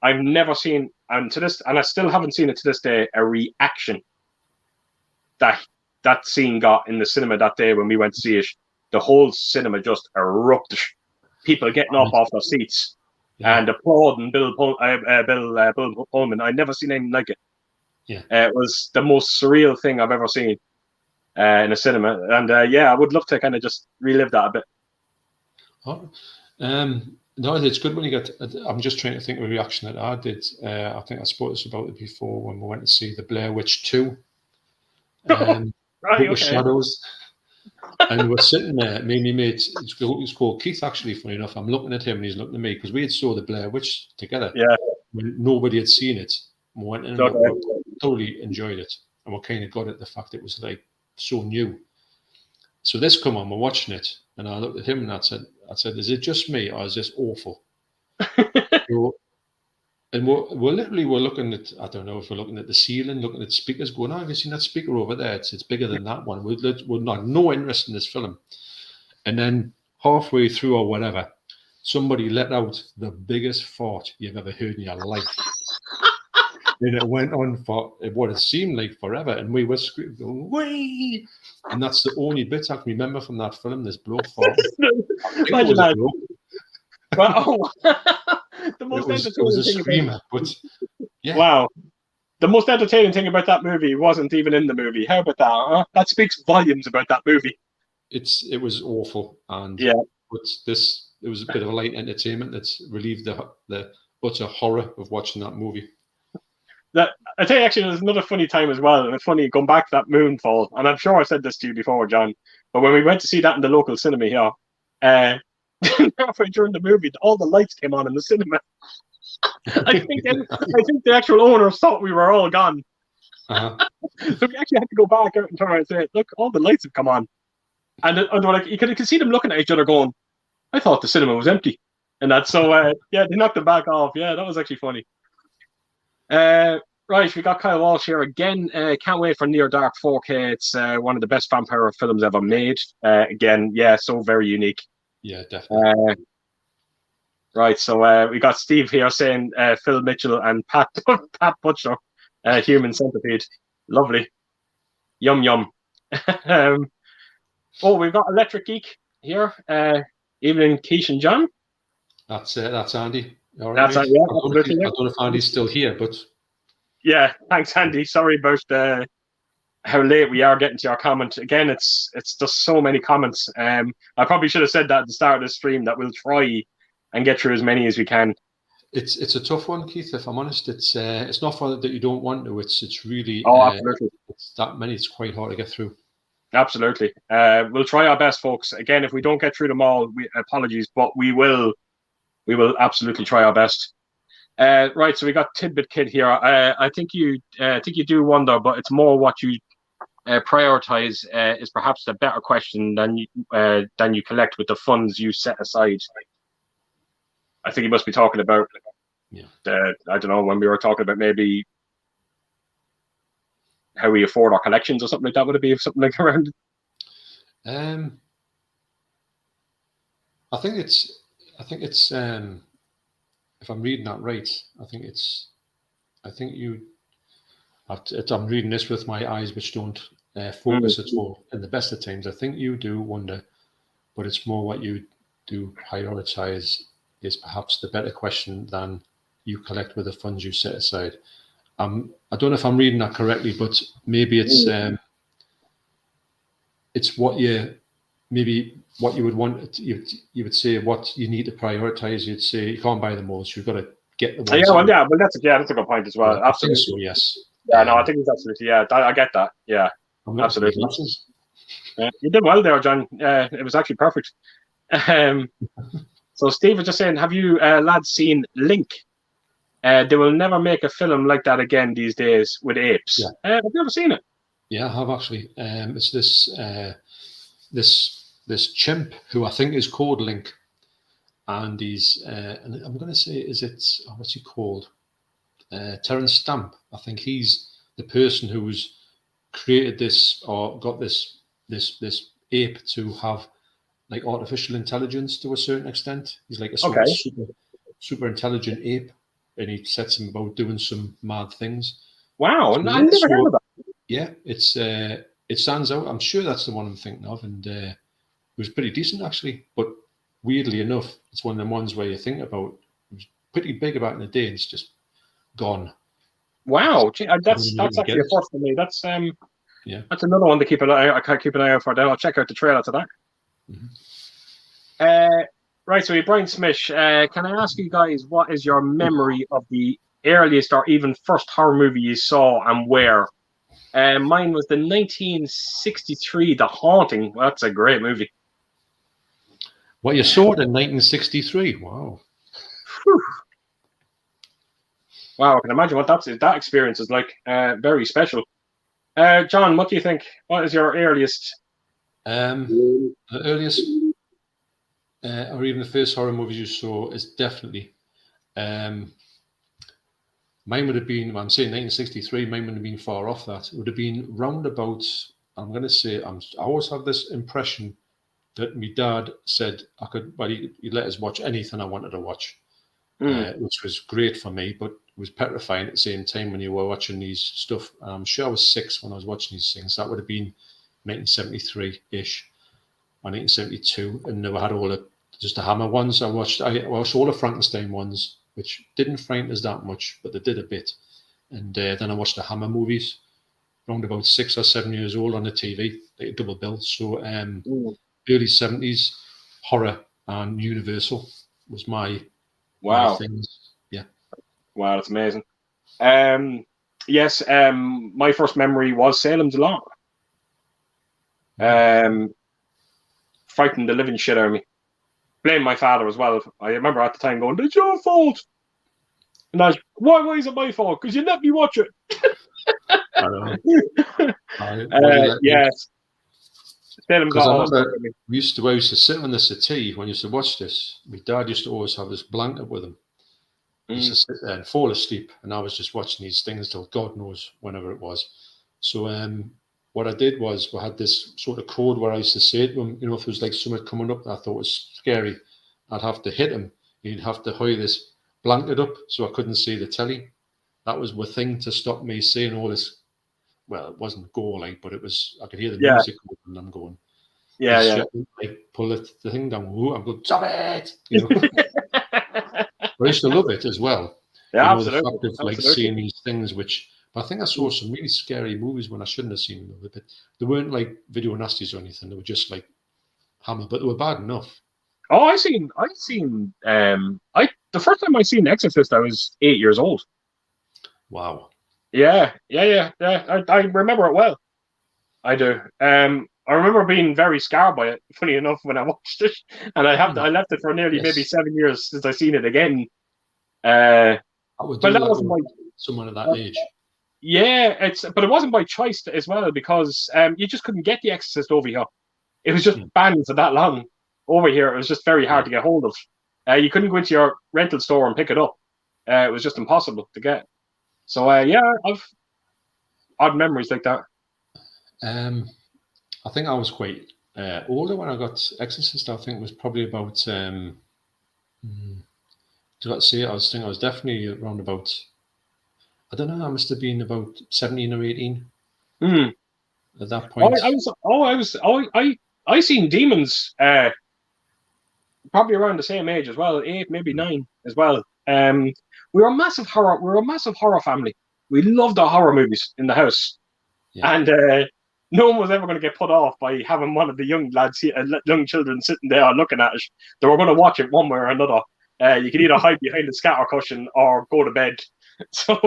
I've never seen, and I still haven't seen it to this day, a reaction that that scene got in the cinema that day when we went to see it. The whole cinema just erupted. People getting up Right. off their seats Yeah. and applauding Bill Pullman. I'd never seen anything like it. Yeah. It was the most surreal thing I've ever seen in a cinema, and yeah, I would love to kind of just relive that a bit. Oh, no, it's good when you get. I'm just trying to think of a reaction that I did. I think I spoke to us about it before when we went to see the Blair Witch 2, Right, Book of okay. Shadows, and we're sitting there. Me and my mate, it's called Keith. Actually, funny enough, I'm looking at him and he's looking at me because we had saw the Blair Witch together Yeah, when nobody had seen it. We went in and okay. we totally enjoyed it, and we kind of got it the fact it was like so new. So this come on, we're watching it, and I looked at him and I said, is it just me or is this awful? So, and we're looking at, I don't know if we're looking at the ceiling, looking at speakers, going, oh, have you seen that speaker over there? It's bigger than that one. We're not no interest in this film. And then halfway through or whatever, somebody let out the biggest fart you've ever heard in your life. And it went on for what it seemed like forever. And we were screaming, going, wee! And that's the only bit I can remember from that film, this bloke farting. I think it Imagine was a that. bloke. Well, oh, the It most was entertaining a thing about screamer, but yeah, wow, the most entertaining thing about that movie wasn't even in the movie. How about that? Huh? That speaks volumes about that movie. it was awful. And Yeah, but this it was a bit of a light entertainment that's relieved the utter horror of watching that movie. that I tell you, actually, there's another funny time as well, and it's funny going back to that Moonfall. And I'm sure I said this to you before, John, but when we went to see that in the local cinema here, uh, halfway during the movie, all the lights came on in the cinema. I think the actual owners thought we were all gone, Uh-huh. so we actually had to go back out and turn around and say, "Look, all the lights have come on." And they were like, you could see them looking at each other, going, "I thought the cinema was empty." And that's so, yeah, they knocked them back off. Yeah, that was actually funny. Right, we got Kyle Walsh here again. Can't wait for Near Dark 4K. It's one of the best vampire films ever made. Again, yeah, so very unique. Yeah, definitely. Right, so we got Steve here saying Phil Mitchell and Pat Pat Butcher, Human Centipede. Lovely. Yum yum. um, oh, we've got Electric Geek here. Evening, Keish and John. That's Andy. All right, That's mate. yeah, I absolutely. Yeah. don't know if Andy's still here, but Yeah, thanks, Andy. Sorry about how late we are getting to your comment. Again, it's just so many comments. I probably should have said that at the start of the stream that we'll try and get through as many as we can. it's a tough one, Keith. If I'm honest, it's not for that you don't want to. It's really Oh, absolutely. it's that many. It's quite hard to get through. Absolutely. We'll try our best, folks. Again, if we don't get through them all, apologies, but we will absolutely try our best. Right, so we got Tidbit Kid here. I think you do wonder, but it's more what you prioritize is perhaps a better question than you collect with the funds you set aside. I think you must be talking about. Yeah. I don't know, when we were talking about maybe how we afford our collections or something like that. Would it be something like around? I think it's if I'm reading that right, I think you. I'm reading this with my eyes, which don't focus at all. In the best of times, I think you do wonder, but it's more what you do prioritize is perhaps the better question than you collect with the funds you set aside. I don't know if I'm reading that correctly, but maybe it's what you would want. You would say what you need to prioritize. You'd say you can't buy the most. You've got to get the ones. That's a good point as well. Yeah, absolutely. I think so. Yes. Yeah, no, I think it's absolutely. Yeah, I get that. Yeah, absolutely. You did well there, John. It was actually perfect. So Steve was just saying, have you lads seen Link? They will never make a film like that again these days with apes. Yeah. Have you ever seen it? Yeah, I have actually. It's this chimp who I think is called Link, and he's and I'm going to say, what's he called? Terence Stamp. I think he's the person who's created this or got this ape to have like artificial intelligence to a certain extent. He's like a sort of super intelligent ape, and he sets him about doing some mad things. Wow, so, I never heard of that. Yeah, it stands out. I'm sure that's the one I'm thinking of, and it was pretty decent actually. But weirdly enough, it's one of the ones where you think about it was pretty big about in the day, and it's just gone. Wow, that's actually a first for me. That's that's another one to keep an eye. I can't keep an eye out for. Then I'll check out the trailer to that. Mm-hmm. Right, so Brian Smith, can I ask you guys what is your memory of the earliest or even first horror movie you saw and where? Mine was the 1963 The Haunting. Well, that's a great movie. Well, you saw it in 1963. Wow. Whew. Wow, I can imagine what that experience is like. Very special. John, what do you think? What is your earliest? The earliest, or even the first horror movies you saw is definitely. Mine would have been. I'm saying 1963. Mine would have been far off that. It would have been roundabout. I'm going to say. I always have this impression that my dad said I could. Well, he'd let us watch anything I wanted to watch, which was great for me, but it was petrifying at the same time when you were watching these stuff. I'm sure I was 6 when I was watching these things. That would have been 1973-ish or 1972, and I had just the Hammer ones. I watched all the Frankenstein ones, which didn't frighten us that much, but they did a bit. And then I watched the Hammer movies, around about 6 or 7 years old on the TV, like a double bill. So early 70s horror and Universal was my things. Yeah. Wow, that's amazing. Yes, my first memory was Salem's Lot. Frightened the living shit out of me. Blame my father as well. I remember at the time going, "It's your fault." And I was, why is it my fault? Because you let me watch it. I know. Yes. Because I remember I used to sit on the settee when I used to watch this. My dad used to always have this blanket with him. He used to sit there and fall asleep, and I was just watching these things till God knows whenever it was. So what I did was we had this sort of code where I used to say to him, if there was like something coming up that I thought was scary, I'd have to hit him. He'd have to hold this blanket up so I couldn't see the telly. That was the thing to stop me seeing all this. Well, it wasn't gore-like, but it was. I could hear the music and I'm going. Like pull the thing down. Ooh, I'm going. Stop it! But I used to love it as well. Yeah, absolutely. The fact of like seeing these things, which. But I think I saw some really scary movies when I shouldn't have seen them. But they weren't like video nasties or anything. They were just like Hammer, but they were bad enough. Oh, I seen. The first time I seen Exorcist, I was 8 years old. Wow. Yeah. I remember it well. I do. I remember being very scarred by it. Funny enough, when I watched it, and I left it for nearly maybe 7 years since I seen it again. But that wasn't by someone at that age. Yeah, but it wasn't by choice as well, because you just couldn't get The Exorcist over here. It was just banned for that long. Over here, it was just very hard to get hold of. You couldn't go into your rental store and pick it up. It was just impossible to get. So I've odd memories like that. I think I was quite older when I got Exorcist. I think it was probably about. I was definitely around about. I don't know. I must have been about 17 or 18. at that Oh, point. I seen Demons probably around the same age as well, 8, maybe 9 as well. We were a massive horror. We were a massive horror family. We loved our horror movies in the house, Yeah. and no one was ever going to get put off by having one of the young lads, young children, sitting there looking at it. They were going to watch it one way or another. You could either hide behind the scatter cushion or go to bed, so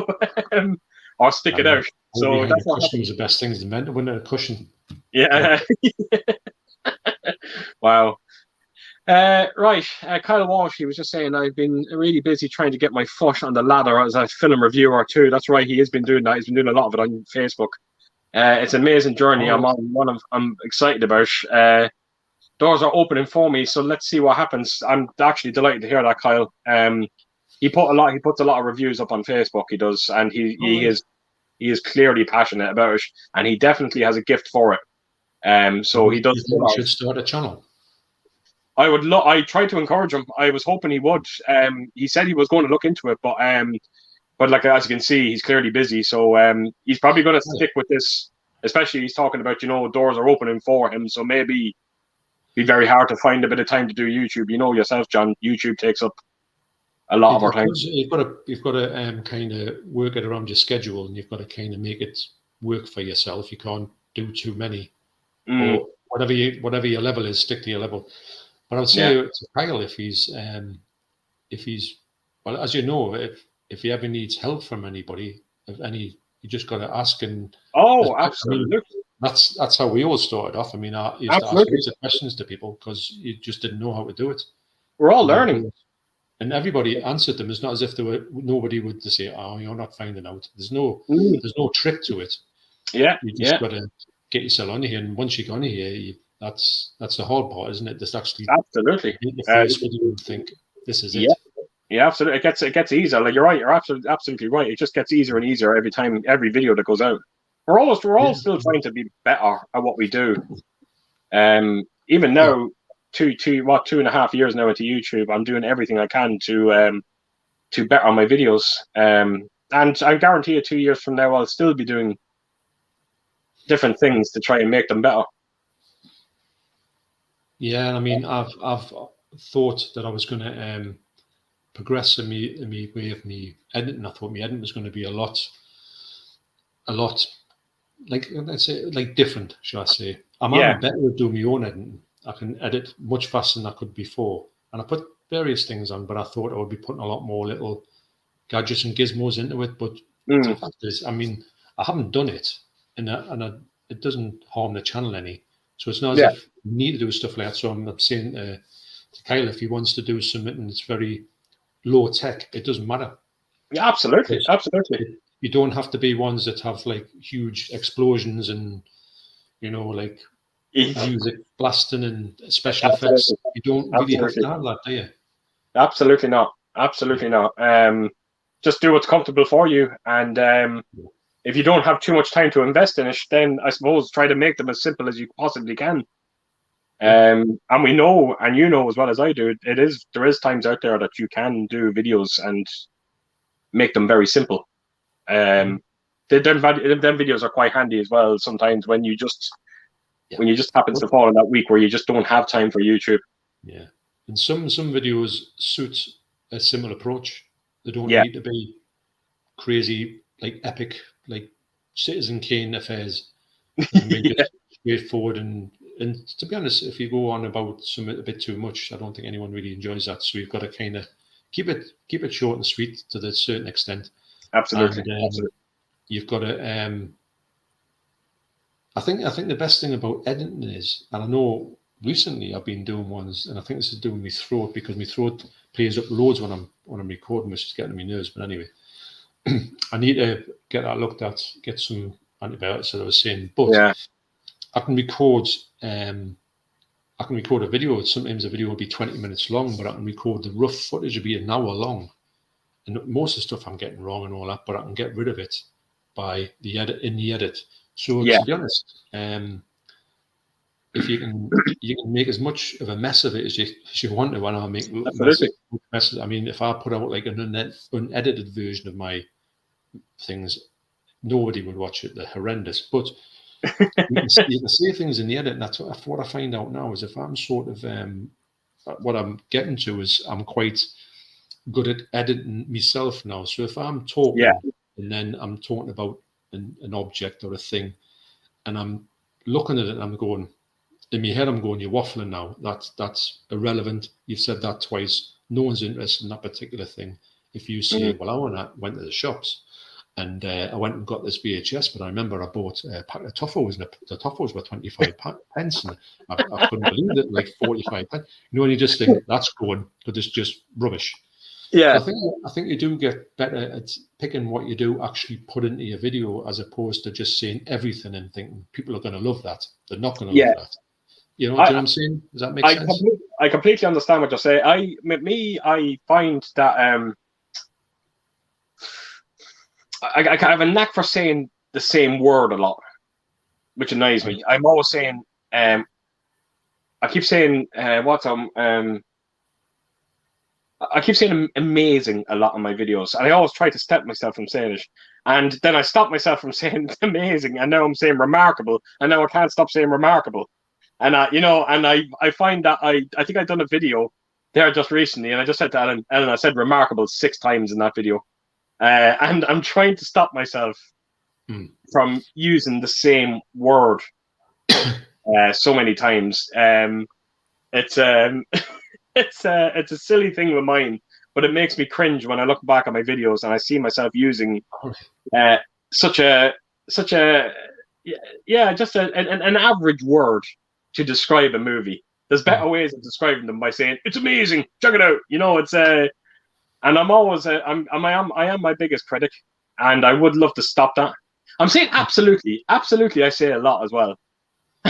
or stick it out. So Behind that's the what cushion happened. was the best things to meant to win a cushion. Yeah. Wow. Right, Kyle Walsh, he was just saying, I've been really busy trying to get my foot on the ladder as a film reviewer too. That's right, he has been doing that. He's been doing a lot of it on Facebook. It's an amazing journey. Oh, I'm excited about. Doors are opening for me, so let's see what happens. I'm actually delighted to hear that, Kyle. He puts a lot of reviews up on Facebook. He does, and he is clearly passionate about it, and he definitely has a gift for it. So he does. You should start a channel. I tried to encourage him. I was hoping he would. He said he was going to look into it, but like as you can see, he's clearly busy. So he's probably going to stick with this. Especially he's talking about doors are opening for him. So maybe be very hard to find a bit of time to do YouTube. You know yourself, John. YouTube takes up a lot of our time. You've got to kind of work it around your schedule, and you've got to kind of make it work for yourself. You can't do too many, or whatever your level is, stick to your level. But I would say to Kyle, if he's well, as you know, if he ever needs help from anybody, you just got to ask. And absolutely. That's how we all started off. I mean, I used to ask loads of questions to people because you just didn't know how to do it. We're all learning. And everybody answered them. It's not as if nobody would say, "Oh, you're not finding out." There's no trick to it. Yeah, you just got to get yourself on here, and once you get on here, that's the hard part, isn't it? Just actually absolutely the first video and think this is it. Yeah, absolutely. It gets easier. Like you're right. You're absolutely right. It just gets easier and easier every video that goes out. We're all still trying to be better at what we do. Even now, 2.5 years now into YouTube, I'm doing everything I can to better my videos. And I guarantee you, 2 years from now, I'll still be doing different things to try and make them better. Yeah, I mean, I've thought that I was going to progress in me way of me editing. I thought my editing was going to be a lot like, let's say, like different, shall I say. I'm better at doing my own editing. I can edit much faster than I could before. And I put various things on, but I thought I would be putting a lot more little gadgets and gizmos into it. But the fact is, I mean, I haven't done it, and it doesn't harm the channel any. So it's not as if you need to do stuff like that. So I'm saying to Kyle, if he wants to do something and it's very low tech, it doesn't matter. Yeah, absolutely. You don't have to be ones that have like huge explosions and like music blasting and special effects. You don't really have to have that, do you? Absolutely not. Just do what's comfortable for you, and if you don't have too much time to invest in it, then I suppose try to make them as simple as you possibly can. And we know, and you know as well as I do, there is times out there that you can do videos and make them very simple. Them videos are quite handy as well sometimes when you just happens to fall in that week where you just don't have time for YouTube. Yeah, and some videos suit a similar approach. They don't need to be crazy, like epic, like Citizen Kane affairs. I mean, just straightforward and to be honest, if you go on about something a bit too much, I don't think anyone really enjoys that. So you've got to kind of keep it short and sweet to a certain extent. Absolutely. And, you've got to. I think the best thing about editing is, and I know recently I've been doing ones, and I think this is doing my throat because my throat plays up loads when I'm recording, which is getting on my nerves. But anyway, I need to get that looked at, get some antibiotics, as I was saying. But I can record a video. Sometimes a video will be 20 minutes long, but I can record the rough footage will be an hour long. And most of the stuff I'm getting wrong and all that, but I can get rid of it by the edit. So to be honest, if you can make as much of a mess of it as you want to, and I'll make messes. I mean, if I put out like an unedited version of my things, nobody would watch it. They're horrendous. But You can say things in the edit, and that's what I find out now is if I'm sort of what I'm getting to is I'm quite good at editing myself now. So if I'm Yeah, talking and then I'm talking about an object or a thing, and I'm looking at it and I'm going, in my head, I'm going, you're waffling now. That's irrelevant. You've said that twice. No one's interested in that particular thing. If you say, well, I went to the shops and I went and got this VHS, but I remember I bought a pack of Toffos, and the Toffos were 25 pence, and I couldn't believe it, like 45 pence. You know, and you just think that's going, but it's just rubbish. yeah, So I think you do get better at picking what you do actually put into your video, as opposed to just saying everything and thinking people are going to love that. They're not going to yeah. love that. You know, do you know what I'm saying? Does that make sense? I completely understand what you're saying. I find that I have a knack for saying the same word a lot, which annoys me. I'm always saying, I keep saying, I keep saying amazing a lot in my videos, and I always try to stop myself from saying it. And then I stop myself from saying amazing, and now I'm saying remarkable, and now I can't stop saying remarkable. And I find that I think I've done a video there just recently, and I just said to Ellen, I said remarkable 6 times in that video, and I'm trying to stop myself from using the same word so many times. It's it's a silly thing with mine, but it makes me cringe when I look back at my videos and I see myself using such a just an average word to describe a movie. There's better ways of describing them by saying it's amazing, check it out. You know, it's and I'm always I am my biggest critic, and I would love to stop that. I'm saying absolutely. I say a lot as well.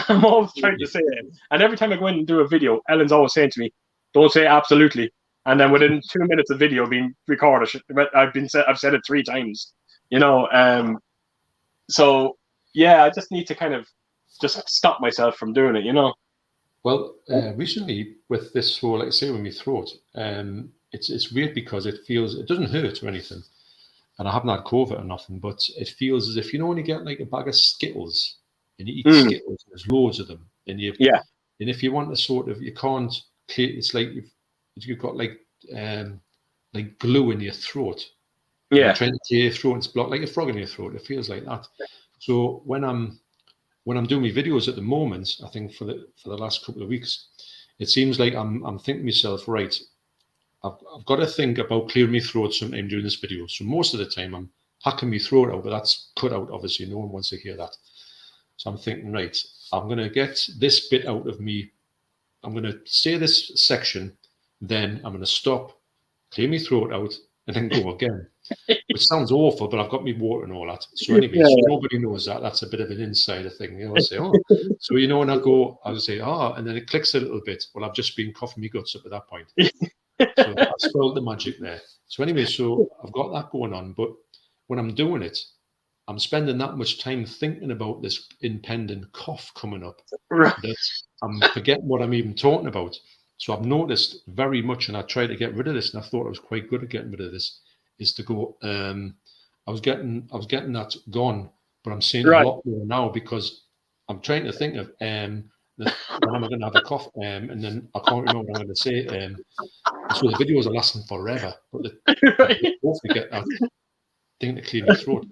I'm always trying to say it, and every time I go in and do a video, Ellen's always saying to me, "Don't say absolutely." And then within 2 minutes of video being recorded, I've said it 3 times. You know, so yeah, I just need to kind of just stop myself from doing it. You know. Well, recently with this whole, like I say, with my throat, it's weird because it doesn't hurt or anything, and I haven't had COVID or nothing, but it feels as if, you know, when you get like a bag of Skittles and you eat Skittles, there's loads of them, and if you want to sort of, you can't, it's like you've got like glue in your throat. Yeah. You're trying to clear your throat, and it's blocked like a frog in your throat. It feels like that. So when I'm doing my videos at the moment, I think for the last couple of weeks, it seems like I'm thinking to myself, right, I've got to think about clearing my throat sometime during this video. So most of the time I'm hacking my throat out, but that's cut out, obviously. No one wants to hear that. So I'm thinking, right, I'm going to get this bit out of me. I'm going to say this section, then I'm going to stop, clear my throat out, and then go again. Which sounds awful, but I've got me water and all that. So anyway, so nobody knows that. That's a bit of an insider thing. You know, I say, oh, so you know, when I'll say, and then it clicks a little bit. Well, I've just been coughing my guts up at that point. So I spoiled the magic there. So anyway, so I've got that going on. But when I'm doing it, I'm spending that much time thinking about this impending cough coming up that I'm forgetting what I'm even talking about. So I've noticed very much, and I tried to get rid of this, and I thought I was quite good at getting rid of this, is to go, I was getting that gone, but I'm seeing a lot more now because I'm trying to think of when am I going to have a cough, and then I can't remember what I'm going to say. So the videos are lasting forever, but they hopefully get that thing to clear my throat.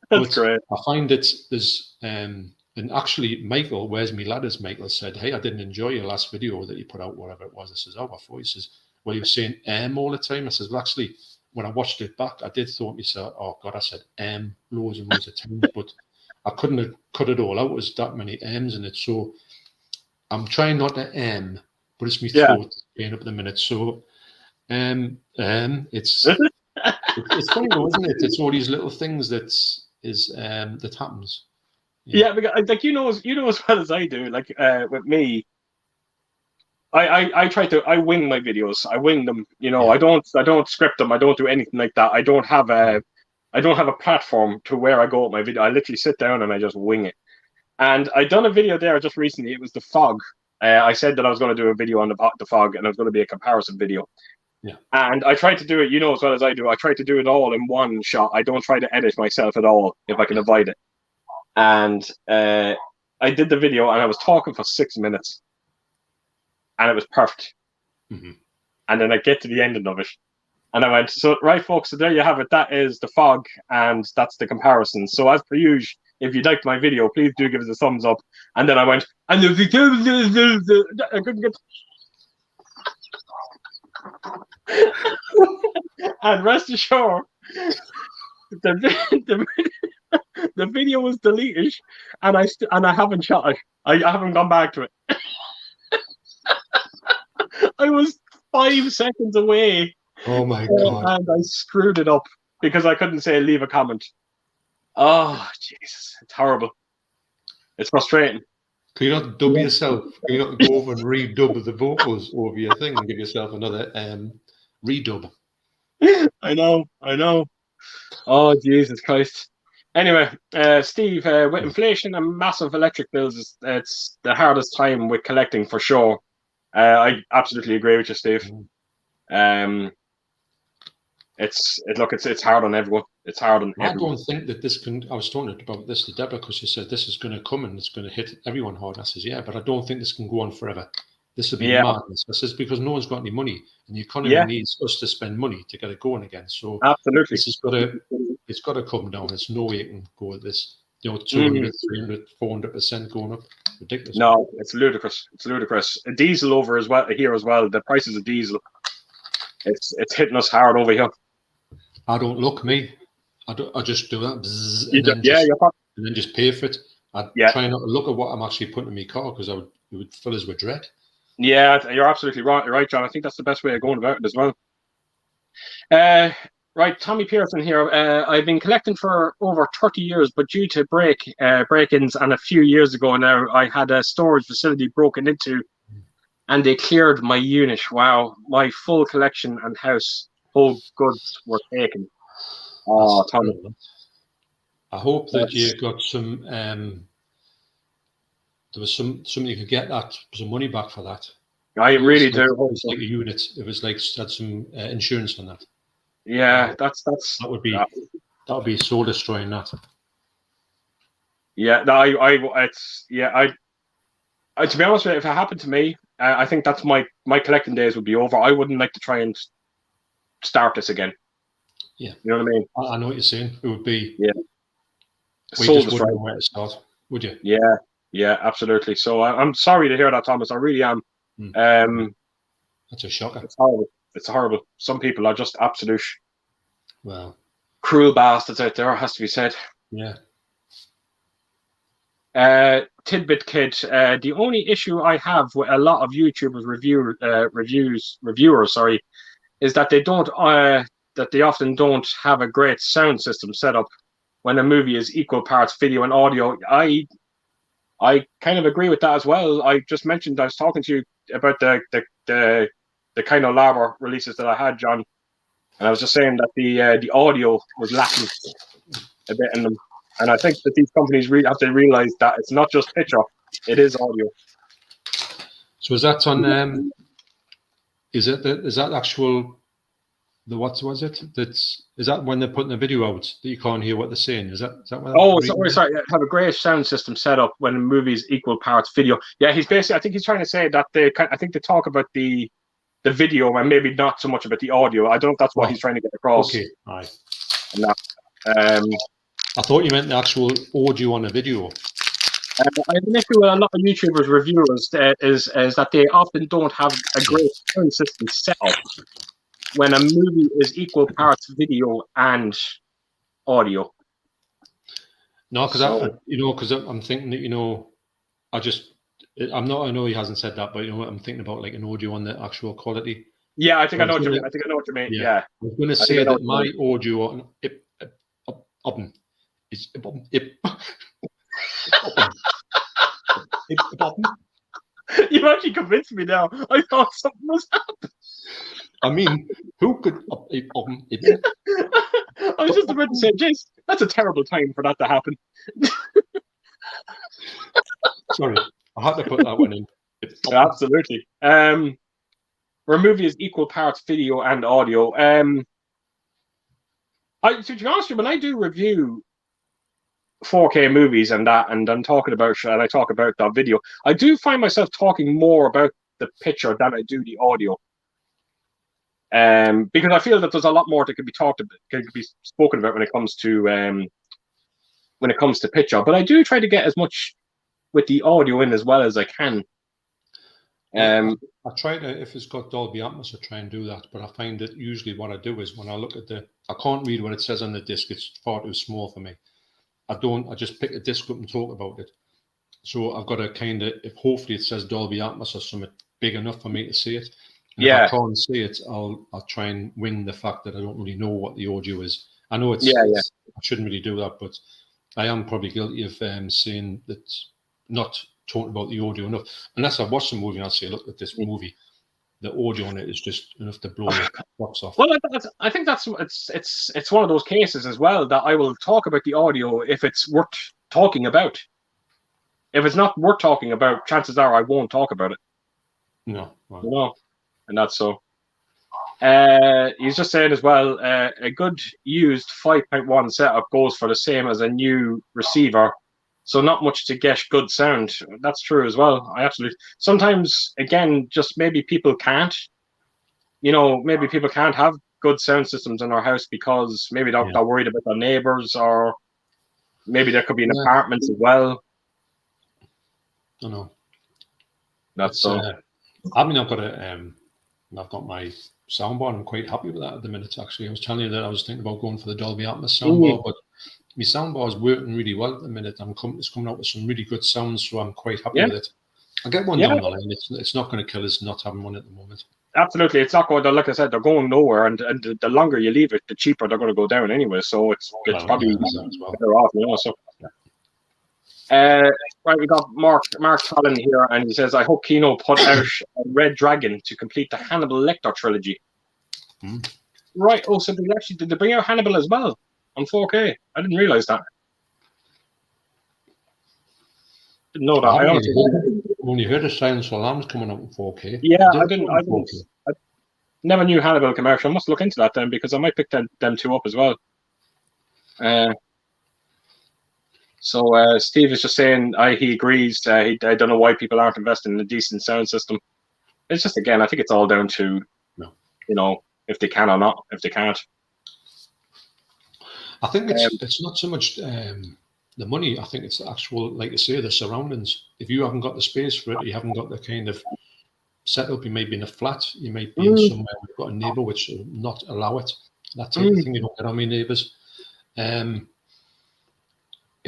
That's great. I find that there's and actually Michael, where's me ladders? Michael said, "Hey, I didn't enjoy your last video that you put out, whatever it was." I says, "Oh, what for?" He says, "Well, you were saying all the time." I says, "Well, actually, when I watched it back, I did thought myself, oh God, I said loads and loads of times, but I couldn't have cut it all out. There's that many M's in it. So I'm trying not to but it's my throat playing up at the minute. So it's funny though, isn't it? It's all these little things that happens. Yeah, because like you know as well as I do. Like with me, I wing my videos. I wing them. You know, I don't script them. I don't do anything like that. I don't have a platform to where I go with my video. I literally sit down and I just wing it. And I done a video there just recently. It was the fog. I said that I was going to do a video on the fog, and it was going to be a comparison video. Yeah. And I tried to do it, you know, as well as I do. I try to do it all in one shot. I don't try to edit myself at all if I can avoid it. and I did the video, and I was talking for 6 minutes, and it was perfect. Mm-hmm. And then I get to the ending of it, and I went, so right, folks, so there you have it. That is the fog, and that's the comparison. So as per usual, if you liked my video, please do give us a thumbs up. And then I went, and I couldn't get. And rest assured, the video was deleted, and I haven't shot it. I haven't gone back to it. I was 5 seconds away. Oh my God. And I screwed it up because I couldn't say leave a comment. Oh, Jesus. It's horrible. It's frustrating. Can you not dub yourself? Can you not go over and redub the vocals over your thing and give yourself another redub? I know. Oh, Jesus Christ. Anyway, Steve, with inflation and massive electric bills, it's the hardest time with collecting for sure. I absolutely agree with you, Steve. It's hard on everyone. It's hard on everyone. I don't think that this can. I was talking about this to Deborah because she said this is going to come and it's going to hit everyone hard. I says, yeah, but I don't think this can go on forever. This will be madness. I says because no one's got any money, and the economy needs us to spend money to get it going again. So absolutely, this has got to. It's got to come down. There's no way it can go at this. 200, 300, 400% going up. Ridiculous. No, it's ludicrous. It's ludicrous. Diesel over as well here as well. The prices of diesel. It's hitting us hard over here. I don't look me. I just do that. Bzzz, and then just pay for it. I try not to look at what I'm actually putting in my car because it would fill us with dread. Yeah, you're absolutely right, John. I think that's the best way of going about it as well. Right, Tommy Pearson here. I've been collecting for over 30 years, but due to break-ins and a few years ago now, I had a storage facility broken into, and they cleared my unit. Wow, my full collection and household goods were taken. Oh, Tommy. I hope that you got some. There was something you could get some money back for that. I really do. It was like a unit. It was like had some insurance on that. Yeah, that would be soul destroying. That. Yeah, no, I to be honest with you, if it happened to me, I think that's my collecting days would be over. I wouldn't like to try and start this again. Yeah, you know what I mean. I know what you're saying. It would be soul destroying. Wouldn't know where to start, would you? Yeah, absolutely. So I'm sorry to hear that, Thomas. I really am. That's a shocker. It's horrible. Some people are just absolute, cruel bastards out there. Has to be said. Yeah. Tidbit Kid. The only issue I have with a lot of YouTubers reviewers, is that they often don't have a great sound system set up when a movie is equal parts video and audio. I kind of agree with that as well. I just mentioned I was talking to you about the kind of Labor releases that I had, John, and I was just saying that the audio was lacking a bit in them, and I think that these companies really have to realize that it's not just picture; it is audio. So is that on? Is that actual? What was it? Is that when they're putting the video out that you can't hear what they're saying? Is that what? Sorry. Have a great sound system set up when a movie's equal parts video. Yeah, he's basically. I think he's trying to say that I think they talk about the video and maybe not so much about the audio. I don't know if that's what he's trying to get across. Okay, right. I thought you meant the actual audio on a video. I have an issue with a lot of YouTubers reviewers is that they often don't have a great sound system set up when a movie is equal parts video and audio. No, because I'm thinking that I know he hasn't said that, but I'm thinking about like an audio on the actual quality. Yeah, I think I know what you mean. I think I know what you mean. Yeah. I was going to say that my audio on is You actually convinced me now. I thought something was happening. I mean, who could I was just about to say, Jace, that's a terrible time for that to happen. Sorry, I had to put that one in. Absolutely. Where a movie is equal parts video and audio. To be honest with you, when I do review 4K movies and that, and I'm talking about, and I talk about the video, I do find myself talking more about the picture than I do the audio. Because I feel that there's a lot more that could be talked about, could be spoken about when it comes to picture. But I do try to get as much with the audio in as well as I can. I try to, if it's got Dolby Atmos, I try and do that. But I find that usually what I do is when I look at I can't read what it says on the disc. It's far too small for me. I just pick the disc up and talk about it. So I've got to kind of, if hopefully it says Dolby Atmos or something big enough for me to see it. And if I can't see it, I'll try and wing the fact that I don't really know what the audio is. I know it's I shouldn't really do that, but I am probably guilty of saying that, not talking about the audio enough. Unless I've watched the movie and I'll say, look at this movie, the audio on it is just enough to blow your box off. Well, I think it's one of those cases as well that I will talk about the audio if it's worth talking about. If it's not worth talking about, chances are I won't talk about it. No. Right. You know? And that's so. He's just saying as well, a good used 5.1 setup goes for the same as a new receiver, so not much to get good sound. That's true as well. Sometimes, again, just maybe people can't. Maybe people can't have good sound systems in their house because maybe they're worried about their neighbors, or maybe there could be an apartment as well. I don't know. That's so. I mean, I've got my soundbar. I'm quite happy with that at the minute. Actually, I was telling you that I was thinking about going for the Dolby Atmos soundbar, but my soundbar is working really well at the minute. It's coming out with some really good sounds, so I'm quite happy with it. I'll get one down the line. It's not going to kill us not having one at the moment. Absolutely, it's not going. Like I said, they're going nowhere, and the longer you leave it, the cheaper they're going to go down anyway. So it's probably better off, So. Right, we got Mark Tallon here, and he says, I hope Kino put out Red Dragon to complete the Hannibal Lecter trilogy. Right, so did they bring out Hannibal as well on 4K? I didn't realize that. Didn't know that. I only heard of Silence of the Lambs coming out in 4K. Yeah, I didn't. I never knew Hannibal came out. I must look into that then, because I might pick them two up as well. So Steve is just saying he agrees. I don't know why people aren't investing in a decent sound system. It's just, again, I think it's all down to, if they can or not. If they can't, I think it's not so much the money. I think it's the actual, like I say, the surroundings. If you haven't got the space for it, you haven't got the kind of setup. You may be in a flat. You may be in somewhere where you've got a neighbour which will not allow it. That type of thing. You don't get on with neighbours.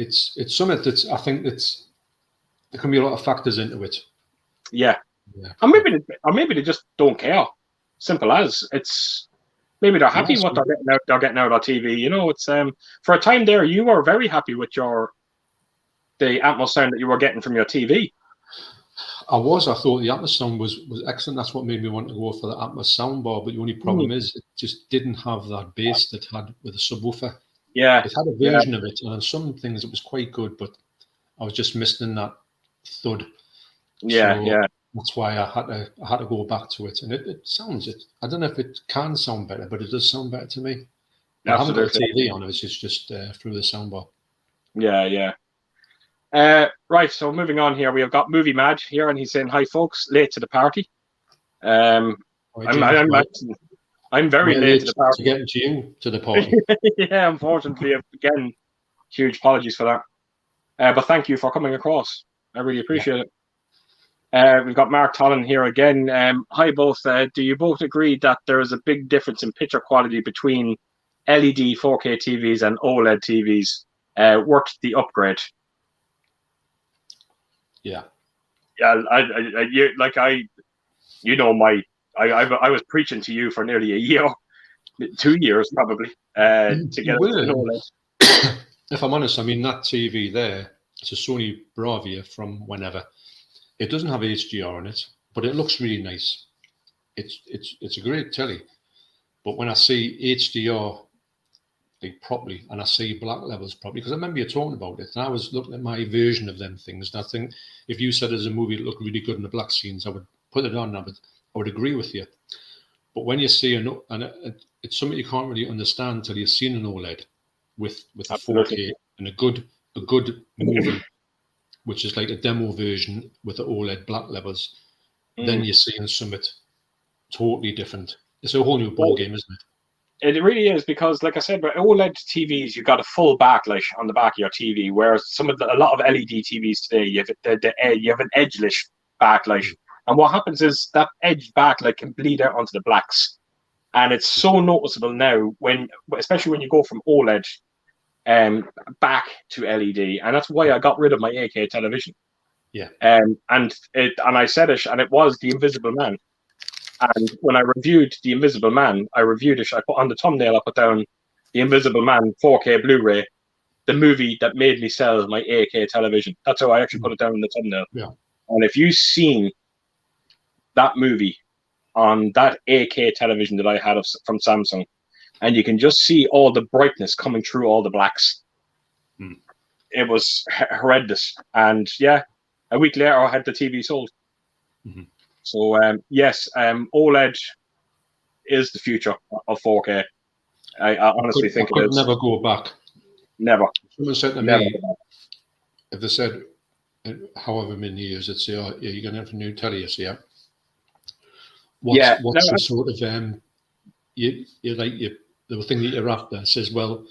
It's something that's, I think that's, there can be a lot of factors into it. Yeah. Or maybe they just don't care. Simple as. It's maybe they're happy what they're getting out of TV. It's for a time there you were very happy with the Atmos sound that you were getting from your TV. I thought the Atmos sound was excellent. That's what made me want to go for the Atmos soundbar. But the only problem is it just didn't have that bass that had with the subwoofer. Yeah, it had a version of it, and on some things it was quite good, but I was just missing that thud. Yeah. That's why I had to go back to it, and it sounds. I don't know if it can sound better, but it does sound better to me. I haven't got a TV on it; it's just through the soundbar. Yeah. Right. So moving on here, we have got Movie Mad here, and he's saying, "Hi, folks, late to the party." I'm very late to the party. To get to you to the party. Yeah, unfortunately, again, huge apologies for that. But thank you for coming across. I really appreciate it. We've got Mark Tallon here again. Hi, both. Do you both agree that there is a big difference in picture quality between LED 4K TVs and OLED TVs? Worth the upgrade? Yeah. Yeah, I was preaching to you for nearly a year, 2 years probably, to get an OLED. If I'm honest, I mean, that TV there, it's a Sony Bravia from whenever. It doesn't have HDR on it, but it looks really nice. It's a great telly, but when I see HDR properly and I see black levels properly, because I remember you talking about it, and I was looking at my version of them things, and I think if you said as a movie it looked really good in the black scenes, I would put it on. I would agree with you. But when you see it's something you can't really understand until you've seen an OLED with a 4K and a good a good movie, which is like a demo version with the OLED black levels, then you're seeing something totally different. It's a whole new ball game, isn't it? It really is, because, like I said, with OLED TVs, you've got a full backlight on the back of your TV, whereas a lot of LED TVs today, you have an edgeless backlight, and what happens is that edged backlight can bleed out onto the blacks, and it's so noticeable now especially when you go from OLED back to LED, and that's why I got rid of my 8K television. Yeah. And I said it, and it was The Invisible Man. And when I reviewed The Invisible Man, I put on the thumbnail, I put down The Invisible Man 4K Blu-ray, the movie that made me sell my 8K television. That's how I actually put it down in the thumbnail. Yeah. And if you've seen that movie on that 8K television that I had from Samsung, and you can just see all the brightness coming through all the blacks, it was horrendous. And yeah, a week later, I had the TV sold. Mm-hmm. So yes, OLED is the future of 4K. I honestly think it is. Never go back. Never. Someone said to me, if they said, however many years, they'd say, "Oh, yeah, you're going to have a new telly." You say, "Yeah." What's the sort of the thing that you're after? Says, well,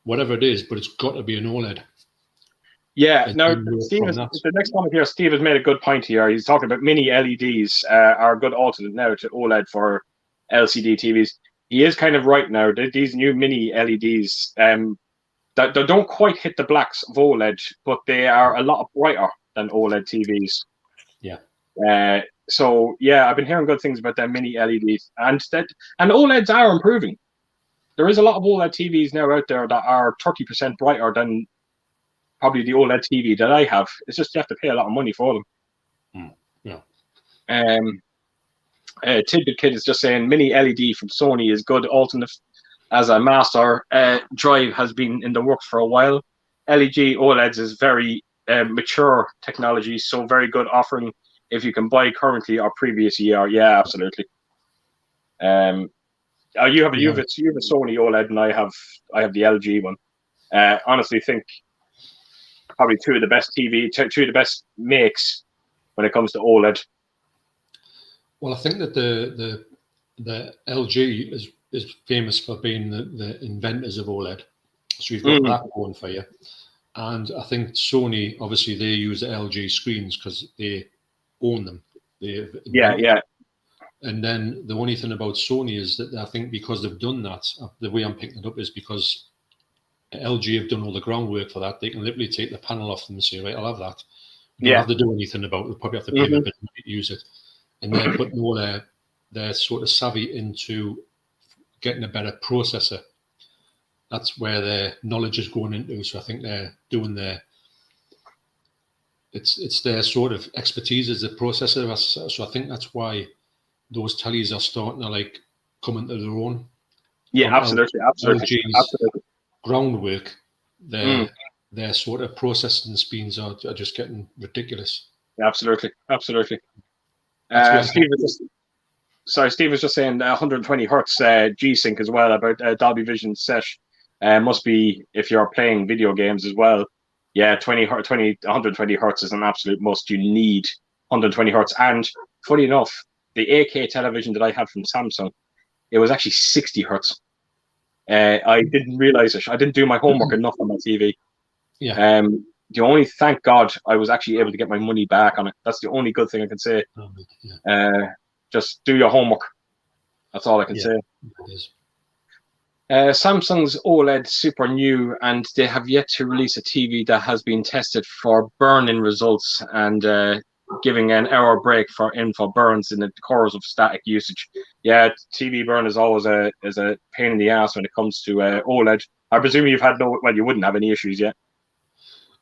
whatever it is, but it's got to be an OLED. Yeah, now, the next comment here, Steve has made a good point here. He's talking about mini LEDs are a good alternate now to OLED for LCD TVs. He is kind of right now. These new mini LEDs, that they don't quite hit the blacks of OLED, but they are a lot brighter than OLED TVs. Yeah. So, yeah, I've been hearing good things about them mini LEDs. And OLEDs are improving. There is a lot of OLED TVs now out there that are 30% brighter than probably the OLED TV that I have. It's just you have to pay a lot of money for them. Yeah. Tidbit Kid is just saying mini LED from Sony is good alternate as a master drive has been in the works for a while. LED OLEDs is very mature technology, so very good offering if you can buy currently or previous year. Yeah, absolutely. You have a Sony OLED, and I have the LG one. Honestly, think probably two of the best makes when it comes to OLED. Well, I think that the LG is famous for being the inventors of OLED, so you've got that going for you. And I think Sony, obviously, they use the LG screens because they own them. Yeah. And then the only thing about Sony is that I think because they've done that, the way I'm picking it up is because LG have done all the groundwork for that. They can literally take the panel off them and say, right, I'll have that. You don't have to do anything about it. We'll probably have to pay a bit to use it. And they're putting all their sort of savvy into getting a better processor. That's where their knowledge is going into. So I think they're doing it's their sort of expertise as a processor. So I think that's why those tellies are starting to like come into their own. Yeah, absolutely. Groundwork, their sort of processing speeds are just getting ridiculous. Absolutely. Steve was just saying 120 hertz G-Sync as well about Dolby Vision set. Must be if you're playing video games as well. Yeah, 120 hertz is an absolute must. You need 120 hertz. And funny enough, the 8K television that I had from Samsung, it was actually 60 hertz. I didn't realize it. I didn't do my homework enough on my TV. Yeah. Thank God I was actually able to get my money back on it. That's the only good thing I can say. Just do your homework. That's all I can say. It is. Samsung's OLED super new, and they have yet to release a TV that has been tested for burn-in results and giving an hour break for burns in the course of static usage. Yeah, TV burn is always a pain in the ass when it comes to OLED. I presume you wouldn't have any issues yet.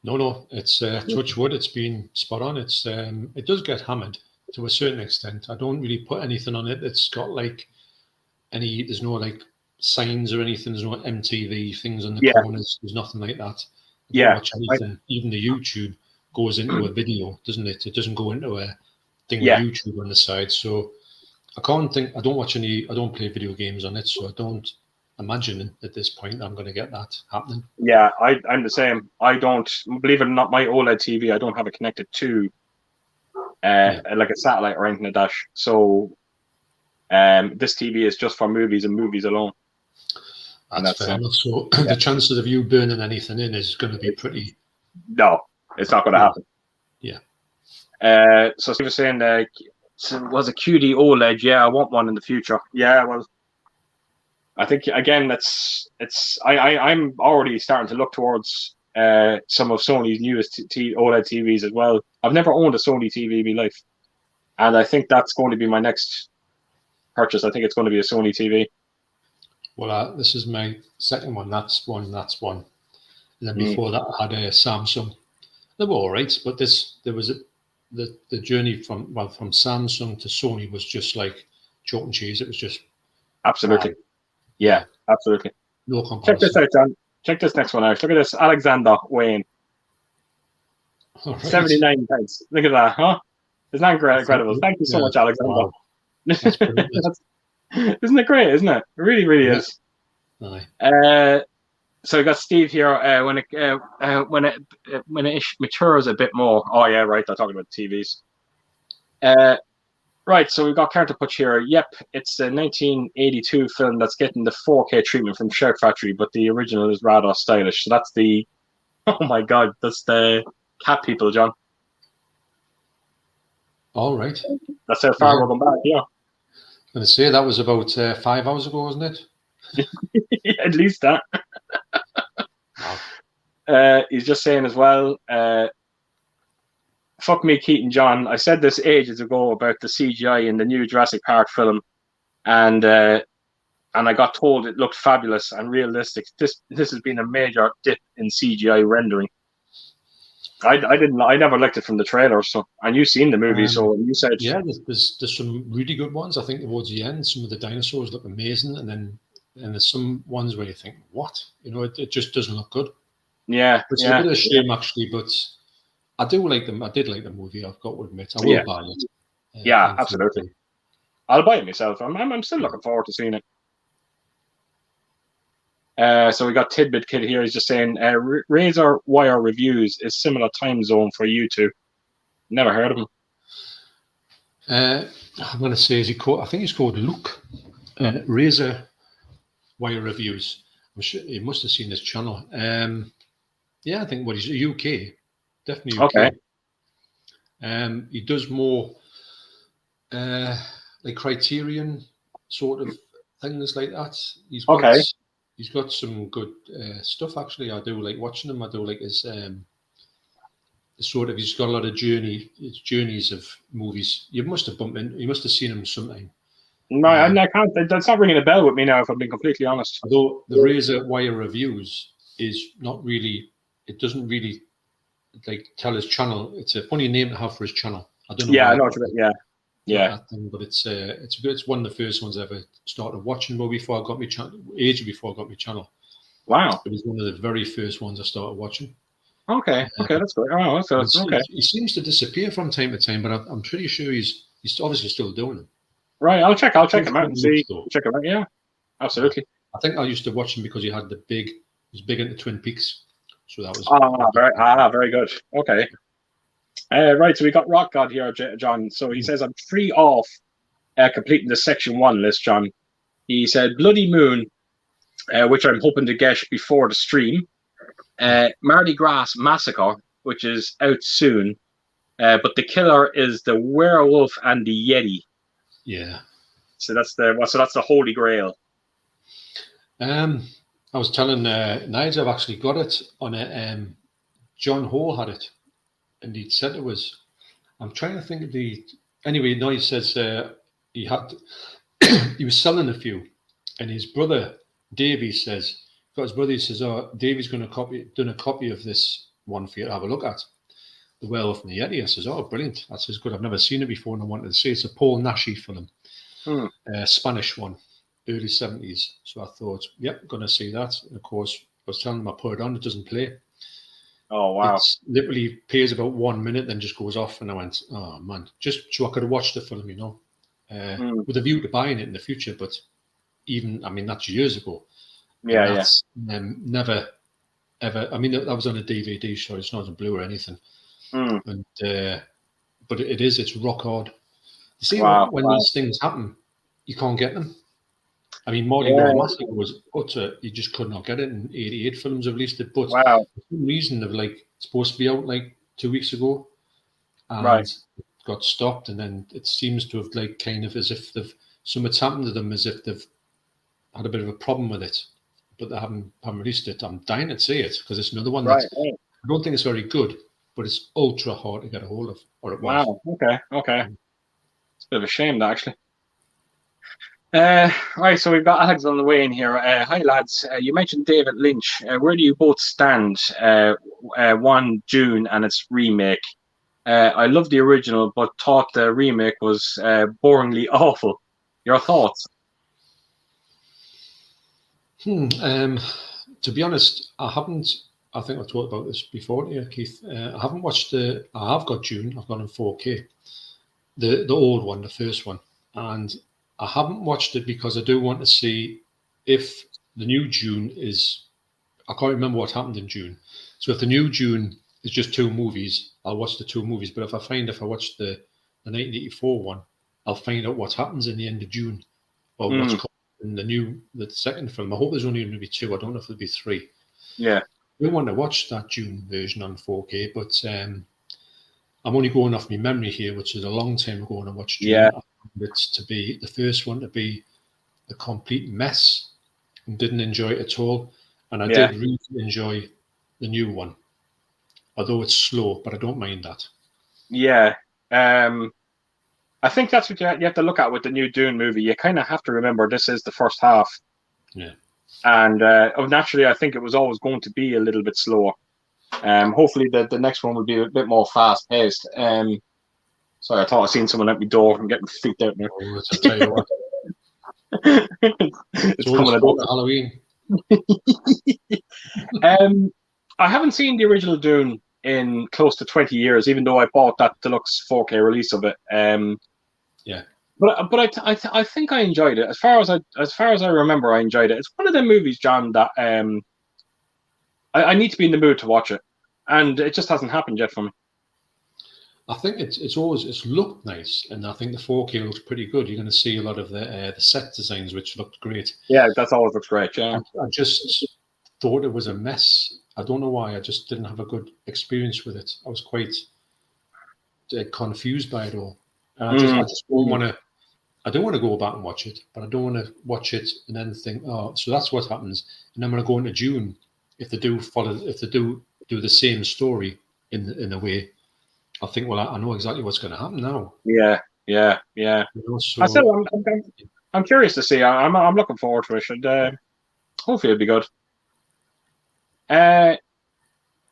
No, it's touch wood. It's been spot on. It's it does get hammered to a certain extent. I don't really put anything on it. It's got there's no like signs or anything. There's no MTV things on the corners. There's nothing like that. I don't watch anything. Even the YouTube goes into a video, doesn't it? It doesn't go into a thing with YouTube on the side. So I don't play video games on it, so I don't imagining at this point I'm going to get that happening. Yeah, I'm the same. I don't, believe it or not, my OLED TV, I don't have it connected to like a satellite or anything like that. So this TV is just for movies and movies alone. That's fair enough. So the chances of you burning anything in is going to be pretty... No, it's not going to happen. Yeah. So Steve was saying, was a QD OLED? Yeah, I want one in the future. Yeah, well, I think again I'm already starting to look towards some of Sony's newest OLED TVs as well. I've never owned a Sony TV in my life, and I think that's going to be my next purchase. I think it's going to be a Sony TV. Well, this is my second one. That's one. And then before that, I had a Samsung. They were all right, but the journey from Samsung to Sony was just like chalk and cheese. It was just absolutely, yeah, absolutely. No comparison. Check this out, John. Check this next one out. Look at this, Alexander Wayne. Right. 79 pence. Look at that, huh? Isn't that incredible? Thank you so much, Alexander. Wow. Isn't it great? Isn't it? It really, really is. So we got Steve here. When it matures a bit more. Oh yeah, right. They're talking about TVs. Right. So we got Carter Putch here. Yep, it's the 1982 film that's getting the 4K treatment from Shark Factory, but the original is rather stylish. So that's the. Oh my God, that's the cat people, John. All right. That's how far we're going back. Yeah. I'm going to say that was about 5 hours ago, wasn't it? At least that. Wow. He's just saying as well, fuck me, Keaton John. I said this ages ago about the CGI in the new Jurassic Park film, and I got told it looked fabulous and realistic. This has been a major dip in CGI rendering. I never liked it from the trailer, so, and you've seen the movie, so you said there's some really good ones. I think towards the end, some of the dinosaurs look amazing, and there's some ones where you think, what? It just doesn't look good. Yeah, it's a bit of a shame actually, but I do like them. I did like the movie. I've got to admit, I will buy it. Yeah, absolutely. I'll buy it myself. I'm still looking forward to seeing it. So we got Tidbit Kid here. He's just saying, Razor Wire Reviews is similar time zone for you two. Never heard of him. I'm going to say, I think he's called Luke. Razor Wire Reviews. I'm sure he must have seen this channel. Yeah, I think he's UK. Definitely UK. Okay. He does more like Criterion sort of things like that. He's got some good stuff, actually. I do like watching him. I do like his he's got a lot of journeys of movies. You must have seen him sometime. No, I can't. That's not ringing a bell with me now, if I'm being completely honest. Although the Razor Wire Reviews is not really, it doesn't really like tell his channel. It's a funny name to have for his channel. I don't know. Yeah, I know what you mean. Yeah. But it's one of the first ones I ever started watching. Well, before I got my channel, ages before I got my channel. Wow. It was one of the very first ones I started watching. Okay, that's good. Oh, that's okay. He seems to disappear from time to time, but I'm pretty sure he's obviously still doing it. Right, I'll check him out and see. Check him out. Yeah, absolutely. I think I used to watch him because he was big into Twin Peaks. So that was very good. Okay. Right, so we got Rock God here, John. So he says, I'm 3 off completing the section 1 list, John. He said Bloody Moon, which I'm hoping to get before the stream. Mardi Gras Massacre, which is out soon. But the killer is the werewolf and the Yeti. Yeah. So that's the Holy Grail. I was telling Nigel I've actually got it on a John Hall had it. And he'd said it was, I'm trying to think of anyway, no, he says he was selling a few. And his brother, Davey, says, oh, Davey's done a copy of this one for you to have a look at. The Werewolf and the Yeti. I says, oh, brilliant. That says good. I've never seen it before and I wanted to see it. It's a Paul Naschy film, Spanish one, early 70s. So I thought, yep, going to see that. And of course, I was telling him I put it on, it doesn't play. Oh, wow. It literally plays about 1 minute, then just goes off. And I went, oh, man, just so I could have watched the film, with a view to buying it in the future. But that's years ago. and Yeah, yeah. that's never ever. I mean, that was on a DVD show. It's not a blue or anything. Mm. And but it's rock hard. You see, Wow. when Wow. these things happen, you can't get them. I mean, Mardi Yeah. Gras Massacre was utter. You just could not get it. In '88 films have released it, but Wow. for some reason, of like supposed to be out like 2 weeks ago, Right. and it got stopped, and then it seems to have like kind of as if something's happened to them, as if they've had a bit of a problem with it, but they haven't released it. I'm dying to see it because it's another one that Right. Right. I don't think it's very good, but it's ultra hard to get a hold of, or it was. Wow. Okay. Okay. It's a bit of a shame, that, actually. Right, so we've got Alex on the way in here. Hi, lads. You mentioned David Lynch. Where do you both stand? 1 June and its remake. I love the original, but thought the remake was boringly awful. Your thoughts? To be honest, I haven't. I think I've talked about this before to you, Keith. I haven't watched the. I have got June. I've got in 4K. The old one, the first one, and I haven't watched it because I do want to see if the new June is. I can't remember what happened in June. So if the new June is just 2 movies, I'll watch the 2 movies. But if I watch the 1984 one, I'll find out what happens in the end of June, or what's coming in the second film. I hope there's only going to be 2. I don't know if there'll be 3. Yeah. I want to watch that June version on 4K, but I'm only going off my memory here, which is a long time ago when I watched June. Yeah. I found it to be the first one to be a complete mess and didn't enjoy it at all. And I did really enjoy the new one, although it's slow, but I don't mind that. Yeah. I think that's what you have to look at with the new Dune movie. You kind of have to remember this is the first half. Yeah. And naturally, I think it was always going to be a little bit slower. Hopefully, the next one will be a bit more fast paced. Sorry, I thought I seen someone at my door. I'm getting freaked out now. Oh, I'll tell you what. It's coming at Halloween. I haven't seen the original Dune in close to 20 years, even though I bought that deluxe 4K release of it. Yeah. But I think I enjoyed it. As far as I remember, I enjoyed it. It's one of them movies, John, that I need to be in the mood to watch it, and it just hasn't happened yet for me. I think it's looked nice, and I think the 4K looks pretty good. You're going to see a lot of the set designs, which looked great. Yeah, that's always looks great. Yeah, I just thought it was a mess. I don't know why. I just didn't have a good experience with it. I was quite confused by it all. And I just don't want to. I don't want to go back and watch it, but I don't want to watch it and then think, oh, so that's what happens. And then when I go into June, if they do do the same story in a way, I think, well, I know exactly what's going to happen now. Yeah. You know, so I'm curious to see. I'm looking forward to it. And hopefully it'll be good.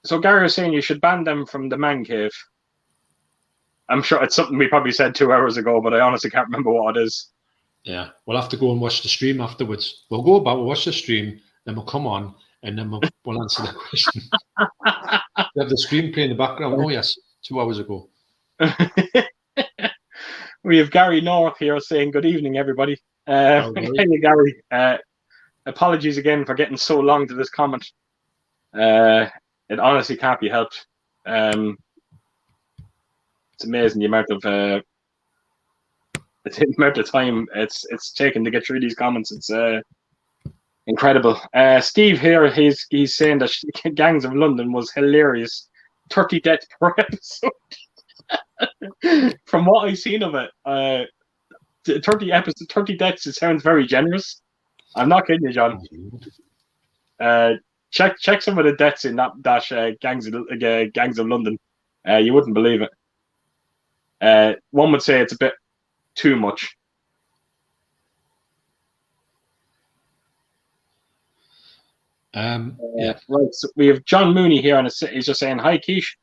So Gary was saying you should ban them from the man cave. I'm sure it's something we probably said 2 hours ago, but I honestly can't remember what it is. Yeah, we'll have to go and watch the stream afterwards. We'll watch the stream, then we'll come on, and then we'll answer the question. We have the screenplay in the background. Oh yes, 2 hours ago. We have Gary North here saying good evening, everybody. Hey, Gary. Apologies again for getting so long to this comment. It honestly can't be helped. It's amazing the amount of time it's taken to get through these comments. It's incredible. Steve here, he's saying that Gangs of London was hilarious. 30 deaths per episode. From what I've seen of it, 30 deaths, it sounds very generous. I'm not kidding you, John. Check some of the deaths in that Gangs of London. You wouldn't believe it. One would say it's a bit too much. Yeah. Right. So we have John Mooney here, and he's just saying, "Hi, Quiche.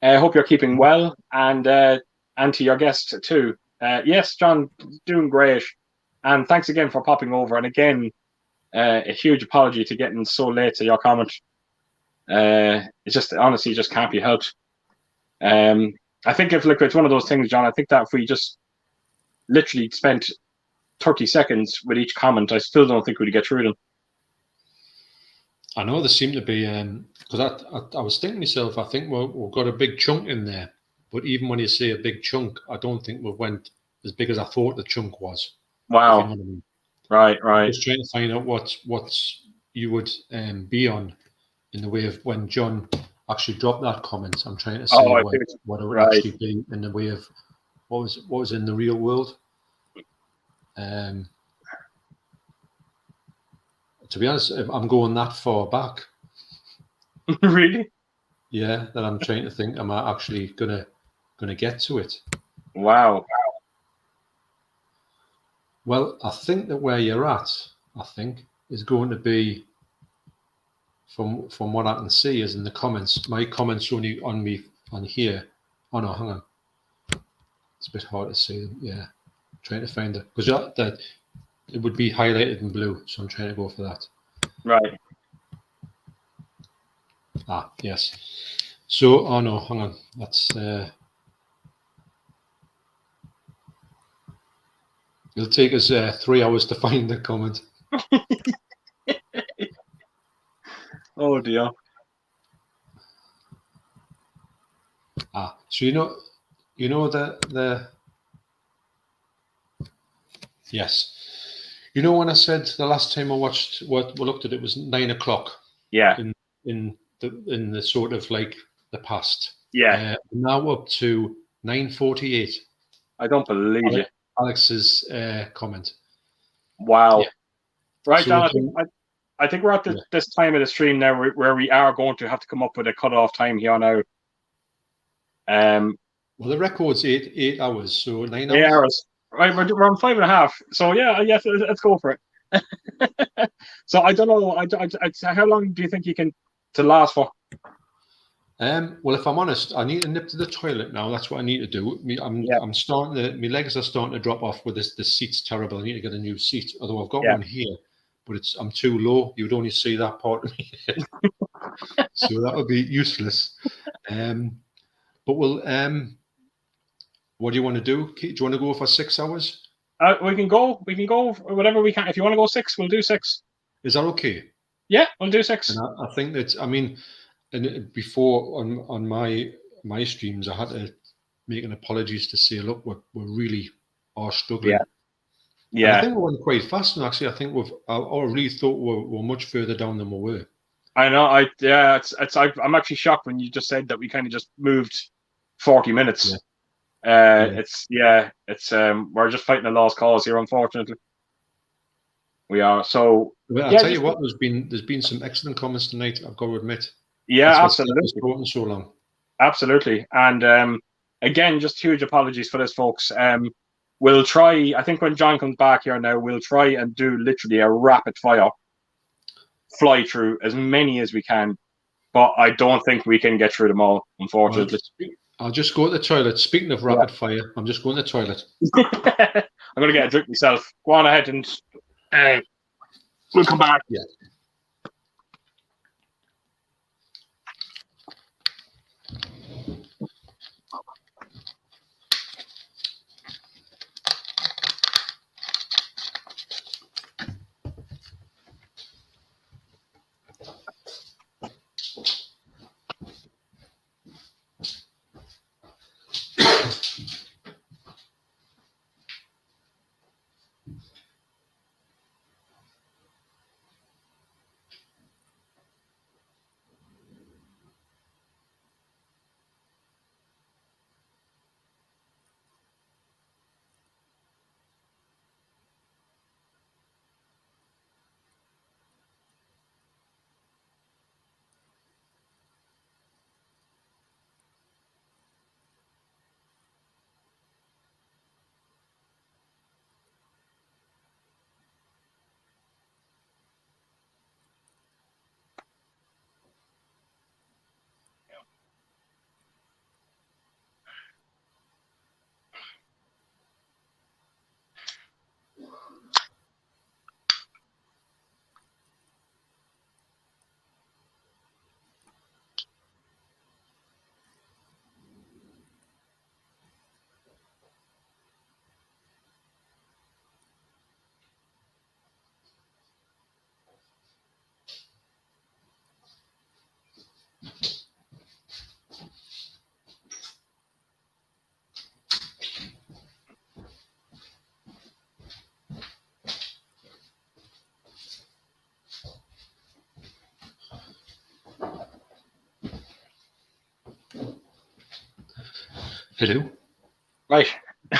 Hope you're keeping well, and to your guest too." Yes, John, doing great, and thanks again for popping over. And again, a huge apology to getting so late to your comment. It's just honestly just can't be helped. I think if it's one of those things, John. I think that if we just literally spent 30 seconds with each comment, I still don't think we'd get through them. I know there seem to be because I was thinking to myself, I think we've got a big chunk in there, but even when you say a big chunk, I don't think we went as big as I thought the chunk was. If you know Wow. what I mean. Right. Just trying to find out what you would be on in the way of when John actually dropped that comment. I'm trying to say Oh, I what think it's it would right. actually be in the way of what was in the real world. To be honest, I'm going that far back. Really? Yeah, that I'm trying to think. Am I actually gonna get to it? Wow. Well, I think that where you're at, I think, is going to be from what I can see is in the comments. My comments only on me on here. Oh no, hang on. It's a bit hard to see them. Yeah, I'm trying to find it because that it would be highlighted in blue, so I'm trying to go for that. Right. Ah, yes. So, oh no, hang on. That's it'll take us 3 hours to find the comment. Oh dear. Ah, so you know the yes. You know when I said the last time I watched what we looked at it was 9 o'clock Yeah. in the sort of like the past. Yeah. Now up to 9:48. I don't believe you. Alex's comment. Wow. Yeah. Right, So John. I think we're at yeah. this time of the stream now where we are going to have to come up with a cut-off time here now. Well, the record's 8 hours, so 9 8 hours. hours. Right, we're on 5.5. So yeah, let's go for it. So I don't know. How long do you think you can to last for? Well, if I'm honest, I need to nip to the toilet now. That's what I need to do. I'm starting to. My legs are starting to drop off with this. The seat's terrible. I need to get a new seat. Although I've got one here, but I'm too low. You'd only see that part of me, so that would be useless. But we'll. What do you want to do? Do you want to go for 6 hours? We can go. We can go whatever we can. If you want to go 6, we'll do 6. Is that okay? Yeah, we'll do 6. And I think that. I mean, and before on my streams, I had to make an apologies to say, look, we really are struggling. Yeah. And I think we went quite fast, and actually, I think I really thought we're much further down than we were. I know. I'm actually shocked when you just said that we kind of just moved 40 minutes. Yeah. We're just fighting a lost cause here, unfortunately. We are. So I'll tell you what, there's been some excellent comments tonight, I've got to admit. Yeah, absolutely. It's spoken so long. Absolutely. And again, just huge apologies for this, folks. We'll try, I think when John comes back here now, we'll try and do literally a rapid fire fly through as many as we can. But I don't think we can get through them all, unfortunately. Well, I'll just go to the toilet. Speaking of rapid fire, I'm just going to the toilet. I'm going to get a drink myself. Go on ahead and we'll come back. Yeah. Hello. Right.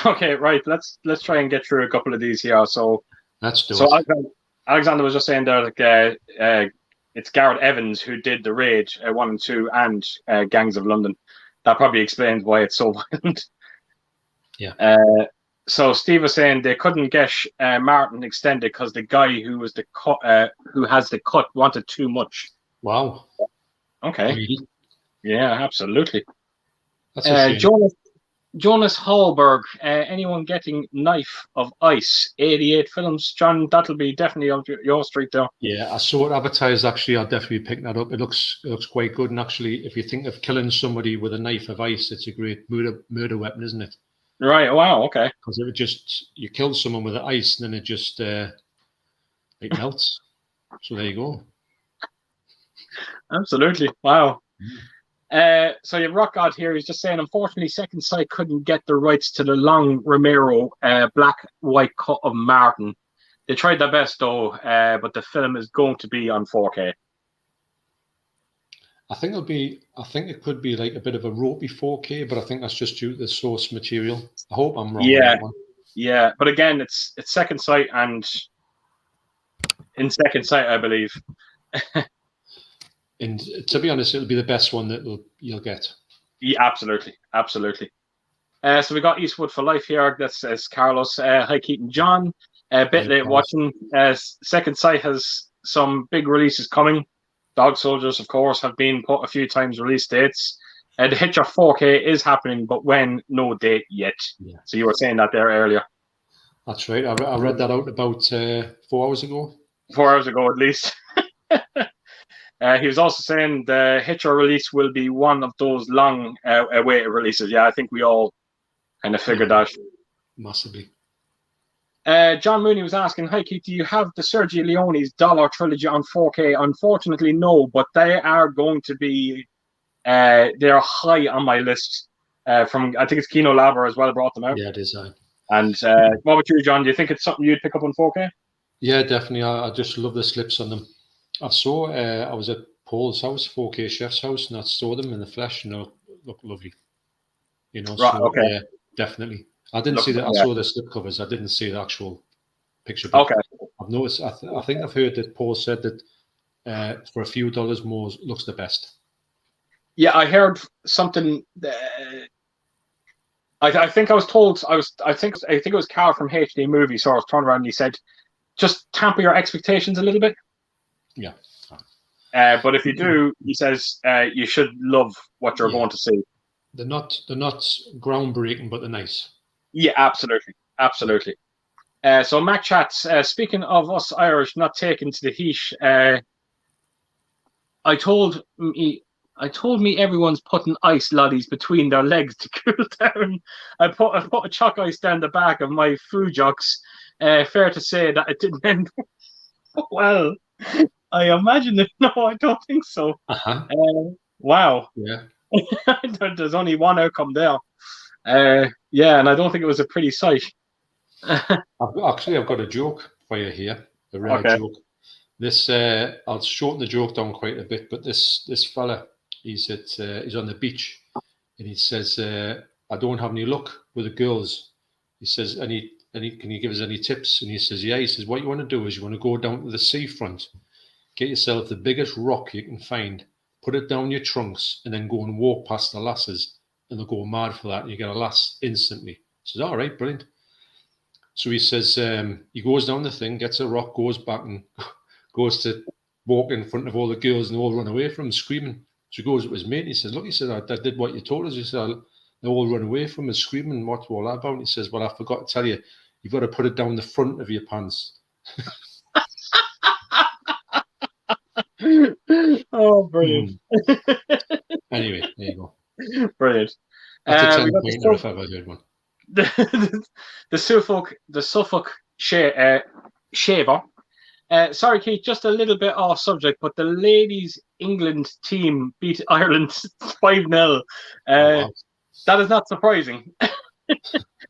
Okay. Right. Let's try and get through a couple of these here. So Let's do it. Alexander was just saying there, like, it's Gareth Evans who did The Raid 1 and 2 and Gangs of London. That probably explains why it's so violent. Yeah. So Steve was saying they couldn't get Martin extended because the guy who was who has the cut wanted too much. Wow. Okay. Really? Yeah, absolutely. That's a shame. Jonas Hallberg, anyone getting Knife of Ice? 88 films. John, that'll be definitely on your street there. Yeah, I saw it advertised. Actually, I'll definitely pick that up. It looks quite good. And actually, if you think of killing somebody with a knife of ice, it's a great murder weapon, isn't it? Right. Wow. Okay. Because you kill someone with the ice, and then it just it melts. So there you go. Absolutely. Wow. So you have Rock God here. He's just saying, unfortunately, Second Sight couldn't get the rights to the long Romero black white cut of Martin. They tried their best though, but the film is going to be on 4K. I think it could be like a bit of a ropey 4K, but I think that's just due to the source material. I hope I'm wrong on that one. Yeah. But again, it's Second Sight, and in Second Sight, I believe. And to be honest, it'll be the best one that you'll get. Yeah, absolutely. So we got Eastwood for Life here. That says Carlos. Hi, Keaton John. A bit late watching. Second Sight has some big releases coming. Dog Soldiers, of course, have been put a few times release dates. The Hitcher 4K is happening, but when? No date yet. Yeah. So you were saying that there earlier. That's right. I read that out about 4 hours ago. 4 hours ago, at least. He was also saying the Hitcher release will be one of those long awaited releases. Yeah, I think we all kind of figured that. Massively. John Mooney was asking, hi Keith, do you have the Sergio Leone's Dollar Trilogy on 4K? Unfortunately, no, but they are going to be, they're high on my list. From, I think it's Kino Laba as well brought them out. Yeah, it is. And what about you, John? Do you think it's something you'd pick up on 4K? Yeah, definitely. I just love the slips on them. I was at Paul's house, 4K Chef's house, and I saw them in the flesh, and they look lovely. You know, right, so okay. Yeah, definitely. I didn't see that. I saw the slip covers. I didn't see the actual picture. Okay. I've noticed. I think I've heard that Paul said that for a few dollars more looks the best. Yeah, I heard something. I think I was told. I think it was Carl from HD Movie. So I was turned around and he said, "Just tamper your expectations a little bit." Yeah. But if you do, he says you should love what you're going to see. They're not groundbreaking, but they're nice. Yeah, absolutely. So Mac chats. Speaking of us Irish not taking to the heat, I told me everyone's putting ice lollies between their legs to cool down. I put a chalk ice down the back of my food jocks. Fair to say that it didn't end well. I imagine it. No, I don't think so. Wow. Yeah. There's only one outcome there. Yeah, and I don't think it was a pretty sight. I've got a joke for you here. A rare joke. This I'll shorten the joke down quite a bit, but this fella, he's on the beach, and he says, "I don't have any luck with the girls." He says, "Can you give us any tips?" And he says, "Yeah." He says, "What you want to do is you want to go down to the seafront, get yourself the biggest rock you can find, put it down your trunks, and then go and walk past the lasses, and they'll go mad for that, and you get a lass instantly." He says, "All right, brilliant." So he says, he goes down the thing, gets a rock, goes back and goes to walk in front of all the girls, and they all run away from him screaming. So he goes to his mate, and he says, "Look," he said, "I did what you told us." He said, "They all run away from him screaming. What's all that about?" And he says, "Well, I forgot to tell you, you've got to put it down the front of your pants." Oh, brilliant. Anyway, there you go. Brilliant. That's a 10-pointer if I've ever heard one. The Suffolk shaver. Sorry, Keith, just a little bit off subject, but the ladies' England team beat Ireland 5-0. Wow. That is not surprising.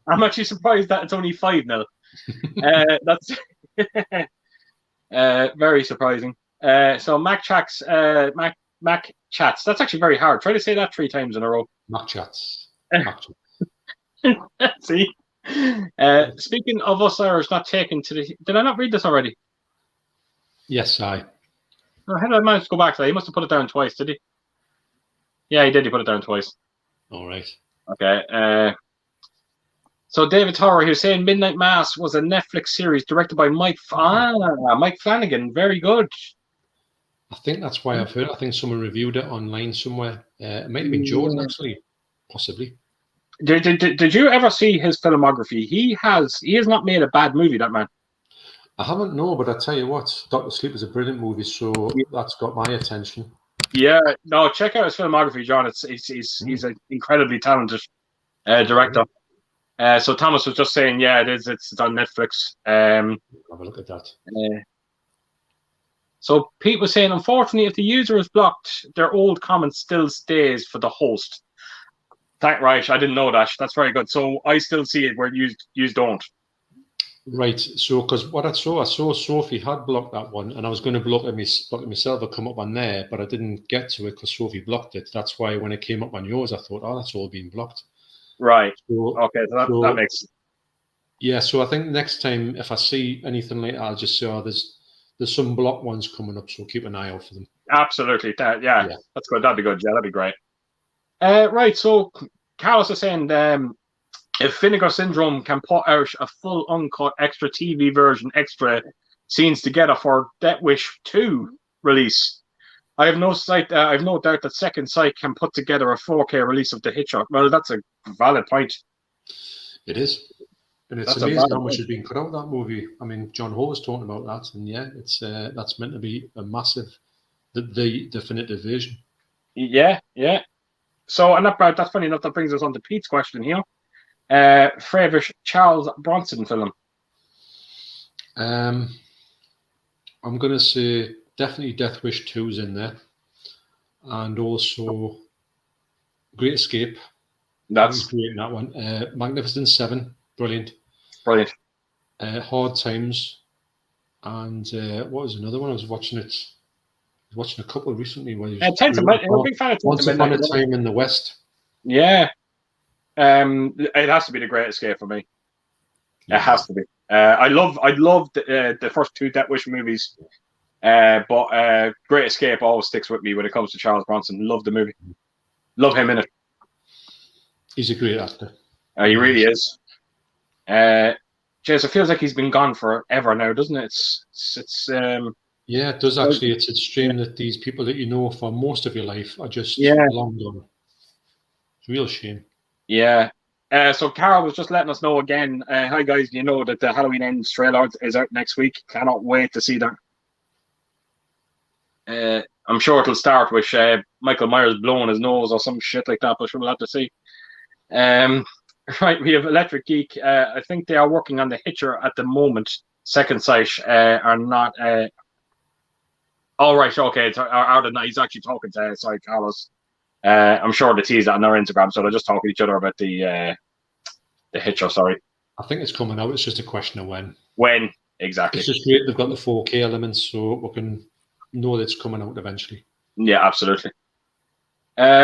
I'm actually surprised that it's only 5-0. That's very surprising. So Mac chats. That's actually very hard. Try to say that 3 times in a row. Mac chats. See? Speaking of us Irish not taking to the... Did I not read this already? Yes, I. Oh, how did I manage to go back to that? He must have put it down twice, did he? Yeah, he did. He put it down twice. All right. Okay. So David Tower, he was saying Midnight Mass was a Netflix series directed by Mike Flanagan. Very good. I think that's why I've heard. I think someone reviewed it online somewhere. It might have been Jordan, actually, possibly. Did you ever see his filmography? He has not made a bad movie, that man. I haven't, no, but I tell you what, Doctor Sleep is a brilliant movie, so that's got my attention. Yeah, no, check out his filmography, John. He's an incredibly talented director. So Thomas was just saying, yeah, it is. It's on Netflix. Have a look at that. So Pete was saying, unfortunately, if the user is blocked, their old comment still stays for the host. Right, I didn't know that. That's very good. So I still see it where you don't. Right. So, because what I saw Sophie had blocked that one, and I was going to block it myself. I'd come up on there, but I didn't get to it because Sophie blocked it. That's why when it came up on yours, I thought, oh, that's all been blocked. Right. So, okay. So that makes. Yeah. So I think next time if I see anything like that, I'll just say, oh, there's some blocked ones coming up, so keep an eye out for them. Absolutely. Yeah. That's good. That'd be good. Yeah, that'd be great. Right. So Carlos is saying, if Vinegar Syndrome can put out a full uncut extra TV version, extra scenes together for Death Wish 2 release, I have no doubt that Second Sight can put together a 4K release of The Hitcher. Well, that's a valid point. It is. And it's amazing how much has been cut out of that movie. I mean, John Ho was talking about that, and yeah, it's that's meant to be a massive, the definitive version. Yeah. So, and that's funny enough. That brings us on to Pete's question here. Favorite Charles Bronson film? I'm going to say definitely Death Wish 2 is in there, and also Great Escape. That's great in that one. Magnificent Seven, brilliant. Hard Times, and what was another one? I was watching a couple recently. Where Once Upon a Time in the West. Yeah. It has to be The Great Escape for me. It has to be. I love the first two Death Wish movies, but Great Escape always sticks with me when it comes to Charles Bronson. Love the movie. Love him in it. He's a great actor. He really is. James, it feels like he's been gone forever now, doesn't it? It's yeah, it does actually. It's a shame that these people that you know for most of your life are just long gone. It's a real shame. Yeah. So Carol was just letting us know again. Hi guys, you know that the Halloween Ends trailer is out next week. Cannot wait to see that. I'm sure it'll start with Michael Myers blowing his nose or some shit like that, but we'll have to see. Right, we have Electric Geek. I think they are working on The Hitcher at the moment. Second Sight are not. All right, okay. He's actually talking to Carlos. I'm sure they tease that on their Instagram, so they're just talking to each other about the Hitcher. Sorry. I think it's coming out. It's just a question of when. When exactly? It's just great. They've got the 4K elements, so we can know that it's coming out eventually. Yeah, absolutely.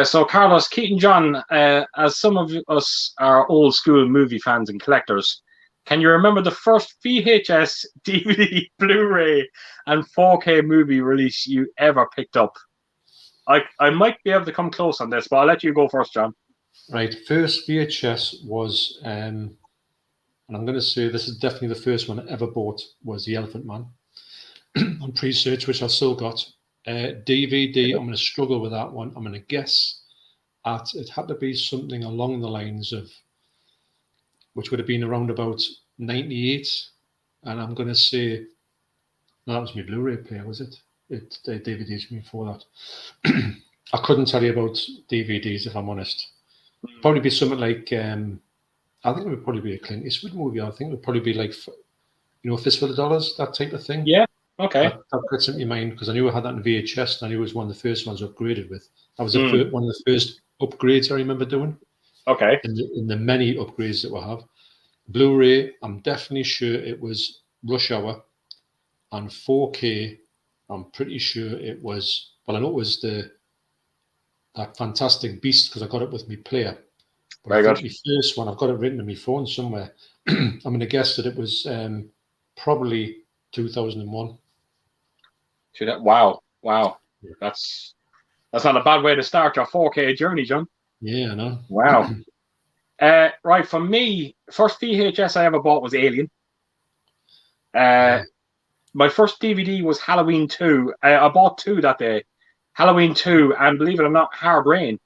So Carlos, Keaton John, as some of us are old school movie fans and collectors, can you remember the first VHS, DVD, Blu-ray, and 4K movie release you ever picked up? I might be able to come close on this, but I'll let you go first, John. Right, first VHS was, and I'm going to say this is definitely the first one I ever bought, was The Elephant Man on pre-search, which I still got. DVD, I'm going to struggle with that one. I'm going to guess it had to be something along the lines of, which would have been around about 98. And I'm going to say, no, that was my Blu-ray player, was it? DVDs before that. I couldn't tell you about DVDs, if I'm honest. Probably be something like, I think it would probably be a Clint Eastwood movie. I think it would probably be like, Fistful of Dollars, that type of thing. Yeah. Okay. That gets into my mind because I knew I had that in VHS and I knew it was one of the first ones upgraded with. That was one of the first upgrades I remember doing. Okay. In the many upgrades that we have. Blu-ray, I'm definitely sure it was Rush Hour. And 4K, I'm pretty sure it was, well, I know it was that Fantastic Beast because I got it with my player. But Very I think good. the first one, I've got it written on my phone somewhere. I'm going to guess that it was probably 2001. Wow. Yeah. That's not a bad way to start your 4K journey, John. Yeah, I know. Wow. Right, for me, first VHS I ever bought was Alien. My first DVD was Halloween 2. I bought 2 that day. Halloween 2, and believe it or not, Hard Rain,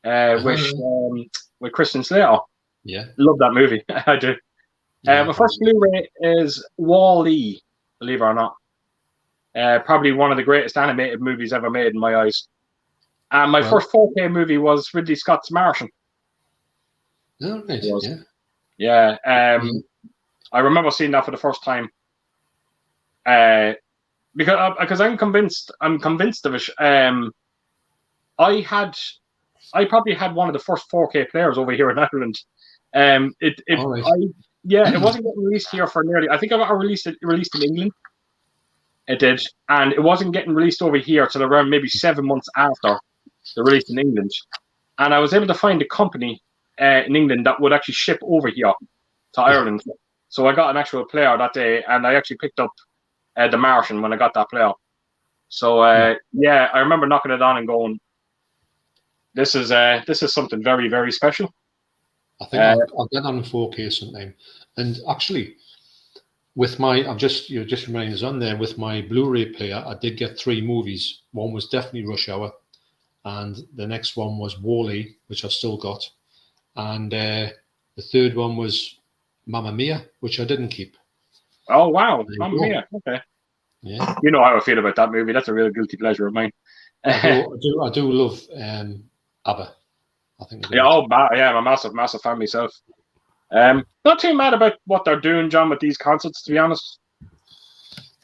with Kristen Slater. Yeah. Love that movie. I do. My first Blu-ray is Wall-E, believe it or not. Probably one of the greatest animated movies ever made in my eyes. And my first 4K movie was Ridley Scott's Martian. Oh, right. Yeah. I remember seeing that for the first time. Because I'm convinced of it. I probably had one of the first 4K players over here in Ireland. It wasn't getting released here for nearly. I think I got released in England. It did, and it wasn't getting released over here till around maybe 7 months after the release in England. And I was able to find a company in England that would actually ship over here to Ireland. So I got an actual player that day, and I actually picked up The Martian when I got that player. So I remember knocking it on and going, "This is something very, very special." I think I'll get on in 4K sometime. And actually, with my, you're just reminding us on there, with my Blu-ray player, I did get 3 movies. One was definitely Rush Hour, and the next one was Wall-E, which I've still got, and the third one was Mamma Mia, which I didn't keep. Oh wow, Mamma Mia. Okay. Yeah. You know how I feel about that movie. That's a real guilty pleasure of mine. I do love ABBA. I think. I'm a massive fan myself. Not too mad about what they're doing, John, with these concerts, to be honest.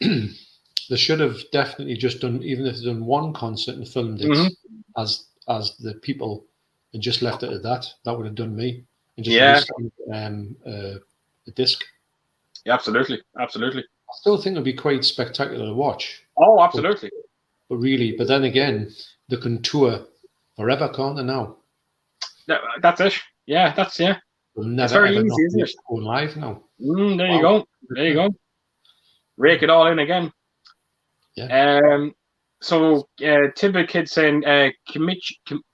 They should have definitely just done, even if they've done one concert and filmed it as the people and just left it at that. That would have done me. And just released a disc. Yeah, absolutely. I still think it'd be quite spectacular to watch. Oh, absolutely. But then again, they can tour forever, can't they now? That's it. Yeah, We'll never, it's very ever easy, isn't it? Go live now. There you go. Rake it all in again. Yeah. So Timber Kid saying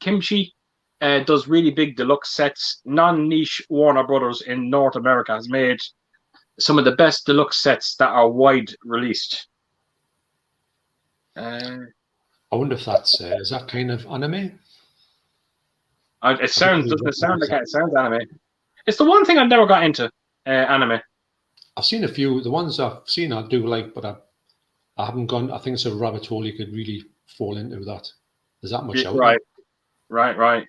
Kimchi does really big deluxe sets. Non-niche Warner Brothers in North America has made some of the best deluxe sets that are wide released. I wonder if that's is that kind of anime? It sounds anime. It's the one thing I've never got into, anime. I've seen a few. The ones I've seen I do like, but I haven't gone. I think it's a rabbit hole you could really fall into that. There's that much out there. Right.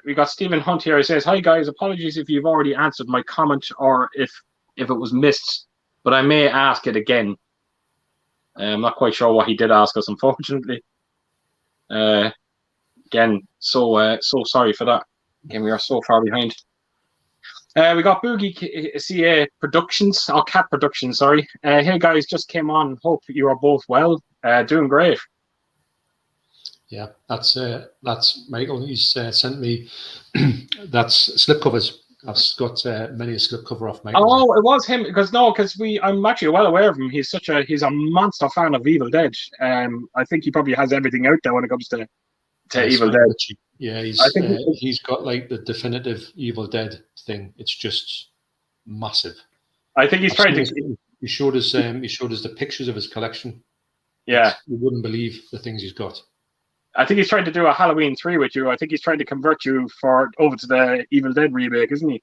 We got Stephen Hunt here. He says, "Hi guys, apologies if you've already answered my comment or if it was missed, but I may ask it again." I'm not quite sure what he did ask us, unfortunately. Again, so sorry for that. Again, we are so far behind. We got Boogie CA Productions, or Cat Productions, sorry. Hey guys, just came on. Hope you are both well. Doing great. Yeah, that's Michael. He's sent me that's slipcovers. I've got many a slipcover off Michael. Oh, it was him because I'm actually well aware of him. He's a monster fan of Evil Dead. I think he probably has everything out there when it comes to Evil Dead. Yeah, he's got like the definitive Evil Dead thing. It's just massive. I think he's trying to. He showed us the pictures of his collection. Yeah, you wouldn't believe the things he's got. I think he's trying to do a Halloween 3 with you. I think he's trying to convert you over to the Evil Dead remake, isn't he?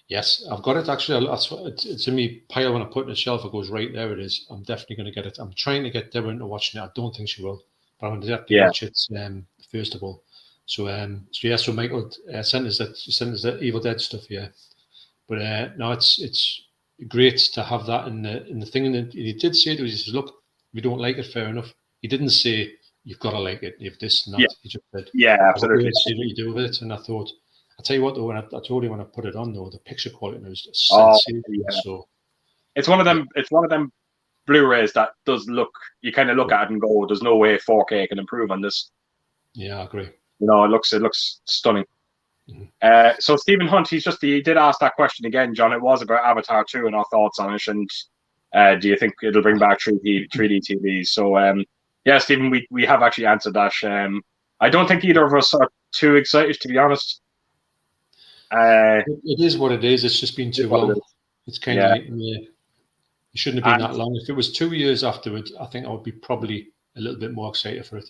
Yes, I've got it actually. It's in my pile when I put it in the shelf. It goes right there. It is. I'm definitely going to get it. I'm trying to get Deborah into watching it. I don't think she will, but I'm going to definitely watch it first of all. So Michael sent us that Evil Dead stuff. Yeah, but no, it's great to have that in the thing. And he did say to us, he says, "Look, if you don't like it, fair enough." He didn't say you've got to like it. If this and that, he just said, "Yeah, absolutely." See what you do with it. And I thought, I tell you what, though, when I told you when I put it on, though, the picture quality was sensational. So it's one of them. It's one of them Blu-rays that does look. You kind of look at it and go, "There's no way 4K can improve on this." Yeah, I agree. it looks stunning. Mhm. So Stephen Hunt, he did ask that question again, John. It was about Avatar 2 and our thoughts on it, and do you think it'll bring back 3D TVs? So yeah, Stephen, we have actually answered that. I don't think either of us are too excited, to be honest. It is what it is. It's just been too What it long. is. It's kind of Yeah, like, it shouldn't have been and that long. If it was 2 years afterwards, I think I would be probably a little bit more excited for it.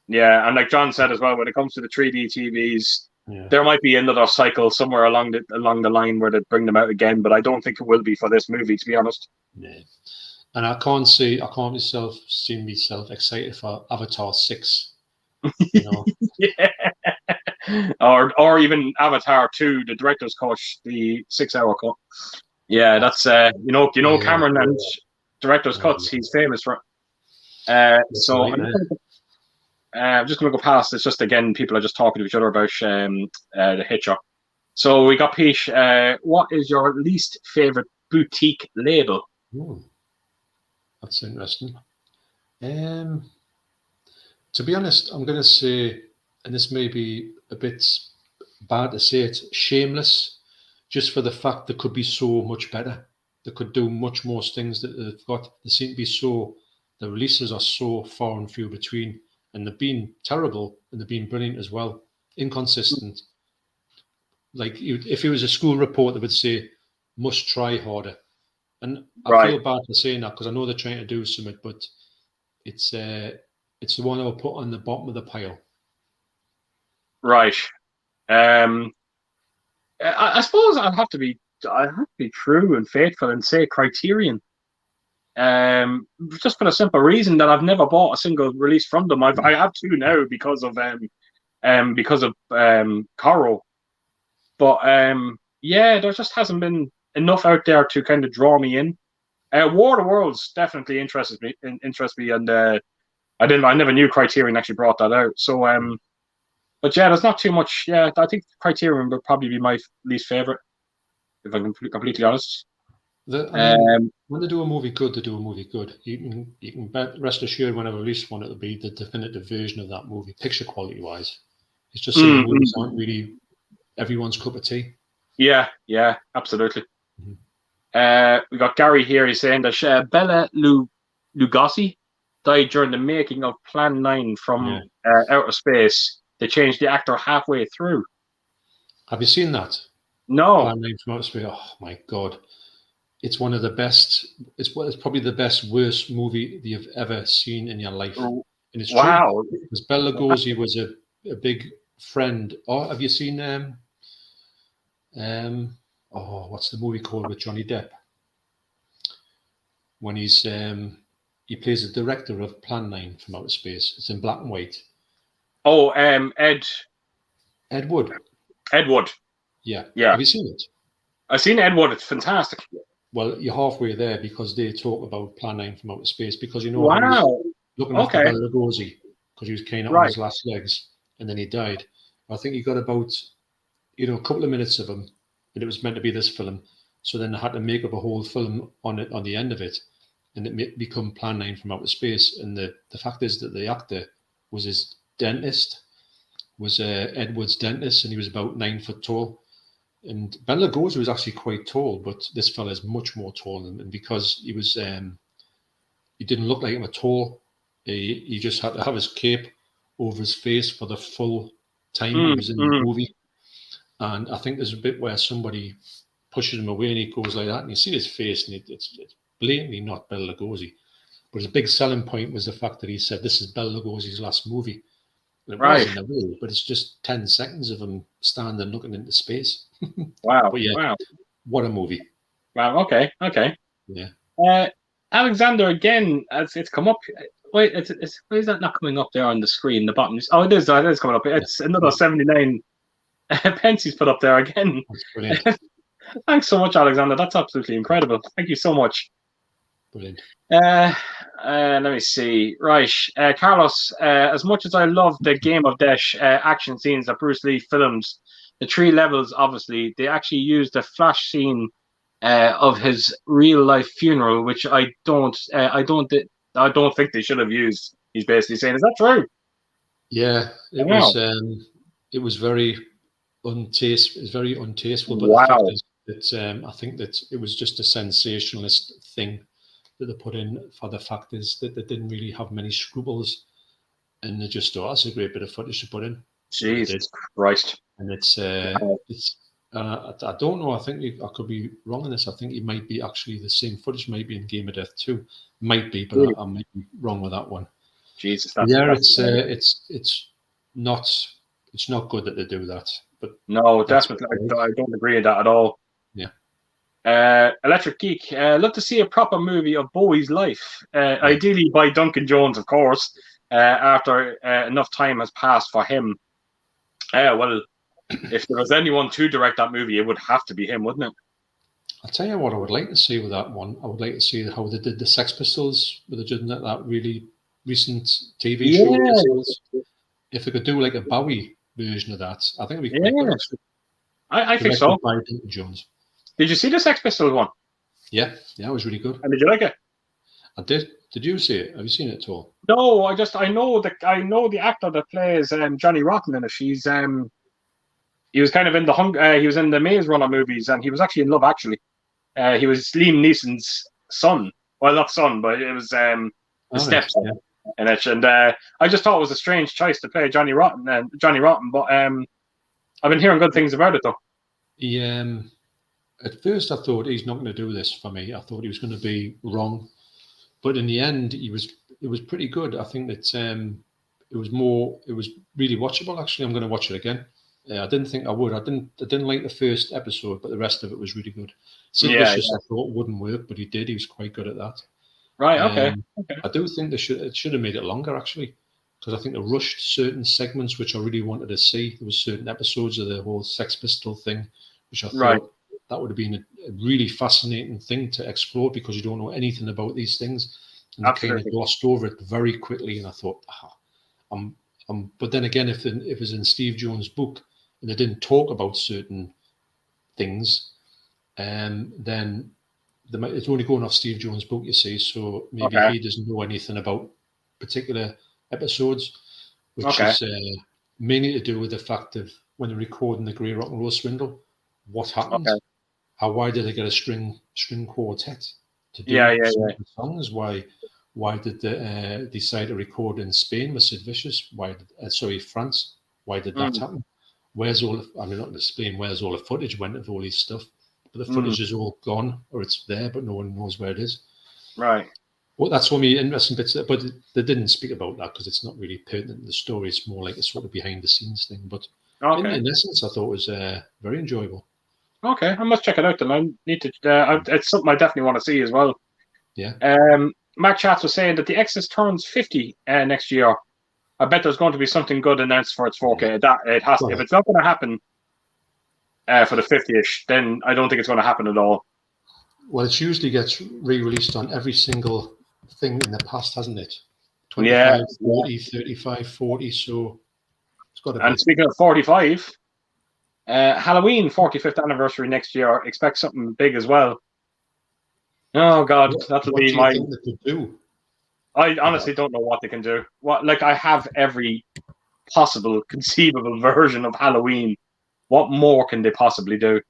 yeah, and like John said as well, when it comes to the 3D TVs, Yeah. there might be another cycle somewhere along the line where they bring them out again, but I don't think it will be for this movie, to be honest. Yeah. And I can't see myself excited for Avatar 6, you know. Yeah. Or even Avatar 2, the director's cut, the 6 hour cut. Yeah, that's Yeah. Cameron and director's Oh, cuts. yeah. He's famous for. That's So right. I'm just gonna go past. It's just again, people are just talking to each other about the Hitcher. So we got Pete. What is your least favorite boutique label? Oh, that's interesting. Um, to be honest, I'm going to say, and this may be a bit bad to say, it's Shameless, just for the fact they could be so much better. They could do much more things that they've got. They seem to be the releases are so far and few between, and they've been terrible and they've been brilliant as well. Inconsistent. Like if it was a school report, they would say, must try harder. And I Right, feel bad for saying that because I know they're trying to do something, but it's uh, it's the one I would put on the bottom of the pile. right. Um, I suppose I have to be true and faithful and say Criterion. Just for the simple reason that I've never bought a single release from them. I have two now because of Coro. But yeah, there just hasn't been enough out there to kind of draw me in. War of the Worlds definitely interests me, and I never knew Criterion actually brought that out. So but yeah, there's not too much. Yeah, I think Criterion would probably be my least favorite, if I'm completely honest. I mean, Um, when they do a movie good, they do a movie good. You can rest assured when I release one, it'll be the definitive version of that movie, picture quality wise. It's just some of the movies aren't really everyone's cup of tea. yeah, absolutely. Mhm. We got Gary here. He's saying that Lugosi died during the making of Plan 9 Yeah. from Outer Space. They changed the actor halfway through. Have you seen that? No. Plan 9 from Outer Space. Oh my god. It's one of the best. It's probably the best worst movie that you've ever seen in your life, and it's true Wow. because Bela Lugosi was a big friend. Oh, have you seen what's the movie called with Johnny Depp when he plays the director of Plan 9 from Outer Space. It's in black and white. Oh, Ed Wood. Ed Wood. Yeah. Yeah. Have you seen it? I've seen Ed Wood. It's fantastic. Well, you're halfway there because they talk about Plan 9 from Outer Space because he was Wow. looking after Okay. Bela Lugosi because he was kind of on his last legs and then he died. I think he got about a couple of minutes of him, and it was meant to be this film. So then they had to make up a whole film on it on the end of it, and it become Plan 9 from Outer Space. And the fact is that the actor was his dentist, was Ed Wood's dentist, and he was about 9 foot tall. And Bela Lugosi was actually quite tall, but this fella is much more tall. And because he was, he didn't look like him at all. He just had to have his cape over his face for the full time he was in the movie. And I think there's a bit where somebody pushes him away and he goes like that, and you see his face, and it's blatantly not Bela Lugosi. But his big selling point was the fact that he said this is Bela Lugosi's last movie. And it was in the movie, but it's just 10 seconds of him standing looking into space. Wow. But yeah, wow. What a movie. Wow. Okay. Yeah. Alexander, again, as it's come up. Wait, why is that not coming up there on the screen? The bottom. Oh, it is coming up. It's another 79 pence he's put up there again. That's brilliant. Thanks so much, Alexander. That's absolutely incredible. Thank you so much. Brilliant. Let me see. Right, Carlos. As much as I love the Game of Death action scenes that Bruce Lee filmed, the 3 levels, obviously, they actually used the flash scene of his real life funeral, which I don't think they should have used. He's basically saying, is that true? Yeah, Wow. it was very it's very untasteful. But the fact Wow. is that I think that it was just a sensationalist thing that they put in. For the fact is that they didn't really have many scruples, and they just thought that's a great bit of footage to put in, so they did. Jesus Christ. And Wow. I don't know. I think I could be wrong on this. I think it might be actually the same footage, might be in Game of Death too. Might be, but Really? I might be wrong with that one. Jesus, Yeah, that's not it's not good that they do that, but no, that's definitely. what it I is. don't agree with that at all. Yeah, Electric Geek. Love to see a proper movie of Bowie's life. yeah. Ideally by Duncan Jones, of course. After enough time has passed for him. Well, if there was anyone to direct that movie, it would have to be him, wouldn't it? I'll tell you what I would like to see with that one. I would like to see how they did the Sex Pistols, with the that really recent TV show with Yeah, Pistols. If they could do like a Bowie version of that, I think it'd be quite good yeah. actually. I think Directed so. by Duncan Jones. Did you see the Sex Pistols one? Yeah, it was really good. And did you like it? I did. Did you see it? Have you seen it at all? No, I know the actor that plays Johnny Rotten in it. He was kind of in he was in the Maze Runner movies, and he was actually in Love Actually. He was Liam Neeson's son. Well, not son, but it was his All right. stepson Yeah. in it. And I just thought it was a strange choice to play Johnny Rotten, but I've been hearing good things about it though. He, at first, I thought he's not going to do this for me. I thought he was going to be wrong, but in the end, it was pretty good. I think that it was really watchable. Actually, I'm going to watch it again. I didn't think I would. I didn't like the first episode, but the rest of it was really good. Sid Vicious, I thought wouldn't work, but he did. He was quite good at that. Right. Okay. I do think it should have made it longer actually, because I think they rushed certain segments which I really wanted to see. There was certain episodes of the whole Sex Pistol thing, which I thought that would have been a really fascinating thing to explore, because you don't know anything about these things, and they kind of glossed over it very quickly. And I thought, but then again, if it was in Steve Jones' book and they didn't talk about certain things, then it's only going off Steve Jones' book, you see, so maybe he doesn't know anything about particular episodes, which is mainly to do with the fact of when they're recording the Grey Rock and Roll Swindle, what happened? Why did they get a string quartet to do the songs? Why did they decide to record in Spain with Sid Vicious? France? Why did that happen? Where's all the footage went of all this stuff? But the footage is all gone, or it's there, but no one knows where it is. Right. Well, that's one of the interesting bits, but they didn't speak about that because it's not really pertinent to the story. It's more like a sort of behind the scenes thing. But in essence, I thought it was very enjoyable. Okay, I must check it out then. I need to. It's something I definitely want to see as well. Yeah. Mac Chats was saying that the Exodus turns 50 next year. I bet there's going to be something good announced for its 4K. That it has. If it's not going to happen for the 50ish, then I don't think it's going to happen at all. Well, it usually gets re-released on every single thing in the past, hasn't it? 25, 40, 35, 40. So it's got to be. And speaking of 45, Halloween 45th anniversary next year. Expect something big as well. Oh God, that'll be my. What do you think they could do? I honestly don't know what they can do. I have every possible conceivable version of Halloween. What more can they possibly do?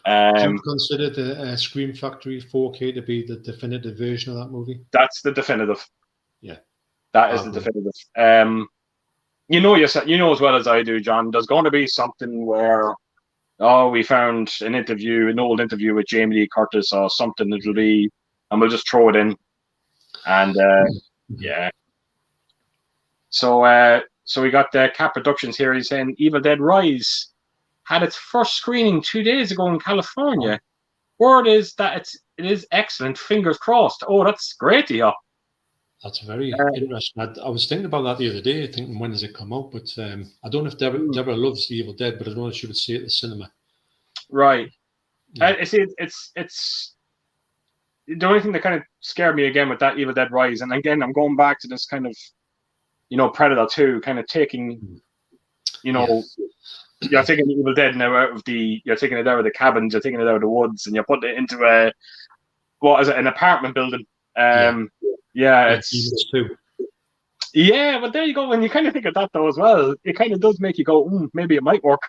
Do you consider the Scream Factory 4K to be the definitive version of that movie? That's the definitive. Yeah, that is the definitive. You know as well as I do, John. There's going to be something where, we found an old interview with Jamie Lee Curtis or something. It'll be, and we'll just throw it in, and yeah. So we got Cat Productions here. He's saying Evil Dead Rise had its first screening 2 days ago in California. Word is that it is excellent. Fingers crossed. Oh, that's great to hear. That's very interesting. I was thinking about that the other day, thinking when does it come out? But I don't know if Deborah loves the Evil Dead, but I don't know if she would see it at the cinema. Right. Yeah. It's the only thing that kind of scared me again with that Evil Dead Rise, and again I'm going back to this kind of, Predator 2, kind of taking, you're taking the Evil Dead now you're taking it out of the cabins, you're taking it out of the woods, and you're putting it into an apartment building. It's too. Yeah, but there you go. When you kind of think of that though as well, it kind of does make you go, maybe it might work.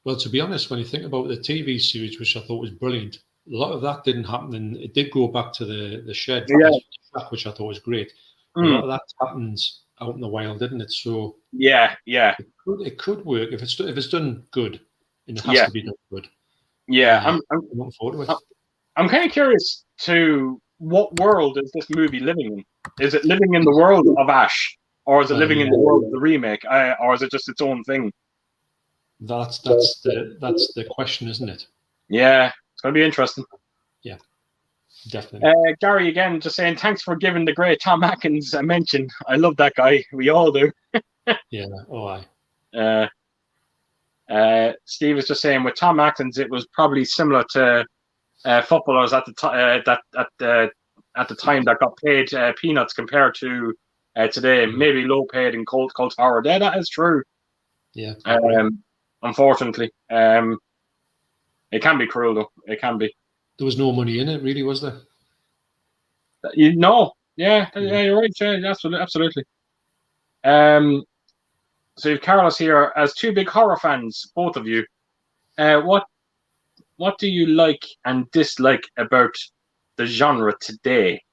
Well, to be honest, when you think about the TV series, which I thought was brilliant, a lot of that didn't happen, and it did go back to the shed, which I thought was great. A lot of that happens out in the wild, didn't it? So yeah, it could work if it's done good, and it has yeah, to be done good. yeah. I'm looking forward to it. I'm kind of curious to what world is this movie living in? Is it living in the world of Ash, or is it living in the world of the remake, or is it just its own thing? That's the question, isn't it? Yeah, it's going to be interesting. Yeah, definitely. Gary again, just saying thanks for giving the great Tom Atkins a mention. I love that guy. We all do. Yeah. Oh, aye. Steve is just saying with Tom Atkins, it was probably similar to footballers at the time that got paid peanuts compared to today, maybe low paid in cold tower. Yeah, that is true. Yeah. Unfortunately, it can be cruel though. It can be. There was no money in it, really, was there? Yeah, you're right. Yeah, absolutely. So you've Carlos here as two big horror fans, both of you. What do you like and dislike about the genre today?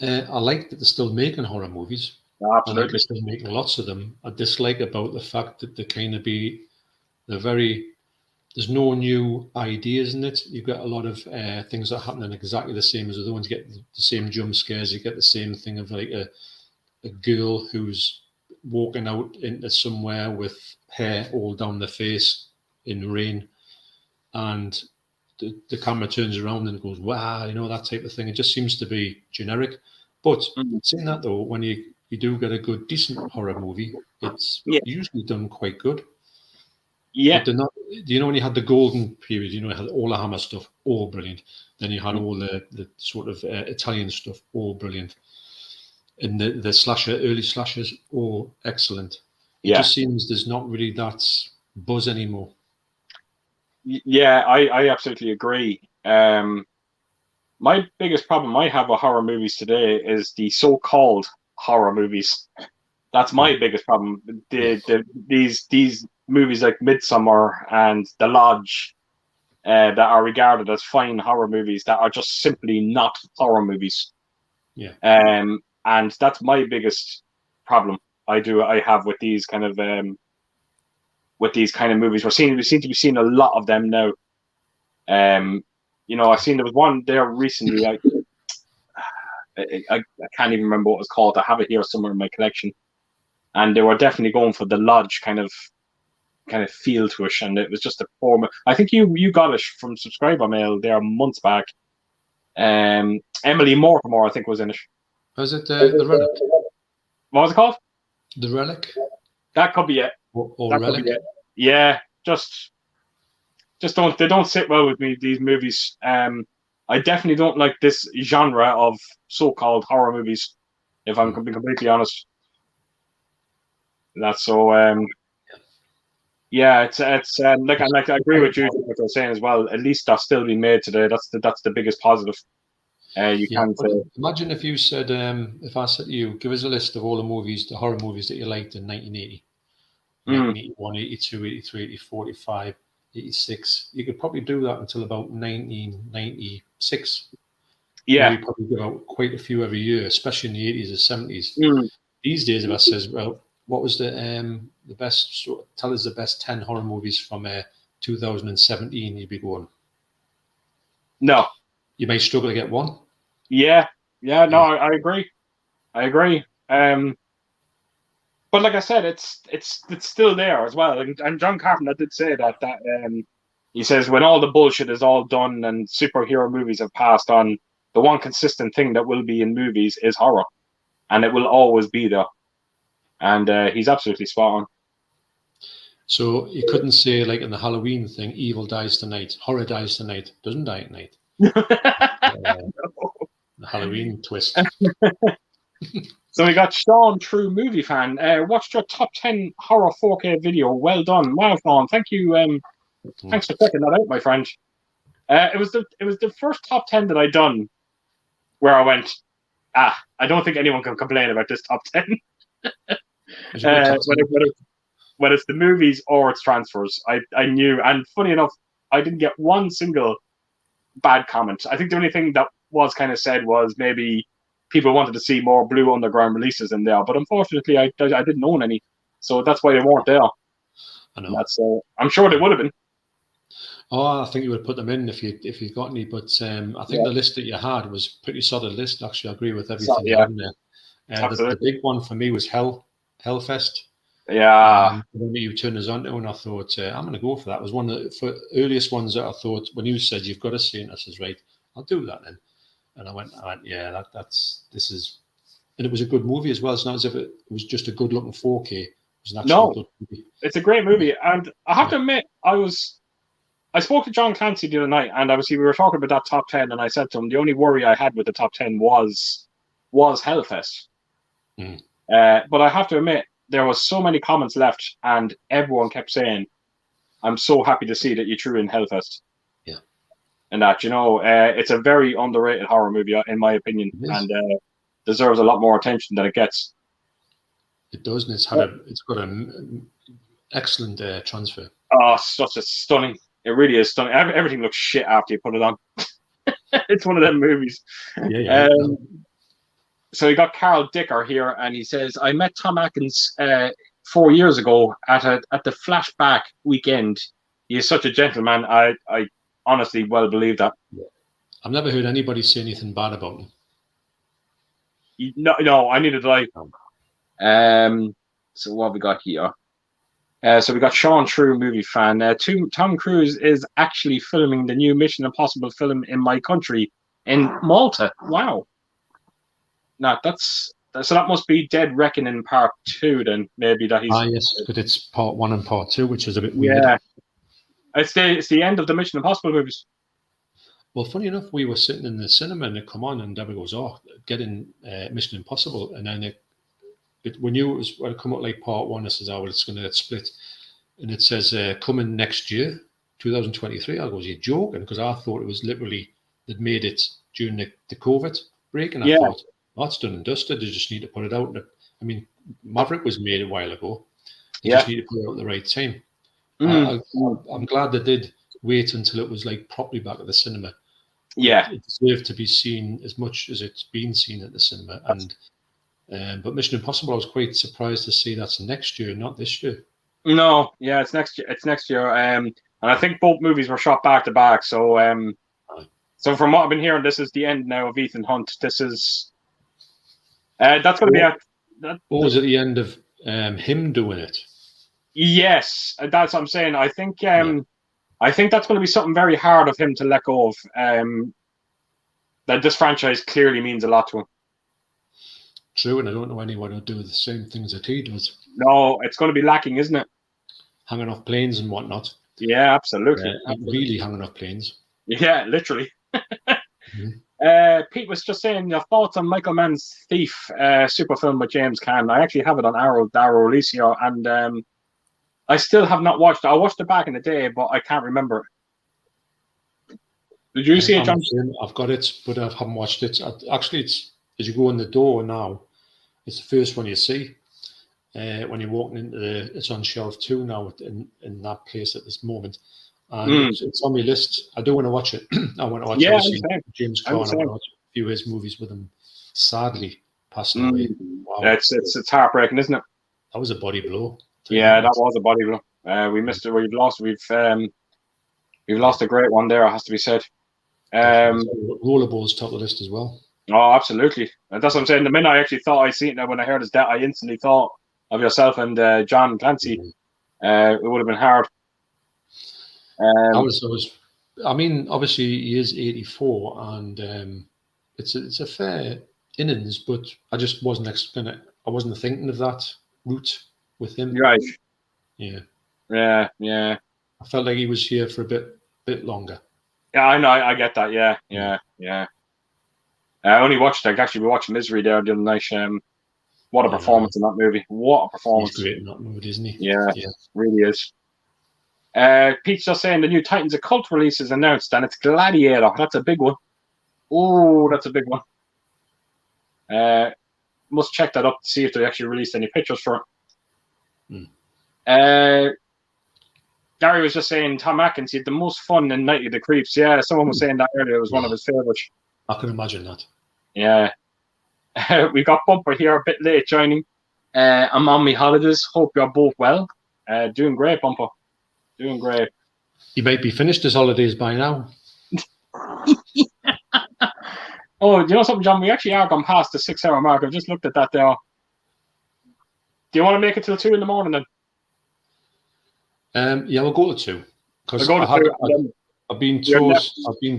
I like that they're still making horror movies. Absolutely. I like they're still making lots of them. I dislike about the fact that there's no new ideas in it. You've got a lot of things that are happening exactly the same as the other ones. You get the same jump scares. You get the same thing of like a girl who's walking out into somewhere with hair all down the face in rain, and the camera turns around and goes, wow, that type of thing. It just seems to be generic. But saying that though, when you do get a good, decent horror movie, it's usually done quite good. Yeah. But they're not, when you had the golden period, you had all the Hammer stuff, all brilliant. Then you had all the sort of Italian stuff, all brilliant. And the early slashers, all excellent. It just seems there's not really that buzz anymore. Yeah, I absolutely agree. My biggest problem I have with horror movies today is the so-called horror movies. That's my biggest problem. These movies like Midsommar and The Lodge that are regarded as fine horror movies that are just simply not horror movies. Yeah. And that's my biggest problem I have with these kind of movies. We seem to be seeing a lot of them now. I've seen there was one there recently. I can't even remember what it was called. I have it here somewhere in my collection, and they were definitely going for the Lodge kind of feel to it, and it was just a poor. I think you got it from subscriber mail there months back. Emily Mortimer, I think, was in it. Was it the Relic? What was it called? The Relic. That could be it. Or Relic. Yeah, just don't sit well with me, these movies. I definitely don't like this genre of so-called horror movies, if I'm being completely honest. That's so. Yeah, it's like I agree with you what you're saying as well. At least they're still being made today. That's the biggest positive. Imagine if you said, if I said to you, give us a list of all the horror movies that you liked in 1980, 1981, 82, 83, 84, 85, 86. You could probably do that until about 1996. Yeah, you probably give out quite a few every year, especially in the 80s and 70s. These days, if I says, well, what was the best? Tell us the best 10 horror movies from 2017. You'd be going, no. You may struggle to get one. Yeah. No, I agree. But like I said, it's still there as well. And John Carpenter did say that he says when all the bullshit is all done and superhero movies have passed on, the one consistent thing that will be in movies is horror, and it will always be there. And he's absolutely spot on. So you couldn't say, like in the Halloween thing, evil dies tonight, horror dies tonight, doesn't die at night. The Halloween twist. So we got Sean, true movie fan. Watched your top 10 horror 4K video. Well done, Sean. Thank you. Thanks for checking that out, my friend. It was the first top 10 that I done where I went, I don't think anyone can complain about this top 10. It's a good top 10. Whether it's the movies or it's transfers, I knew. And funny enough, I didn't get one single bad comment. I think the only thing that was kind of said was maybe people wanted to see more Blue Underground releases in there, but unfortunately, I didn't own any, so that's why they weren't there. I know. That's I'm sure they would have been. Oh, I think you would have put them in if you got any, but I think the list that you had was a pretty solid list. Actually, I agree with everything you had in there. The big one for me was Hellfest. Yeah. When you turned us on to, and I thought I'm going to go for that. It was one of the earliest ones that I thought when you said you've got to see it. I says right, I'll do that then. And I went yeah, this is, and it was a good movie as well. It's not as if it was just a good looking 4K. It was an actual good movie. It's a great movie, and I have to admit, I spoke to John Clancy the other night, and obviously we were talking about that top 10, and I said to him the only worry I had with the top 10 was Hellfest. But I have to admit, there was so many comments left, and everyone kept saying, "I'm so happy to see that you threw in Hellfest." Yeah, and that it's a very underrated horror movie, in my opinion, and deserves a lot more attention than it gets. It does, and it's got an excellent transfer. Oh, such a stunning! It really is stunning. Everything looks shit after you put it on. It's one of them movies. Yeah. So we got Carl Dicker here, and he says, "I met Tom Atkins 4 years ago at the flashback weekend. He is such a gentleman. I honestly well believe that." Yeah. I've never heard anybody say anything bad about him. No, I needed to like. So what have we got here? So we got Sean True, movie fan. Tom Cruise is actually filming the new Mission Impossible film in my country, in Malta. Wow. No, so that must be Dead Reckoning Part 2 then, maybe that he's... yes, but it's Part 1 and Part 2, which is a bit weird. Yeah. It's the end of the Mission Impossible movies. Well, funny enough, we were sitting in the cinema and it come on and Deborah goes, getting Mission Impossible. And then we knew it was when it come up like Part 1, it says, well, it's going to get split. And it says, coming next year, 2023. I goes, you're joking? Because I thought it was literally, they'd made it during the COVID break. And I thought, that's done and dusted. They just need to put it out. I mean, Maverick was made a while ago. They just need to put it out at the right time. I'm glad they did wait until it was like properly back at the cinema. Yeah. It deserved to be seen as much as it's been seen at the cinema. But Mission Impossible, I was quite surprised to see that's next year, not this year. No, yeah, it's next year. It's next year. And I think both movies were shot back to back. So so from what I've been hearing, this is the end now of Ethan Hunt. This is that's going to be or was it the end of him doing it? Yes, that's what I'm saying. I think that's going to be something very hard of him to let go of. That this franchise clearly means a lot to him. True, and I don't know anyone who'll do the same things that he does. No, it's going to be lacking, isn't it? Hanging off planes and whatnot. Yeah, absolutely. Really hanging off planes. Yeah, literally. Pete was just saying your thoughts on Michael Mann's Thief super film with James Caan. I actually have it on Arrow release here, and I still have not watched it. I watched it back in the day, but I can't remember it. Did you see it, John? I've got it, but I haven't watched it. Actually, it's as you go in the door now, it's the first one you see. When you're walking into it's on shelf 2 now in that place at this moment. And it's on my list. I do want to watch it. I want to watch James Caan. I want to watch a few of his movies with him. Sadly, passing away. Wow. It's heartbreaking, isn't it? That was a body blow. Yeah, that was a body blow. We missed it. We've lost a great one there. It has to be said. Rollerball's top of the list as well. Oh, absolutely. And that's what I'm saying. The minute I actually thought I seen it, when I heard his death, I instantly thought of yourself and John Clancy. It would have been hard. I mean, obviously he is 84, and it's a fair innings, but I just wasn't thinking of that route with him. Right. Yeah. Yeah. I felt like he was here for a bit longer. Yeah, I know. I get that. Yeah. I only watched. We watched Misery there the other night. What a performance in that movie! What a performance! He's great in that movie, isn't he? Yeah, really is. Pete's just saying the new Titans of Cult release is announced, and it's Gladiator. That's a big one. Oh, that's a big one. Must check that up to see if they actually released any pictures for it. Gary was just saying Tom Atkins had the most fun in Night of the Creeps. Yeah, someone was saying that earlier. It was one of his favorites. I can imagine that. Yeah. We got Bumper here a bit late joining. I'm on my holidays. Hope you're both well. Doing great, Bumper. Doing great. He might be finished his holidays by now. Oh, you know something, John? We actually are gone past the 6-hour mark. I've just looked at that there. Do you want to make it till 2 in the morning then? Yeah, we'll go to 2. Because I've been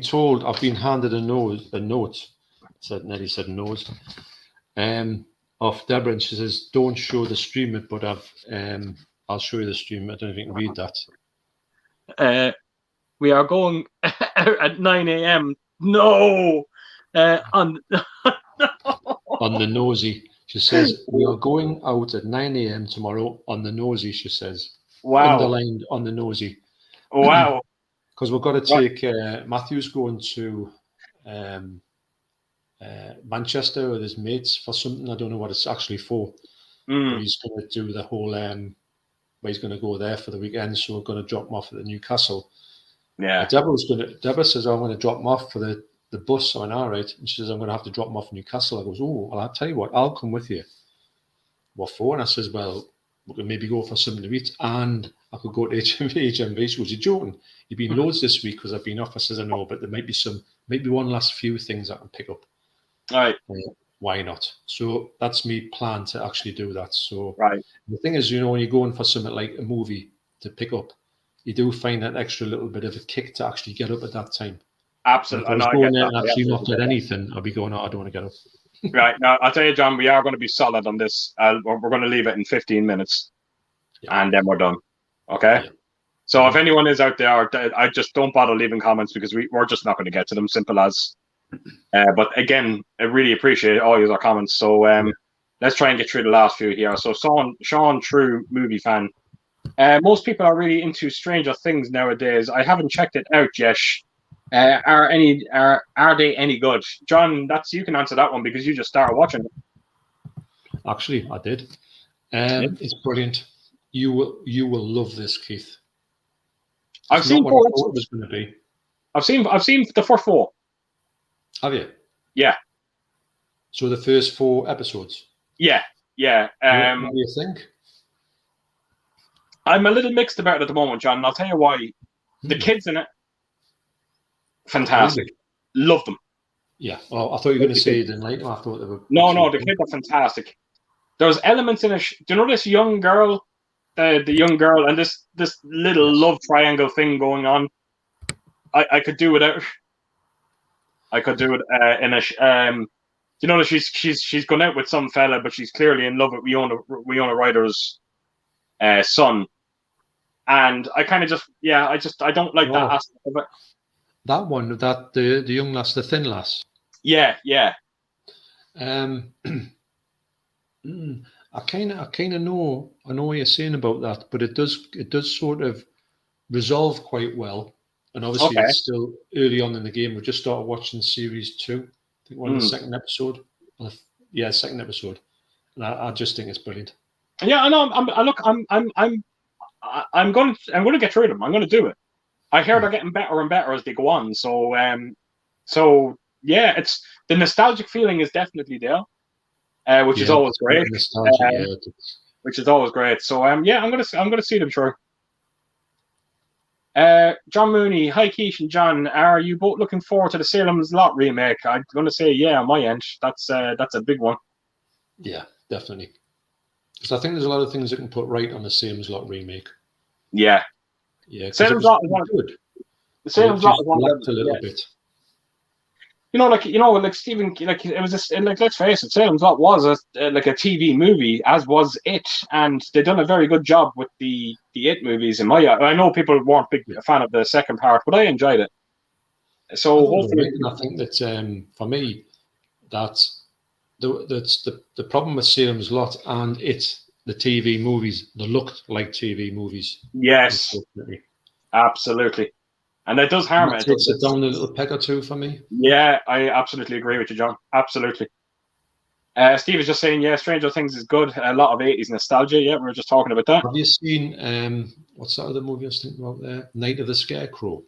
told, I've been handed a note. Nelly said nose. Of Deborah, and she says, "Don't show the stream it, but I'll show you the stream. I don't know if you can read that." We are going out at 9 a.m. No, on the nosy. She says, "We are going out at 9 a.m. tomorrow on the nosy." She says, "Wow, underlined on the nosy." Wow, because we've got to take Matthew's going to Manchester with his mates for something. I don't know what it's actually for, but he's going to do the whole. He's going to go there for the weekend, so we're going to drop him off at the Newcastle. Yeah, Deborah says, "I'm going to drop him off for the bus." I went, "All right," and she says, "I'm going to have to drop him off in Newcastle." I goes, "Oh, well, I'll tell you what, I'll come with you." What for? And I says, "Well, we could maybe go for something to eat, and I could go to HMV." She goes, "You're joking? You've been loads this week because I've been off." I says, "I know, but there might be one last few things I can pick up." All right. Why not? So that's me plan to actually do that. So right. The thing is, when you're going for something like a movie to pick up, you do find that extra little bit of a kick to actually get up at that time. Absolutely. If I was going there and actually not get anything, I'd be going, "Oh, I don't want to get up." Right. Now, I'll tell you, John, we are going to be solid on this. We're going to leave it in 15 minutes, and then we're done. Okay? Yeah. So if anyone is out there, I just don't bother leaving comments because we're just not going to get to them. Simple as. But again, I really appreciate all your comments. So let's try and get through the last few here. So Sean, true movie fan. Most people are really into Stranger Things nowadays. I haven't checked it out yet. Are they any good? John, you can answer that one because you just started watching it. Actually, I did. It's brilliant. You will love this, Keith. I've seen 4 episodes. It was going to be. I've seen the first 4. Have you? Yeah. So the first 4 episodes. Yeah. What do you think? I'm a little mixed about it at the moment, John, and I'll tell you why. The kids in it, fantastic. Love them. Yeah. Oh, I thought you were going to say you didn't like them. I thought they were. No, the kids are fantastic. There's elements in it. Do you know this young girl? The young girl and this little love triangle thing going on. I could do without. I could do it in a. You know that she's gone out with some fella, but she's clearly in love with Winona Ryder's son, and I kind of I don't like that aspect of it. That one, the young lass, the thin lass. Yeah. I kind of know what you're saying about that, but it does sort of resolve quite well. And obviously, It's still early on in the game. We just started watching series 2. I think we're on the second episode. Second episode. And I just think it's brilliant. Yeah, I know. I'm going to get through them. I'm going to do it. I hear they're getting better and better as they go on. So it's the nostalgic feeling is definitely there, which is always great. Which is always great. So I'm going to see them through. John Mooney, hi Keith and John. Are you both looking forward to the Salem's Lot remake? I'm going to say on my end. That's a big one. Yeah, definitely. Because I think there's a lot of things that can put right on the Salem's Lot remake. Yeah. Salem's Lot is one good. The Salem's Lot is one a little bit. Like Stephen, like it was just like, let's face it, Salem's Lot was a TV movie, as was It, and they done a very good job with the It movies. In my, I know people weren't a fan of the second part, but I enjoyed it. So hopefully, I think that for me, that's the problem with Salem's Lot and It, the TV movies. They looked like TV movies. Yes, absolutely. And that does harm it. It takes it down a little peg or two for me. Yeah, I absolutely agree with you, John. Absolutely. Steve is just saying, yeah, Stranger Things is good. A lot of 80s nostalgia. Yeah, we were just talking about that. Have you seen what's that other movie I was thinking about there? Night of the Scarecrow.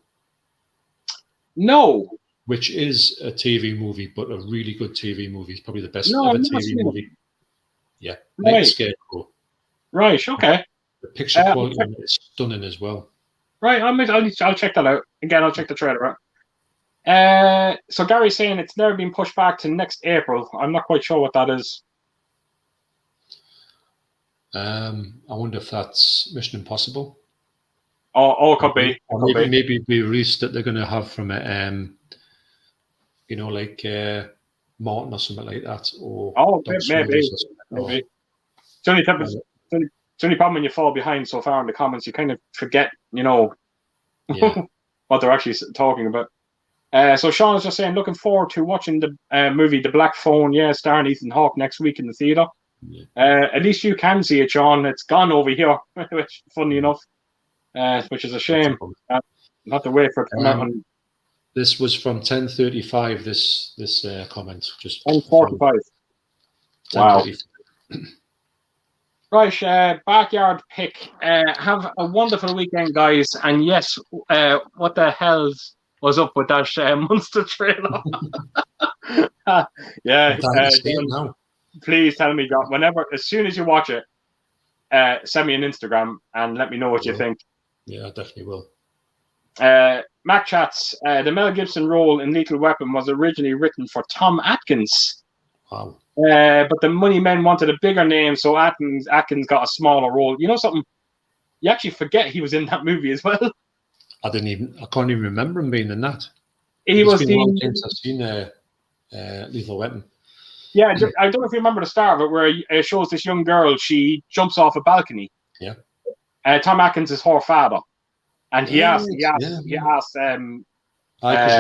No. Which is a TV movie, but a really good TV movie. It's probably the best No, ever I've not TV seen it. movie. Yeah, Night of the Right. Scarecrow. Right. Okay. The picture quality on it is stunning as well. Right. I'll check that out. Again, I'll check the trailer out. So Gary's saying it's never been pushed back to next April. I'm not quite sure what that is. I wonder if that's Mission Impossible. Oh, it could be. Or maybe be released that they're going to have from it, you know, like Martin or something like that. Or maybe. It's the only problem when you fall behind so far in the comments, you kind of forget, you know, what they're actually talking about. So Sean is just saying, looking forward to watching the movie The Black Phone. Yeah, starring Ethan Hawke next week in the theatre. Yeah. At least you can see it, Sean. It's gone over here, which funny enough, which is a shame. I'll have to wait for it to come out on. This was from 10:35. This comment just 10:45. Wow. Right, backyard pick. Have a wonderful weekend, guys. And yes, what the hell was up with that monster trailer? Yeah. Please tell me, John. As soon as you watch it, send me an Instagram and let me know what you think. Yeah, I definitely will. Mac Chats, the Mel Gibson role in Lethal Weapon was originally written for Tom Atkins. Wow. But the money men wanted a bigger name, so Atkins got a smaller role. You know something? You actually forget he was in that movie as well. I can't even remember him being in that. It's been a long time since I've seen Lethal Weapon. Yeah, I don't know if you remember the start of it, where it shows this young girl. She jumps off a balcony. Yeah. Tom Atkins is her father, and he asked. She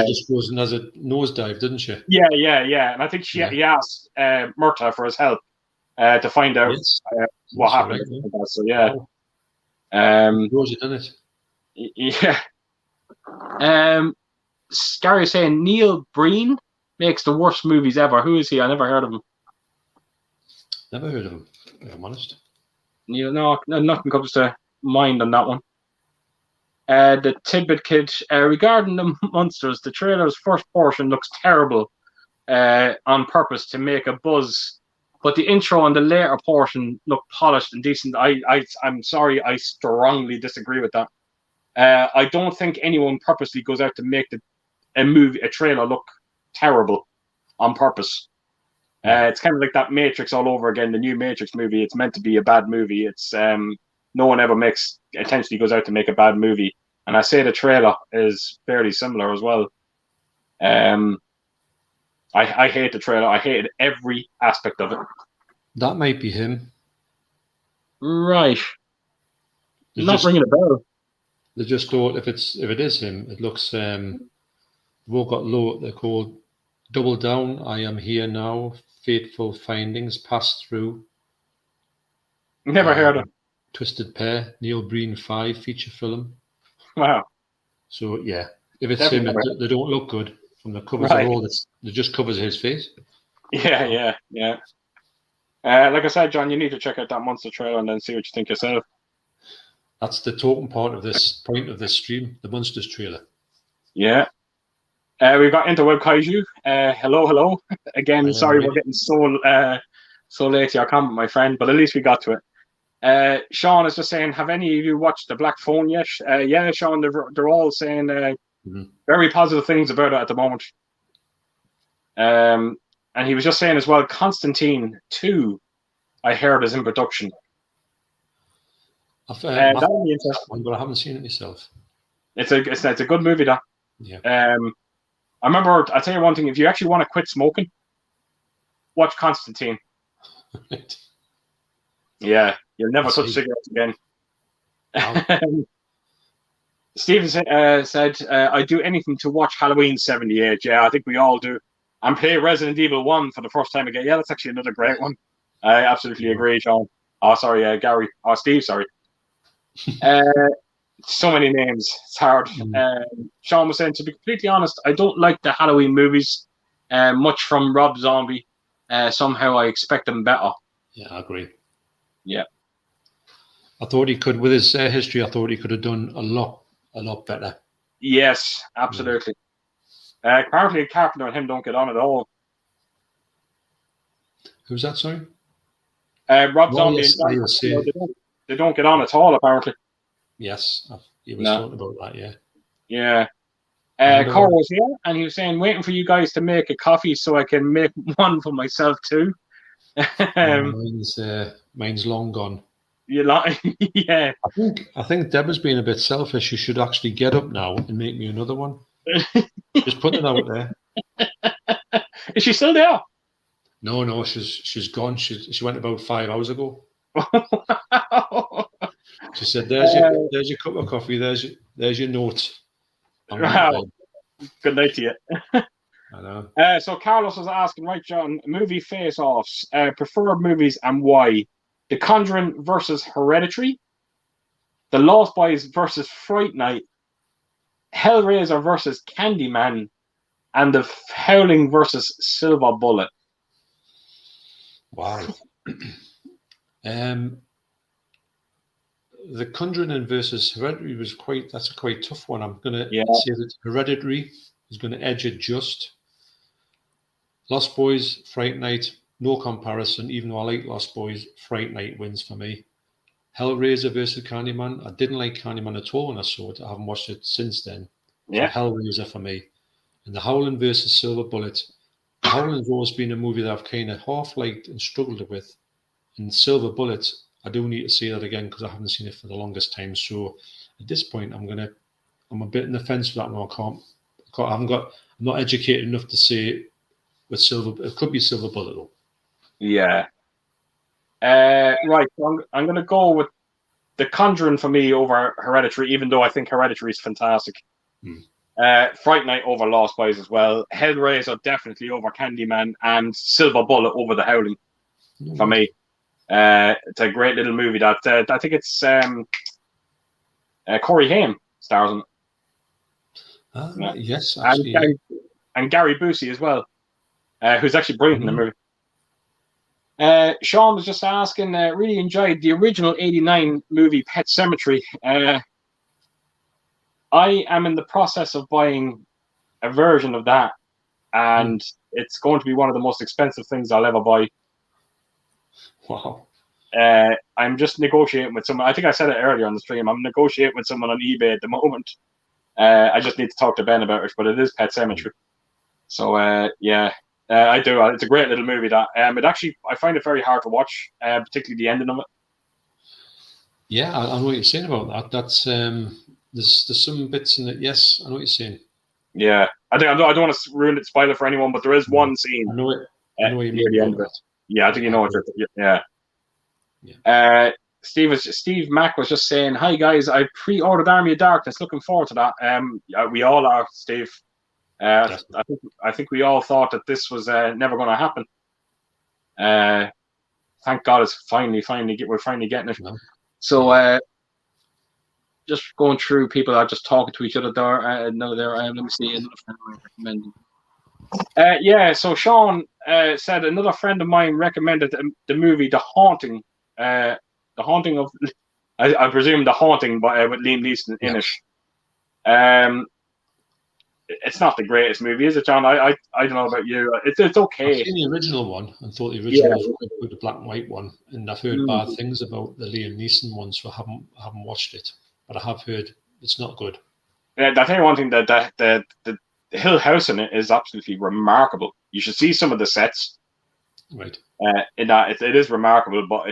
just goes and has a nosedive, didn't she? Yeah. And I think he asked Murtaugh for his help to find out what happened. Right, so yeah. Rosie done it. Yeah. Gary saying Neil Breen makes the worst movies ever. Who is he? I never heard of him. Never heard of him, if I'm honest. No, nothing comes to mind on that one. The Tidbit Kid, regarding the monsters, the trailer's first portion looks terrible on purpose to make a buzz, but the intro and the later portion look polished and decent. I'm sorry, I strongly disagree with that. I don't think anyone purposely goes out to make a trailer look terrible on purpose. It's kind of like that Matrix all over again, the new Matrix movie. It's meant to be a bad movie. It's no one ever intentionally goes out to make a bad movie. And I say the trailer is fairly similar as well. I hate the trailer. I hated every aspect of it. That might be him. Right. Not ringing a bell. They just thought if it is him, it looks they've all got low. They're called Double Down. I Am Here Now. Fateful Findings. Pass Through. Never heard of. Twisted Pair. Neil Breen 5 feature film. Wow. So yeah, if it's him, they don't look good from the covers of all this. It just covers his face. Yeah. Like I said, John, you need to check out that monster trailer and then see what you think yourself. That's the talking point of this stream, the Monsters trailer. Yeah. We've got Interweb Kaiju. Hello. Again, sorry we're getting so late to your comment, my friend, but at least we got to it. Sean is just saying, have any of you watched The Black Phone yet? Yeah, Sean, they're all saying very positive things about it at the moment. And he was just saying as well, Constantine 2, I heard, is in production. I've heard but I haven't seen it myself. It's a good movie, though. Yeah. I remember, I'll tell you one thing, if you actually want to quit smoking, watch Constantine. Yeah, you'll never touch cigarettes again. Wow. Steven said, I do anything to watch Halloween 78. Yeah, I think we all do. And play Resident Evil 1 for the first time again. Yeah, that's actually another great one. I absolutely agree, Sean. Oh, sorry, Gary. Oh, Steve, sorry. So many names. It's hard. Sean was saying, to be completely honest, I don't like the Halloween movies much from Rob Zombie. somehow I expect him better. Yeah, I agree. Yeah. I thought he could, with his history, I thought he could have done a lot better. Yes, absolutely. Apparently, Carpenter and him don't get on at all. Who's that, sorry? Rob Oh, Zombie yes, and I was saying. they don't get on at all, apparently. Yes, he was talking about that, yeah. Yeah. And, Carl was here, and he was saying, waiting for you guys to make a coffee so I can make one for myself too. mine's long gone. You like, yeah. I think Deborah's being a bit selfish. She should actually get up now and make me another one. Just putting it out there. Is she still there? No, she's gone. She went about 5 hours ago. She said, "There's your cup of coffee. There's your note." Wow. Good night to you. I know. So Carlos was asking, right, John, movie face-offs, preferred movies and why? The Conjuring versus Hereditary, The Lost Boys versus Fright Night, Hellraiser versus Candyman, and The Howling versus Silver Bullet. Wow. The Conjuring versus Hereditary that's a quite tough one. I'm going to say that Hereditary is going to edge it just. Lost Boys, Fright Night, no comparison. Even though I like Lost Boys, Fright Night wins for me. Hellraiser versus Candyman. I didn't like Candyman at all when I saw it. I haven't watched it since then. So Hellraiser for me. And The Howling versus Silver Bullet. The Howling's always been a movie that I've kind of half liked and struggled with. And Silver Bullet, I do need to see that again because I haven't seen it for the longest time. So at this point, I'm a bit in the fence for that one. I'm not educated enough to say with Silver. It could be Silver Bullet though. Yeah. Right. So I'm going to go with The Conjuring for me over Hereditary, even though I think Hereditary is fantastic. Fright Night over Lost Boys as well. Hellraiser definitely over Candyman, and Silver Bullet over The Howling for me. It's a great little movie that I think it's Corey Haim stars in it. Yes, actually, and Gary Busey as well, who's actually brilliant in the movie. Sean was just asking, really enjoyed the original '89 movie Pet Sematary. I am in the process of buying a version of that, and it's going to be one of the most expensive things I'll ever buy. Wow. I'm just negotiating with someone. I think I said it earlier on the stream. I'm negotiating with someone on eBay at the moment. I just need to talk to Ben about it, but it is Pet Sematary. So, I do. It's a great little movie. That it actually, I find it very hard to watch, particularly the ending of it. Yeah, I know what you're saying about that. That's there's some bits in it. Yes, I know what you're saying. Yeah, I don't want to ruin it, spoil it for anyone, but there is one scene. I know it. I know what you mean. The end of it. Yeah, I think you know what you're. Yeah. Steve Mack was just saying, "Hi guys, I pre-ordered Army of Darkness. Looking forward to that." We all are, Steve. I think we all thought that this was never going to happen. Thank God it's we're finally getting it. No. So just going through, people are just talking to each other there. Let me see, another friend of mine recommended. So Sean said another friend of mine recommended the movie The Haunting. The Haunting of, I presume The Haunting, but with Liam Neeson in it. It's not the greatest movie, is it, John? I don't know about you. It's okay. I've seen the original one and thought the original was quite good, the black and white one, and I've heard bad things about the Liam Neeson one, so I haven't watched it, but I have heard it's not good. I think one thing that the Hill House in it is absolutely remarkable. You should see some of the sets. Right. In that it is remarkable, but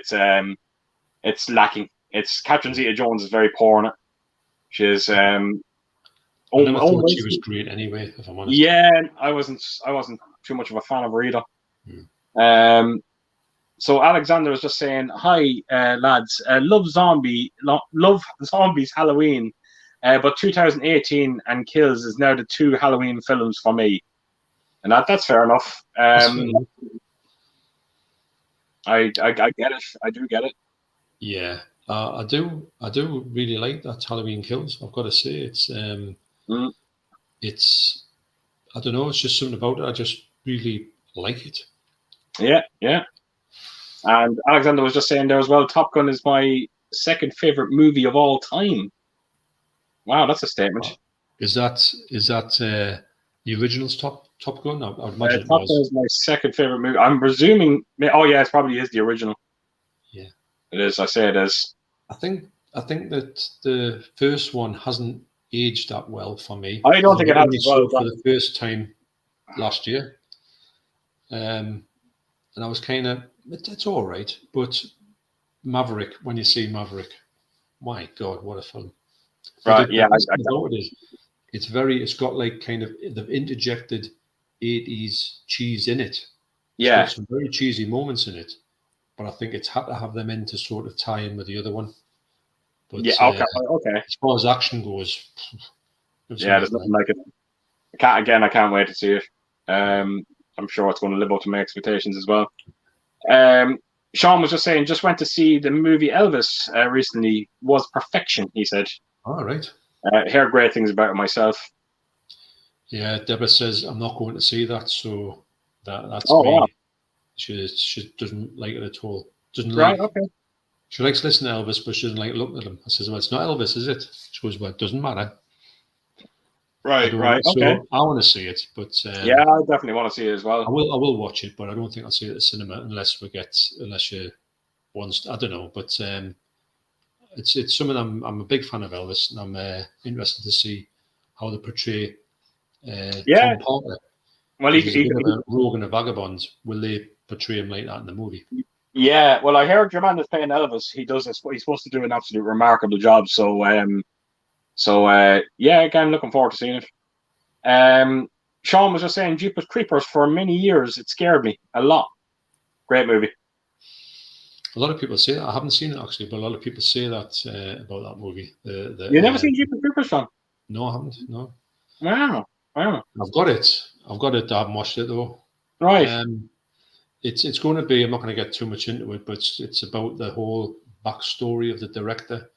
it's lacking. Catherine Zeta-Jones is very poor in it. She's I never thought she was great anyway, if I'm honest. Yeah, I wasn't too much of a fan of her either. So Alexander was just saying, "Hi, lads. Love Zombies Halloween, but 2018 and Kills is now the two Halloween films for me." And that's fair enough. I get it. I do get it. Yeah, I do really like that Halloween Kills. I've got to say, it's I don't know. It's just something about it. I just really like it. Yeah, yeah. And Alexander was just saying there as well, Top Gun is my second favorite movie of all time. Wow, that's a statement. Is that the original's Top Gun? I would imagine it Top Gun was. is my second favorite movie. I'm presuming. Oh yeah, it probably is the original. Yeah, it is. I say it is. I think that the first one hasn't aged that well for me. I don't think it has only as well. saw it for the first time last year, and I was kind of it's all right, but Maverick, when you see Maverick, my God, what a film! But Right? the Yeah. best thing about it is it's got like kind of they've interjected 80s cheese in it. It's Yeah. got some very cheesy moments in it, but I think it's had to have them in to sort of tie in with the other one. But Yeah. Okay. Okay. as far as action goes, Yeah. There's nothing like it. I can't wait to see it. I'm sure it's going to live up to my expectations as well. Sean was just saying, just went to see the movie Elvis recently. Was perfection, he said. All right. Heard great things about it myself. Yeah, Deborah says I'm not going to see that, so that's Oh, me. wow. She doesn't like it at all. Doesn't Right. like. Okay. She likes listening to Elvis, but she doesn't like looking at him. I says, well, it's not Elvis, is it? She goes, well, it doesn't matter. Right. Right. So Okay. I want to see it, but Yeah, I definitely want to see it as well. I will watch it, but I don't think I'll see it at the cinema unless you once. I don't know, but it's something I'm a big fan of Elvis, and I'm interested to see how they portray Tom Parker. Well, he's a bit of a rogue and a vagabond. Will they portray him like that in the movie? Yeah, well, I heard your man that's playing Elvis. He's supposed to do an absolute remarkable job. So, yeah, again, looking forward to seeing it. Sean was just saying, Jeepers Creepers for many years. It scared me a lot. Great movie. A lot of people say that. I haven't seen it actually, but a lot of people say that about that movie. You never seen Jeepers Creepers, Sean? No, I haven't. No. Wow. I've got it. I haven't watched it though. Right. It's going to be. I'm not going to get too much into it, but it's about the whole backstory of the director.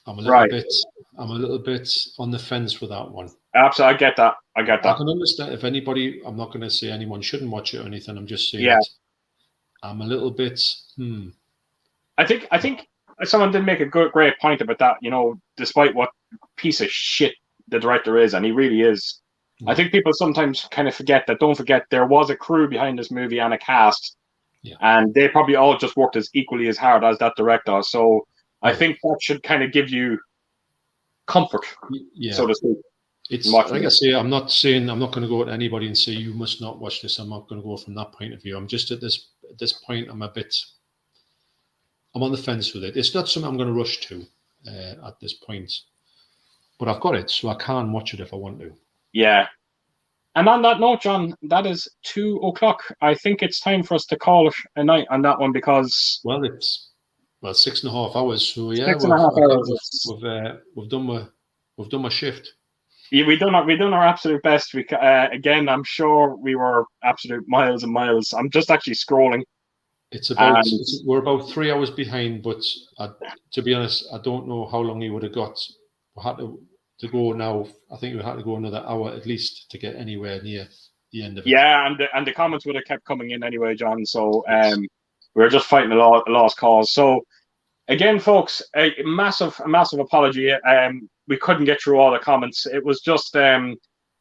I'm a little bit on the fence with that one. Absolutely, I get that. I can understand if anybody. I'm not going to say anyone shouldn't watch it or anything. I'm just saying. Yeah. I'm a little bit. I think someone did make a great point about that. You know, despite what piece of shit the director is, and he really is. I think people sometimes kind of forget that. Don't forget there was a crew behind this movie and a cast, and they probably all just worked as equally as hard as that director. So I think that should kind of give you comfort, so to speak. It's like I say, I'm not going to go to anybody and say you must not watch this. I'm not going to go from that point of view. I'm just at this point. I'm on the fence with it. It's not something I'm going to rush to at this point, but I've got it, so I can watch it if I want to. Yeah. And on that note, John, that is 2:00. I think it's time for us to call it a night on that one because it's 6.5 hours. So yeah, 6.5 hours. We've done my shift. Yeah, we done our absolute best. Again, I'm sure we were absolute miles and miles. I'm just actually scrolling. We're about 3 hours behind, but to be honest, I don't know how long he would have got. We had to go now. I think we had to go another hour at least to get anywhere near the end of it. Yeah, and the comments would have kept coming in anyway, John. So we were just fighting a lost cause. So again, folks, a massive apology. We couldn't get through all the comments. It was just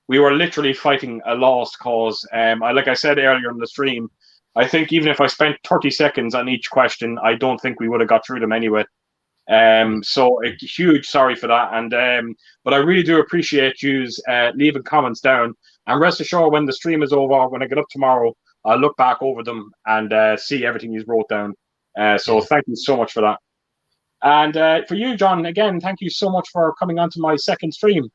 we were literally fighting a lost cause. Like I said earlier in the stream, I think even if I spent 30 seconds on each question, I don't think we would have got through them anyway. So a huge sorry for that. And but I really do appreciate you leaving comments down. And rest assured, when the stream is over, when I get up tomorrow, I'll look back over them and see everything you wrote down. So thank you so much for that. And for you, John, again, thank you so much for coming onto my second stream.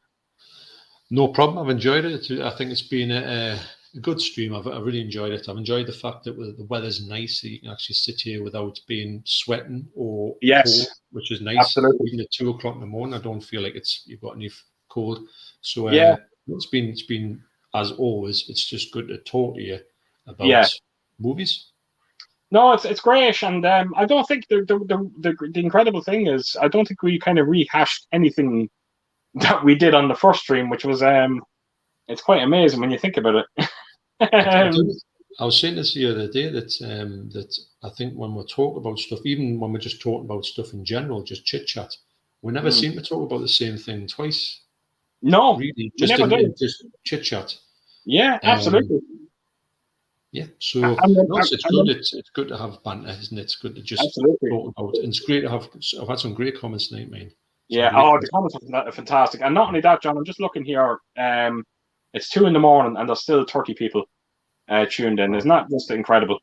No problem. I've enjoyed it. I think it's been a good stream. I've really enjoyed it. I've enjoyed the fact that the weather's nice, so you can actually sit here without being sweating or cold, which is nice. Absolutely. Even at 2:00 in the morning, I don't feel like you've got any cold. So it's been as always. It's just good to talk to you about movies. No, it's great, and I don't think the incredible thing is I don't think we kind of rehashed anything that we did on the first stream, which was it's quite amazing when you think about it. I was saying this the other day that that I think when we're talking about stuff, even when we're just talking about stuff in general, just chit chat, we never seem to talk about the same thing twice. No, Really, we just never in do. just chit chat. Yeah, absolutely. Yeah, so And then, no, it's and good. then, It's good to have banter, isn't it? It's good to just absolutely. talk about, and it's great to have. I've had some great comments tonight, mate. Some Yeah. great Oh, the comments. comments are fantastic. And not only that, John, I'm just looking here. It's 2 a.m. and there's still 30 people tuned in. Isn't that just incredible?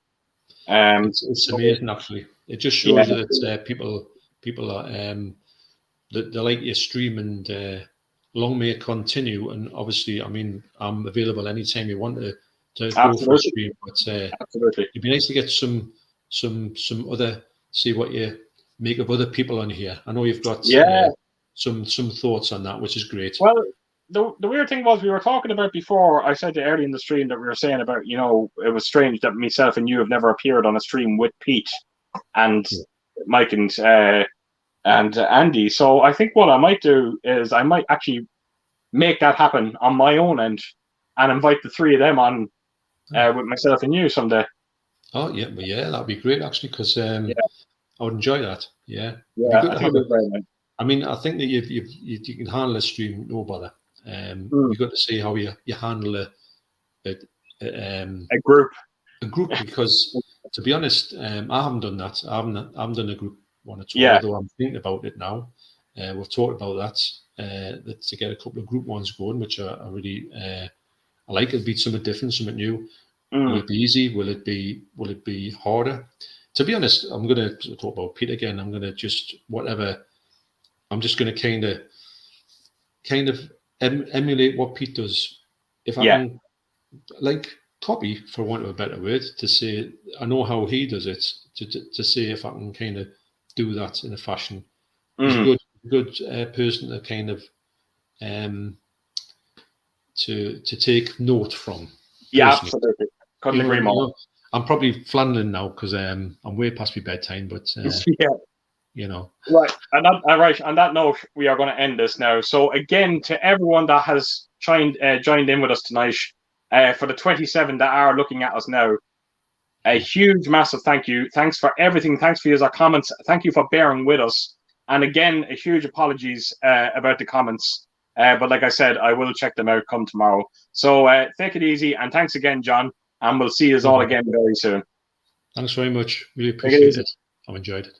It's amazing, actually. It just Yeah. shows that it's, people are that they like your stream, and long may it continue. And obviously, I mean, I'm available anytime you want to go for a Absolutely. stream. But Absolutely. it'd be nice to get some other, see what you make of other people on here. I know you've got Yeah. some thoughts on that, which is great. Well, the weird thing was we were talking about before. I said early in the stream that we were saying about, it was strange that myself and you have never appeared on a stream with Pete and Yeah. Mike and Andy. So I think what I might do is I might actually make that happen on my own end and invite the three of them on with myself and you someday. Oh yeah, but yeah, that'd be great actually, because Yeah, I would enjoy that. Yeah, it'd be yeah, good I to think have it'd a. be very nice. I mean, I think that you can handle a stream no bother. It'd Mm, be good to see how you handle a a group. a group, because to be honest, I haven't done that. I haven't done a group one at all. Yeah. Although I'm thinking about it now. We've talked about that. That to get a couple of group ones going, which I really I like. It'll be something different, something new. Will Mm, it be easy? Will it be harder? To be honest, I'm going to talk about Pete again. I'm going to just whatever. I'm just going to kind of emulate what Pete does. If I yeah. can, like, copy, for want of a better word, to say I know how he does it. To see if I can kind of do that in a fashion. He's a Mm, good person to kind of um, to take note from, yeah, personally. absolutely. Couldn't You know, agree you more. know, I'm probably flanneling now because I'm way past my bedtime, but Yeah. you know, Right. Right. On that note, we are going to end this now. So again, to everyone that has joined in with us tonight, for the 27 that are looking at us now, a huge, massive thank you. Thanks for everything. Thanks for your comments. Thank you for bearing with us. And again, a huge apologies about the comments. But like I said, I will check them out come tomorrow. So take it easy. And thanks again, John. And we'll see you all again very soon. thanks very much. Really Take it appreciate easy. it. I've enjoyed it.